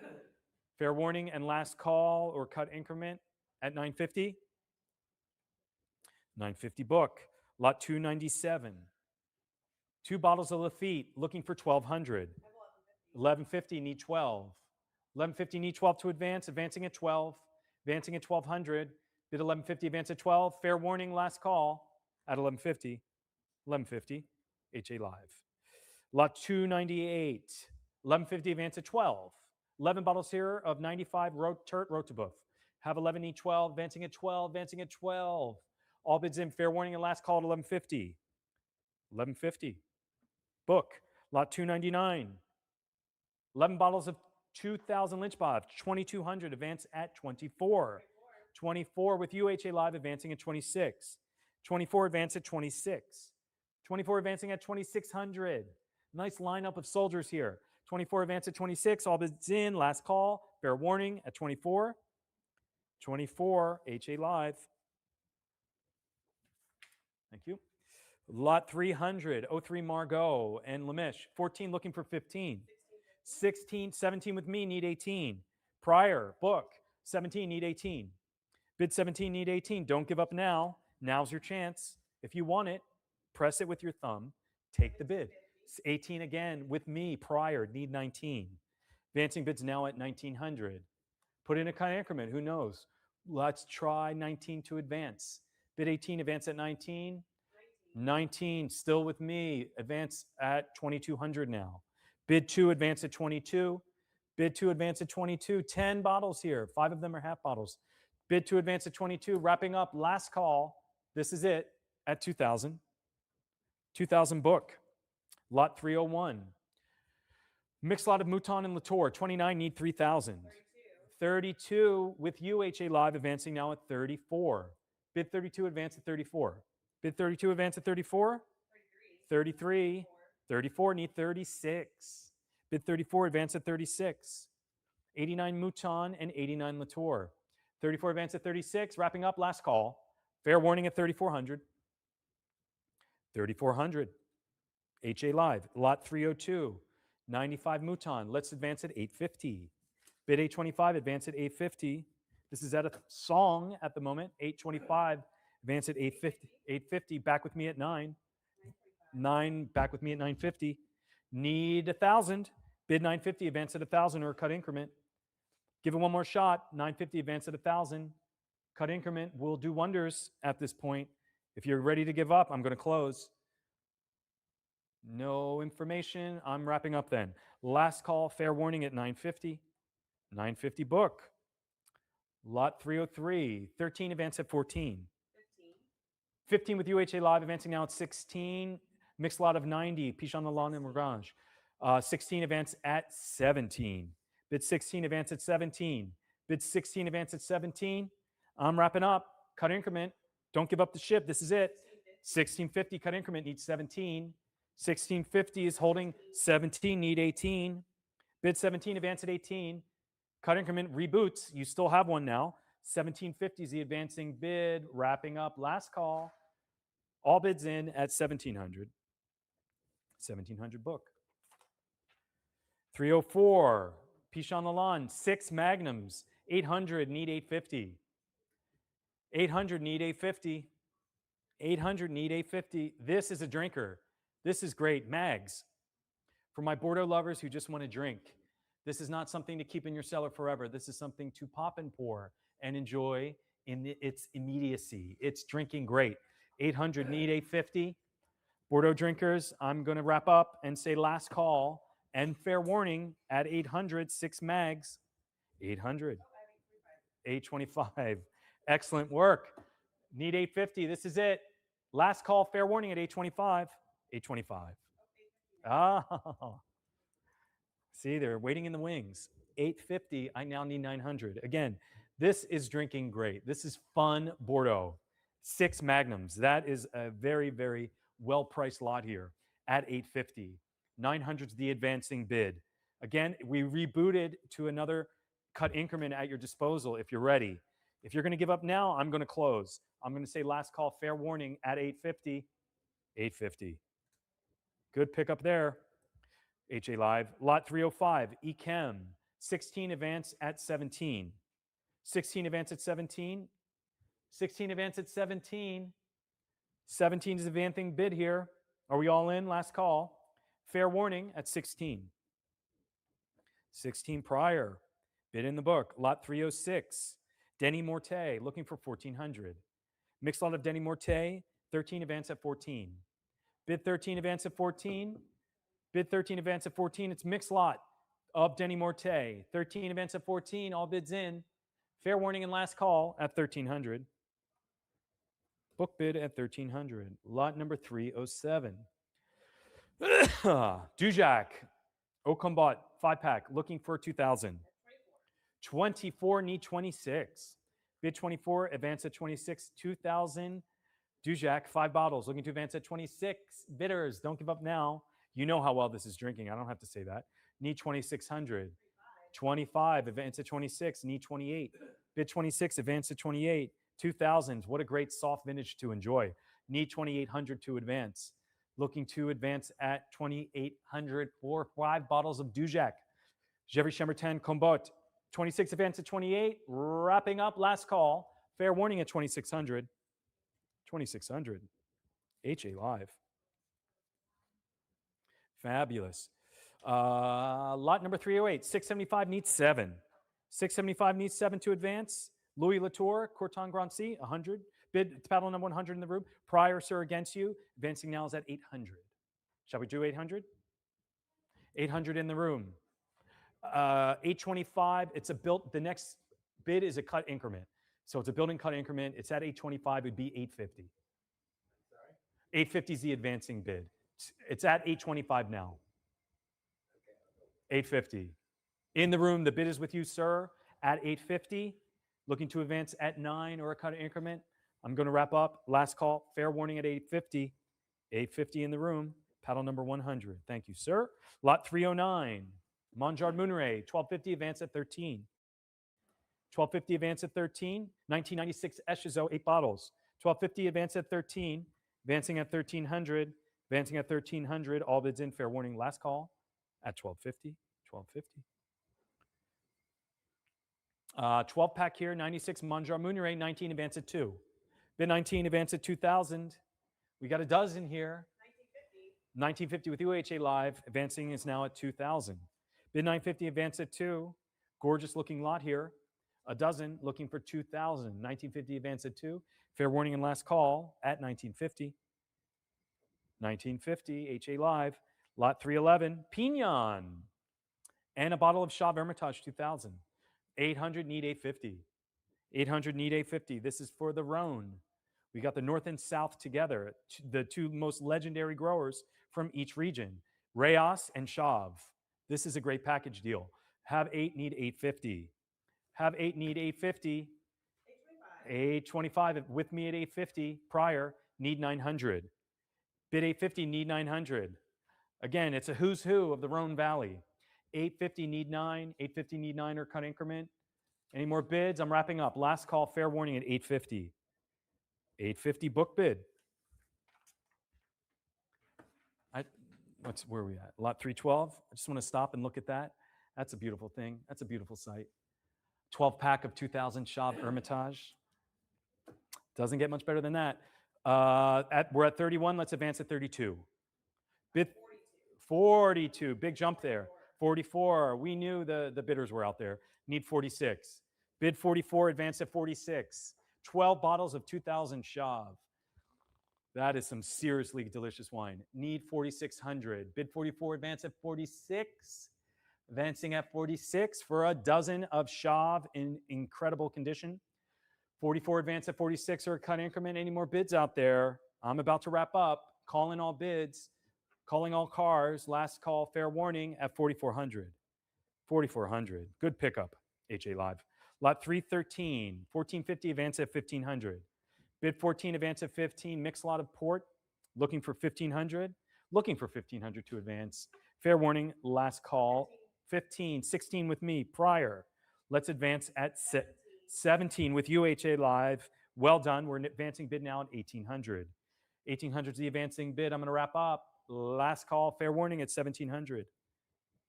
Fair warning and last call or cut increment at 950. 950 book. Lot 297. 2 bottles of Lafite looking for 1,200. 1150 need 12. 1150 need 12 to advance. Advancing at 12. Advancing at 1,200. Bid 1150 advance at 12. Fair warning last call at 1150. 1150. HA Live. Lot 298. 1150 advance at 12. 11 bottles here of 95 Rotebuff. Have 11 need 12. Advancing at 12. Advancing at 12. All bids in. Fair warning and last call at 1150. 1150. Book. Lot 299. 11 bottles of 2,000 Lynchbov. 2,200. Advance at 24. 24 with UHA Live advancing at 26. 24 advance at 26. 24 advancing at 2,600. Nice lineup of soldiers here. 24 advance at 26. All bids in. Last call. Fair warning at 24. 24. HA Live. Thank you. Lot 300, 03 Margot and Lemish. 14 looking for 15. 16, 17 with me, need 18. Prior, book. 17, need 18. Bid 17, need 18. Don't give up now. Now's your chance. If you want it, press it with your thumb. Take the bid. 18 again with me, prior, need 19. Advancing bids now at 1,900. Put in a kind of increment, who knows? Let's try 19 to advance. Bid 18, advance at 19. 19, still with me. Advance at 2,200 now. Bid 2, advance at 22. Bid 2, advance at 22. 10 bottles here. 5 of them are half bottles. Bid 2, advance at 22. Wrapping up, last call. This is it at 2,000. 2,000 book. Lot 301. Mixed lot of Mouton and Latour. 29 need 3,000. 32 with UHA Live advancing now at 34. Bid 32, advance at 34. Bid 32, advance at 34. 33. 34, need 36. Bid 34, advance at 36. 89 Mouton and 89 Latour. 34, advance at 36. Wrapping up, last call. Fair warning at 3,400. 3,400. HA Live. Lot 302. 95 Mouton. Let's advance at 850. Bid 825, advance at 850. This is at a song at the moment, 825. Advance at 850. 850. Back with me at 9. 9. Back with me at 950. Need 1,000. Bid 950. Advance at 1,000 or a cut increment. Give it one more shot. 950. Advance at 1,000. Cut increment will do wonders at this point. If you're ready to give up, I'm going to close. No information. I'm wrapping up then. Last call, fair warning at 950. 950 book. Lot 303. 13 advance at 14. 15. 15 with UHA Live advancing now at 16. Mixed lot of 90. Piche on the lawn and Mirage. 16 advance at 17. Bid 16 advance at 17. Bid 16 advance at 17. I'm wrapping up. Cut increment. Don't give up the ship. This is it. 1650 cut increment needs 17. 1650 is holding 17, need 18. Bid 17, advance at 18. Cut increment reboots. You still have one now. 1750 is the advancing bid. Wrapping up. Last call. All bids in at 1700. 1700 book. 304. Piche on the lawn. 6 magnums. 800 need 850. 800 need 850. 800 need 850. This is a drinker. This is great. Mags. For my Bordeaux lovers who just want to drink. This is not something to keep in your cellar forever. This is something to pop and pour and enjoy in its immediacy. It's drinking great. 800 need 850. Bordeaux drinkers, I'm going to wrap up and say last call and fair warning at 800, 6 mags. 800. 825. Excellent work. Need 850. This is it. Last call, fair warning at 825. 825. Ah. See, they're waiting in the wings. 850. I now need 900. Again, this is drinking great. This is fun Bordeaux. 6 magnums. That is a very, very well-priced lot here at 850. 900's the advancing bid. Again, we rebooted to another cut increment at your disposal if you're ready. If you're going to give up now, I'm going to close. I'm going to say last call, fair warning at 850. 850. Good pickup there. HA Live. Lot 305, Echem. 16 advance at 17. 16 advance at 17. 16 advance at 17. 17 is advancing bid here. Are we all in? Last call. Fair warning at 16. 16 prior. Bid in the book. Lot 306. Denny Morte looking for 1400. Mixed lot of Denny Morte. 13 advance at 14. Bid 13 advance at 14. Bid 13 advance at 14. It's mixed lot of Denny Morte. 13 advance at 14. All bids in. Fair warning and last call at 1300. Book bid at 1300. Lot number 307. Dujac. Ocombat 5-pack looking for 2000. 24 need 26. Bid 24, advance at 26. 2000. Dujac, 5 bottles looking to advance at 26. Bidders, don't give up now. You know how well this is drinking. I don't have to say that. Need 2600. 25, advance at 26. Need 28. Bid 26, advance at 28. 2000s, what a great soft vintage to enjoy. Need 2800 to advance. Looking to advance at 2800 for 5 bottles of Dujac. Gevrey Chambertin Combat. 26 advance at 28. Wrapping up, last call. Fair warning at 2600. 2600. HA Live. Fabulous. Lot number 308. 675 needs 7. 675 needs 7 to advance. Louis Latour, Courton Grancy, 100. Bid paddle number 100 in the room. Prior, sir, against you. Advancing now is at 800. Shall we do 800? 800 in the room. 825, it's a built, the next bid is a cut increment. So it's a building cut increment. It's at 825, it'd be 850. Sorry? 850 is the advancing bid. It's at 825 now. 850. In the room, the bid is with you, sir, at 850. Looking to advance at 9 or a cut increment. I'm going to wrap up. Last call. Fair warning at 850. 850 in the room. Paddle number 100. Thank you, sir. Lot 309. Monjard Moonray. 1250 advance at 13. 1250 advance at 13. 1996 Eschizo, 8 bottles. 1250 advance at 13. Advancing at 1300. Advancing at 1300. All bids in. Fair warning. Last call at 1250. 1250. 12 pack here, 96 Manjar Munire, 19 advance at 2. Bid 19 advance at 2,000. We got a dozen here. 1950 with UHA Live. Advancing is now at 2,000. Bid 950 advance at 2. Gorgeous looking lot here. A dozen looking for 2,000. 1950 advance at 2. Fair warning and last call at 1950. 1950 HA Live. Lot 311. Pignon. And a bottle of Chave Hermitage 2000. 800 need 850. 800 need 850. This is for the Rhone. We got the North and South together, the two most legendary growers from each region, Reyes and Chave. This is a great package deal. Have 8 need 850. Have 8 need 850. 825 with me at 850. Prior need 900. Bid 850 need 900. Again, it's a who's who of the Rhone Valley. 850 need 9. 850 need 9 or cut increment. Any more bids? I'm wrapping up. Last call, fair warning at 850. 850 book bid. Where are we at? Lot 312. I just want to stop and look at that. That's a beautiful thing. That's a beautiful sight. 12 pack of 2000 Chave Hermitage. Doesn't get much better than that. We're at 31. Let's advance at 32. Bid 42. Big jump there. 44. We knew the bidders were out there. Need 46. Bid 44. Advance at 46. 12 bottles of 2000 Chave. That is some seriously delicious wine. Need 4,600. Bid 44. Advance at 46. Advancing at 46 for a dozen of Chave in incredible condition. 44 advance at 46 or a cut increment. Any more bids out there? I'm about to wrap up. Calling all bids. Calling all cars. Last call, fair warning at 4,400. 4,400. Good pickup, HA Live. Lot 313. 1450 advance at 1,500. Bid 14 advance at 15. Mixed lot of port. Looking for 1,500. Looking for 1,500 to advance. Fair warning. Last call. 15. 16 with me. Prior. Let's advance at 17 with UHA Live. Well done. We're advancing bid now at 1,800. 1,800 is the advancing bid. I'm going to wrap up. Last call. Fair warning at 1,700.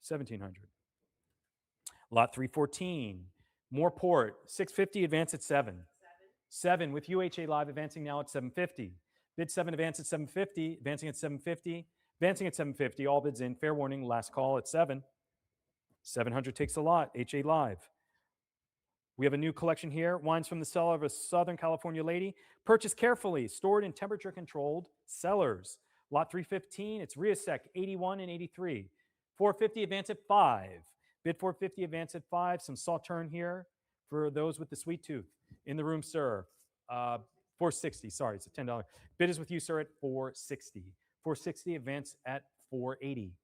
1,700. Lot 314. More port. 650 advance at 7. 7 with UHA Live advancing now at 750. Bid 7 advance at 750. Advancing at 750. Advancing at 750. All bids in. Fair warning. Last call at 7. 700 takes a lot. HA Live. We have a new collection here. Wines from the cellar of a Southern California lady. Purchased carefully. Stored in temperature-controlled cellars. Lot 315. It's Riasec 81 and 83. 450 advance at 5. Bid 450 advance at 5. Some Sauterne here for those with the sweet tooth. In the room, sir. 460. Sorry, it's a $10. Bid is with you, sir, at 460. 460 advance at 480.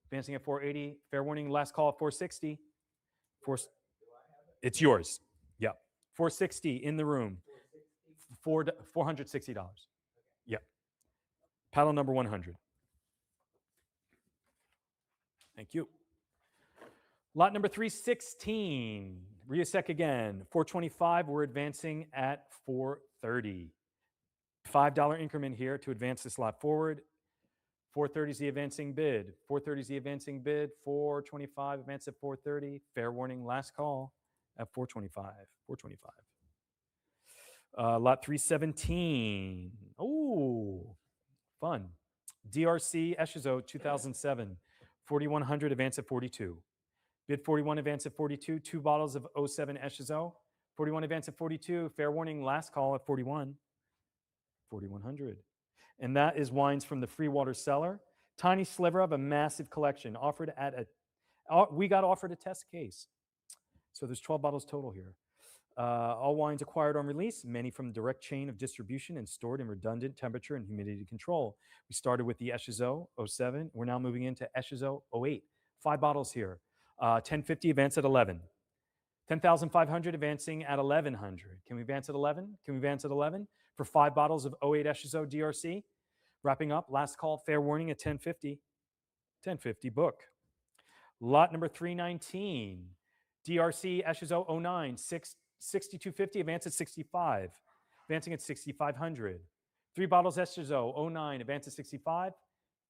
Advancing at 480. Fair warning. Last call at 460. It's yours. Yeah. 460 in the room. $460. Yeah. Paddle number 100. Thank you. Lot number 316. Riasec again. 425. We're advancing at 430. $5 increment here to advance this lot forward. 430 is the advancing bid. 430 is the advancing bid. 425 advance at 430. Fair warning. Last call at 425. 425. Lot 317. Oh, fun. DRC Eshizo 2007. 4100 advance at 42. Bid 41 advance at 42. 2 bottles of 07 Eshizo. 41 advance at 42. Fair warning. Last call at 41. 4100. And that is wines from the Freewater Cellar. Tiny sliver of a massive collection offered at we got offered a test case. So there's 12 bottles total here. All wines acquired on release, many from direct chain of distribution and stored in redundant temperature and humidity control. We started with the Eshizo 07. We're now moving into Eshizo 08. 5 bottles here. 1050 advance at 11. 10,500 advancing at 1100. Can we advance at 11? Can we advance at 11? For 5 bottles of 08 Eshizo DRC. Wrapping up, last call, fair warning at 1050. 1050 book. Lot number 319. DRC Eshizo 09. 6250 advance at 65. Advancing at 6500. 3 bottles Eshizo 09. Advance at 65.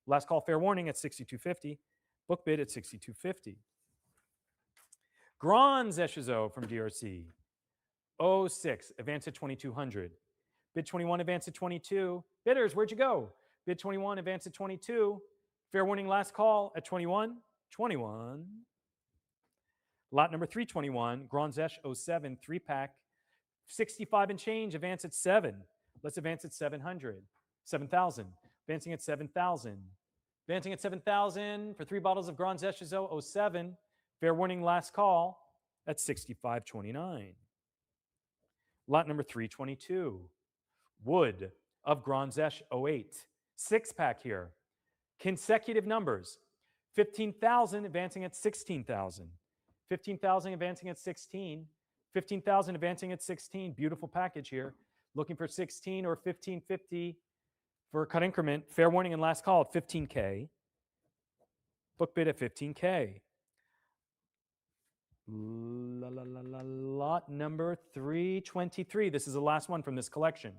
Last call, fair warning at 6250. Book bid at 6250. Grands Eschazeau from DRC. 06, advance at 2200. Bid 21, advance at 22. Bidders, where'd you go? Bid 21, advance at 22. Fair warning, last call at 21. 21. Lot number 321, Grands Esch 07, 3-pack. 65 and change, advance at 7. Let's advance at 700. 7,000. Advancing at 7,000. Advancing at 7,000 for 3 bottles of Grands Eschazeau 07. Fair warning, last call at 65.29. Lot number 322, Wood of Grands Esch 08. 6-pack here. Consecutive numbers. 15,000 advancing at 16,000. 15,000 advancing at 16. 15,000 advancing at 16. Beautiful package here. Looking for 16 or 1550 for a cut increment. Fair warning and last call at 15K. Book bid at 15K. Lot number 323. This is the last one from this collection.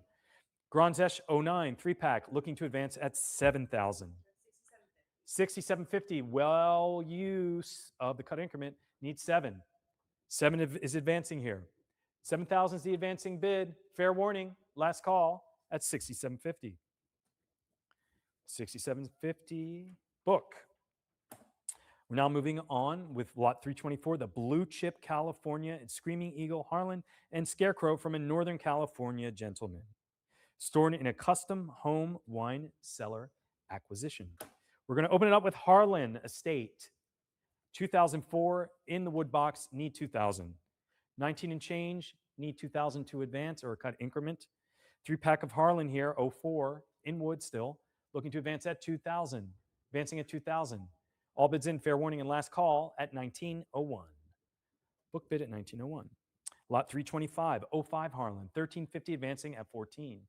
Grands Esch 09, 3-pack, looking to advance at 7,000. 6750. Well use of the cut increment. Needs 7. 7 is advancing here. 7,000 is the advancing bid. Fair warning. Last call at 6750. 6750. Book. We're now moving on with lot 324, the Blue Chip California, and Screaming Eagle, Harlan, and Scarecrow from a Northern California gentleman. Stored in a custom home wine cellar acquisition. We're going to open it up with Harlan Estate. 2004 in the wood box, need 2,000. 19 and change, need 2,000 to advance or a cut increment. 3-pack of Harlan here, 04 in wood still, looking to advance at 2,000. Advancing at 2,000. All bids in, fair warning and last call at 1901. Book bid at 1901. Lot 325, 05 Harlan, 1350 advancing at 14.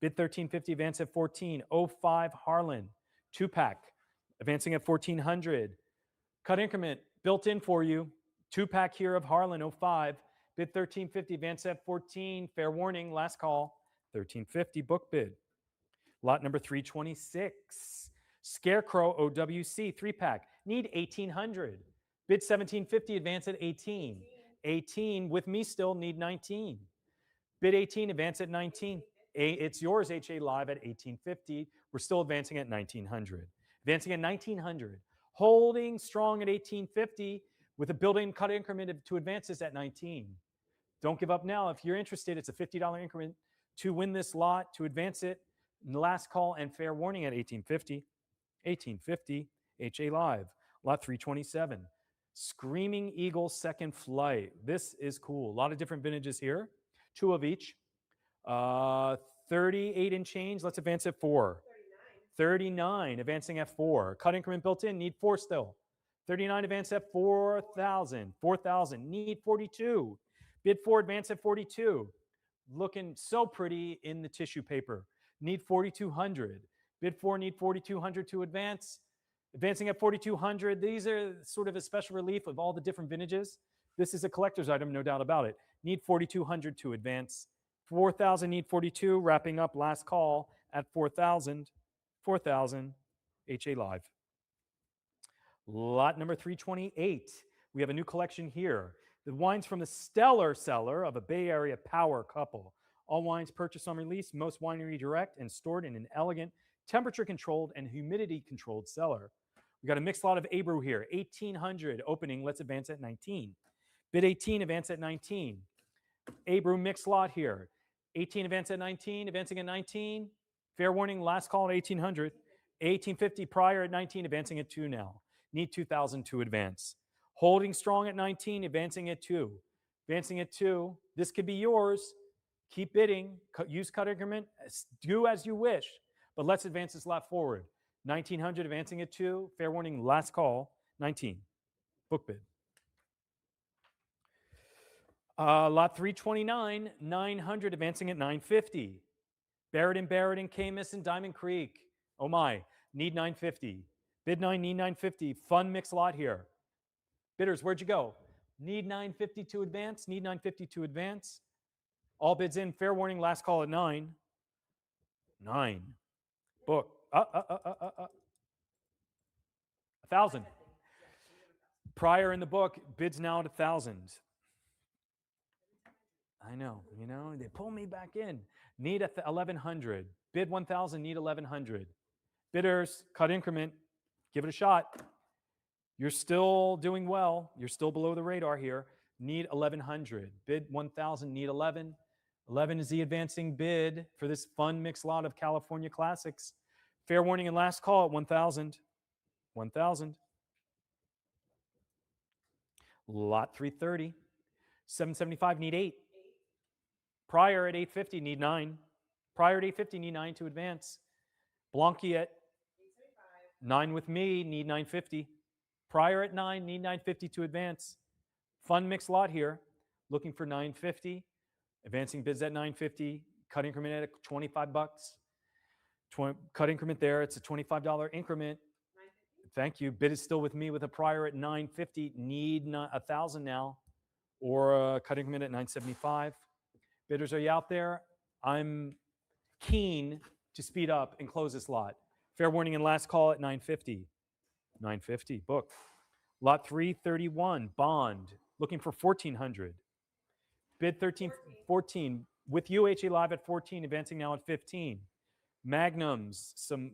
Bid 1350 advance at 14. 05 Harlan, 2-pack advancing at 1400. Cut increment built in for you. 2-pack here of Harlan 05. Bid 1350 advance at 14. Fair warning, last call 1350. Book bid. Lot number 326. Scarecrow OWC 3-pack. Need 1,800. Bid 1750, advance at 18. 18 with me still, need 19. Bid 18, advance at 19. It's yours, HA Live at 1850. We're still advancing at 1900. Advancing at 1900. Holding strong at 1850 with a built-in cut increment to advance this at 19. Don't give up now. If you're interested, it's a $50 increment to win this lot, to advance it. Last call and fair warning at 1850. 1850, HA Live, lot 327. Screaming Eagle Second Flight. This is cool. A lot of different vintages here, 2 of each. 38 and change. Let's advance at 4. 39, advancing at 4. Cut increment built in, need 4 still. 39, advance at 4,000. 4,000, need 42. Bid 4, advance at 42. Looking so pretty in the tissue paper. Need 4,200. Bid 4, need 4,200 to advance. Advancing at 4,200. These are sort of a special relief of all the different vintages. This is a collector's item, no doubt about it. Need 4,200 to advance. 4,000, need 42. Wrapping up last call at 4,000. 4,000, HA Live. Lot number 328. We have a new collection here. The wines from the stellar cellar of a Bay Area power couple. All wines purchased on release, most winery direct, and stored in an elegant, temperature-controlled and humidity-controlled cellar. We got a mixed lot of Abreu here. 1,800 opening. Let's advance at 19. Bid 18, advance at 19. Abreu mixed lot here. 18, advance at 19. Advancing at 19. Fair warning, last call at 1,800. 1,850 prior at 19, advancing at 2 now. Need 2,000 to advance. Holding strong at 19, advancing at 2. Advancing at 2. This could be yours. Keep bidding. Use cut increment. Do as you wish. But let's advance this lot forward. 1,900 advancing at 2. Fair warning, last call, 19. Book bid. Lot 329, 900 advancing at 950. Barrett and Camus and Diamond Creek. Oh my, need 950. Bid 9, need 950. Fun mix lot here. Bidders, where'd you go? Need 950 to advance. Need 950 to advance. All bids in. Fair warning, last call at 9. 9. Book. 1,000. Prior in the book, bids now at 1,000. I know, they pull me back in. Need 1,100. Bid 1,000, need 1,100. Bidders, cut increment, give it a shot. You're still doing well. You're still below the radar here. Need 1,100. Bid 1,000, need 11. 11 is the advancing bid for this fun mixed lot of California classics. Fair warning and last call at 1,000. 1,000. Lot 330. 775, need 8. Prior at 850, need 9. Prior at 850, need 9 to advance. Blanky at 9 with me, need 950. Prior at 9, need 950 to advance. Fun mixed lot here. Looking for 950. Advancing bids at 950. Cut increment at 25 bucks. Cut increment there. It's a $25 increment. Thank you. Bid is still with me with a prior at 950. Need 1,000 now. Or a cut increment at 975. Bidders, are you out there? I'm keen to speed up and close this lot. Fair warning and last call at 950. 950, book. Lot 331, bond. Looking for 1,400. Bid 14 with UHA Live at 14, advancing now at 15. Magnums,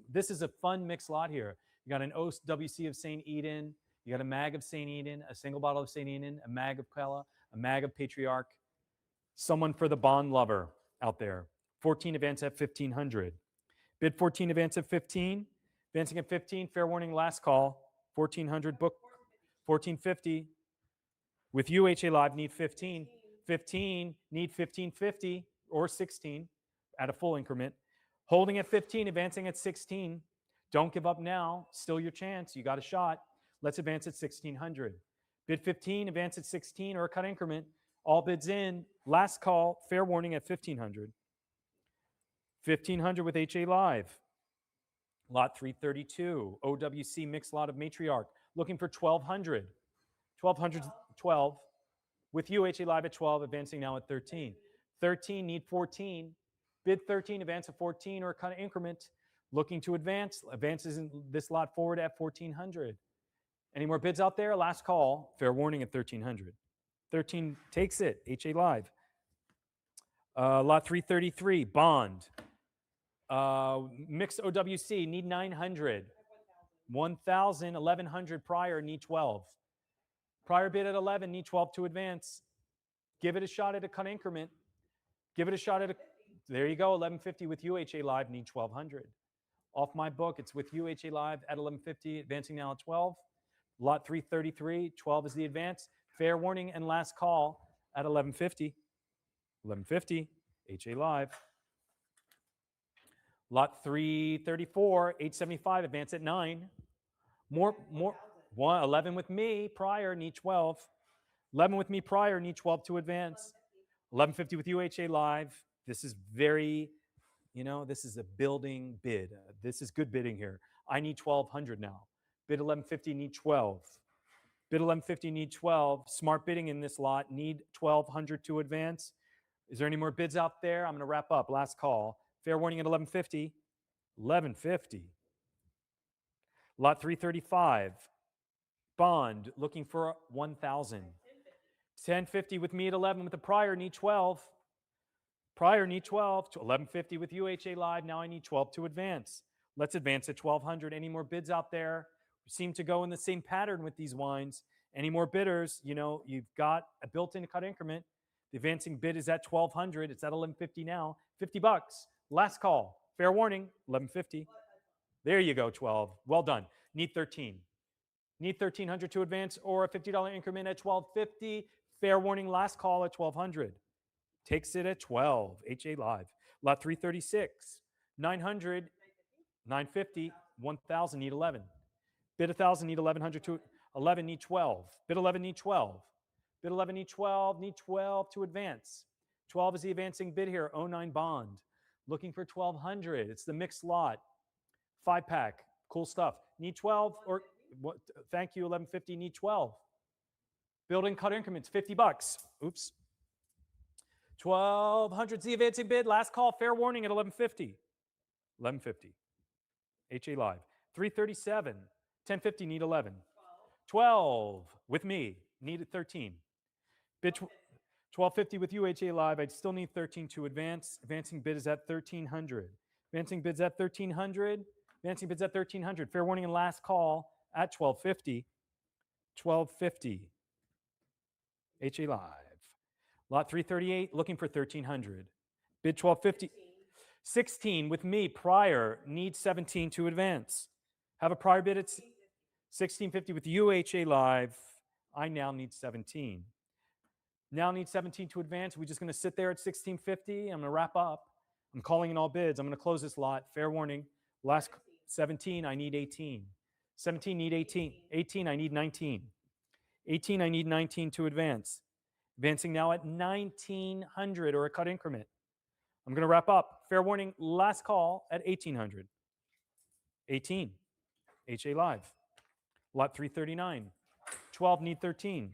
this is a fun mixed lot here. You got an OWC of St. Eden, you got a mag of St. Eden, a single bottle of St. Eden, a mag of Quella, a mag of Patriarch. Someone for the bond lover out there. 14 advance at 1,500. Bid 14 advance at 15. Advancing at 15, fair warning, last call. 1,400 book. 1,450. With UHA Live, need 15. 15, need 1,550 or 16 at a full increment. Holding at 15, advancing at 16. Don't give up now. Still your chance. You got a shot. Let's advance at 1,600. Bid 15, advance at 16 or a cut increment. All bids in. Last call, fair warning at 1,500. 1,500 with HA Live. Lot 332, OWC mixed lot of Matriarch. Looking for 1,200. 1,200, 12. With UHA Live at 12, advancing now at 13. 13, need 14. Bid 13, advance at 14 or a cut increment. Looking to advance. Advances in this lot forward at 1,400. Any more bids out there? Last call. Fair warning at 1,300. 13 takes it. HA Live. Lot 333, bond. Mixed OWC, need 900. 1,000, 1,100 prior, need 12. Prior bid at 11, need 12 to advance. Give it a shot at a cut increment. Give it a shot at a, there you go, 1,150 with UHA Live, need 1,200. Off my book, it's with UHA Live at 1,150, advancing now at 12. Lot 333, 12 is the advance. Fair warning and last call at 1,150. 1,150, HA Live. Lot 334, 875, advance at 9. More, 11 with me, prior, need 12. 11 with me, prior, need 12 to advance. 1,150 with UHA Live. This is very, this is a building bid. This is good bidding here. I need 1,200 now. Bid 1,150, need 12. Bid 1,150, need 12. Smart bidding in this lot, need 1,200 to advance. Is there any more bids out there? I'm going to wrap up. Last call. Fair warning at 1,150. 1,150. Lot 335. Bond looking for 1,000. 1,050 with me at 11 with the prior, need 12. Prior, need 12. To 1,150 with UHA Live. Now I need 12 to advance. Let's advance at 1,200. Any more bids out there? We seem to go in the same pattern with these wines. Any more bidders? You've got a built-in cut increment. The advancing bid is at 1,200. It's at 1,150 now. 50 bucks. Last call. Fair warning. 1,150. There you go, 12. Well done. Need 13. Need 1,300 to advance or a $50 increment at 1,250. Fair warning. Last call at 1,200. Takes it at 12. HA Live. Lot 336. 900. 950. 1,000. Need 11. Bid 1,000. Need 1,100 to 11. Need 12. Bid 11. Need 12. Bid 11. Need 12. Need 12 to advance. 12 is the advancing bid here. 09 bond. Looking for 1,200. It's the mixed lot. 5-pack. Cool stuff. Need 12 or what? Thank you. 1,150. Need 12. Building cut increments. 50 bucks. Oops. 1,200 is the advancing bid. Last call. Fair warning at 1,150. 1,150. HA Live. 337. 1,050. Need 11. 12 with me, needed 13. Bid 1250 with UHA Live, I'd still need 13 to advance. Advancing bid is at 1300. Advancing bids at 1300. Advancing bids at 1300. Fair warning and last call at 1250. 1250. HA Live. Lot 338, looking for 1300. Bid 1250. 16 with me, prior, need 17 to advance. Have a prior bid at 1650 with UHA Live. I now need 17. Now need 17 to advance. We're just going to sit there at 1650. I'm going to wrap up. I'm calling in all bids. I'm going to close this lot. Fair warning. Last 17, I need 18. 17, need 18. 18, I need 19. 18, I need 19 to advance. Advancing now at 1900 or a cut increment. I'm going to wrap up. Fair warning, last call at 1800. 18, HA Live. Lot 339. 12, need 13.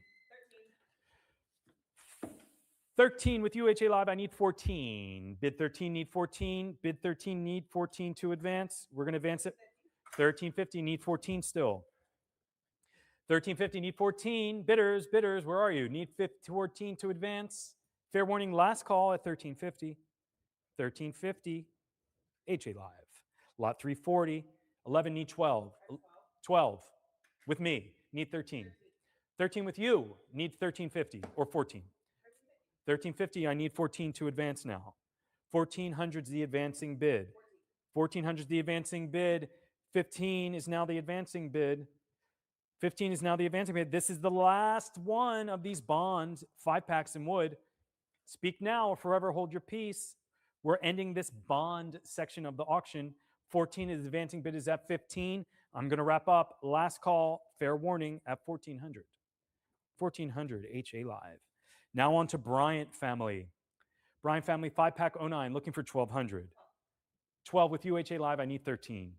13 with UHA Live, I need 14. Bid 13, need 14. Bid 13, need 14 to advance. We're going to advance it. 1350, need 14 still. 1350, need 14. Bidders, bidders, where are you? Need 14 to advance. Fair warning, last call at 1350. 1350, HA Live. Lot 340, 11, need 12. 12 with me, need 13. 13 with you, need 1350 or 14. 1350, I need 14 to advance now. 1400 is the advancing bid. 1400 is the advancing bid. 15 is now the advancing bid. 15 is now the advancing bid. This is the last one of these bonds, 5-packs in wood. Speak now or forever hold your peace. We're ending this bond section of the auction. 14 is the advancing bid is at 15. I'm going to wrap up. Last call, fair warning at 1400. 1400, HA Live. Now on to Bryant family. Bryant family, 5-pack 09, looking for 1200. 12 with UHA Live, I need 13.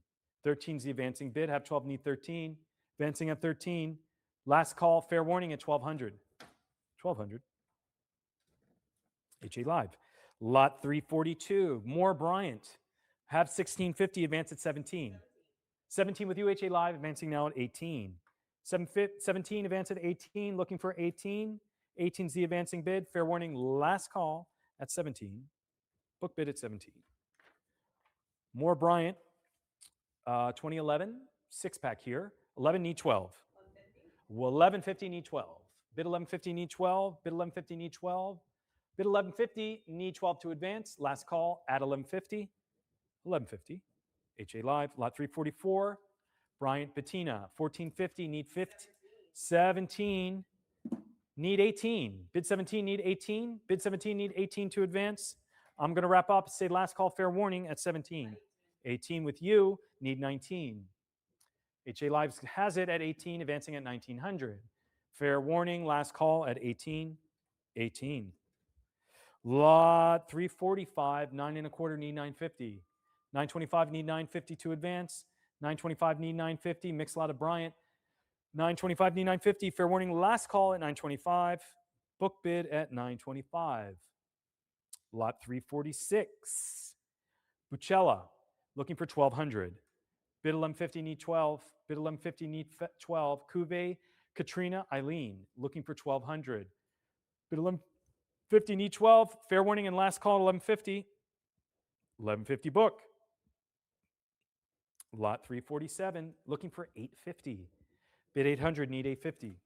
13 is the advancing bid, have 12, need 13. Advancing at 13. Last call, fair warning at 1200. 1200. HA Live. Lot 342, more Bryant. Have 1650, advance at 17. 17 with UHA Live, advancing now at 18. 17, advance at 18, looking for 18. 18 is the advancing bid. Fair warning, last call at 17. Book bid at 17. More Bryant, 2011, 6-pack here. 11, need 12. 1150, need 12. Bid 1150, need 12. Bid 1150, need 12. Bid 1150, need 12 to advance. Last call at 1150. 1150. HA Live, lot 344. Bryant Patina, 1450, need 15. 17, need 18. Bid 17, need 18. Bid 17, need 18 to advance. I'm going to wrap up, say last call, fair warning at 17. 18 with you, need 19. HA Live has it at 18, advancing at 1900. Fair warning, last call at 18. 18. Lot 345, 9 1/4, need 950. 925, need 950 to advance. 925, need 950. Mixed lot of Bryant. 925, need 950. Fair warning, last call at 925. Book bid at 925. Lot 346. Bucella, looking for 1200. Bid 1150, need 12. Bid 1150, need 12. Cuvée, Katrina, Eileen, looking for 1200. Bid 1150, need 12. Fair warning and last call at 1150. 1150 book. Lot 347, looking for 850. Bid 800, need 850.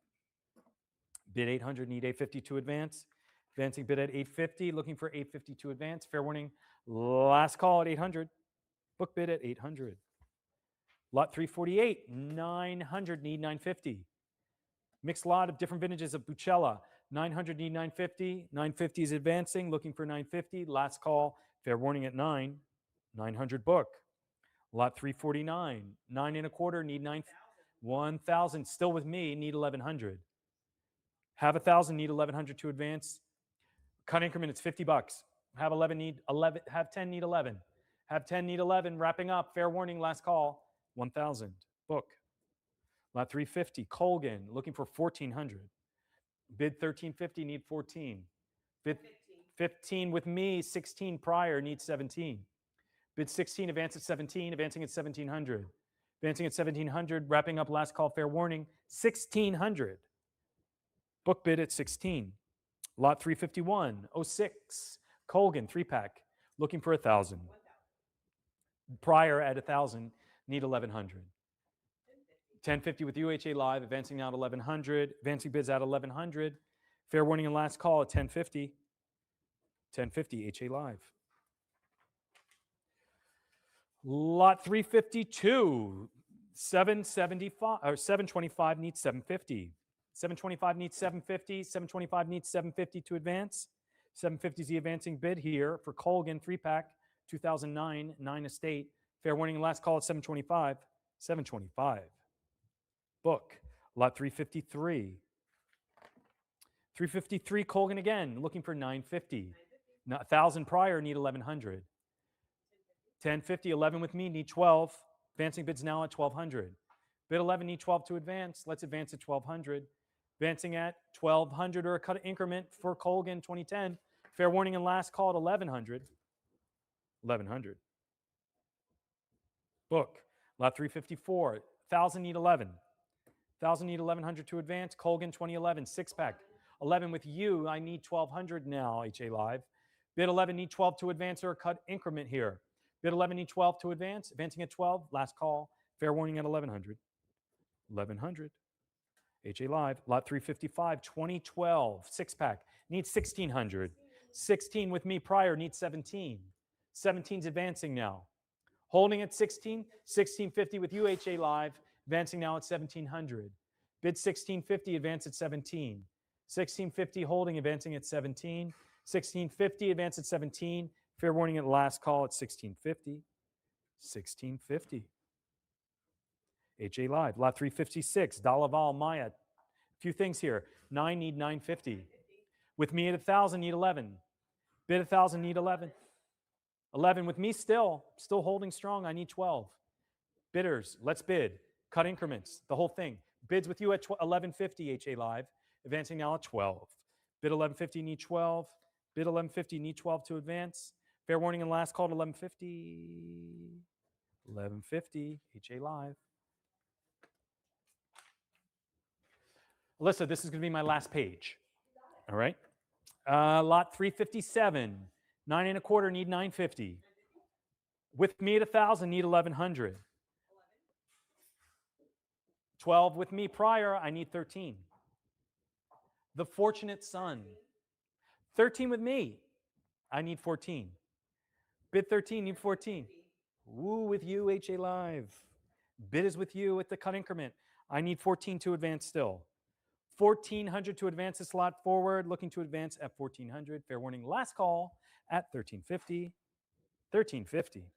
Bid 800, need 850 to advance. Advancing bid at 850, looking for 850 to advance. Fair warning, last call at 800. Book bid at 800. Lot 348, 900, need 950. Mixed lot of different vintages of Bucella. 900, need 950. 950 is advancing, looking for 950. Last call, fair warning at 9. 900 book. Lot 349, 9 1/4, need 9. 1,000, still with me, need 1100. Have 1,000, need 1100 to advance. Cut increment, it's $50. Have 11, need 11. Have 10, need 11. Have 10, need 11. Wrapping up, fair warning, last call, 1,000. Book. Lot 350, Colgan, looking for 1,400. Bid 1350, need 14. Bid 15 with me, 16 prior, need 17. Bid 16, advance at 17, advancing at 1,700. Advancing at 1700, wrapping up last call, fair warning, 1600. Book bid at 16. Lot 351, 06. Colgan, 3-pack, looking for 1,000. Prior at 1,000, need 1,100. 1050 with UHA Live, advancing now to 1,100. Advancing bids at 1,100. Fair warning and last call at 1050. 1050, HA Live. Lot 352, 775 or 725 needs 750. 725 needs 750. 725 needs 750 to advance. 750 is the advancing bid here for Colgan 3-pack, 2009, 9 estate. Fair warning and last call at 725. 725. Book. Lot 353. 353 Colgan again, looking for 950. 1,000 prior, need 1,100. 1050, 11 with me, need 12. Advancing bids now at 1,200. Bid 11, need 12 to advance. Let's advance at 1,200. Advancing at 1,200 or a cut increment for Colgan 2010. Fair warning and last call at 1,100. 1,100. Book. Lot 354. 1,000 need 11. 1,000 need 1,100 to advance. Colgan 2011, 6-pack. 11 with you. I need 1,200 now, HA Live. Bid 11, need 12 to advance or a cut increment here. Bid 11, need 12 to advance. Advancing at 12, last call. Fair warning at 1,100. 1,100. HA Live. Lot 355, 2012, 6-pack. Needs 1,600. 16 with me prior, needs 17. 17's advancing now. Holding at 16, 1,650 with UHA Live. Advancing now at 1,700. Bid 1,650, advance at 17. 1,650 holding, advancing at 17. 1,650, advance at 17. Fair warning at last call at 1,650. 1,650. HA Live. Lot 356. Dalaval Maya. A few things here. 9 need 950. With me at 1,000 need 11. Bid 1,000 need 11. 11 with me still holding strong. I need 12. Bidders, let's bid. Cut increments, the whole thing. Bids with you at 1150, HA Live. Advancing now at 12. Bid 1150, need 12. Bid 1150, need 12 to advance. Fair warning and last call to 1150. 1150, HA Live. Alyssa, this is going to be my last page. All right. Lot 357, 9 1/4 need 950. With me at 1,000 need 1,100. 12 with me prior, I need 13. The Fortunate Son. 13 with me, I need 14. Bid 13, need 14. Woo with you, HA Live. Bid is with you at the cut increment. I need 14 to advance still. 1,400 to advance this lot forward. Looking to advance at 1,400. Fair warning, last call at 1,350. 1,350.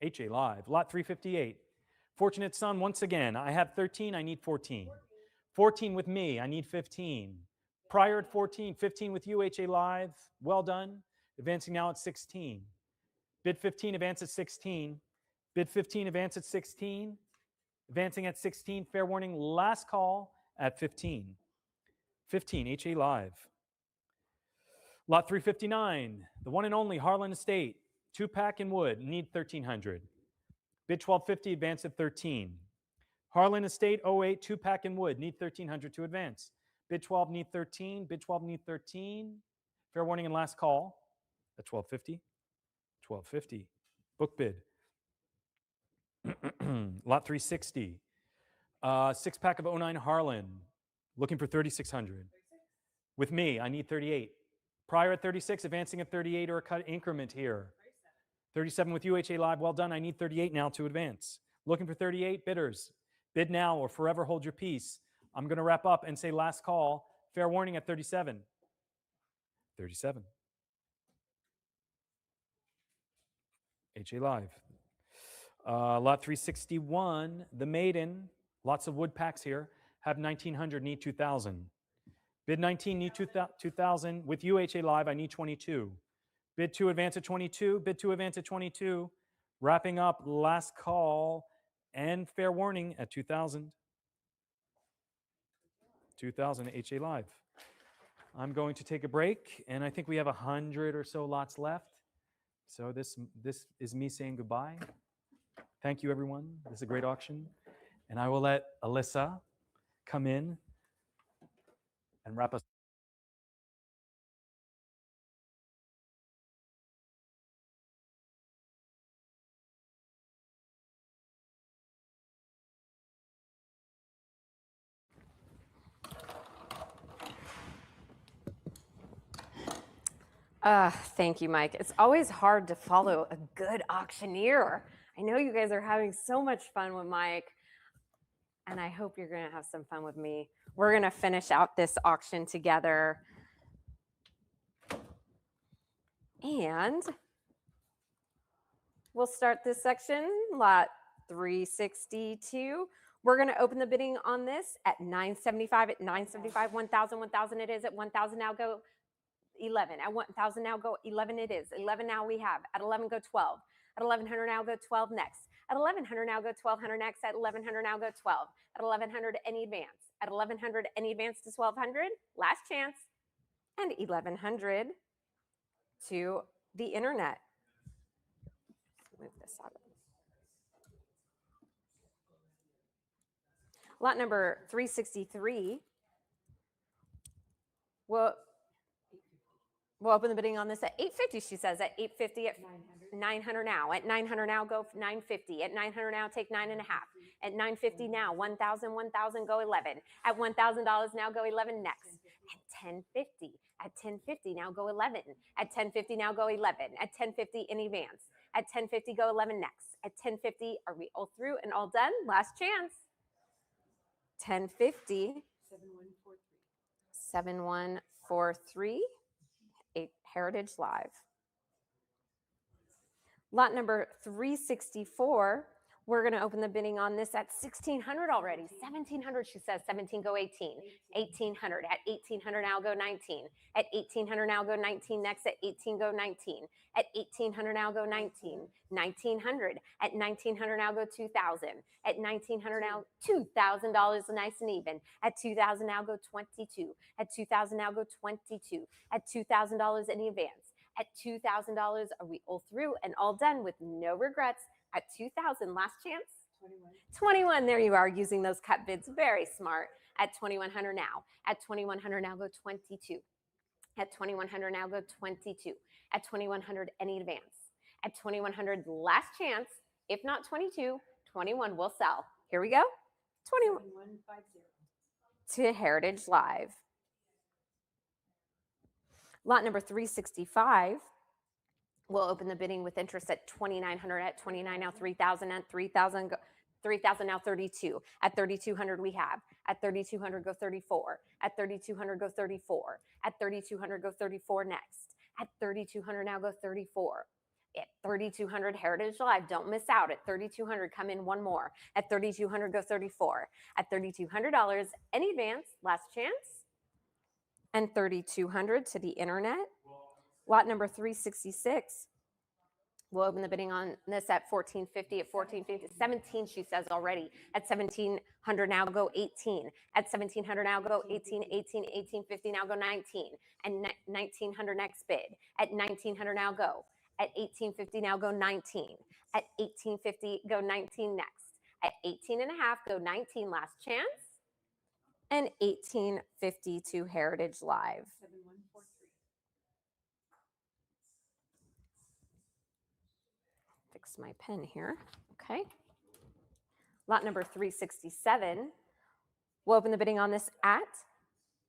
HA Live. Lot 358. Fortunate Son, once again, I have 13, I need 14. 14 with me, I need 15. Prior at 14, 15 with you, HA Live. Well done. Advancing now at 16. Bid 15, advance at 16. Bid 15, advance at 16. Advancing at 16, fair warning, last call at 15. 15, HA Live. Lot 359, the one and only Harlan Estate. 2-pack in wood, need 1,300. Bid 1250, advance at 13. Harlan Estate 08, 2-pack in wood, need 1,300 to advance. Bid 12, need 13. Bid 12, need 13. Fair warning and last call at 1,250. 1,250. Book bid. Lot 360. 6-pack of 09 Harlan, looking for 3,600. With me, I need 38. Prior at 36, advancing at 38 or a cut increment here. 37 with UHA Live, well done. I need 38 now to advance. Looking for 38 bidders. Bid now or forever hold your peace. I'm going to wrap up and say last call. Fair warning at 37. 37. HA Live. Lot 361, the Maiden. Lots of wood packs here. Have 1,900, need 2,000. Bid 19, need 2,000. With UHA Live, I need 22. Bid 2, advance at 22. Bid 2, advance at 22. Wrapping up, last call and fair warning at 2,000. 2,000 HA Live. I'm going to take a break, and I think we have 100 or so lots left. So this is me saying goodbye. Thank you, everyone. This is a great auction. And I will let Alyssa come in and wrap us. Thank you, Mike. It's always hard to follow a good auctioneer. I know you guys are having so much fun with Mike, and I hope you're going to have some fun with me. We're going to finish out this auction together. And we'll start this section, lot 362. We're going to open the bidding on this at 975. At 975, 1,000, 1,000 it is. At 1,000 now go 11. At 1,000 now go 11 it is. 11 now we have. At 11 go 12. At 1,100 now go 12 next. At 1,100 now go 1,200 next. At 1,100 now go 12. At 1,100 any advance. At 1,100 any advance to 1,200. Last chance. And 1,100 to the internet. Move this out of it. Lot number 363. We'll open the bidding on this at 850, she says. At 850, at 900 now. At 900 now, go 950. At 900 now, take 9.5. At 950 now, 1,000, 1,000, go 11. At $1,000 now, go 11 next. At 1050. At 1050 now, go 11. At 1050 now, go 11. At 1050 in advance. At 1050, go 11 next. At 1050, are we all through and all done? Last chance. 1050. 7143. Heritage Live. Lot number 364. We're going to open the bidding on this at 1,600 already. 1,700, she says. 17 go 18. 1,800. At 1,800 now go 19. At 1,800 now go 19 next. At 18 go 19. At 1,800 now go 19. 1,900. At 1,900 now go 2,000. At 1,900 now $2,000 nice and even. At 2,000 now go 22. At 2,000 now go 22. At $2,000 in advance. At $2,000, are we all through and all done with no regrets? At 2,000, last chance? 21, there you are, using those cut bids. Very smart. At 2,100 now. At 2,100 now, go 22. At 2,100 now, go 22. At 2,100, any advance. At 2,100, last chance. If not 22, 21 will sell. Here we go. 21. To Heritage Live. Lot number 365. We'll open the bidding with interest at 2,900. At 29 now 3,000. At 3,000 3,000 now 32. At 3,200 we have. At 3,200 go 34. At 3,200 go 34. At 3,200 go 34 next. At 3,200 now go 34. At 3,200 Heritage Live, don't miss out. At 3,200 come in one more. At 3,200 go 34. At $3,200 any advance, last chance. And 3,200 to the internet. Lot number 366. We'll open the bidding on this at 1,450. At 1,450, 17 she says already. At 1,700 now go 18. At 1,700 now go 18, 18, 1850 now go 19. And 1,900 next bid. At 1,900 now go. At 1,850 now go 19. At 1,850 go 19 next. At 18 and a half go 19 last chance. And 1,850 to Heritage Live. 7143. Fix my pen here. Okay. Lot number 367. We'll open the bidding on this at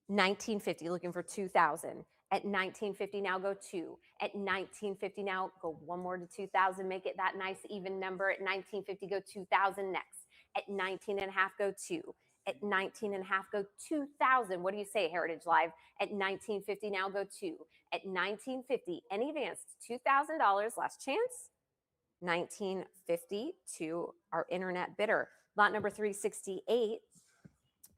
1,950, looking for 2,000. At 1,950 now go 2. At 1,950 now go one more to 2,000. Make it that nice even number. At 1,950 go 2,000 next. At 19 and a half go 2. At 19 and a half go 2,000. What do you say, Heritage Live? At 1,950 now go 2. At 1,950 any advance $2,000 last chance. 1,950 to our internet bidder. Lot number 368.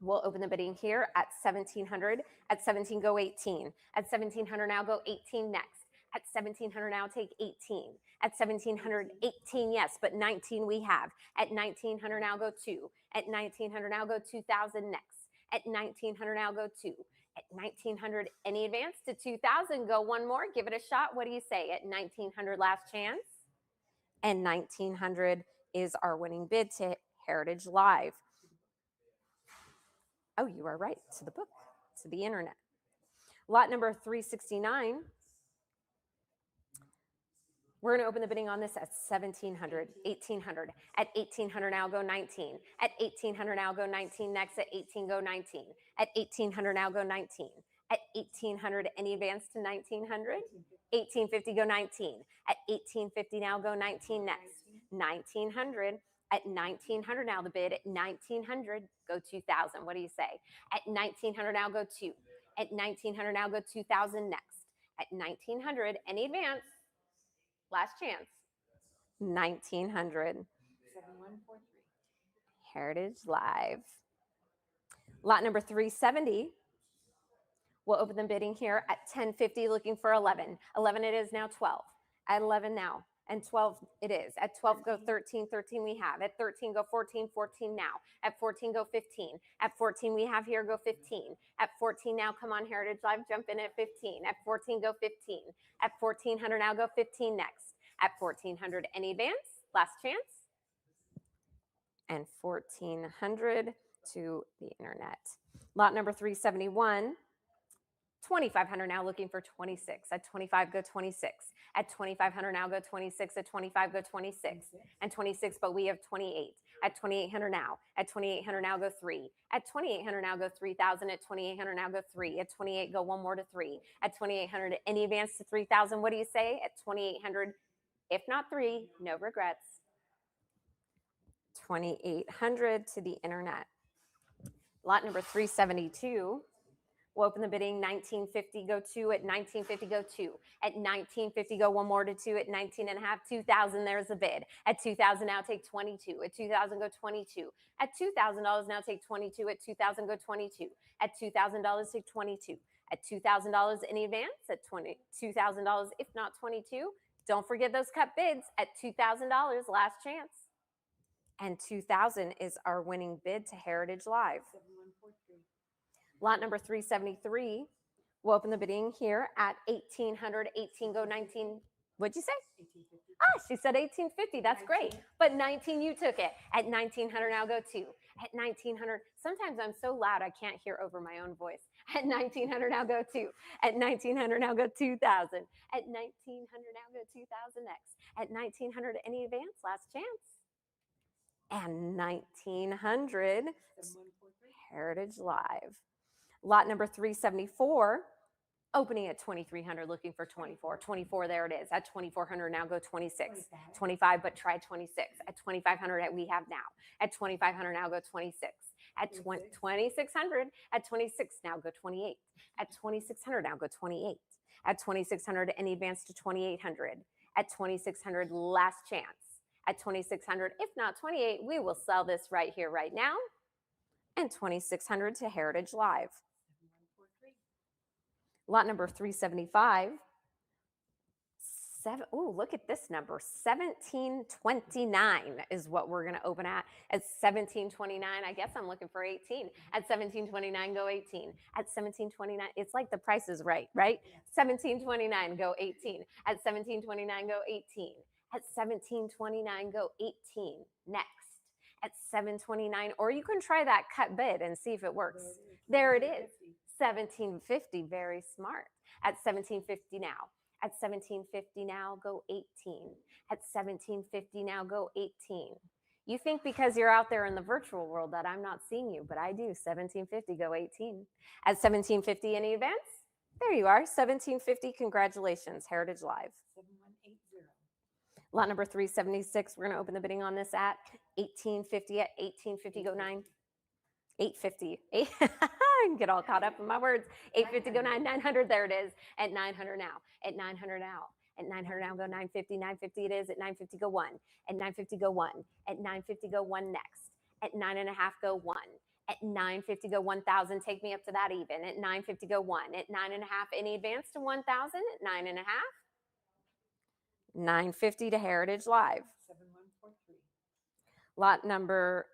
We'll open the bidding here at 1,700. At 17 go 18. At 1,700 now go 18 next. At 1,700 now take 18. At 1,700 18 yes, but 19 we have. At 1,900 now go 2. At 1,900 now go 2,000 next. At 1,900 now go 2. At 1,900 any advance to 2,000 go one more. Give it a shot. What do you say? At 1,900 last chance. And 1,900 is our winning bid to Heritage Live. Oh, you are right. To the book, to the internet. Lot number 369. We're going to open the bidding on this at 1,700, 1,800. At 1,800 now, go 19. At 1,800 now, go 19 next. At 18, go 19. At 1,800 now, go 19. At 1,800, any advance to 1,900? 1,850, go 19. At 1,850 now, go 19 next. 1,900. At 1,900 now, the bid. At 1,900, go 2,000. What do you say? At 1,900 now, go 2. At 1,900 now, go 2,000 next. At 1,900, any advance? Last chance. 1,900. 7143. Heritage Live. Lot number 370. We'll open the bidding here at 1050, looking for 11. 11 it is now, 12. At 11 now, and 12 it is. At 12 go 13, 13 we have. At 13 go 14, 14 now. At 14 go 15. At 14 we have here, go 15. At 14 now, come on Heritage Live, jump in at 15. At 14 go 15. At 1,400 now, go 15 next. At 1,400, any advance? Last chance. And 1,400 to the internet. Lot number 371. 2,500 now, looking for 26. At 25, go 26. At 2,500 now, go 26. At 25, go 26. And 26, but we have 28. At 2,800 now. At 2,800 now, go 3. At 2,800 now, go 3,000. At 2,800 now, go 3. At 28, go one more to 3. At 2,800, any advance to 3,000? What do you say? At 2,800, if not 3, no regrets. 2,800 to the internet. Lot number 372. We'll open the bidding. 1950, go 2. At 1950, go 2. At 1950, go one more to 2. At 19 and a half, 2,000, there's the bid. At 2,000 now, take 22. At 2,000, go 22. At $2,000 now, take 22. At 2,000, go 22. At $2,000, take 22. At $2,000 in advance. At $2,000, if not 22. Don't forget those cut bids. At $2,000, last chance. And 2,000 is our winning bid to Heritage Live. 7143. Lot number 373. We'll open the bidding here at 1,800. 18 go 19. What'd you say? 1850. Ah, she said 1850. That's great. But 19, you took it. At 1,900 now, go 2. At 1,900, sometimes I'm so loud I can't hear over my own voice. At 1,900 now, go 2. At 1,900 now, go 2,000. At 1,900 now, go 2,000 next. At 1,900, any advance? Last chance. And 1,900, 7143. Heritage Live. Lot number 374, opening at 2,300, looking for 24. 24, there it is. At 2,400 now, go 26. 25, but try 26. At 2,500 we have now. At 2,500 now, go 26. At 2,600, at 26 now, go 28. At 2,600 now, go 28. At 2,600, any advance to 2,800. At 2,600, last chance. At 2,600, if not 28, we will sell this right here, right now. And 2,600 to Heritage Live. 7143. Lot number 375. Oh, look at this number. 1729 is what we're going to open at. At 1729, I guess I'm looking for 18. At 1729, go 18. At 1729, it's like the price is right, right? 1729, go 18. At 1729, go 18. At 1729, go 18 next. At 729, or you can try that cut bid and see if it works. There it is. 1750, very smart. At 1750 now. At 1750 now, go 18. At 1750 now, go 18. You think because you're out there in the virtual world that I'm not seeing you, but I do. 1750, go 18. At 1750, any events? There you are. 1750, congratulations, Heritage Live. 7180. Lot number 376, we're going to open the bidding on this at 1850. At 1850, go 9. 850. I can get all caught up in my words. 850, go 9. 900, there it is. At 900 now. At 900 now. At 900 now, go 950. 950 it is. At 950, go 1. At 950, go 1. At 950, go 1 next. At 9.5, go 1. At 950, go 1,000. Take me up to that even. At 950, go 1. At 9.5, any advance to 1,000? At 9.5. 950 to Heritage Live. 7143. Lot number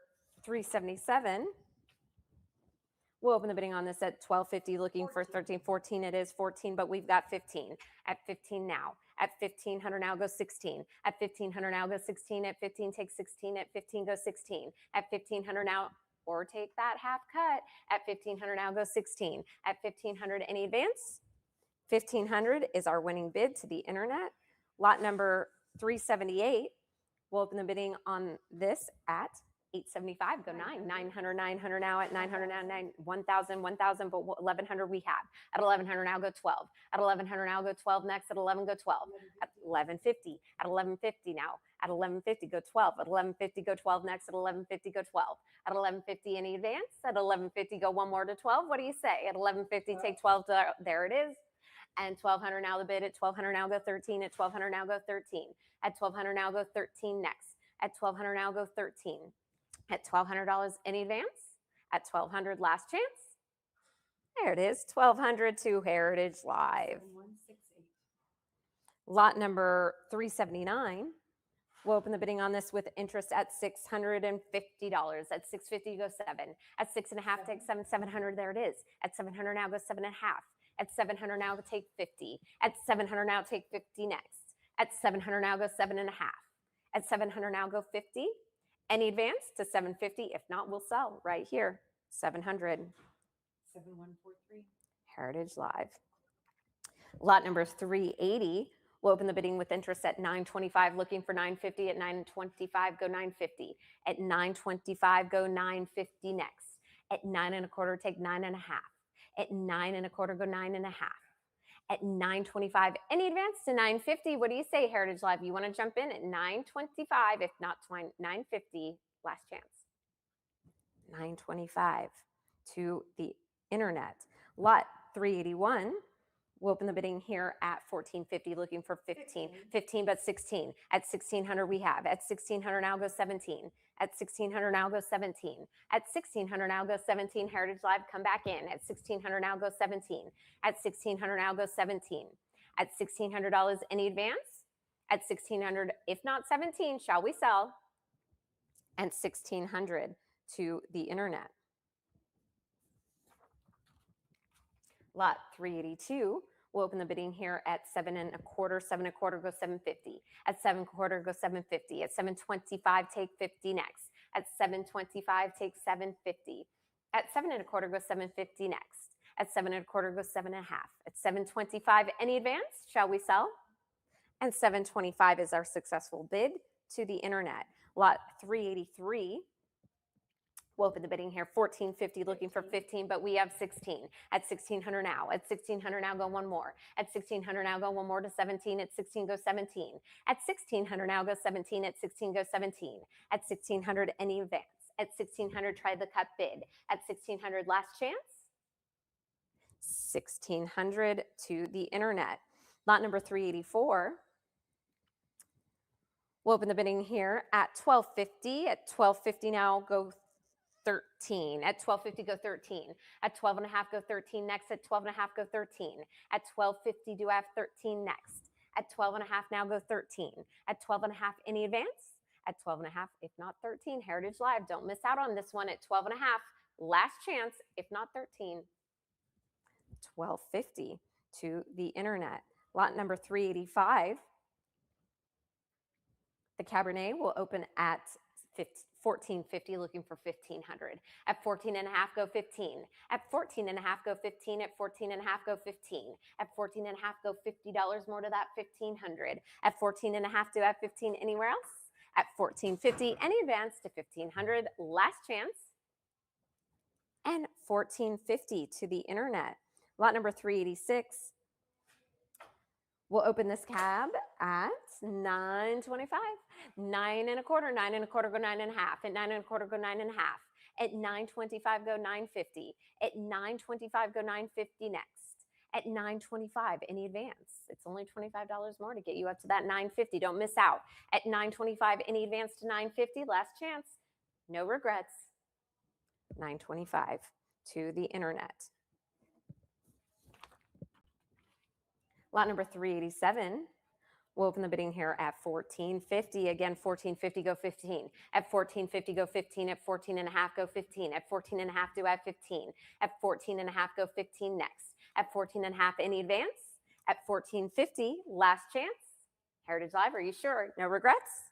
377. We'll open the bidding on this at 1250, looking for 13. 14 it is. 14, but we've got 15. At 15 now. At 1500 now, go 16. At 1500 now, go 16. At 15, take 16. At 15, go 16. At 1500 now, or take that half cut. At 1500 now, go 16. At 1500, any advance? 1500 is our winning bid to the internet. Lot number 378. We'll open the bidding on this at 875. Go 9. 900, 900 now. At 900 now, 1,000, 1,000, but 1,100 we have. At 1,100 now, go 12. At 1,100 now, go 12 next. At 11, go 12. At 1150. At 1150 now. At 1150, go 12. At 1150, go 12 next. At 1150, go 12. At 1150, any advance? At 1150, go one more to 12. What do you say? At 1150, take 12. There it is. And 1,200 now the bid. At 1,200 now, go 13. At 1,200 now, go 13. At 1,200 now, go 13 next. At 1,200 now, go 13. At $1,200 any advance. At 1,200 last chance. There it is, 1,200 to Heritage Live. 7168. Lot number 379. We'll open the bidding on this with interest at $650. At $650, go 7. At 6.5, take 7. 700, there it is. At 700 now, go 7.5. At 700 now, take 50. At 700 now, take 50 next. At 700 now, go 7.5. At 700 now, go 50. Any advance to 750? If not, we'll sell right here. 700. 7143. Heritage Live. Lot number 380. We'll open the bidding with interest at 925, looking for 950. At 925, go 950. At 925, go 950 next. At 9.25, take 9.5. At 9.25, go 9.5. At 925, any advance to 950? What do you say, Heritage Live? You want to jump in at 925, if not 950, last chance. 925 to the internet. Lot 381. We'll open the bidding here at 1450, looking for 15. 15, but 16. At 1600 we have. At 1600 now, go 17. At 1600 now, go 17. At 1600 now, go 17. Heritage Live, come back in. At 1600 now, go 17. At 1600 now, go 17. At $1,600 any advance? At 1600, if not 17, shall we sell? And 1600 to the internet. Lot 382. We'll open the bidding here at 7.25. 7.25, go 750. At 7.25, go 750. At 725, take 50 next. At 725, take 750. At 7.25, go 750 next. At 7.25, go 7.5. At 725, any advance? Shall we sell? And 725 is our successful bid to the internet. Lot 383. We'll open the bidding here, 1450, looking for 15, but we have 16. At 1600 now. At 1600 now, go one more. At 1600 now, go one more to 17. At 16, go 17. At 1600 now, go 17. At 16, go 17. At 1600, any advance. At 1600, try the cut bid. At 1600, last chance. 1600 to the internet. Lot number 384. We'll open the bidding here at 1250. At 1250 now, go 13. At 1250, go 13. At 12.5, go 13 next. At 12.5, go 13. At 1250, do I have 13 next? At 12.5 now, go 13. At 12.5, any advance? At 12.5, if not 13, Heritage Live, don't miss out on this one. At 12.5, last chance, if not 13. 1250 to the internet. Lot number 385. The Cabernet will open at 1450, looking for 1500. At 14.5, go 15. At 14.5, go 15. At 14.5, go 15. At 14.5, go $50 more to that 1500. At 14.5, do I have 15 anywhere else? At 1450, any advance to 1500, last chance. And 1450 to the internet. Lot number 386. We'll open this cab at 925. 9.25, 9.25, go 9.5. At 9.25, go 9.5. At 925, go 950. At 925, go 950 next. At 925, any advance? It's only $25 more to get you up to that 950. Don't miss out. At 925, any advance to 950? Last chance. No regrets. 925 to the internet. Lot number 387. We'll open the bidding here at 1450. Again, 1450, go 15. At 1450, go 15. At 14.5, go 15. At 14.5, do I have 15? At 14.5, go 15 next. At 14.5, any advance? At 1450, last chance. Heritage Live, are you sure? No regrets?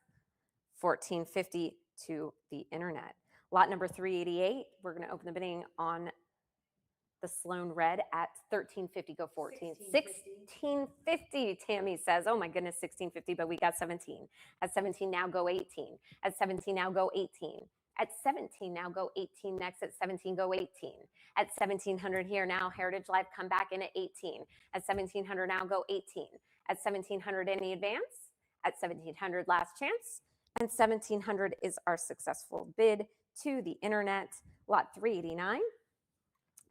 $14.50 to the internet. Lot number 388, we're going to open the bidding on the Sloan Red at $13.50. Go 14. $16.50. Tammy says, oh my goodness, $16.50, but we got 17. At 17 now, go 18. At 17 now, go 18. At 17 now, go 18 next. At 17, go 18. At 1700 here now, Heritage Life come back in at 18. At 1700 now, go 18. At 1700 any advance. At 1700 last chance. And 1700 is our successful bid to the internet. Lot 389.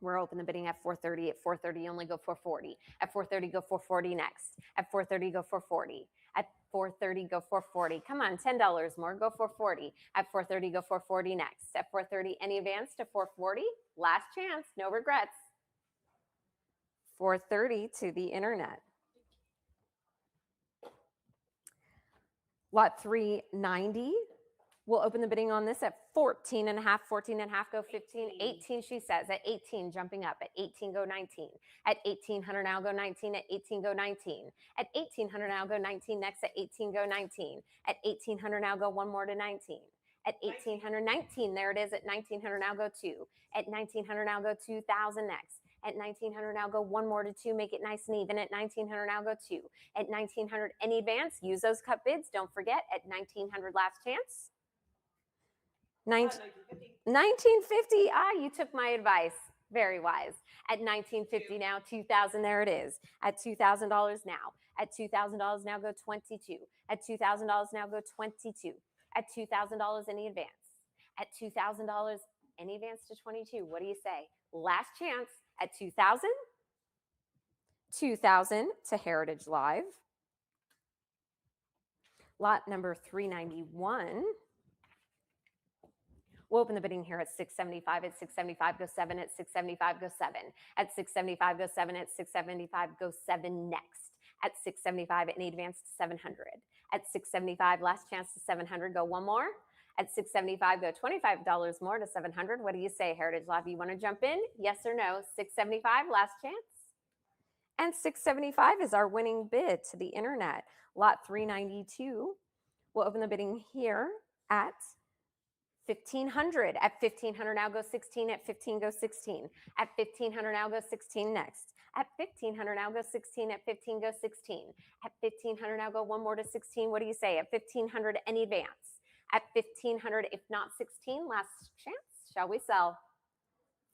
We're open the bidding at 430. At 430, only go 440. At 430, go 440 next. At 430, go 440. At 430, go 440. Come on, $10 more, go 440. At 430, go 440 next. At 430, any advance to 440? Last chance, no regrets. 430 to the internet. Lot 390. We'll open the bidding on this at 14 and a half, 14 and a half, go 15, 18, she says. At 18, jumping up. At 18, go 19. At 1800 now, go 19. At 18, go 19. At 1800 now, go 19 next. At 18, go 19. At 1800 now, go one more to 19. At 1819, there it is. At 1900 now, go 2. At 1900 now, go 2000 next. At 1900 now, go one more to 2, make it nice and even. At 1900 now, go 2. At 1900, any advance, use those cut bids. Don't forget, at 1900 last chance. 1950. You took my advice. Very wise. At 1950 now, 2000, there it is. At $2,000 now. At $2,000 now, go 22. At $2,000 now, go 22. At $2,000, any advance. At $2,000, any advance to 22. What do you say? Last chance at 2000. 2000 to Heritage Live. Lot number 391. We'll open the bidding here at 675. At 675, go 7. At 675, go 7. At 675, go 7. At 675, go 7 next. At 675, any advance to 700. At 675, last chance to 700. Go one more. At 675, go $25 more to 700. What do you say, Heritage Live? You want to jump in? Yes or no? 675, last chance. And 675 is our winning bid to the internet. Lot 392. We'll open the bidding here at 1500. At 1500 now, go 16. At 15, go 16. At 1500 now, go 16 next. At 1500 now, go 16. At 15, go 16. At 1500 now, go one more to 16. What do you say? At 1500, any advance. At 1500, if not 16, last chance. Shall we sell?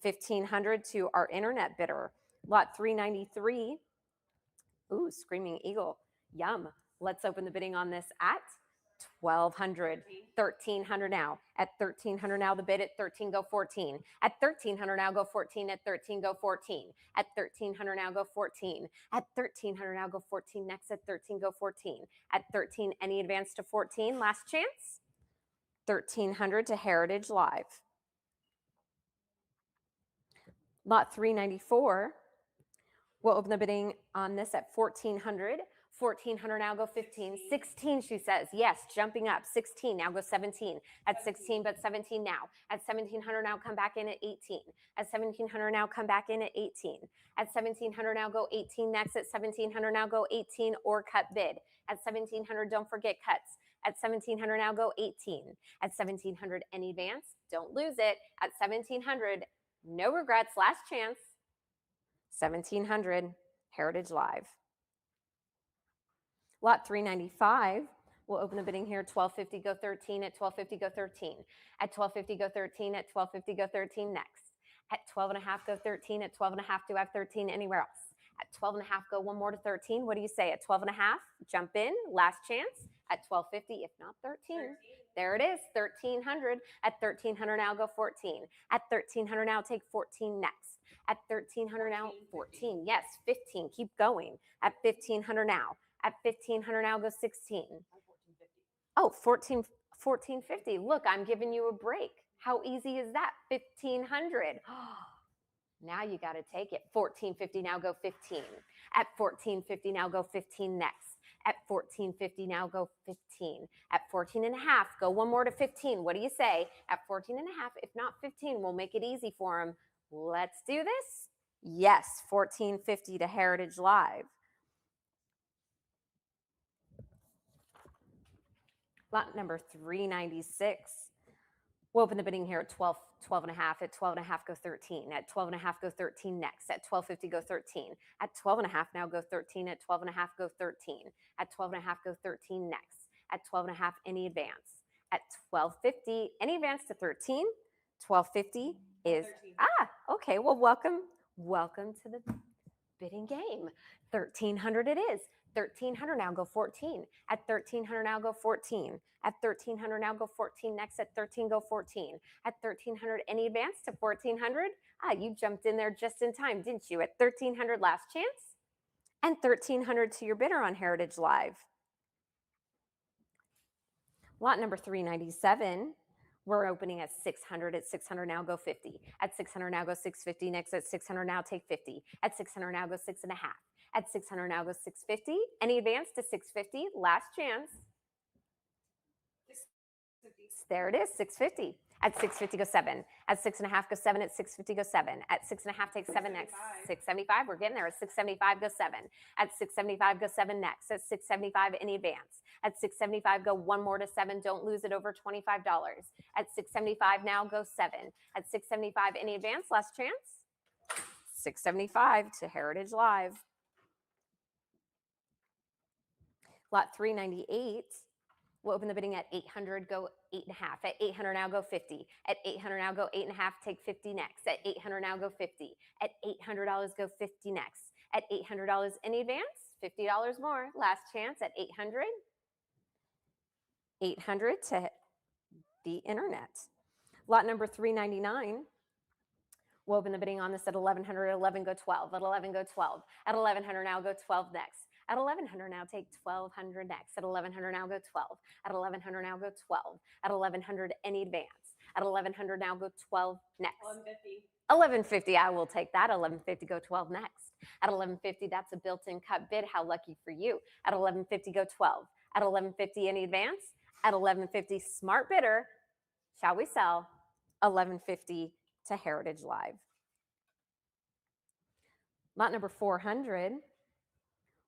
1500 to our internet bidder. Lot 393. Ooh, Screaming Eagle. Yum. Let's open the bidding on this at 1200. 1300 now. At 1300 now, the bid at 13, go 14. At 1300 now, go 14. At 13, go 14. At 1300 now, go 14. At 1300 now, go 14 next. At 13, go 14. At 13, any advance to 14, last chance. 1300 to Heritage Live. Lot 394. We'll open the bidding on this at 1400. 1400 now, go 15. 16, she says. Yes, jumping up. 16 now, go 17. At 16, but 17 now. At 1700 now, come back in at 18. At 1700 now, come back in at 18. At 1700 now, go 18 next. At 1700 now, go 18 or cut bid. At 1700, don't forget cuts. At 1700 now, go 18. At 1700, any advance, don't lose it. At 1700, no regrets, last chance. 1700, Heritage Live. Lot 395, we'll open the bidding here, 1250, go 13. At 1250, go 13. At 1250, go 13. At 1250, go 13 next. At 12 and a half, go 13. At 12 and a half, do I have 13 anywhere else? At 12 and a half, go one more to 13. What do you say? At 12 and a half, jump in, last chance. At 1250, if not 13. There it is, 1300. At 1300 now, go 14. At 1300 now, take 14 next. At 1300 now, 14. Yes, 15. Keep going. At 1500 now. At 1500 now, go 16. Oh, 1450. Look, I'm giving you a break. How easy is that? 1500. Now you got to take it. 1450 now, go 15. At 1450 now, go 15 next. At 1450 now, go 15. At 14 and a half, go one more to 15. What do you say? At 14 and a half, if not 15, we'll make it easy for them. Let's do this. Yes, 1450 to Heritage Live. Lot number 396. We'll open the bidding here at 12 and a half. At 12 and a half, go 13. At 12 and a half, go 13 next. At 12.50, go 13. At 12 and a half, now go 13. At 12 and a half, go 13. At 12 and a half, go 13 next. At 12 and a half, any advance. At 12.50, any advance to 13. 12.50 is, 13. Okay. Well, welcome to the bidding game. 1,300 it is. 1,300 now go 14. At 1,300 now go 14. At 1,300 now go 14 next. At 13 go 14. At 1,300 any advance to 1,400. You jumped in there just in time, didn't you? At 1,300 last chance. And 1,300 to your bidder on Heritage Live. Lot number 397. We're opening at 600. At 600 now go 50. At 600 now go 650. Next at 600 now take 50. At 600 now go 6 and a half. At 600 now go 650. Any advance to 650. Last chance. 650. There it is, 650. At 650 go 7. At 6 and a half go 7. At 650 go 7. At 6 and a half take 7 next. 675. We're getting there. At 675 go 7. At 675 go 7 next. At 675 any advance. At 675 go one more to 7. Don't lose it over $25. At 675 now go 7. At 675 any advance. Last chance. 675 to Heritage Live. Lot 398. We'll open the bidding at 800, go 8 and a half. At 800 now go 50. At 800 now go 8 and a half, take 50 next. At 800 now go 50. At $800 go 50 next. At $800 in advance, $50 more. Last chance at 800. 800 to the internet. Lot number 399. We'll open the bidding on this at 1100. At 11 go 12. At 11 go 12. At 1100 now go 12 next. At 1100 now take 1200 next. At 1100 now go 12. At 1100 now go 12. At 1100 any advance. At 1100 now go 12 next. 150. 1150, I will take that. 1150 go 12 next. At 1150, that's a built-in cut bid. How lucky for you. At 1150 go 12. At 1150 any advance. At 1150 smart bidder. Shall we sell? 1150 to Heritage Live. Lot number 400.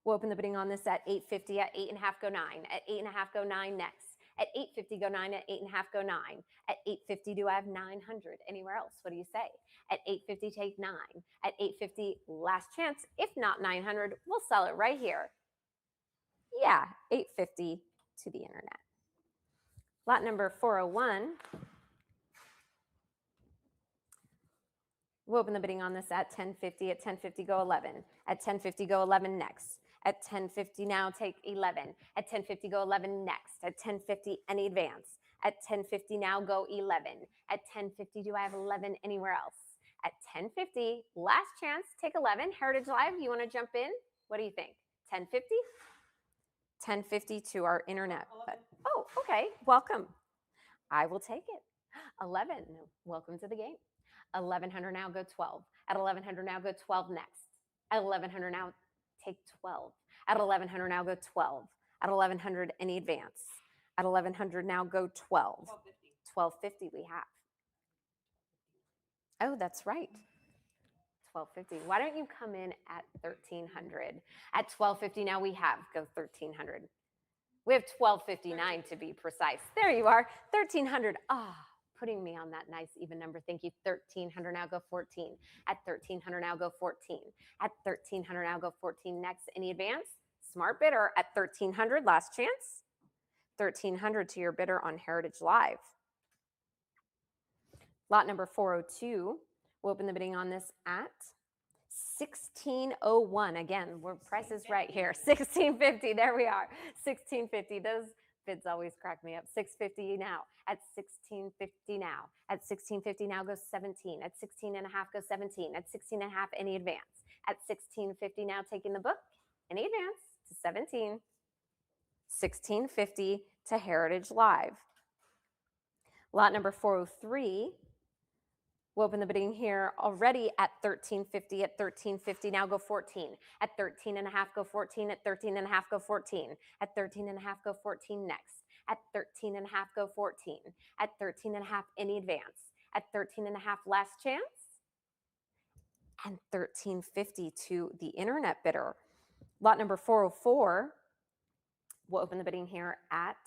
We'll open the bidding on this at 850. At 8 and a half go 9. At 8 and a half go 9 next. At 850 go 9. At 8 and a half go 9. At 850 do I have 900 anywhere else? What do you say? At 850 take 9. At 850 last chance. If not 900, we'll sell it right here. Yeah, 850 to the internet. Lot number 401. We'll open the bidding on this at 1050. At 1050 go 11. At 1050 go 11 next. At 1050 now take 11. At 1050 go 11 next. At 1050 any advance. At 1050 now go 11. At 1050 do I have 11 anywhere else? At 1050 last chance take 11. Heritage Live, you want to jump in? What do you think? 1050? 1050 to our internet. But, oh, okay. Welcome. I will take it. 11. Welcome to the game. 1100 now go 12. At 1100 now go 12 next. At 1100 now take 12. At 1100 now go 12. At 1100 any advance. At 1100 now go 12. 1250 we have. Oh, that's right. 1250. Why don't you come in at 1300? At 1250 now we have go 1300. We have 1259 to be precise. There you are. 1300. Putting me on that nice even number. Thank you. 1300 now go 14. At 1300 now go 14. At 1300 now go 14 next. Any advance? Smart bidder at 1300. Last chance. 1300 to your bidder on Heritage Live. Lot number 402. We'll open the bidding on this at 1601. Again, we're price is right here. 1650. There we are. 1650. Those bids always crack me up. 650 now. At 1650 now. At 1650 now goes 17. At 16 and a half goes 17. At 16 and a half any advance. At 1650 now taking the book. Any advance to 17. 1650 to Heritage Live. Lot number 403. We'll open the bidding here already at 1350. At 1350 now go 14. At 13 and a half go 14. At 13 and a half go 14. At 13 and a half go 14 next. At 13 and a half go 14. At 13 and a half any advance. At 13 and a half last chance. And 1350 to the internet bidder. Lot number 404. We'll open the bidding here at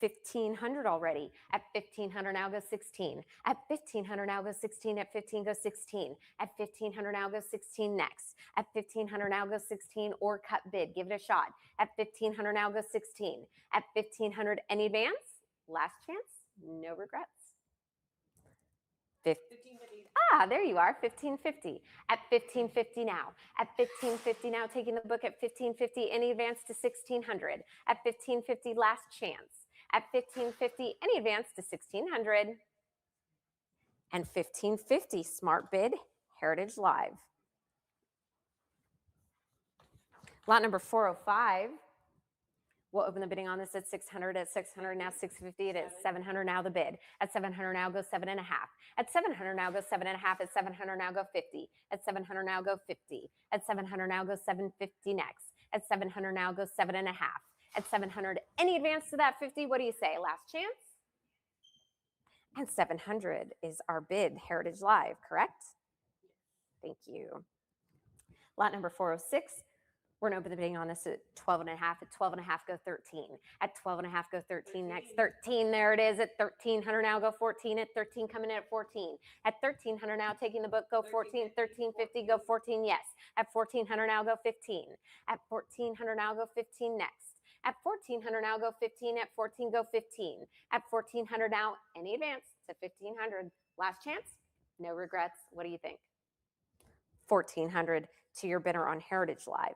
1,500 already. At 1,500 now go 16. At 1,500 now go 16. At 15 go 16. At 1,500 now go 16 next. At 1,500 now go 16 or cut bid. Give it a shot. At 1,500 now go 16. At 1,500 any advance? Last chance? No regrets. 1550. There you are, 1550. At 1550 now. At 1550 now, taking the book at 1550, any advance to 1600. At 1550, last chance. At 1550, any advance to 1600. And 1550, smart bid, Heritage Live. Lot number 405. We'll open the bidding on this at 600. At 600 now 650. It is 700 now the bid. At 700 now go 7.5. At 700 now go 7.5. At 700 now go 50. At 700 now go 50. At 700 now go 750 next. At 700 now go 7.5. At 700 any advance to that 50. What do you say? Last chance. And 700 is our bid, Heritage Live, correct? Thank you. Lot number 406. We're going to open the bidding on this at 12.5. At 12.5 go 13. At 12.5 go 13 next. 13, there it is. At 1,300 now go 14. At 13 coming in at 14. At 1,300 now taking the book, go 14. 1,350 go 14, yes. At 1,400 now go 15. At 1,400 now go 15 next. At 1,400 now go 15. At 14 go 15. At 1,400 now any advance to 1,500. Last chance? No regrets. What do you think? 1,400 to your bidder on Heritage Live.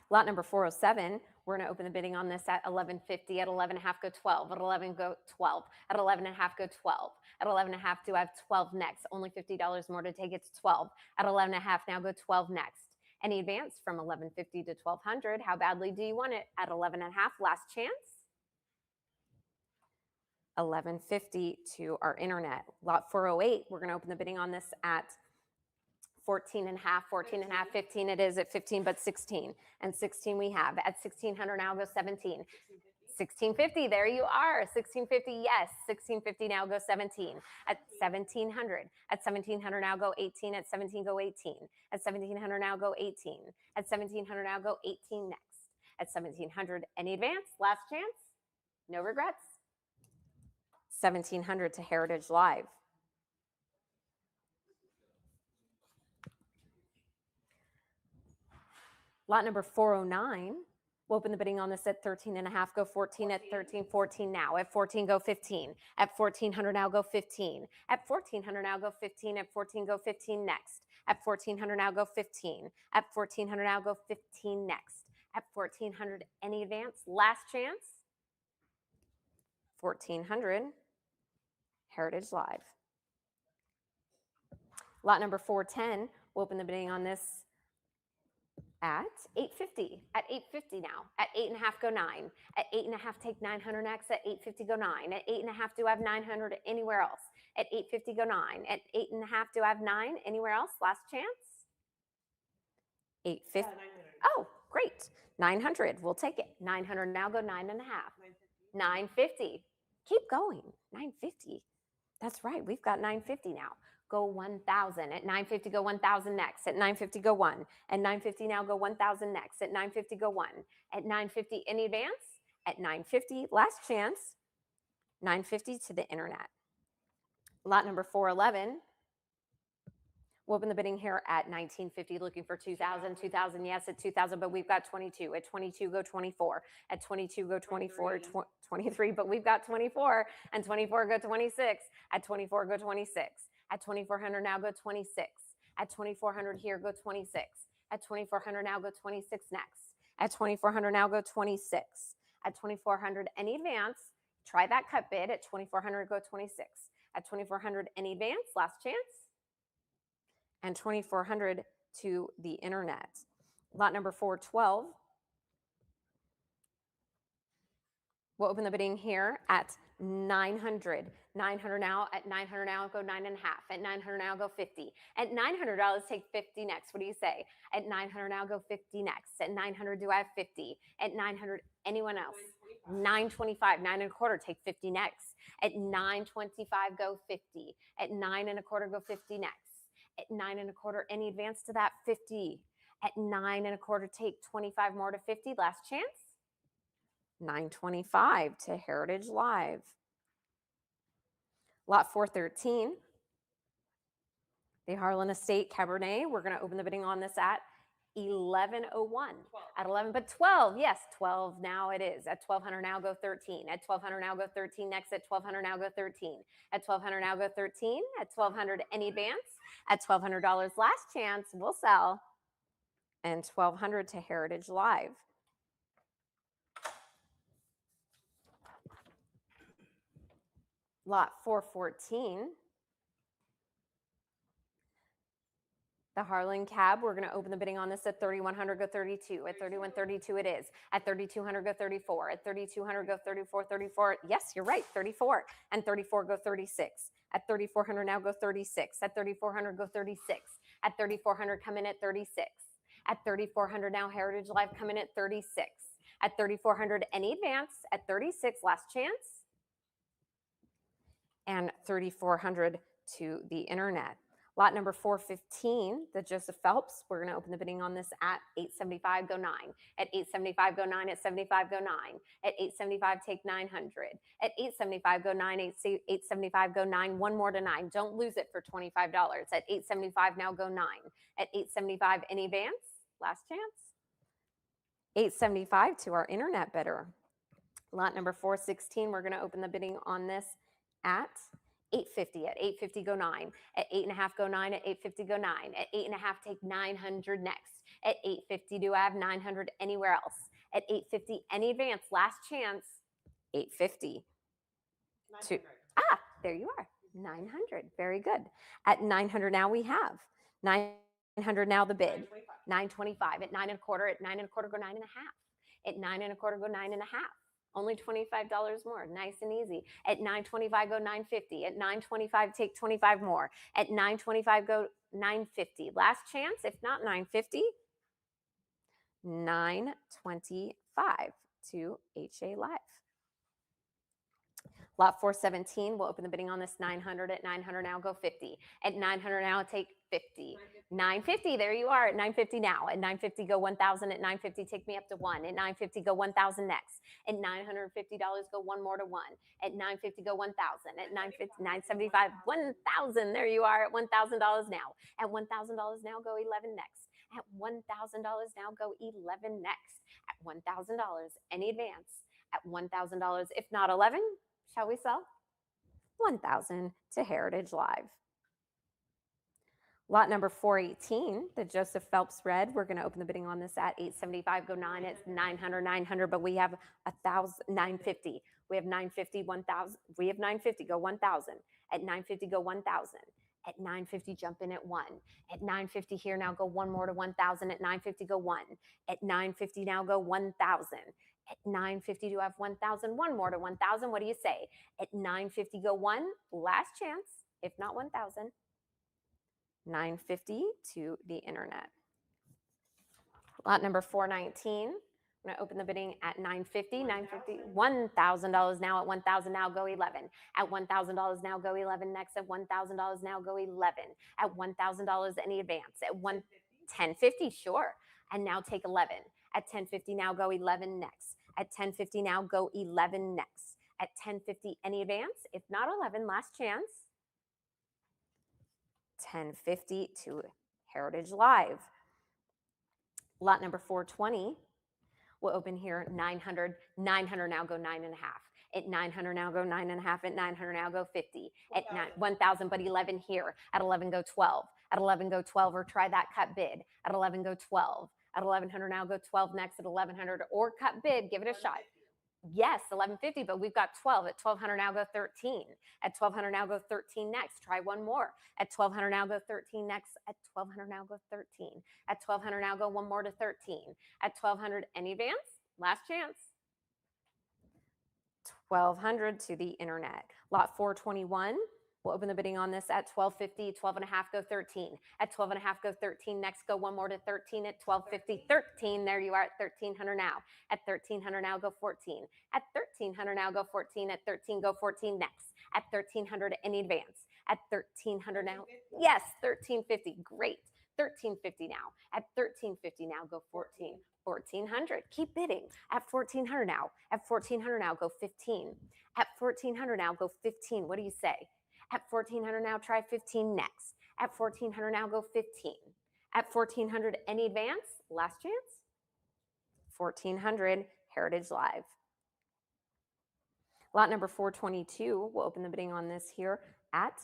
Lot number 407, we're going to open the bidding on this at 11.50. At 11.5 go 12. At 11 go 12. At 11.5 go 12. At 11.5 do I have 12 next. Only $50 more to take it to 12. At 11.5 now go 12 next. Any advance from 11.50 to 1,200. How badly do you want it? At 11.5, last chance. 11.50 to our internet. Lot 408, we're going to open the bidding on this at 14.5, 14.5, 15 it is at 15, but 16. And 16 we have. At 1,600 now go 17. 1,650, there you are. 1,650, yes. 1,650 now go 17. At 1,700. At 1,700 now go 18. At 17 go 18. At 1,700 now go 18. At 1,700 now go 18 next. At 1,700, any advance? Last chance? No regrets? 1,700 to Heritage Live. Lot number 409, we'll open the bidding on this at 13.5, go 14. At 13, 14 now. At 14, go 15. At 1,400 now go 15. At 1,400 now go 15. At 14, go 15 next. At 1,400 now go 15. At 1,400 now go 15 next. At 1,400, any advance? Last chance? 1,400, Heritage Live. Lot number 410, we'll open the bidding on this at 8.50. At 8.50 now. At 8.5 go 9. At 8.5 take 900 next. At 8.50 go 9. At 8.5 do I have 900 anywhere else? At 8.50 go 9. At 8.5 do I have 9 anywhere else? Last chance. 8.50. Oh, great. 900. We'll take it. 900 now go 9.5. 950. Keep going. 950. That's right. We've got 950 now. Go 1,000. At 950, go 1,000 next. At 950, go 1. At 950, now go 1,000 next. At 950, go 1. At 950, any advance? At 950, last chance. 950 to the internet. Lot number 411. We'll open the bidding here at 1950, looking for 2,000. 2,000, yes, at 2,000, but we've got 22. At 22, go 24. At 22, go 24. 23, but we've got 24. And 24, go 26. At 24, go 26. At 2,400 now go 26. At 2,400 here go 26. At 2,400 now go 26 next. At 2,400 now go 26. At 2,400 any advance, try that cut bid. At 2,400 go 26. At 2,400 any advance, last chance. And 2,400 to the internet. Lot number 412. We'll open the bidding here at 900. 900 now. At 900 now, go 9.5. At 900 now, go 50. At $900, take 50 next. What do you say? At 900 now, go 50 next. At 900, do I have 50? At 900, anyone else? 925. 9.25, take 50 next. At 925, go 50. At 9.25, go 50 next. At 9.25, any advance to that? 50. At 9.25, take 25 more to 50. Last chance. 925 to Heritage Live. Lot 413, the Harlan Estate Cabernet. We're going to open the bidding on this at 1101. At 11, but 12, yes, 12 now it is. At 1200 now go 13. At 1200 now go 13 next. At 1200 now go 13. At 1200 now go 13. At 1200 any advance. At $1,200 last chance, we'll sell. And 1200 to Heritage Live. Lot 414. The Harlan Cab, we're going to open the bidding on this at 3,100, go 32. At 3,132 it is. At 3,200, go 34. At 3,200, go 34, 34. Yes, you're right, 34. And 34, go 36. At 3,400 now go 36. At 3,400, go 36. At 3,400, come in at 36. At 3,400 now, Heritage Live come in at 36. At 3,400, any advance. At 36, last chance. And 3,400 to the internet. Lot number 415, the Joseph Phelps. We're going to open the bidding on this at 875, go 9. At 875, go 9. At 75, go 9. At 875, take 900. At 875, go 9. 875, go 9. One more to 9. Don't lose it for $25. At 875, now go 9. At 875, any advance? Last chance. 875 to our internet bidder. Lot number 416, we're going to open the bidding on this at 850. At 850, go 9. At 8.5, go 9. At 850, go 9. At 8.5, take 900 next. At 850, do I have 900 anywhere else? At 850, any advance? Last chance. 850. There you are. 900. Very good. At 900 now we have 900 now the bid. 925. At 9 1/4. At 9 1/4, go 9.5. At 9 1/4, go 9.5. Only $25 more, nice and easy. At 925, go 950. At 925, take 25 more. At 925, go 950. Last chance, if not 950, 925 to HA Live. Lot 417, we'll open the bidding on this 900. At 900 now, go 50. At 900 now, take 50. 950, there you are at 950 now. At 950, go 1,000. At 950, take me up to 1. At 950, go 1,000 next. At $950, go one more to 1. At 950, go 1,000. At 950, 975, 1,000. There you are at $1,000 now. At $1,000 now, go 11 next. At $1,000 now, go 11 next. At $1,000, any advance. At $1,000, if not 11, shall we sell? 1,000 to Heritage Live. Lot number 418, the Joseph Phelps Red. We're going to open the bidding on this at 875, go 9. It's 900, 900, but we have 950. We have 950, 1,000. We have 950, go 1,000. At 950, go 1,000. At 950, jump in at 1. At 950 here, now go one more to 1,000. At 950, go 1. At 950, now go 1,000. At 950, do I have 1,000? One more to 1,000. What do you say? At 950, go 1. Last chance, if not 1,000. 950 to the internet. Lot number 419. I'm going to open the bidding at 950. 950. $1,000 now. At 1,000 now, go 11. At $1,000 now, go 11 next. At $1,000 now, go 11. At $1,000, any advance. At 1050, sure. And now take 11. At 1050 now, go 11 next. At 1050 now, go 11 next. At 1050, any advance. If not 11, last chance. 1050 to Heritage Live. Lot number 420. We'll open here 900. 900 now, go 9.5. At 900 now, go 9.5. At 900 now, go 50. At 1,000, but 11 here. At 11, go 12. At 11, go 12, or try that cut bid. At 11, go 12. At 1,100 now, go 12 next. At 1,100, or cut bid, give it a shot. Yes, 1150, but we've got 12. At 1,200 now, go 13. At 1,200 now, go 13 next. Try one more. At 1,200 now, go 13 next. At 1,200 now, go 13. At 1,200 now, go one more to 13. At 1,200, any advance? Last chance. 1,200 to the internet. Lot 421. We'll open the bidding on this at 1,250. 12.5, go 13. At 12.5, go 13 next. Go one more to 13. At 1,250, 13. There you are at 1,300 now. At 1,300 now, go 14. At 1,300 now, go 14. At 13, go 14 next. At 1,300, any advance. At 1,300 now, yes, 1,350. Great. 1,350 now. At 1,350 now, go 14. 1400. Keep bidding. At 1400 now. At 1400 now, go 15. At 1400 now, go 15. What do you say? At 1400 now, try 15 next. At 1400 now, go 15. At 1400, any advance? Last chance? 1400, Heritage Live. Lot number 422, we'll open the bidding on this here at,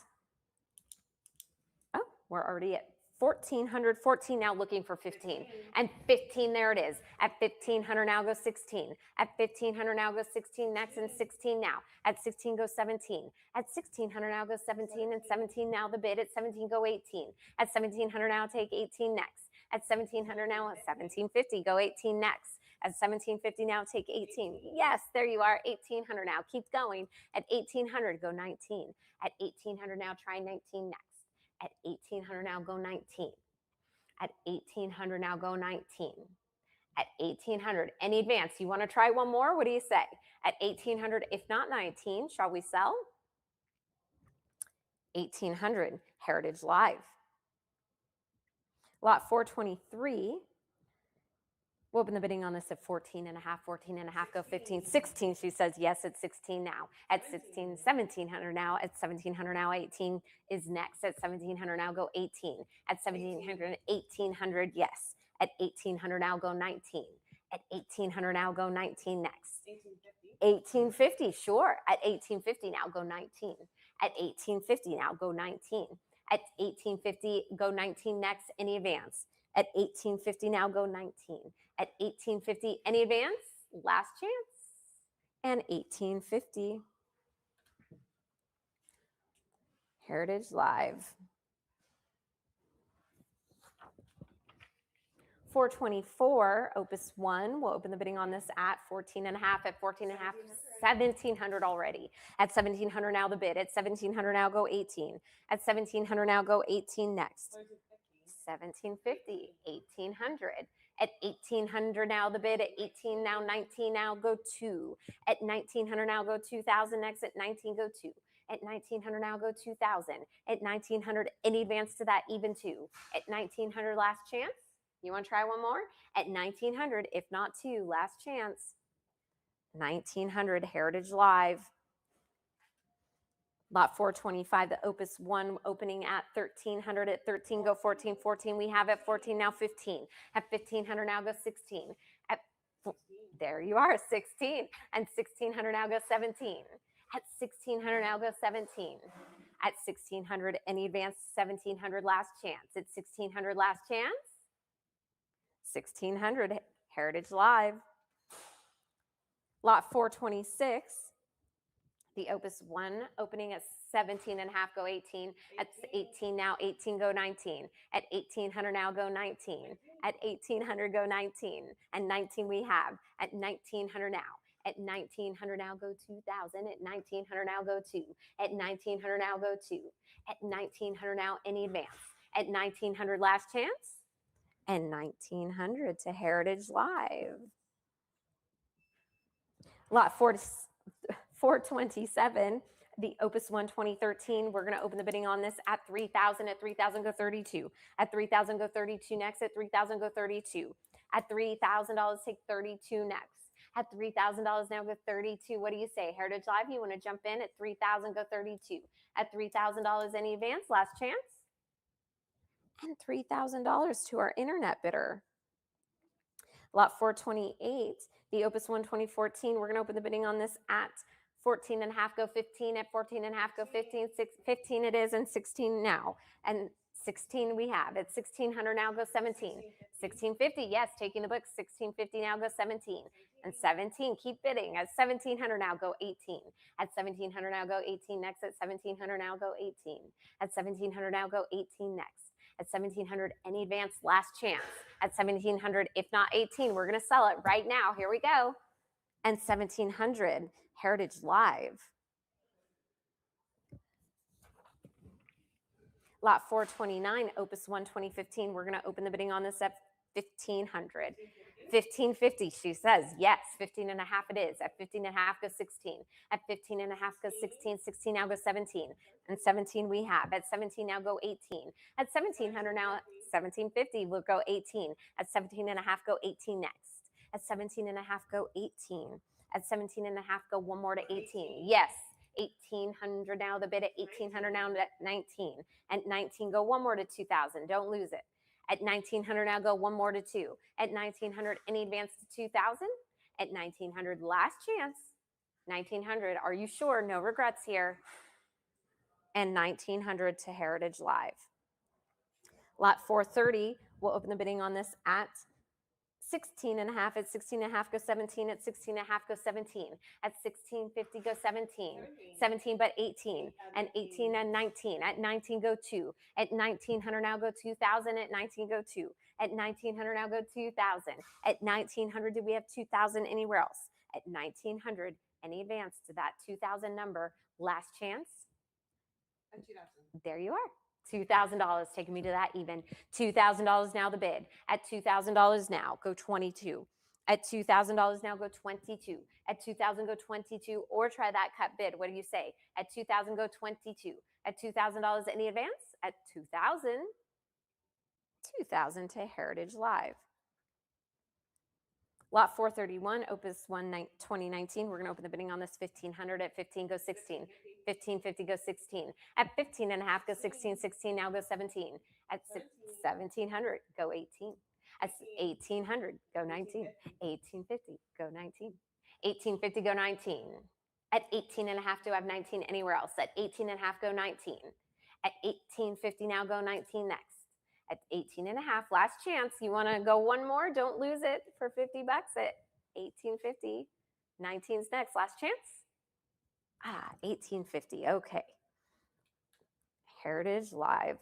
oh, we're already at 1400, 14 now looking for 15. And 15, there it is. At 1500 now go 16. At 1500 now go 16 next, and 16 now. At 16 go 17. At 1600 now go 17, and 17 now the bid. At 17 go 18. At 1700 now take 18 next. At 1700 now at 1750 go 18 next. At 1750 now take 18. Yes, there you are. 1800 now. Keep going. At 1800 go 19. At 1800 now try 19 next. At 1800 now go 19. At 1800 now go 19. At 1800, any advance? You want to try one more? What do you say? At 1800, if not 19, shall we sell? 1800, Heritage Live. Lot 423. We'll open the bidding on this at 14 and a half, 14 and a half, go 15, 16. She says yes at 16 now. At 16, 1700 now. At 1700 now, 18 is next. At 1700 now, go 18. At 1700, 1800, yes. At 1800 now, go 19. At 1800 now, go 19 next. 1850, sure. At 1850 now, go 19. At 1850 now, go 19. At 1850, go 19 next, any advance. At 1850 now, go 19. At 1850, any advance? Last chance. And 1850. Heritage Live. 424, Opus 1. We'll open the bidding on this at 14 and a half. At 14 and a half, 1700 already. At 1700 now the bid. At 1700 now go 18. At 1700 now go 18 next. 1750, 1800. At 1800 now the bid. At 18 now, 19 now go 2. At 1900 now go 2000 next. At 19 go 2. At 1900 now go 2000. At 1900, any advance to that, even 2. At 1900, last chance. You want to try one more? At 1900, if not 2, last chance. 1900, Heritage Live. Lot 425, the Opus 1 opening at 1300. At 13 go 14, 14 we have. At 14 now 15. At 1500 now go 16. At there you are, 16. And 1600 now go 17. At 1600 now go 17. At 1600, any advance? 1700, last chance. At 1600, last chance. 1600, Heritage Live. Lot 426, the Opus 1 opening at 17 and a half, go 18. At 18 now, 18 go 19. At 1800 now go 19. At 1800 go 19. And 19 we have. At 1900 now. At 1900 now go 2000. At 1900 now go 2. At 1900 now go 2. At 1900 now, any advance. At 1900, last chance. And 1900 to Heritage Live. Lot 427, the Opus 1 2013. We're going to open the bidding on this at 3000. At 3000 go 32. At 3000 go 32 next. At 3000 go 32. At $3,000 take 32 next. At $3,000 now go 32. What do you say? Heritage Live, you want to jump in at 3000 go 32. At $3,000, any advance? Last chance. And $3,000 to our internet bidder. Lot 428, the Opus 1 2014. We're going to open the bidding on this at 14 and a half, go 15. At 14 and a half, go 15. 15 it is, and 16 now. And 16 we have. At 1600 now, go 17. 1650, yes, taking the book. 1650 now, go 17. And 17, keep bidding. At 1700 now, go 18. At 1700 now, go 18 next. At 1700 now, go 18. At 1700 now, go 18 next. At 1700, any advance, last chance. At 1700, if not 18, we're going to sell it right now. Here we go. And 1700, Heritage Live. Lot 429, Opus 1 2015. We're going to open the bidding on this at 1500. 15.50, she says, yes, 15 and a half it is. At 15 and a half, go 16. At 15 and a half, go 16. 16 now, go 17. And 17 we have. At 17 now, go 18. At 1700 now, 17.50, we'll go 18. At 17 and a half, go 18 next. At 17 and a half, go 18. At 17 and a half, go one more to 18. Yes, 1800 now, the bid at 1800 now, 19. At 19, go one more to 2000. Don't lose it. At 1900 now, go one more to 2. At 1900, any advance to 2000? At 1900, last chance. 1900, are you sure? No regrets here. And 1900 to Heritage Live. Lot 430, we'll open the bidding on this at 16 and a half. At 16 and a half, go 17. At 16 and a half, go 17. At 16.50, go 17. 17 but 18. And 18 and 19. At 19, go 2. At 1900 now, go 2000. At 19, go 2. At 1900 now, go 2000. At 1900, do we have 2000 anywhere else? At 1900, any advance to that 2000 number, last chance. There you are. $2,000, taking me to that even. $2,000 now the bid. At $2,000 now, go 22. At $2,000 now, go 22. At 2,000, go 22, or try that cut bid. What do you say? At 2,000, go 22. At $2,000, any advance? At 2,000, 2,000 to Heritage Live. Lot 431, Opus 1, 2019. We're going to open the bidding on this 1,500. At 15, go 16. 15.50, go 16. At 15 and a half, go 16. 16 now, go 17. At 1,700, go 18. At 1,800, go 19. 18.50, go 19. 18.50, go 19. At 18 and a half, do I have 19 anywhere else? At 18 and a half, go 19. At 18.50 now, go 19 next. At 18 and a half, last chance. You want to go one more? Don't lose it for 50 bucks at 18.50. 19's next, last chance. 18.50. Okay. Heritage Live.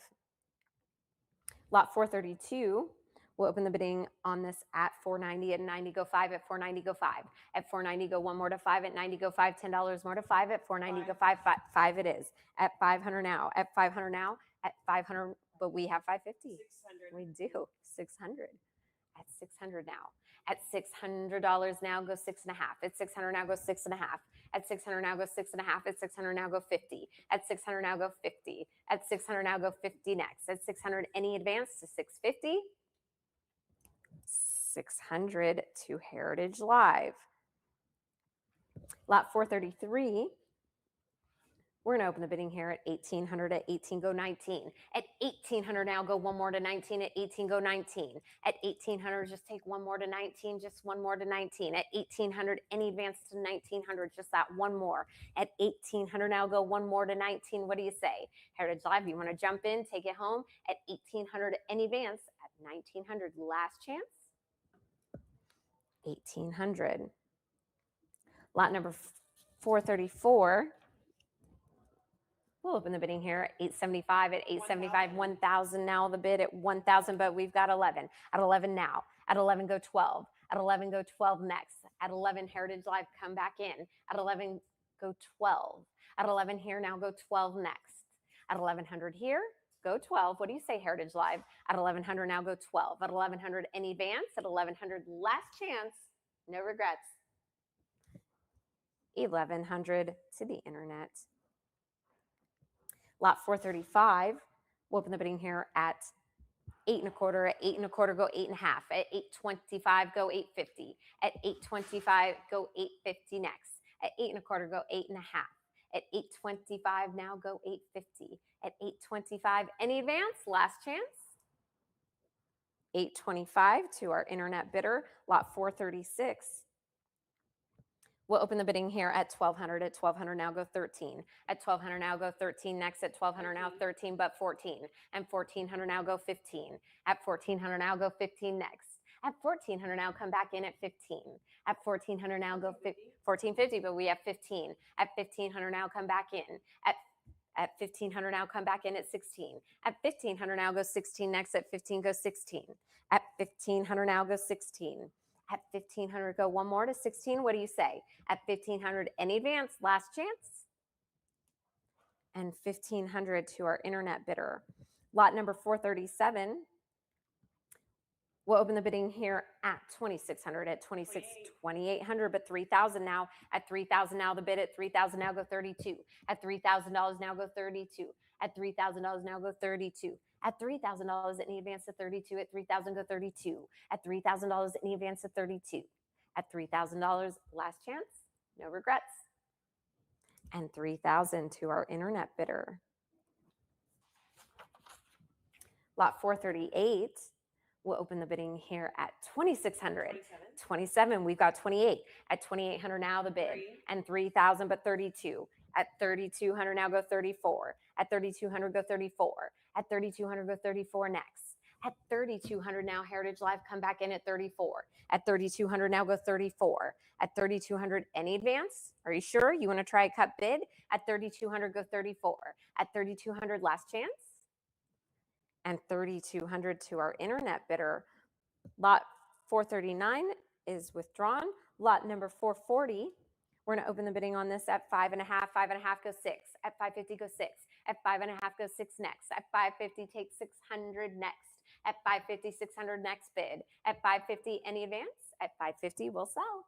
Lot 432. We'll open the bidding on this at 490. At 90, go 5. At 490, go 5. At 490, go one more to 5. At 90, go 5. $10 more to 5. At 490, go 5. 5 it is. At 500 now. At 500 now. At 500, but we have 550. 600. We do. 600. At 600 now. At $600 now, go 6 and a half. At 600 now, go 6 and a half. At 600 now, go 6 and a half. At 600 now, go 50. At 600 now, go 50. At 600 now, go 50 next. At 600, any advance to 650? 600 to Heritage Live. Lot 433. We're going to open the bidding here at 1,800. At 18, go 19. At 1,800 now, go one more to 19. At 18, go 19. At 1,800, just take one more to 19. Just one more to 19. At 1,800, any advance to 1,900, just that one more. At 1,800 now, go one more to 19. What do you say? Heritage Live, you want to jump in, take it home. At 1,800, any advance. At 1,900, last chance. 1,800. Lot number 434. We'll open the bidding here at 875. At 875, 1,000 now the bid at 1,000, but we've got 11. At 11 now. At 11, go 12. At 11, go 12 next. At 11, Heritage Live, come back in. At 11, go 12. At 11 here, now go 12 next. At 1,100 here, go 12. What do you say, Heritage Live? At 1,100 now, go 12. At 1,100, any advance? At 1,100, last chance. No regrets. 1,100 to the internet. Lot 435, we'll open the bidding here at 8 1/4. At 8 1/4, go 8 1/2. At 825, go 850. At 825, go 850 next. At 8 1/4, go 8 1/2. At 825, now go 850. At 825, any advance? Last chance. 825 to our internet bidder. Lot 436. We'll open the bidding here at 1,200. At 1,200 now, go 13. At 1,200 now, go 13 next. At 1,200 now, 13 but 14. And 1,400 now, go 15. At 1,400 now, go 15 next. At 1,400 now, come back in at 15. At 1,400 now, go 1,450, but we have 15. At 1,500 now, come back in. At 1,500 now, come back in at 16. At 1,500 now, go 16 next. At 15, go 16. At 1,500 now, go 16. At 1,500, go one more to 16. What do you say? At 1,500, any advance? Last chance. And 1,500 to our internet bidder. Lot number 437. We'll open the bidding here at 2,600, at 26, 2,800, but 3,000 now. At 3,000 now, the bid at 3,000 now go 32. At $3,000 now go 32. At $3,000 now go 32. At $3,000 any advance to 32. At 3,000 go 32. At $3,000 any advance to 32. At $3,000 last chance, no regrets. And 3,000 to our internet bidder. Lot 438. We'll open the bidding here at 2,600. 27, we've got 28. At 2,800 now the bid. And 3,000 but 32. At 3,200 now go 34. At 3,200 go 34. At 3,200 go 34 next. At 3,200 now Heritage Live come back in at 34. At 3,200 now go 34. At 3,200 any advance? Are you sure you want to try a cut bid? At 3,200 go 34. At 3,200 last chance. And 3,200 to our internet bidder. Lot 439 is withdrawn. Lot number 440, we're going to open the bidding on this at 5.5. 5.5 goes 6. At 550 goes 6. At 5.5 goes 6 next. At 550 take 600 next. At 550, 600 next bid. At 550 any advance? At 550 we'll sell.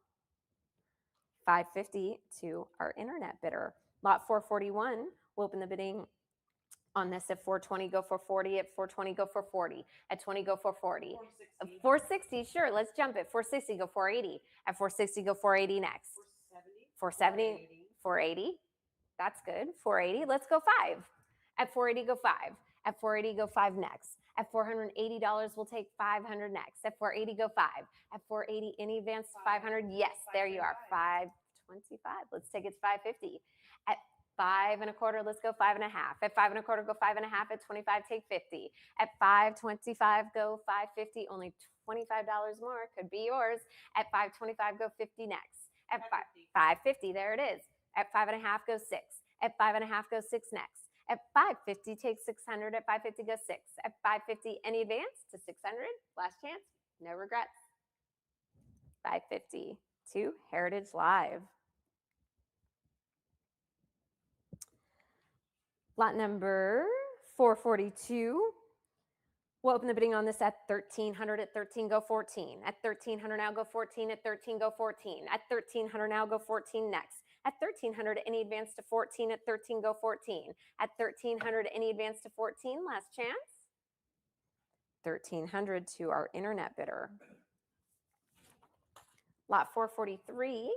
550 to our internet bidder. Lot 441, we'll open the bidding on this at 420 go for 40. At 420 go for 40. At 20 go for 40. 460, sure, let's jump it. 460 go 480. At 460 go 480 next. 470, 480. That's good. 480, let's go 5. At 480 go 5. At 480 go 5 next. At $480 we'll take 500 next. At 480 go 5. At 480 any advance 500. Yes, there you are. 525. Let's take it to 550. At 5.25, let's go 5.5. At 5.25, go 5.5. At 25, take 50. At 525, go 550. Only $25 more could be yours. At 525, go 50 next. At 550, there it is. At 5.5, go 6. At 5.5, go 6 next. At 550, take 600. At 550, go 6. At 550, any advance to 600. Last chance, no regrets. 550 to Heritage Live. Lot number 442. We'll open the bidding on this at 1,300. At 13, go 14. At 1,300 now, go 14. At 13, go 14. At 1,300 now, go 14 next. At 1,300, any advance to 14. At 13, go 14. At 1,300, any advance to 14. Last chance. 1,300 to our internet bidder. Lot 443.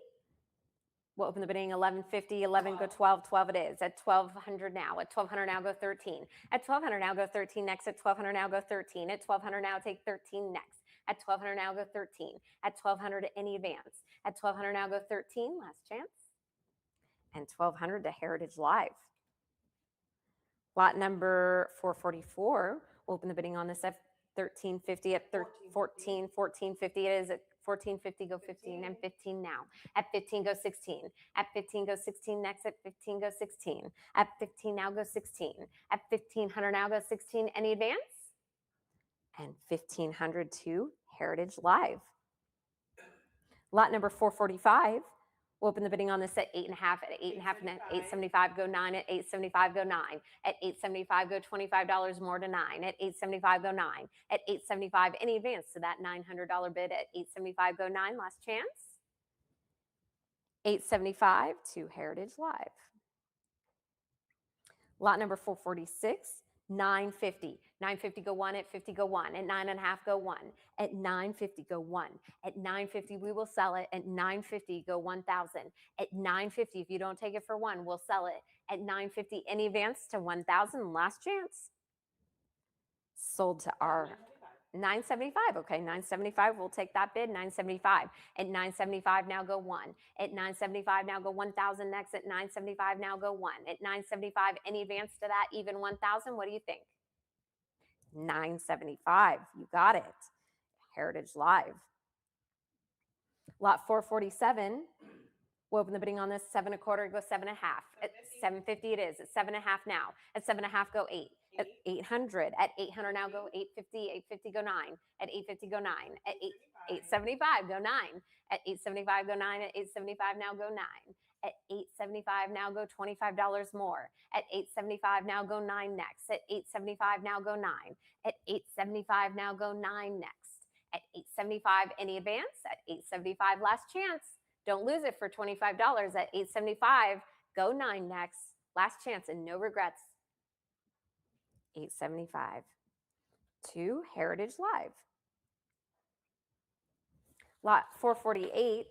We'll open the bidding 1150, 11 go 12, 12 it is. At 1,200 now. At 1,200 now, go 13. At 1,200 now, go 13 next. At 1,200 now, go 13. At 1,200 now, take 13 next. At 1,200 now, go 13. At 1,200 any advance. At 1,200 now, go 13. Last chance. And 1,200 to Heritage Live. Lot number 444. We'll open the bidding on this at 1,350. At 1450 it is. At 1450 go 15 and 15 now. At 15 go 16. At 15 go 16 next. At 15 go 16. At 15 now go 16. At 1,500 now go 16. Any advance? And 1,500 to Heritage Live. Lot number 445. We'll open the bidding on this at 8.5. At 8.5, at 875 go 9. At 875 go 9. At 875 go $25 more to 9. At 875 go 9. At 875 any advance to that $900 bid. At 875 go 9. Last chance. 875 to Heritage Live. Lot number 446. 950. 950 go 1. At 50 go 1. At 9.5 go 1. At 950 go 1. At 950 we will sell it. At 950 go 1,000. At 950 if you don't take it for 1, we'll sell it. At 950 any advance to 1,000. Last chance. Sold to our 975. Okay, 975. We'll take that bid. 975. At 975 now go 1. At 975 now go 1,000 next. At 975 now go 1. At 975 any advance to that even 1,000. What do you think? 975. You got it. Heritage Live. Lot 447. We'll open the bidding on this. 7.25 go 7.5. At 750 it is. At 7.5 now. At 7.5 go 8. At 800. At 800 now go 850. 850 go 9. At 850 go 9. At 875 go 9. At 875 go 9. At 875 now go 9. At 875 now go $25 more. At 875 now go 9 next. At 875 now go 9. At 875 now go 9 next. at $8.75. Any advance at $8.75. Last chance. Don't lose it for $25 at $8.75. Go 9 next. Last chance and no regrets. $8.75 to Heritage Live. Lot 448.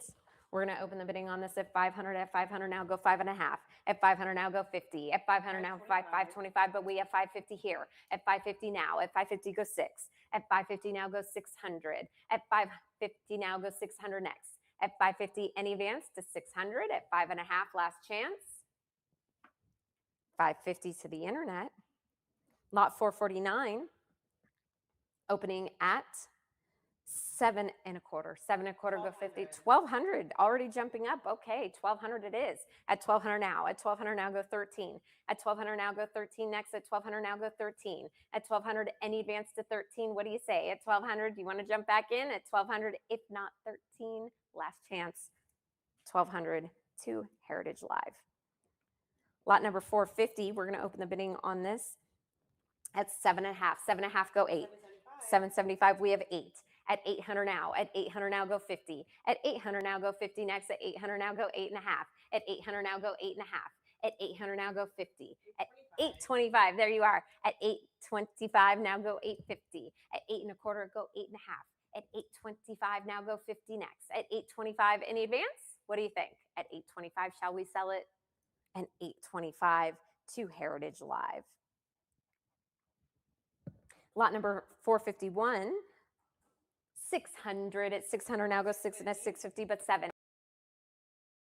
We're going to open the bidding on this at 500. At 500 now, go 5.5. At 500 now, go 50. At 500 now, 525. But we have 550 here. At 550 now. At 550, go 6. At 550 now, go 600. At 550 now, go 600 next. At 550, any advance to 600. At 5.5, last chance. 550 to the internet. Lot 449, opening at 7 1/4. 7 1/4, go 50. 1,200, already jumping up. Okay, 1,200 it is. At 1,200 now. At 1,200 now, go 13. At 1,200 now, go 13 next. At 1,200 now, go 13. At 1,200, any advance to 13. What do you say? At 1,200, do you want to jump back in? At 1,200, if not 13, last chance. 1,200 to Heritage Live. Lot number 450, we're going to open the bidding on this at 7.5. 7.5, go 8. 775, we have 8. At 800 now. At 800 now, go 50. At 800 now, go 50 next. At 800 now, go 8.5. At 800 now, go 8.5. At 800 now, go 50. At 825, there you are. At 825 now, go 850. At 8 1/4, go 8.5. At 825 now, go 50 next. At 825, any advance? What do you think? At 825, shall we sell it? And 825 to Heritage Live. Lot number 451, 600. At 600 now, go 6 and at 650, but 7.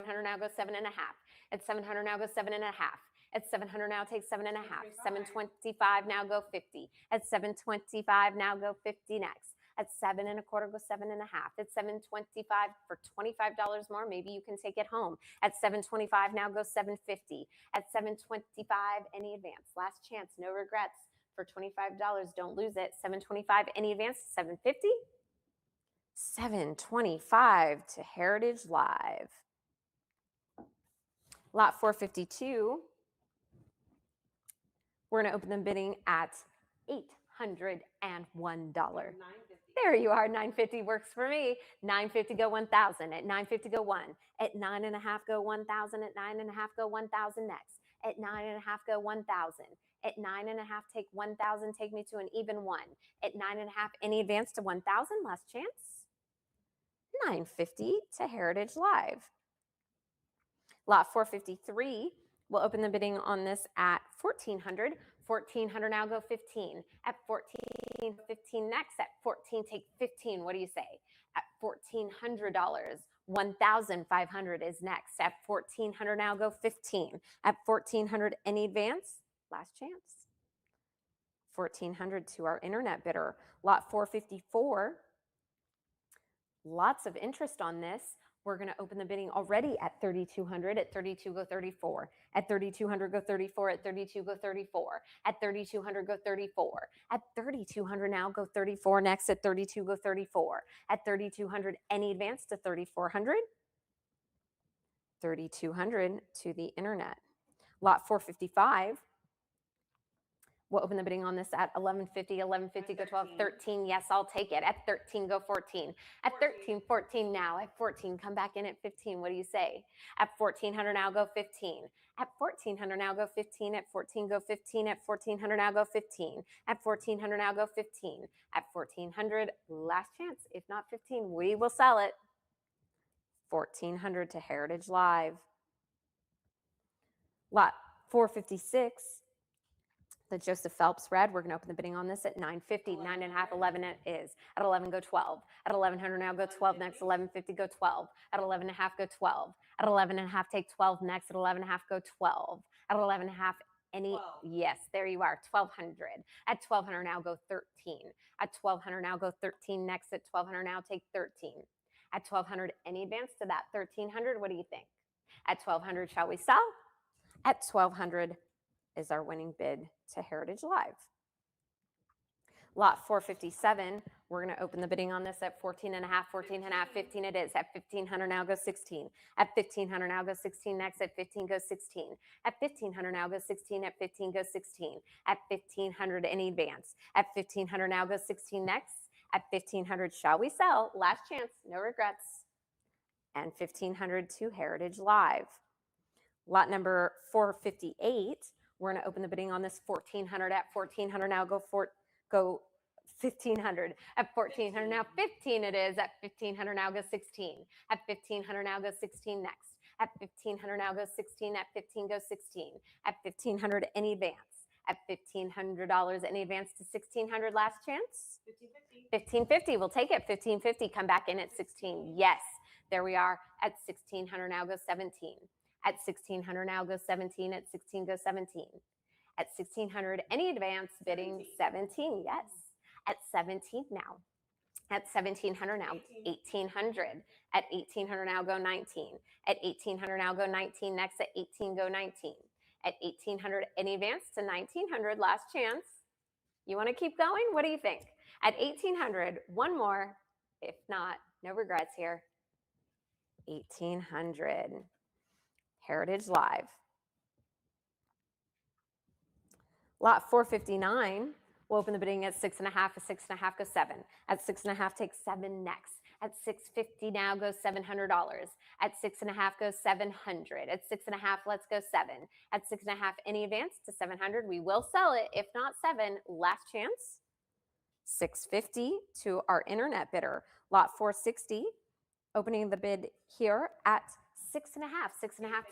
700 now, go 7.5. At 700 now, go 7.5. At 700 now, take 7.5. 725 now, go 50. At 725 now, go 50 next. At 7 1/4, go 7.5. At 725 for $25 more, maybe you can take it home. At 725 now, go 750. At 725, any advance. Last chance, no regrets. For $25, don't lose it. 725, any advance? 750. 725 to Heritage Live. Lot 452. We're going to open the bidding at $801. There you are. 950 works for me. 950 go 1,000. At 950 go 1. At 9.5 go 1,000. At 9.5 go 1,000 next. At 9.5 go 1,000. At 9.5 take 1,000. Take me to an even 1. At 9.5, any advance to 1,000. Last chance. 950 to Heritage Live. Lot 453. We'll open the bidding on this at 1,400. 1,400 now, go 15. At 14, 15 next. At 14, take 15. What do you say? At $1,400, 1,500 is next. At 1,400 now, go 15. At 1,400, any advance? Last chance. 1,400 to our internet bidder. Lot 454. Lots of interest on this. We're going to open the bidding already at 3,200. At 32, go 34. At 3,200, go 34. At 32, go 34. At 3,200, go 34. At 3,200 now, go 34 next. At 32, go 34. At 3,200, any advance to 3,400? 3,200 to the internet. Lot 455. We'll open the bidding on this at 1150. 1150, go 12. 13, yes, I'll take it. At 13, go 14. At 13, 14 now. At 14, come back in at 15. What do you say? At 1,400 now, go 15. At 1,400 now, go 15. At 14, go 15. At 1,400 now, go 15. At 1,400 now, go 15. At 1,400, last chance. If not 15, we will sell it. 1,400 to Heritage Live. Lot 456. The Joseph Phelps red. We're going to open the bidding on this at 950. 9.5, 11 it is. At 11, go 12. At 1,100 now, go 12 next. 1,150, go 12. At 11.5, go 12. At 11.5, take 12 next. At 11.5, go 12. At 11.5, any, 12. yes, there you are. 1,200. At 1,200 now, go 13. At 1,200 now, go 13 next. At 1,200 now, take 13. At 1,200, any advance to that 1,300? What do you think? At 1,200, shall we sell? At 1,200 is our winning bid to Heritage Live. Lot 457, we're going to open the bidding on this at 14.5, 14.5, 15 it is. At 1,500 now, go 16. At 1,500 now, go 16 next. At 15, go 16. At 1,500 now, go 16. At 15, go 16. At 1,500, any advance. At 1,500 now, go 16 next. At 1,500, shall we sell? Last chance, no regrets. And 1,500 to Heritage Live. Lot number 458. We're going to open the bidding on this 1,400 at 1,400 now. Go 1,500 at 1,400 now. 15 it is at 1,500 now. Go 16 at 1,500 now. Go 16 next. At 1,500 now. Go 16 at 15. Go 16 at 1,500 any advance. At $1,500 any advance to 1,600 last chance. 1,550. We'll take it. 1,550. Come back in at 16. Yes, there we are. At 1,600 now. Go 17. At 1,600 now. Go 17. At 16. Go 17. At 1,600 any advance bidding 17. Yes. At 17 now. At 1,700 now. 1,800. At 1,800 now. Go 19. At 1,800 now. Go 19 next. At 18 go 19. At 1,800 any advance to 1,900 last chance. You want to keep going? What do you think? At 1,800, one more. If not, no regrets here. 1,800. Heritage Live. Lot 459. We'll open the bidding at 6.5. At 6.5 go 7. At 6.5 take 7 next. At 650 now go $700. At 6.5 go 700. At 6.5 let's go 7. At 6.5 any advance to 700. We will sell it. If not 7, last chance. 650 to our internet bidder. Lot 460. Opening the bid here at 6.5. 6.5.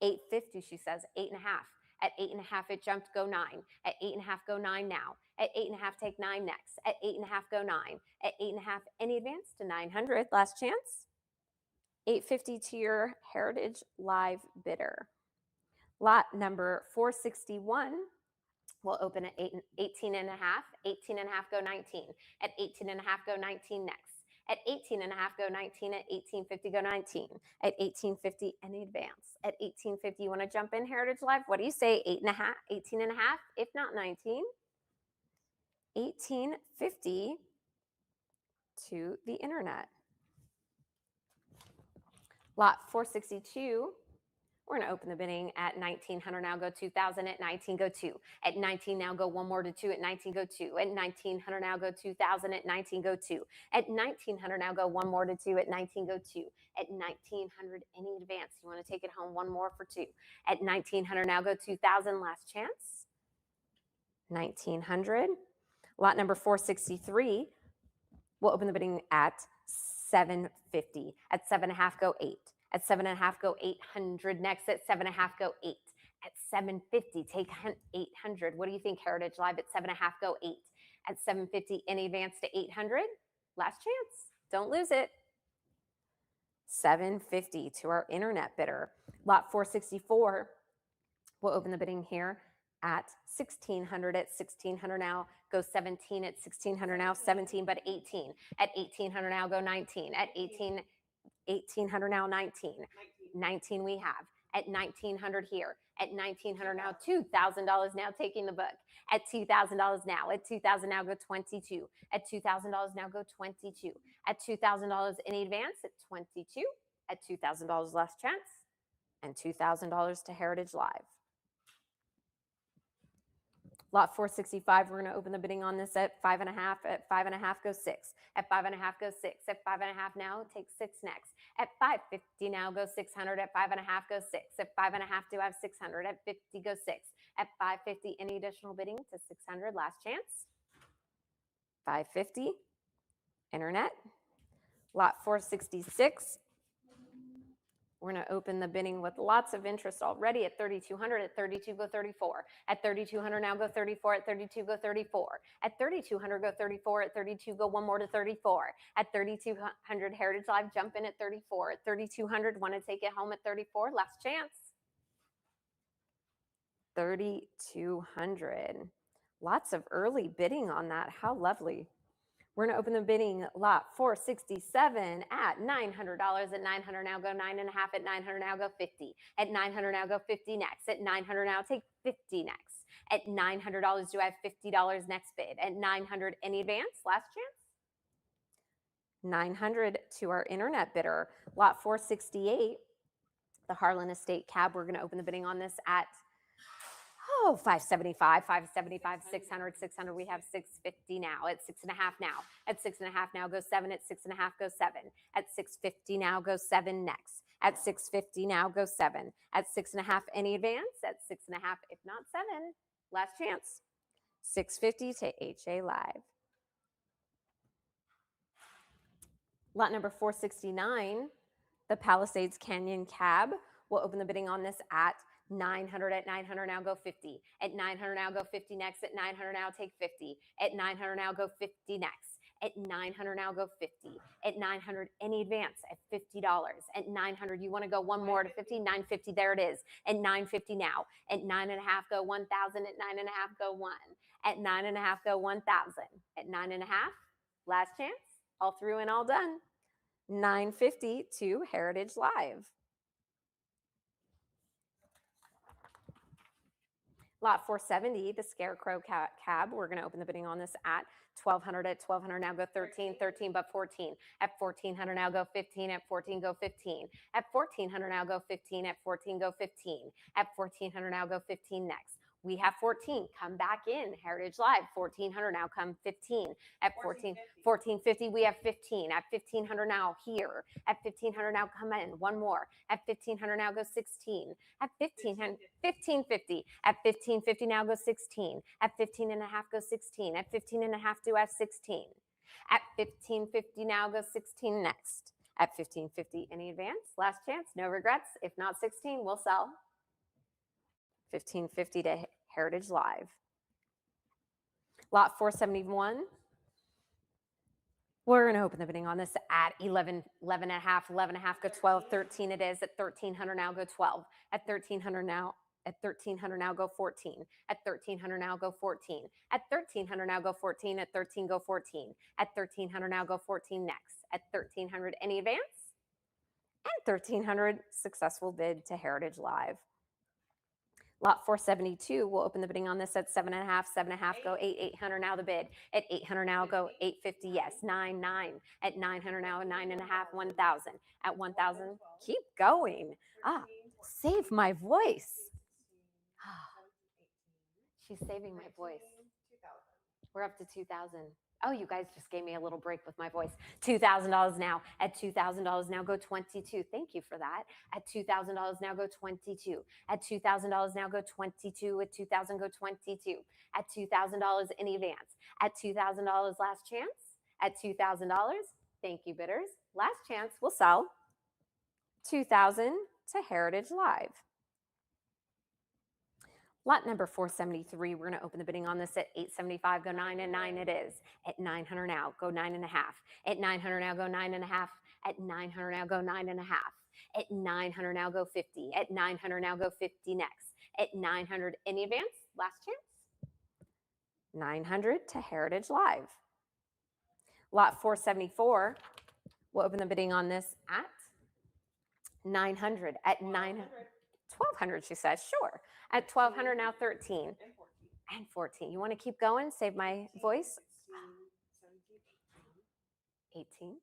850 she says. 8.5. At 8.5 it jumped, go 9. At 8.5 go 9 now. At 8.5 take 9 next. At 8.5 go 9. At 8.5 any advance to 900. Last chance. 850 to your Heritage Live bidder. Lot number 461 will open at 18.5. 18.5 go 19. At 18.5 go 19 next. At 18.5 go 19. At 1850 go 19. At 1850 any advance. At 1850 you want to jump in Heritage Live? What do you say? 8.5, 18.5, if not 19. 1850 to the internet. Lot 462. We're going to open the bidding at 1,900 now. Go 2,000. At 19 go 2. At 19 now go one more to 2. At 19 go 2. At 1,900 now go 2,000. At 19 go 2. At 1,900 now go one more to 2. At 19 go 2. At 1,900 any advance. You want to take it home, one more for 2. At 1,900 now go 2,000. Last chance. 1,900. Lot number 463. We'll open the bidding at 750. At 7.5 go 8. At 7.5 go 800 next. At 7.5 go 8. At 750 take 800. What do you think, Heritage Live? At 7.5 go 8. At 750 any advance to 800. Last chance. Don't lose it. 750 to our internet bidder. Lot 464. We'll open the bidding here at 1,600. At 1,600 now. Go 17. At 1,600 now. 17 but 18. At 1,800 now. Go 19. At 1,800 now, 19. 19 we have. At 1,900 here. At 1,900 now, $2,000 now taking the book. At $2,000 now. At 2,000 now, go 22. At $2,000 now, go 22. At $2,000 in advance at 22. At $2,000 last chance. And $2,000 to Heritage Live. Lot 465, we're going to open the bidding on this at 5.5. At 5.5 go 6. At 5.5 go 6. At 5.5 now, take 6 next. At 550 now, go 600. At 5.5 go 6. At 5.5 do I have 600. At 50 go 6. At 550 any additional bidding to 600. Last chance. 550 internet. Lot 466. We're going to open the bidding with lots of interest already at 3,200. At 32 go 34. At 3,200 now go 34. At 32 go 34. At 3,200 go 34. At 32 go one more to 34. At 3,200 Heritage Live jump in at 34. At 3,200 want to take it home at 34. Last chance. 3,200. Lots of early bidding on that. How lovely. We're going to open the bidding lot 467 at $900. At 900 now go 9.5. At 900 now go 50. At 900 now go 50 next. At 900 now take 50 next. At $900 do I have $50 next bid? At 900 any advance? Last chance. 900 to our internet bidder. Lot 468, the Harlan Estate cab. We're going to open the bidding on this at Oh, 575, 575, 600, 600. We have 650 now. At 6.5 now. At 6.5 now, go 7. At 6.5, go 7. At 650 now, go 7 next. At 650 now, go 7. At 6.5, any advance? At 6.5, if not 7, last chance. 650 to HA Live. Lot number 469, the Palisades Canyon Cab. We'll open the bidding on this at 900. At 900 now, go 50. At 900 now, go 50 next. At 900 now, take 50. At 900 now, go 50 next. At 900 now, go 50. At 900, any advance at $50. At 900, you want to go one more to 50? 950, there it is. At 950 now. At 9.5, go 1,000. At 9.5, go 1. At 9.5, go 1,000. At 9.5, last chance. All through and all done. 950 to Heritage Live. Lot 470, the Scarecrow Cab. We're going to open the bidding on this at 1,200. At 1,200 now, go 13, 13, but 14. At 1,400 now, go 15. At 14, go 15. At 1,400 now, go 15. At 14, go 15. At 1,400 now, go 15 next. We have 14. Come back in. Heritage Live. 1,400 now. Come 15. At 1450, we have 15. At 1,500 now here. At 1,500 now, come in. One more. At 1,500 now, go 16. At 1,550. At 1,550 now, go 16. At 15 and a half, go 16. At 15 and a half, do have 16. At 1,550 now, go 16 next. At 1,550, any advance? Last chance. No regrets. If not 16, we'll sell. 1,550 to Heritage Live. Lot 471. We're going to open the bidding on this at 11, 11 and a half, 11 and a half, go 12, 13 it is. At 1,300 now, go 12. At 1,300 now, at 1,300 now, go 14. At 1,300 now, go 14. At 1,300 now, go 14. At 13, go 14. At 1,300 now, go 14 next. At 1,300, any advance? And 1,300, successful bid to Heritage Live. Lot 472, we'll open the bidding on this at 7.5, 7.5, go 8, 800 now the bid. At 800 now, go 850, yes, 9, 9. At 900 now, 9.5, 1,000. At 1,000, keep going. Save my voice. She's saving my voice. We're up to 2,000. Oh, you guys just gave me a little break with my voice. $2,000 now. At $2,000 now, go 22. Thank you for that. At $2,000 now, go 22. At $2,000 now, go 22. At $2,000, go 22. At $2,000 in advance. At $2,000 last chance. At $2,000, thank you, bidders. Last chance, we'll sell. 2,000 to Heritage Live. Lot number 473, we're going to open the bidding on this at 875, go 9 and 9 it is. At 900 now, go 9.5. At 900 now, go 9.5. At 900 now, go 9.5. At 900 now, go 50. At 900 now, go 50 next. At 900, any advance? Last chance. 900 to Heritage Live. Lot 474, we'll open the bidding on this at 900. At 900. 1,200, she says, sure. At 1,200 now, 13. And 14. You want to keep going? Save my voice? 18.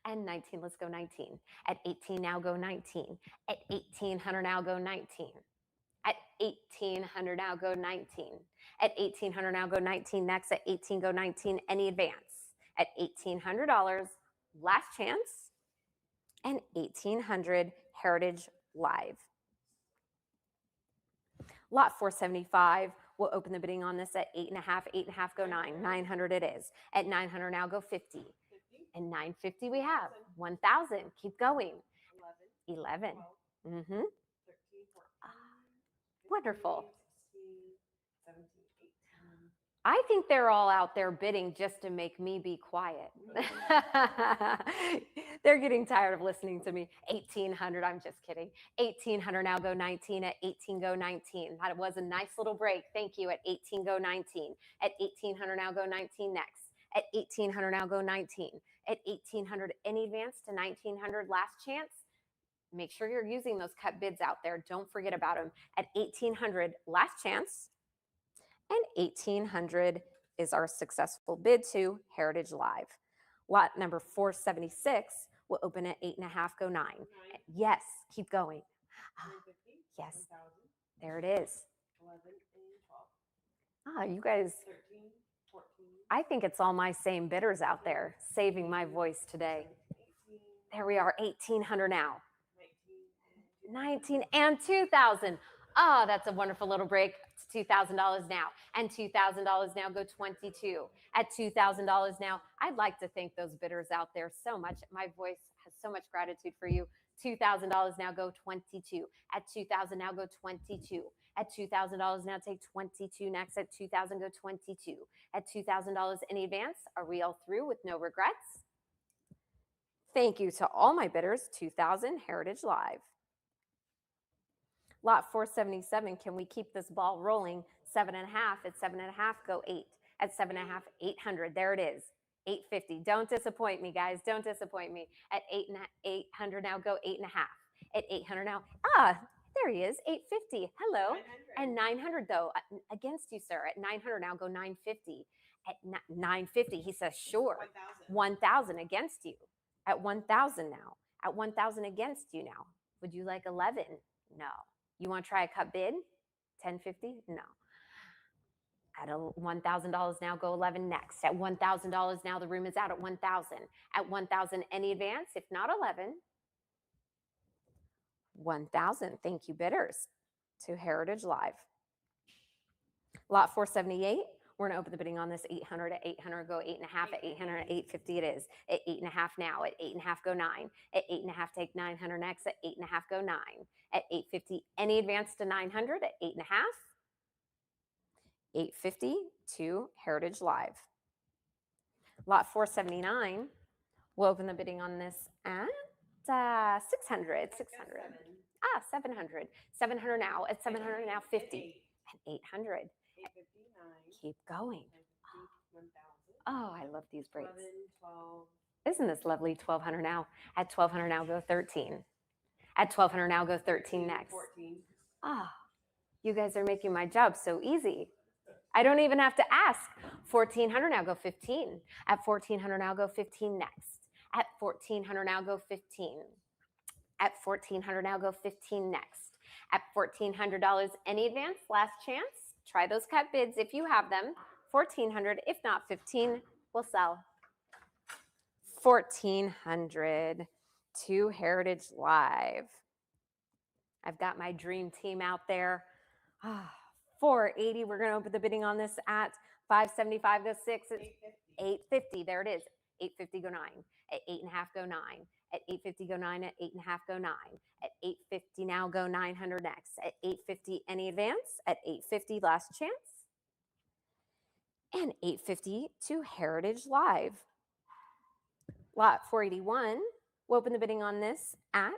And 19, let's go 19. At 18 now, go 19. At 1,800 now, go 19. At 1,800 now, go 19. At 1,800 now, go 19 next. At 18, go 19, any advance. At $1,800, last chance. And 1,800 Heritage Live. Lot 475, we'll open the bidding on this at 8.5, 8.5, go 9. 900 it is. At 900 now, go 50. And 950 we have. 1,000, keep going. 11. Mm-hmm. Wonderful. I think they're all out there bidding just to make me be quiet. They're getting tired of listening to me. 1,800, I'm just kidding. 1,800 now, go 19. At 18, go 19. That was a nice little break. Thank you. At 18, go 19. At 1,800 now, go 19 next. At 1,800 now, go 19. At 1,800, any advance to 1,900, last chance. Make sure you're using those cut bids out there. Don't forget about them. At 1,800, last chance. And 1,800 is our successful bid to Heritage Live. Lot number 476 will open at 8.5, go 9. Yes, keep going. Yes, there it is. You guys, 13, 14. I think it's all my same bidders out there saving my voice today. 18, There we are, 1,800 now. 19, 19 and 2,000. Oh, that's a wonderful little break. It's $2,000 now. And $2,000 now go 22. At $2,000 now, I'd like to thank those bidders out there so much. My voice has so much gratitude for you. $2,000 now go 22. At 2,000 now go 22. At $2,000 now take 22 next. At 2,000 go 22. At $2,000 in advance, are we all through with no regrets? Thank you to all my bidders. 2,000 Heritage Live. Lot 477, can we keep this ball rolling? 7.5, at 7.5, go 8. At 7.5, 800, there it is. 850, don't disappoint me, guys, don't disappoint me. At 800 now, go 8.5. At 800 now, there he is, 850, hello. 900. And 900 though, against you, sir. At 900 now, go 950. At 950, he says, sure. 1,000 against you. At 1,000 now. At 1,000 against you now. Would you like 11? No. You want to try a cut bid? 1050? No. At $1,000 now, go 11 next. At $1,000 now, the room is out at 1,000. At 1,000, any advance? If not 11, 1,000. Thank you, bidders. To Heritage Live. Lot 478. We're going to open the bidding on this 800 at 800, go 8.5 at 800 at 850 it is. At 8.5 now, at 8.5 go 9. At 8.5 take 900 next, at 8.5 go 9. At 850, any advance to 900 at 8.5. 850 to Heritage Live. Lot 479, we'll open the bidding on this at 600. 700. 700 now, at 700 now, 50. And 800. 859. Keep going. 1,000. Oh, I love these breaks. 11, 12. Isn't this lovely? 1,200 now. At 1,200 now, go 13. At 1,200 now, go 13 next. 14. You guys are making my job so easy. I don't even have to ask. 1,400 now, go 15. At 1,400 now, go 15 next. At 1,400 now, go 15. At 1,400 now, go 15 next. At $1,400, any advance, last chance. Try those cut bids if you have them. 1,400, if not 15, we'll sell. 1,400 to Heritage Live. I've got my dream team out there. 480, we're going to open the bidding on this at 575, go 6. It's 850, there it is. 850, go 9. At 8.5, go 9. At 850, go 9. At 8.5, go 9. At 850, now go 900 next. At 850, any advance? At 850, last chance. And 850 to Heritage Live. Lot 481, we'll open the bidding on this at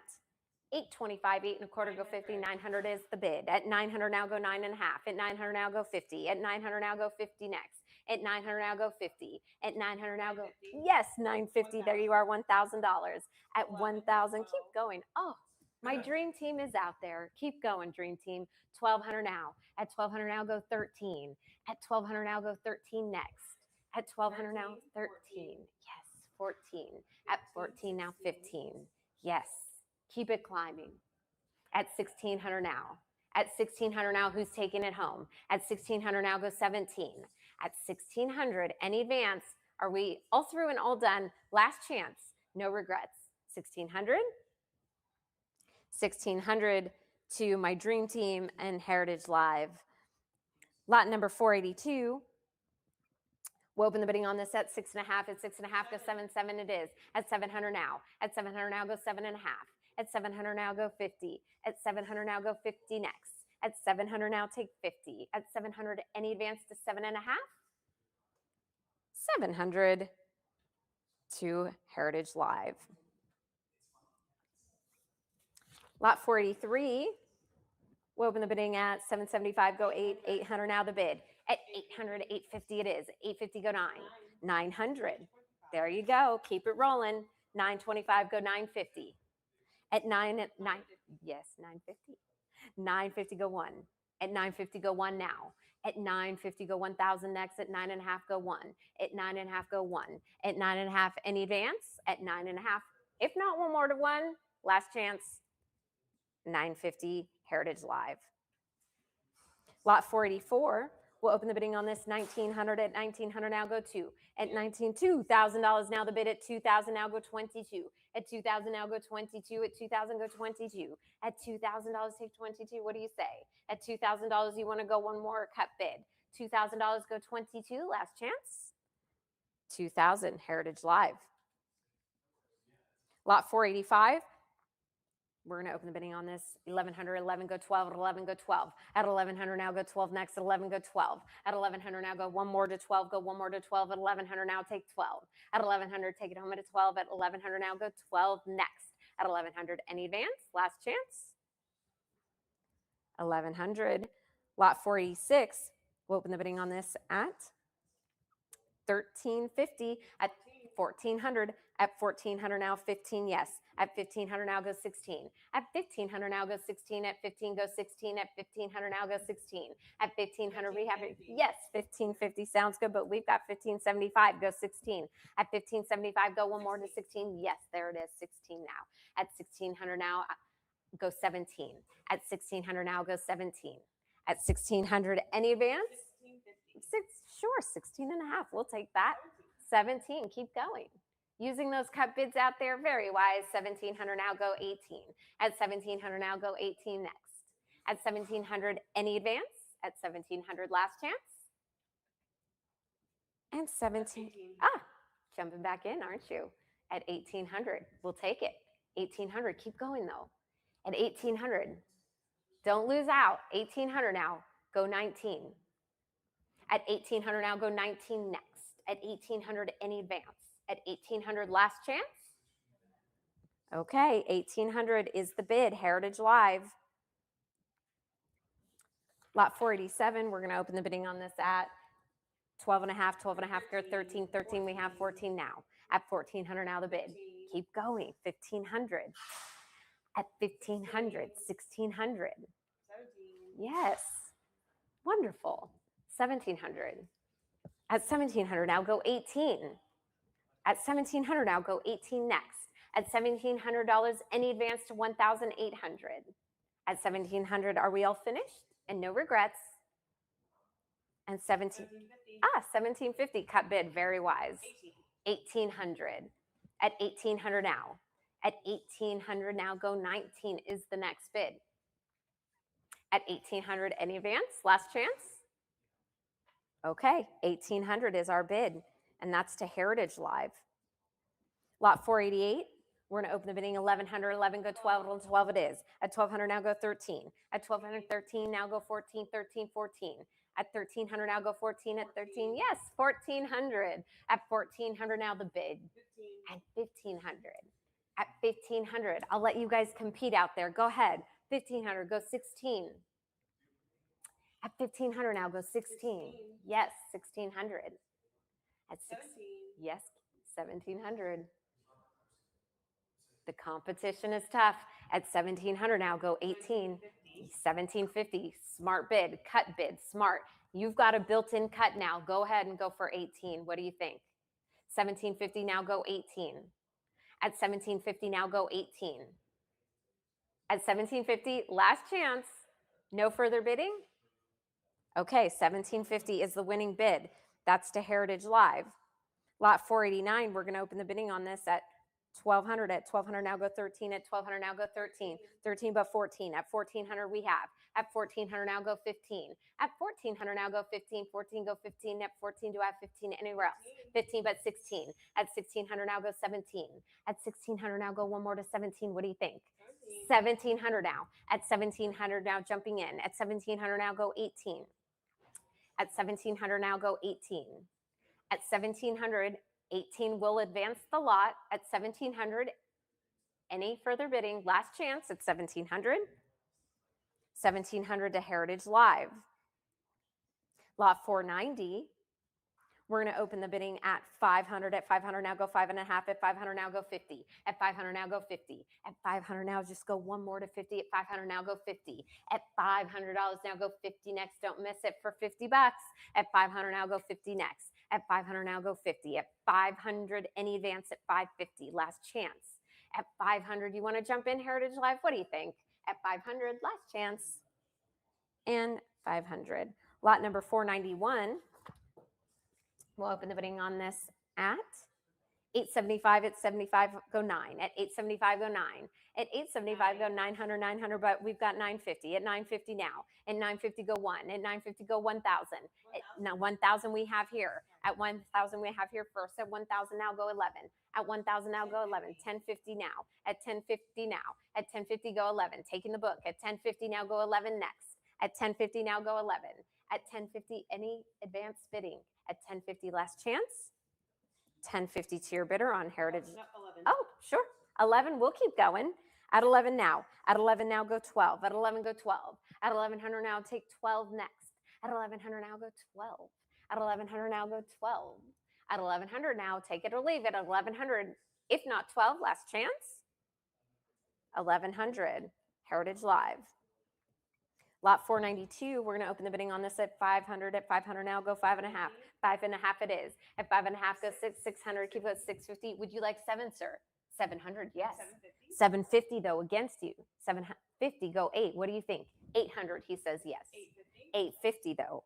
825, 8.25, go 50. 900 is the bid. At 900 now, go 9.5. At 900 now, go 50. At 900 now, go 50 next. At 900 now, go 50. At 900 now, go, yes, 950. There you are, $1,000. At 1,000, keep going. Oh, my dream team is out there. Keep going, dream team. 1,200 now. At 1,200 now, go 13. At 1,200 now, go 13 next. At 1,200 now, 13. Yes, 14. At 14 now, 15. Yes. Keep it climbing. At 1,600 now. At 1,600 now, who's taking it home? At 1,600 now, go 17. At 1,600, any advance? Are we all through and all done? Last chance. No regrets. 1,600. 1,600 to my dream team and Heritage Live. Lot number 482. We'll open the bidding on this at 6.5. At 6.5, go 7.7 it is. At 700 now. At 700 now, go 7.5. At 700 now, go 50. At 700 now, go 50 next. At 700 now, take 50. At 700, any advance to 7.5? 700 to Heritage Live. Lot 483, we'll open the bidding at 775, go 8. 800 now, the bid. At 800, 850 it is. 850, go 9. 900, there you go. Keep it rolling. 925, go 950. At 9, yes, 950. 950, go 1. At 950, go 1 now. At 950, go 1,000 next. At 9.5, go 1. At 9.5, go 1. At 9.5, any advance? At 9.5, if not one more to 1, last chance. 950, Heritage Live. Lot 484, We'll open the bidding on this 1900 at 1900 now go 2. At $2,000 now the bid at 2000 now go 22. At 2000 now go 22. At 2000 go 22. At $2,000 take 22. What do you say? At $2,000 you want to go one more cut bid. $2,000 go 22. Last chance. 2000 Heritage Live. Lot 485. We're going to open the bidding on this. 1100, 11 go 12, at 11 go 12. At 1100 now go 12 next, at 11 go 12. At 1100 now go one more to 12, go one more to 12. At 1100 now take 12. At 1100 take it home at a 12. At 1100 now go 12 next. At 1100 any advance, last chance. 1100, lot 486. We'll open the bidding on this at 1350. At 1400. At 1400 now 15 yes. At 1500 now go 16. At 1500 now go 16. At 15 go 16. At 1500 now go 16. At 1500 we have it. Yes, 1550 sounds good, but we've got 1575 go 16. At 1575 go one more to 16. Yes, there it is, 16 now. At 1600 now go 17. At 1600 now go 17. At 1600 any advance? 1650. Sure, 16 and a half. We'll take that. 17, keep going. Using those cut bids out there, very wise. 1700 now go 18. At 1700 now go 18 next. At 1700 any advance? At 1700 last chance. And 17. Jumping back in, aren't you? At 1800, we'll take it. 1800, keep going though. At 1800, don't lose out. 1800 now, go 19. At 1800 now go 19 next. At 1800 any advance. At 1800 last chance. Okay, 1800 is the bid. Heritage Live. Lot 487, we're going to open the bidding on this at 12 and a half, 12 and a half, 13, 13, we have 14 now. At 1400 now the bid. Keep going, 1500. At 1500, 1600. 17. Yes, wonderful. 1700. At 1700 now go 18. At 1700 now go 18 next. At $1,700 any advance to 1,800. At 1700 are we all finished? And no regrets. And 1750 cut bid, very wise. 1800. At 1800 now. At 1800 now go 19 is the next bid. At 1800 any advance, last chance. Okay, 1800 is our bid, and that's to Heritage Live. Lot 488, we're going to open the bidding 1100, 11 go 12, 12 it is. At 1200 now go 13. At 1213 now go 14, 13, 14. At 1300 now go 14. At 13, yes, 1400. At 1400 now the bid. 15. At 1500. At 1500, I'll let you guys compete out there. Go ahead. 1500, go 16. At 1500 now go 16. 16. Yes, 1600. At 17. yes, 1700. The competition is tough. At 1700 now go 18. 1750, smart bid, cut bid, smart. You've got a built-in cut now. Go ahead and go for 18. What do you think? 1750 now go 18. At 1750 now go 18. At 1750, last chance. No further bidding? Okay, 1750 is the winning bid. That's to Heritage Live. Lot 489, we're going to open the bidding on this at 1200. At 1200 now go 13. At 1200 now go 13. 13 but 14. At 1400 we have. At 1400 now go 15. At 1400 now go 15. 14 go 15. At 14 do I have 15 anywhere else? 15 but 16. At 1600 now go 17. At 1600 now go one more to 17. What do you think? 1700 now. At 1700 now jumping in. At 1700 now go 18. At 1700 now go 18. At 1700, 18 will advance the lot. At 1700, any further bidding, last chance at 1700. 1700 to Heritage Live. Lot 490, we're going to open the bidding at 500. At 500 now go 5 and a half. At 500 now go 50. At 500 now go 50. At 500 now just go one more to 50. At 500 now go 50. At $500 now go 50 next. Don't miss it for 50 bucks. At 500 now go 50 next. At 500 now go 50. At 500 any advance at 550. Last chance. At 500 you want to jump in Heritage Live? What do you think? At 500 last chance. And 500. Lot number 491. We'll open the bidding on this at 875. At 75, go 9. At 875, go 9. At 875, go 900, 900, but we've got 950. At 950 now. At 950, go 1. At 950, go 1,000. Now 1,000 we have here. At 1,000 we have here first. At 1,000 now, go 11. At 1,000 now, go 11. 1050 now. At 1050 now. At 1050, go 11. Taking the book. At 1050 now, go 11 next. At 1050 now, go 11. At 1050, any advanced bidding. At 1050, last chance. 1050 to your bidder on Heritage. No, 11. Oh, sure. 11, we'll keep going. At 11 now. At 11 now, go 12. At 11, go 12. At 1100 now, take 12 next. At 1100 now, go 12. At 1100 now, go 12. At 1100 now, take it or leave it. At 1100, if not 12, last chance. 1100, Heritage Live. Lot 492, we're going to open the bidding on this at 500. At 500 now, go 5.5. 5.5 it is. At 5.5, go 600. Keep it at 650. Would you like 7, sir? 700, yes. 750. 750 though against you. 750, go 8. What do you think? 800, he says yes. 850. 850 though.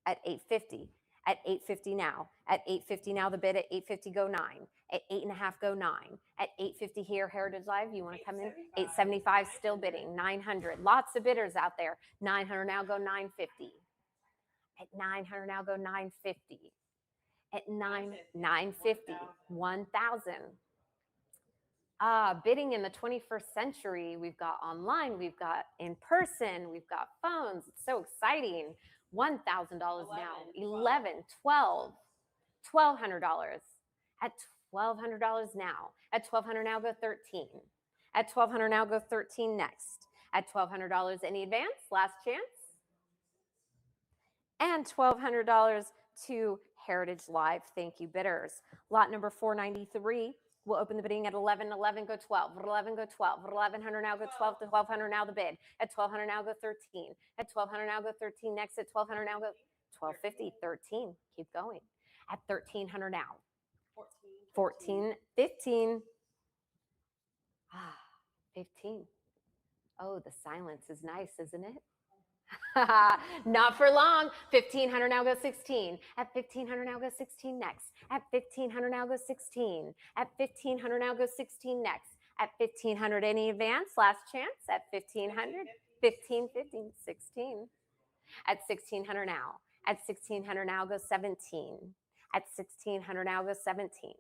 At 850. At 850 now. At 850 now, the bid at 850, go 9. At 8.5, go 9. At 850 here, Heritage Live, you want to come in? 875, still bidding. 900, lots of bidders out there. 900 now, go 950. At 900 now, go 950. At 950, 1,000. Bidding in the 21st century, we've got online, we've got in person, we've got phones. It's so exciting. $1,000 now. 11, 12, $1,200. At $1,200 now. At $1,200 now, go 13. At $1,200 now, go 13 next. At $1,200, any advance? Last chance. And $1,200 to Heritage Live. Thank you, bidders. Lot number 493. We'll open the bidding at 11. 11, go 12. 11, go 12. 1100 now, go 12. To 1,200 now, the bid. At 1,200 now, go 13. At 1,200 now, go 13 next. At 1,200 now, go 1,250. 13. Keep going. At 1,300 now. 14. 15. 15. Oh, the silence is nice, isn't it? Not for long. 1,500 now, go 16. At 1,500 now, go 16 next. At 1,500 now, go 16. At 1,500 now, go 16 next. At 1,500, any advance? Last chance. At 1,500, 15, 15, 16. At 1,600 now. At 1,600 now, go 17. At 1,600 now, go 17.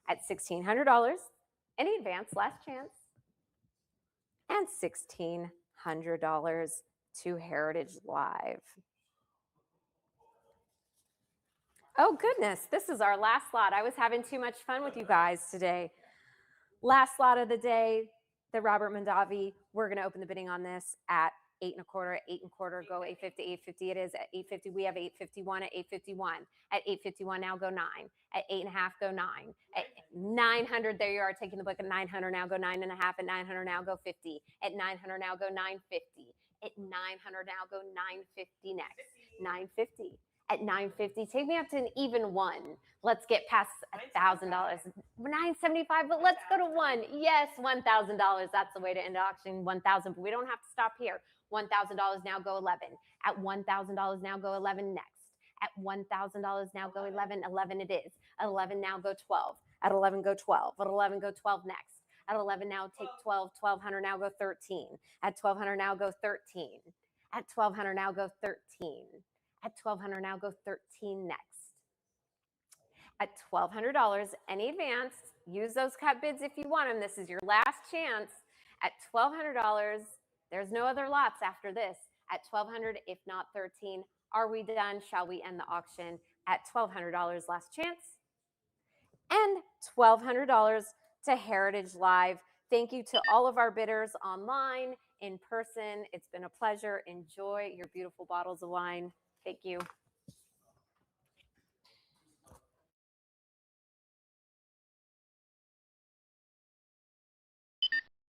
At $1,600, any advance? Last chance. And $1,600 to Heritage Live. Oh goodness, this is our last lot. I was having too much fun with you guys today. Last lot of the day, the Robert Mondavi. We're going to open the bidding on this at 8.25. 8.25, go 850. 850 it is. At 850, we have 851. At 851. At 851 now, go 9. At 8.5, go 9. At 900, there you are taking the book. At 900 now, go 9.5. At 900 now, go 50. At 900 now, go 950. At 900 now, go 950 next. 950. At 950, take me up to an even 1. Let's get past $1,000. 975, but let's go to 1. Yes, $1,000. That's the way to end the auction. 1,000, but we don't have to stop here. $1,000 now, go 11. At $1,000 now, go 11 next. At $1,000 now, go 11. 11 it is. At 11 now, go 12. At 11, go 12. At 11, go 12 next. At 11 now, take 12. 1,200 now, go 13. At 1,200 now, go 13. At 1,200 now, go 13. At 1,200 now, go 13 next. At $1,200, any advance, use those cut bids if you want them. This is your last chance. At $1,200, there's no other lots after this. At $1,200, if not 13, are we done? Shall we end the auction at $1,200 last chance? And $1,200 to Heritage Live. Thank you to all of our bidders online, in person. It's been a pleasure. Enjoy your beautiful bottles of wine. Thank you.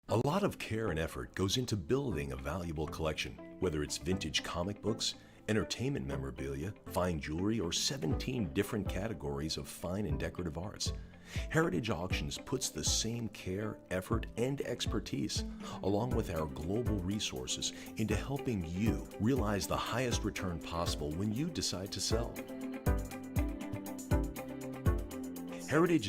A lot of care and effort goes into building a valuable collection, whether it's vintage comic books, entertainment memorabilia, fine jewelry, or 17 different categories of fine and decorative arts. Heritage Auctions puts the same care, effort, and expertise, along with our global resources, into helping you realize the highest return possible when you decide to sell. Heritage